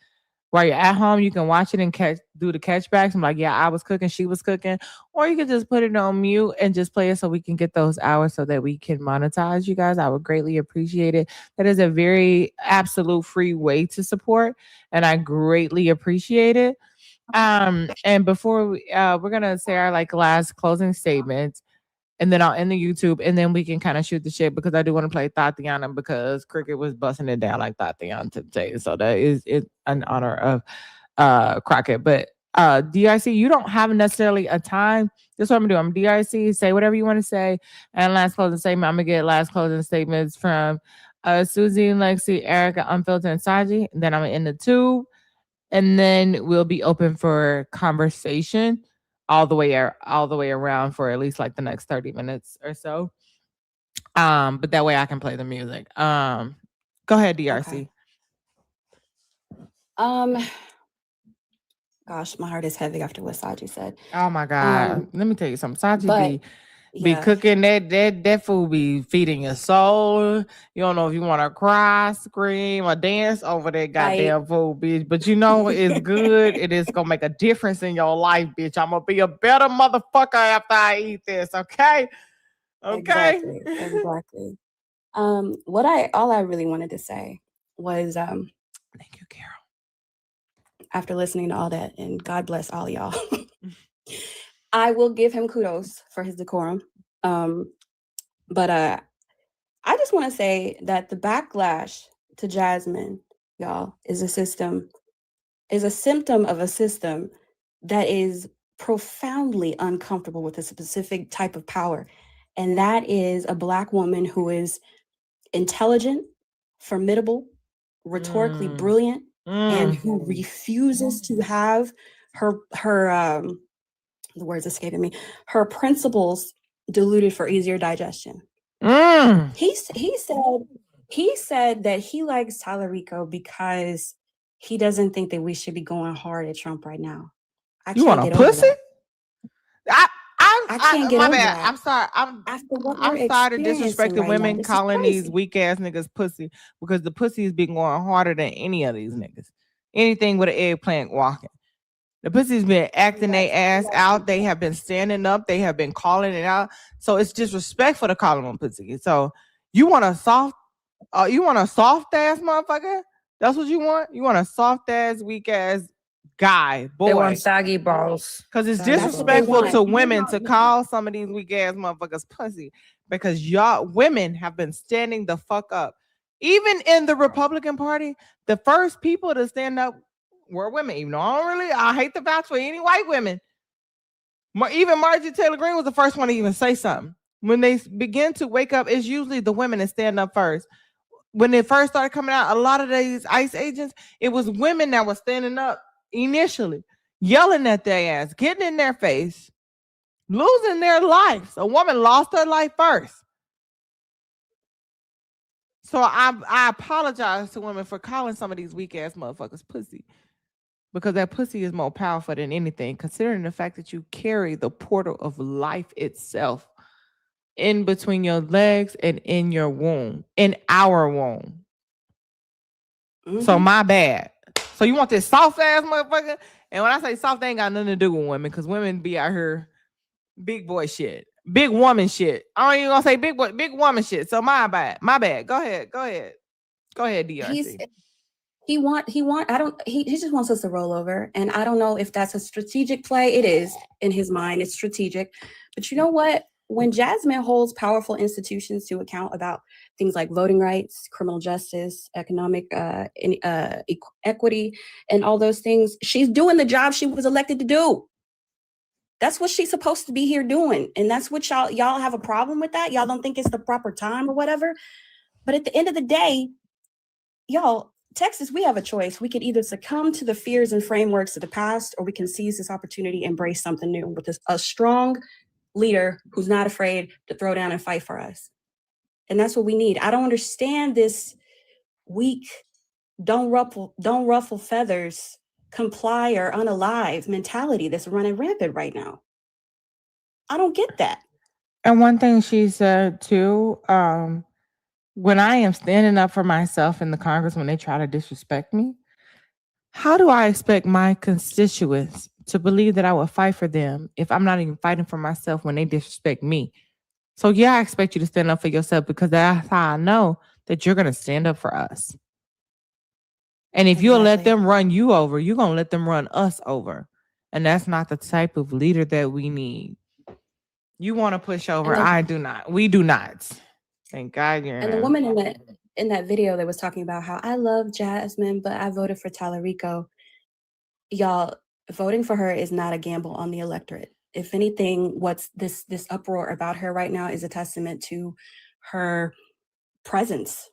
While you're at home, you can watch it and do the catchbacks. I'm like, yeah, I was cooking, she was cooking. Or you can just put it on mute and just play it so we can get those hours so that we can monetize you guys. I would greatly appreciate it. That is a very absolute free way to support, and I greatly appreciate it. And before we're gonna say our like last closing statements. And then I'll end the YouTube, and then we can kind of shoot the shit because I do want to play Tatiana because Cricket was busting it down like Tatiana today. So that is it an honor of Crockett. But DRC, you don't have necessarily a time. This is what I'm gonna do. I'm DRC, say whatever you want to say. And last closing statement, I'm gonna get last closing statements from Susie, Lexi, Erica, Unfiltered, and Saji. And then I'm gonna end the tube. And then we'll be open for conversation all the way around for at least like the next 30 minutes or so. But that way I can play the music. Go ahead, DRC. Okay. Gosh, my heart is heavy after what Saji said. Oh my God. Let me tell you something. Saji but be cooking that food be feeding your soul. You don't know if you want to cry, scream, or dance over that goddamn food, bitch. But you know it's good. It is gonna make a difference in your life, bitch. I'm gonna be a better motherfucker after I eat this. Okay. Exactly. All I really wanted to say was thank you, Carol. After listening to all that, and God bless all y'all. I will give him kudos for his decorum. But I just want to say that the backlash to Jasmine, y'all, is a symptom of a system that is profoundly uncomfortable with a specific type of power. And that is a Black woman who is intelligent, formidable, rhetorically brilliant, and who refuses to have her the words escaping me, her principles diluted for easier digestion. He said that he likes Tallarico because he doesn't think that we should be going hard at Trump right now. You want a pussy? I can't get my over bad. that. I'm sorry. I'm sorry to disrespect the women calling these weak ass niggas pussy because the pussy has been going harder than any of these niggas. Anything with an eggplant walking. The pussy's been acting their ass out. They have been standing up. They have been calling it out. So it's disrespectful to call them a pussy. So you want a soft ass motherfucker? That's what you want? You want a soft ass, weak ass guy, boy. They want saggy balls. Because it's disrespectful to women to call some of these weak ass motherfuckers pussy. Because y'all women have been standing the fuck up. Even in the Republican Party, the first people to stand up were women. Even though I hate to vouch for any white women. Even Marjorie Taylor Greene was the first one to even say something. When they begin to wake up, it's usually the women that stand up first. When it first started coming out, a lot of these ICE agents, it was women that were standing up initially, yelling at their ass, getting in their face, losing their lives. A woman lost her life first. So I apologize to women for calling some of these weak ass motherfuckers pussy, because that pussy is more powerful than anything, considering the fact that you carry the portal of life itself in between your legs and in your womb, in our womb. So my bad. So you want this soft ass motherfucker? And when I say soft, they ain't got nothing to do with women, because women be out here big boy shit, big woman shit. I ain't even gonna say big boy, big woman shit. So my bad. Go ahead, DRC. He just wants us to roll over. And I don't know if that's a strategic play. It is in his mind, it's strategic. But you know what? When Jasmine holds powerful institutions to account about things like voting rights, criminal justice, economic equity, and all those things, she's doing the job she was elected to do. That's what she's supposed to be here doing. And that's what y'all have a problem with that. Y'all don't think it's the proper time or whatever. But at the end of the day, y'all, Texas, we have a choice. We could either succumb to the fears and frameworks of the past, or we can seize this opportunity and embrace something new with a strong leader who's not afraid to throw down and fight for us. And that's what we need. I don't understand this weak, don't ruffle feathers, comply or unalive mentality that's running rampant right now. I don't get that. And one thing she said too, when I am standing up for myself in the Congress when they try to disrespect me, how do I expect my constituents to believe that I will fight for them if I'm not even fighting for myself when they disrespect me? So yeah, I expect you to stand up for yourself, because that's how I know that you're going to stand up for us. And if you'll let them run you over, you're going to let them run us over. And that's not the type of leader that we need. You want to push over. I do not. We do not. Thank God you're And the woman in that video that was talking about how I love Jasmine, but I voted for Tallarico. Y'all, voting for her is not a gamble on the electorate. If anything, what's this uproar about her right now is a testament to her presence.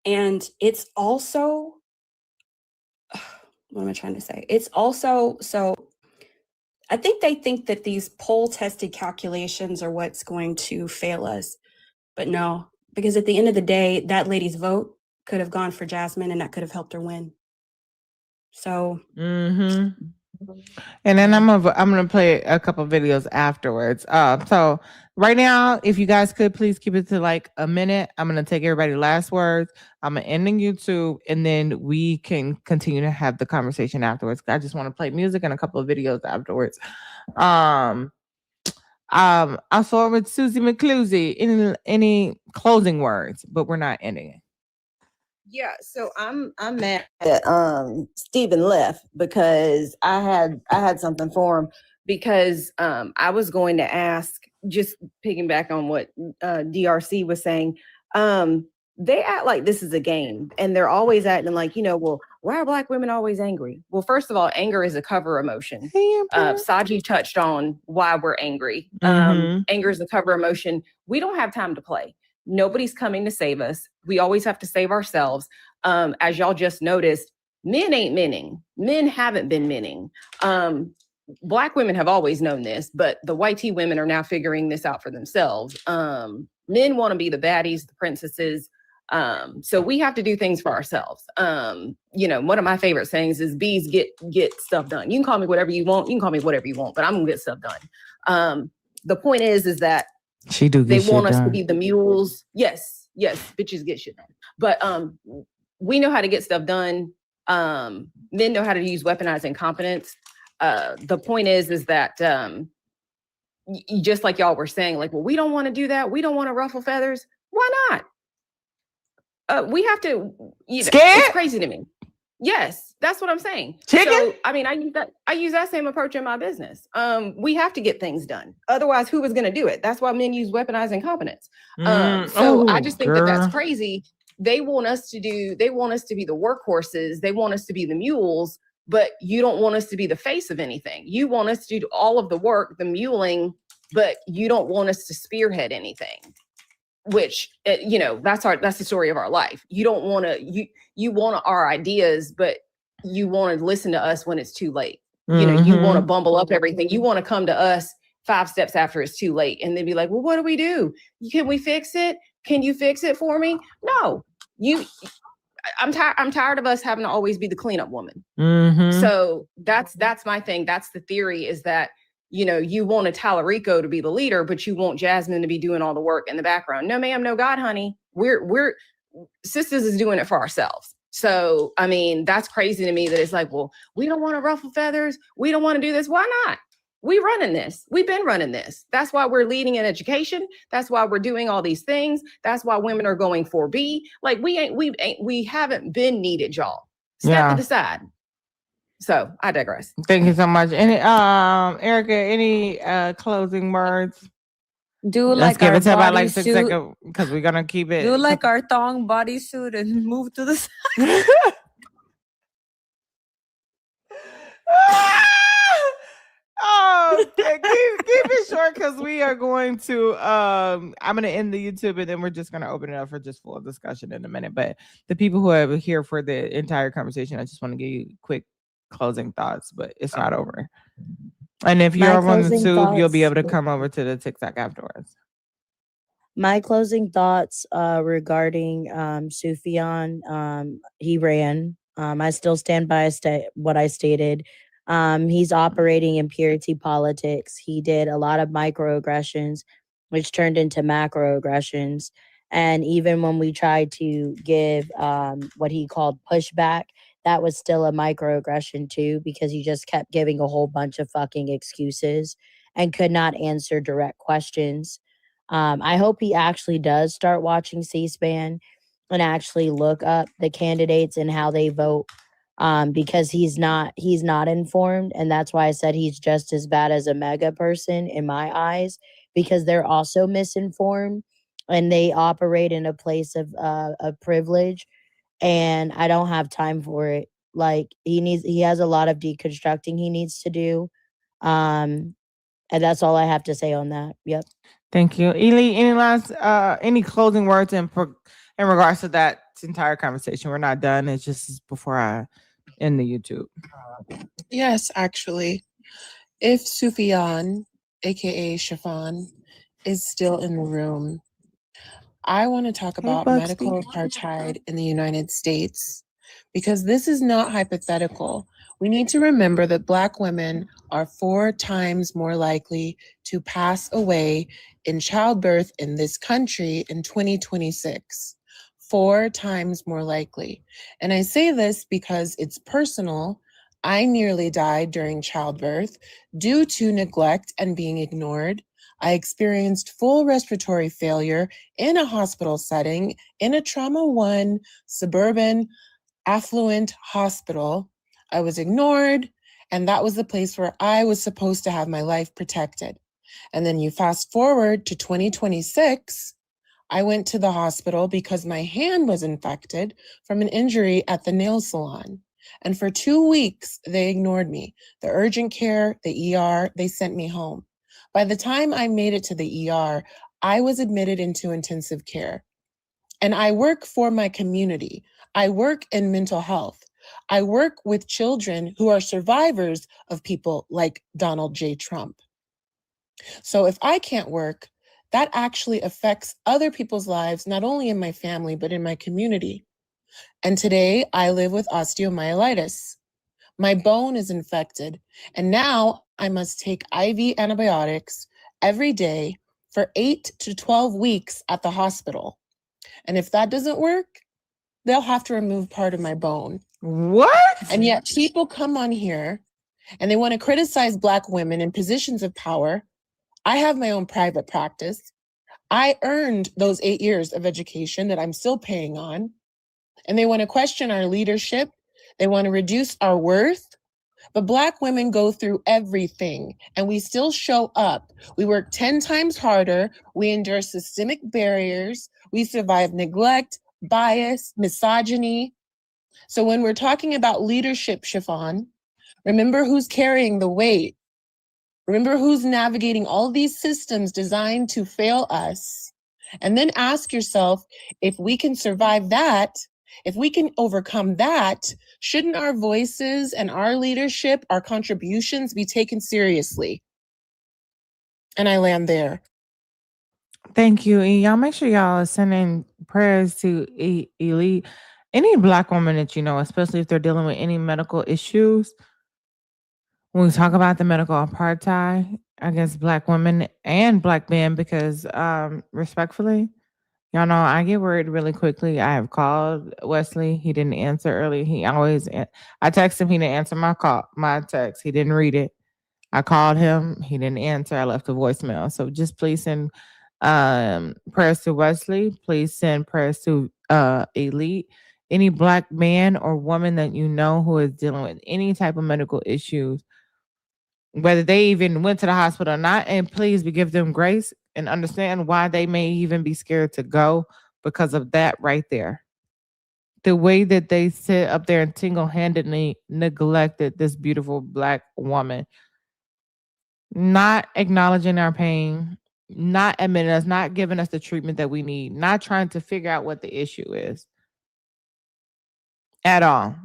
And it's also, what am I trying to say? It's also, so I think they think that these poll tested calculations are what's going to fail us. But no, because at the end of the day, that lady's vote could have gone for Jasmine and that could have helped her win. So. And then I'm gonna play a couple of videos afterwards. So right now, if you guys could please keep it to like a minute. I'm gonna take everybody's last words. I'm gonna end on YouTube, and then we can continue to have the conversation afterwards. I just want to play music and a couple of videos afterwards. I'll start with Susie McClusey. Any closing words? But we're not ending it. Yeah, so I'm mad that Stephen left, because I had something for him, because I was going to ask, just piggyback on what DRC was saying. They act like this is a game, and they're always acting like, well, why are Black women always angry? Well, first of all, anger is a cover emotion. Saji touched on why we're angry. Anger is a cover emotion. We don't have time to play. Nobody's coming to save us. We always have to save ourselves. As y'all just noticed, men ain't menning. Men haven't been menning. Black women have always known this, but the white tea women are now figuring this out for themselves. Men want to be the baddies, the princesses. So we have to do things for ourselves. One of my favorite sayings is bees get stuff done. You can call me whatever you want. You can call me whatever you want, but I'm gonna get stuff done. The point is that they want us to be the mules. Yes, bitches get shit done. But we know how to get stuff done. Men know how to use weaponized incompetence. The point is that just like y'all were saying, like, well, we don't want to do that. We don't want to ruffle feathers. Why not? We have to. It's crazy to me. Yes, that's what I'm saying. Chicken? So, I mean, I use that same approach in my business. We have to get things done. Otherwise, who was going to do it? That's why men use weaponized incompetence. I just think that that's crazy. They want us to be the workhorses. They want us to be the mules. but you don't want us to be the face of anything. You want us to do all of the work, the muling, but you don't want us to spearhead anything. Which you know, that's the story of our life. You don't want to you want our ideas, but you want to listen to us when it's too late. You know, you want to bumble up everything. You want to come to us 5 steps after it's too late, and then be like, well, what do we do? Can we fix it? Can you fix it for me? No, I'm tired of us having to always be the cleanup woman. So that's my thing. That's the theory, is that, you know, you want a Tallarico to be the leader, but you want Jasmine to be doing all the work in the background. No, ma'am, no, God, honey. We're sisters is doing it for ourselves. So, I mean, that's crazy to me that it's like, well, we don't want to ruffle feathers. We don't want to do this. Why not? We running this. We've been running this. That's why we're leading in education. That's why we're doing all these things. That's why women are going 4B. Like we haven't been needed, y'all. Step to the side. So I digress. Thank you so much. Any Erica, any closing words? Do Let's like give our it to about like 6 bodysuit. seconds, because we're gonna keep it. Do like our thong bodysuit and move to the side. Oh, keep it short, because we are going to I'm gonna end the YouTube, and then we're just gonna open it up for just full discussion in a minute. But the people who are here for the entire conversation, I just want to give you quick closing thoughts, but it's not over. And if you're on the Tube, you'll be able to come over to the TikTok afterwards. My closing thoughts regarding Sufjan, he ran. I still stand by what I stated. He's operating in purity politics. He did a lot of microaggressions, which turned into macroaggressions. And even when we tried to give what he called pushback, that was still a microaggression too, because he just kept giving a whole bunch of fucking excuses and could not answer direct questions. I hope he actually does start watching C-SPAN and actually look up the candidates and how they vote, because he's not informed. And that's why I said he's just as bad as a mega person in my eyes, because they're also misinformed and they operate in a place of privilege. And I don't have time for it. Like he has a lot of deconstructing he needs to do. And that's all I have to say on that. Yep. Thank you. Ely, any last any closing words in regards to that entire conversation? We're not done. It's just before I end the YouTube. Yes, actually. If Sufjan, aka Chiffon, is still in the room, I want to talk about medical apartheid in the United States, because this is not hypothetical. We need to remember that Black women are 4 times more likely to pass away in childbirth in this country in 2026. 4 times more likely. And I say this because it's personal. I nearly died during childbirth due to neglect and being ignored. I experienced full respiratory failure in a hospital setting, in a trauma 1 suburban affluent hospital. I was ignored, and that was the place where I was supposed to have my life protected. And then you fast forward to 2026, I went to the hospital because my hand was infected from an injury at the nail salon. And for 2 weeks, they ignored me. The urgent care, the ER, they sent me home. By the time I made it to the ER, I was admitted into intensive care. And I work for my community. I work in mental health. I work with children who are survivors of people like Donald J. Trump. So if I can't work, that actually affects other people's lives, not only in my family, but in my community. And today I live with osteomyelitis. My bone is infected, and now I must take IV antibiotics every day for 8 to 12 weeks at the hospital. And if that doesn't work, they'll have to remove part of my bone. What? And yet people come on here and they want to criticize Black women in positions of power. I have my own private practice. I earned those 8 years of education that I'm still paying on. And they want to question our leadership. They want to reduce our worth. But Black women go through everything and we still show up. We work 10 times harder. We endure systemic barriers. We survive neglect, bias, misogyny. So when we're talking about leadership, Chiffon, Remember who's carrying the weight. Remember who's navigating all these systems designed to fail us. And then ask yourself, if we can survive that, if we can overcome that, shouldn't our voices and our leadership, our contributions be taken seriously? And I land there. Thank you. And y'all make sure y'all are sending prayers to Elite. Any Black woman that you know, especially if they're dealing with any medical issues. When we talk about the medical apartheid against Black women and Black men, because respectfully, y'all know I get worried really quickly. I have called Wesley. He didn't answer early. I texted him. He didn't answer my text. He didn't read it. I called him. He didn't answer. I left a voicemail. So just please send prayers to Wesley. Please send prayers to Elite. Any Black man or woman that you know who is dealing with any type of medical issues, whether they even went to the hospital or not, and please give them grace and understand why they may even be scared to go because of that right there. The way that they sit up there and single-handedly neglected this beautiful Black woman, not acknowledging our pain, not admitting us, not giving us the treatment that we need, not trying to figure out what the issue is at all.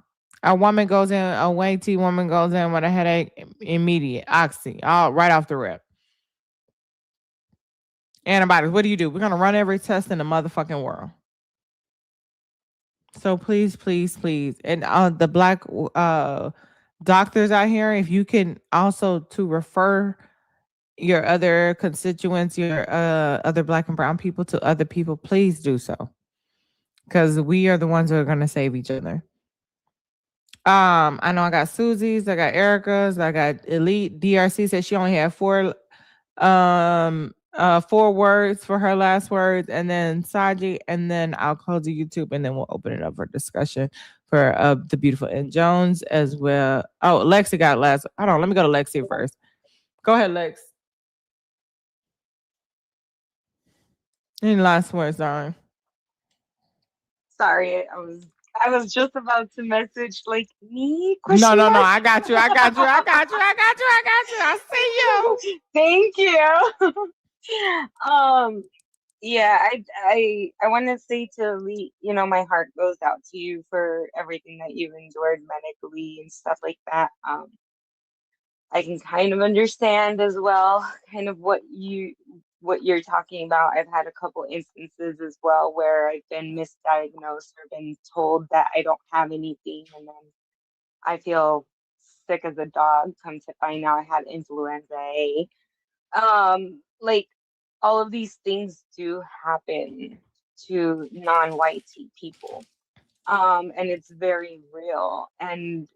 A woman goes in, a WAT woman goes in with a headache, immediate, oxy, all right off the rip. Antibodies, what do? We're going to run every test in the motherfucking world. So please, please, please. And the Black doctors out here, if you can also to refer your other constituents, your other Black and brown people to other people, please do so. Because we are the ones who are going to save each other. I know I got Susie's, I got Erica's, I got Elite. DRC said she only had 4 words for her last words, and then Saji, and then I'll close the YouTube, and then we'll open it up for discussion for the beautiful and Jones as well. Oh, Lexi got last. Hold on, let me go to Lexi first. Go ahead, Lex. Any last words, darling? Sorry, I was just about to message like me No, question mark. I got you. I see you. Thank you. Yeah, I want to say to Lee, my heart goes out to you for everything that you've endured medically and stuff like that. I can kind of understand as well, kind of what you're talking about. I've had a couple instances as well where I've been misdiagnosed or been told that I don't have anything, and then I feel sick as a dog. Come to find out I had influenza A. Like all of these things do happen to non-white people. And it's very real. And,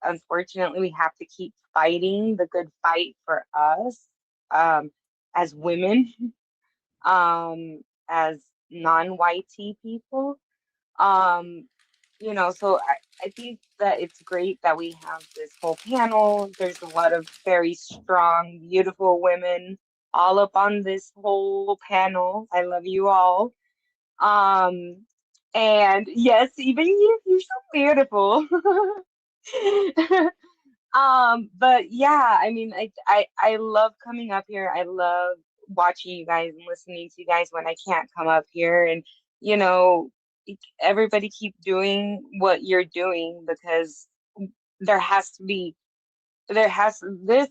unfortunately, we have to keep fighting the good fight for us, as women, as non-white people. So I think that it's great that we have this whole panel. There's a lot of very strong, beautiful women all up on this whole panel. I love you all. And yes, even you're so beautiful. But yeah, I mean, I love coming up here. I love watching you guys and listening to you guys when I can't come up here. And everybody keep doing what you're doing, because this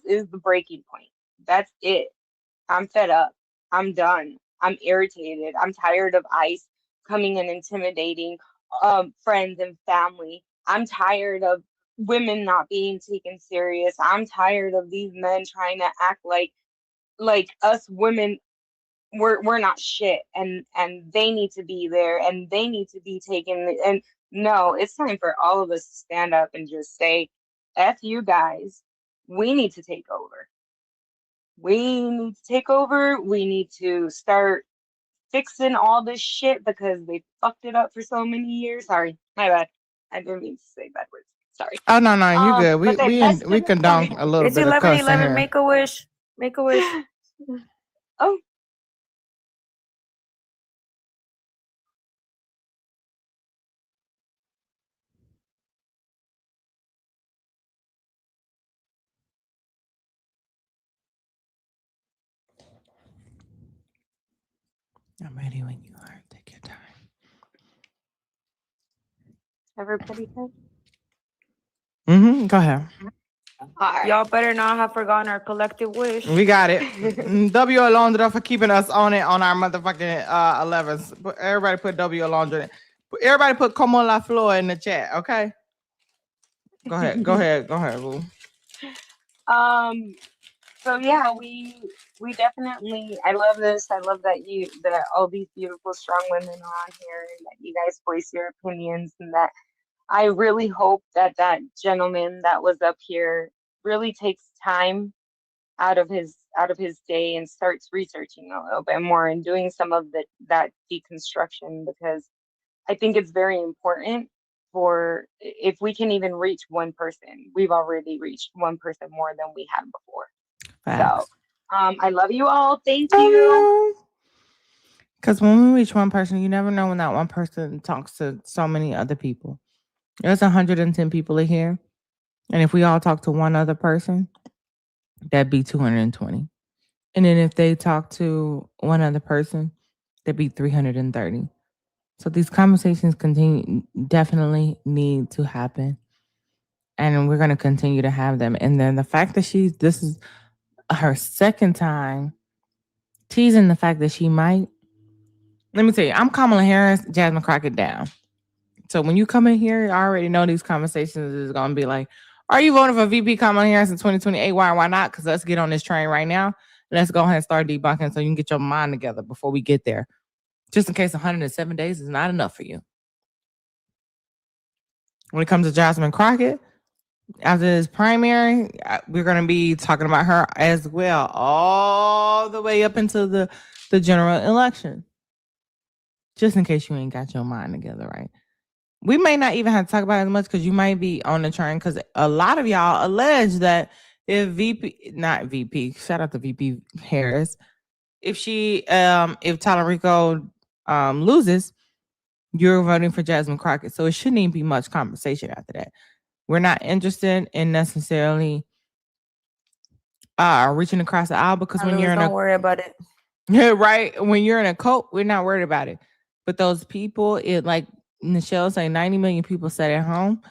is the breaking point. That's it. I'm fed up. I'm done. I'm irritated. I'm tired of ICE coming and intimidating friends and family. I'm tired of women not being taken serious. I'm tired of these men trying to act like us women, we're not shit, and they need to be there, and they need to be taken. And no, it's time for all of us to stand up and just say, F you guys. We need to take over. We need to take over. We need to start fixing all this shit because they fucked it up for so many years. Sorry, my bad. I didn't mean to say bad words. Sorry. Oh no, you good. We But condone a little It's bit of cussing 11:11. here. Make a wish. Make a wish. Oh, I'm ready when you are. Take your time. Everybody good? Go ahead. Y'all better not have forgotten our collective wish. We got it. W Alondra for keeping us on it on our motherfucking 11s. Everybody put W Alondra. Everybody put Como La Flor in the chat, okay? Go ahead. Go ahead. Go ahead, Boo. So yeah, we definitely, I love this. I love that all these beautiful strong women are on here and that you guys voice your opinions, and that I really hope that that gentleman that was up here really takes time out of his day and starts researching a little bit more and doing some of that deconstruction, because I think it's very important. For if we can even reach one person, we've already reached one person more than we had before. Facts. So I love you all. Thank you. Because when we reach one person, you never know when that one person talks to so many other people. There's 110 people in here. And if we all talk to one other person, that'd be 220. And then if they talk to one other person, that'd be 330. So these conversations definitely need to happen. And we're going to continue to have them. And then the fact that this is her second time teasing the fact that she might. Let me tell you, I'm Kamala Harris, Jasmine Crockett down. So when you come in here, I already know these conversations is going to be like, are you voting for VP Kamala Harris in 2028? Why not? Because let's get on this train right now. Let's go ahead and start debunking so you can get your mind together before we get there. Just in case 107 days is not enough for you. When it comes to Jasmine Crockett, after this primary, we're going to be talking about her as well, all the way up into the general election. Just in case you ain't got your mind together, right? We may not even have to talk about it as much because you might be on the train, because a lot of y'all allege that if shout out to VP Harris, if Talarico loses, you're voting for Jasmine Crockett. So it shouldn't even be much conversation after that. We're not interested in necessarily reaching across the aisle, because when you're don't worry about it. right, when you're in a cult, we're not worried about it. But those people, like Michelle say, 90 million people sat at home,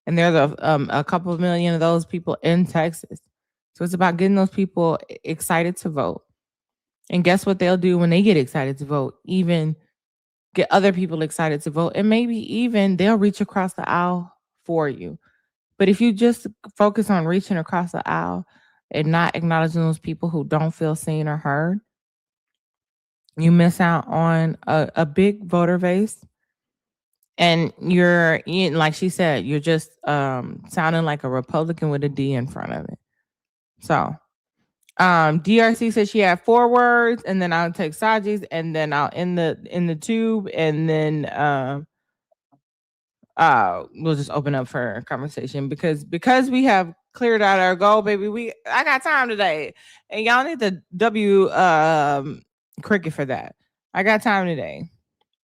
and there's a couple of million of those people in Texas. So it's about getting those people excited to vote. And guess what they'll do when they get excited to vote? Even get other people excited to vote, and maybe even they'll reach across the aisle for you. But if you just focus on reaching across the aisle and not acknowledging those people who don't feel seen or heard, you miss out on a big voter base. And you're, like she said, you're just sounding like a Republican with a D in front of it. So DRC said she had 4 words, and then I'll take Saji's, and then I'll in the tube, and then we'll just open up for a conversation because we have cleared out our goal, baby. I got time today, and y'all need to W Cricket for that. I got time today.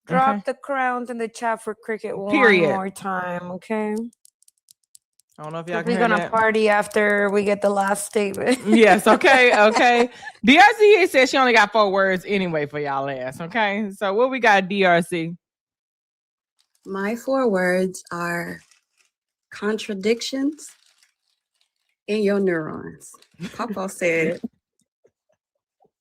Drop the crowns in the chat for Cricket one more time, okay? I don't know if y'all can We're hear gonna that. party after we get the last statement. Yes, okay. DRC said she only got 4 words anyway for y'all ass, okay? So what we got, DRC? My 4 words are contradictions in your neurons. Papa said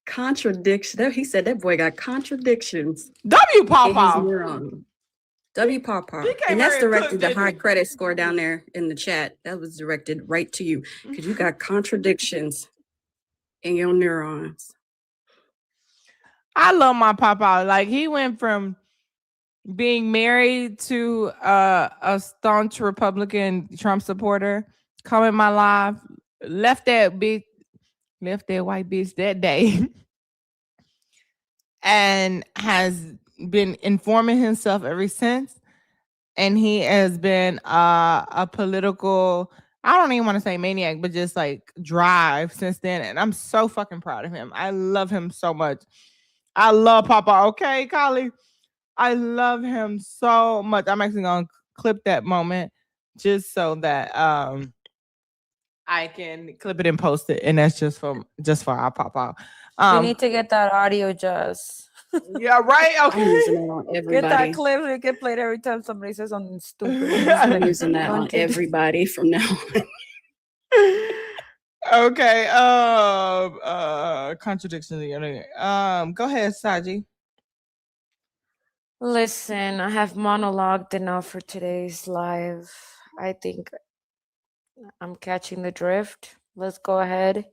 contradiction. He said that boy got contradictions. W Papa. In his neuron. W Papa. And that's directed the high credit score down there in the chat. That was directed right to you because you got contradictions in your neurons. I love my Papa. Like, he went from being married to a staunch Republican Trump supporter, coming my life, left that white bitch that day, and has been informing himself ever since. And he has been a political, I don't even want to say maniac, but just like drive since then. And I'm so fucking proud of him. I love him so much. I love Papa. Okay, Kylie? I love him so much. I'm actually going to clip that moment just so that I can clip it and post it. And that's just for our Papa. You need to get that audio, Jess. Yeah, right. I'm Okay. using that on Get that everybody. clip. It get played every time somebody says something stupid. I'm using that on Hunted. everybody from now on. Okay. Contradiction. Go ahead, Saji. Listen, I have monologued enough for today's live. I think I'm catching the drift. Let's go ahead.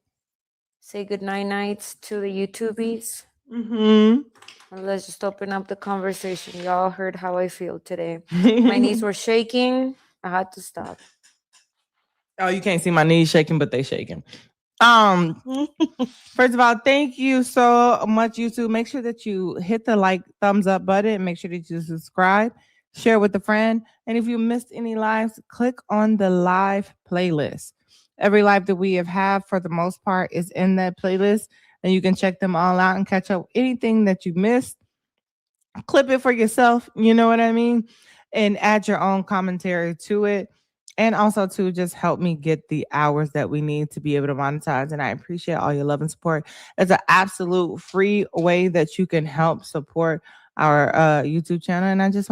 Say good nights to the YouTubies. Mm-hmm. And let's just open up the conversation. Y'all heard how I feel today. My knees were shaking. I had to stop. Oh, you can't see my knees shaking, but they shaking. First of all, thank you so much, YouTube. Make sure that you hit the thumbs up button. Make sure that you subscribe, share with a friend. And if you missed any lives, click on the live playlist. Every live that we have had, for the most part, is in that playlist. And you can check them all out and catch up anything that you missed. Clip it for yourself, you know what I mean? And add your own commentary to it. And also to just help me get the hours that we need to be able to monetize. And I appreciate all your love and support. It's an absolute free way that you can help support our YouTube channel. And I just want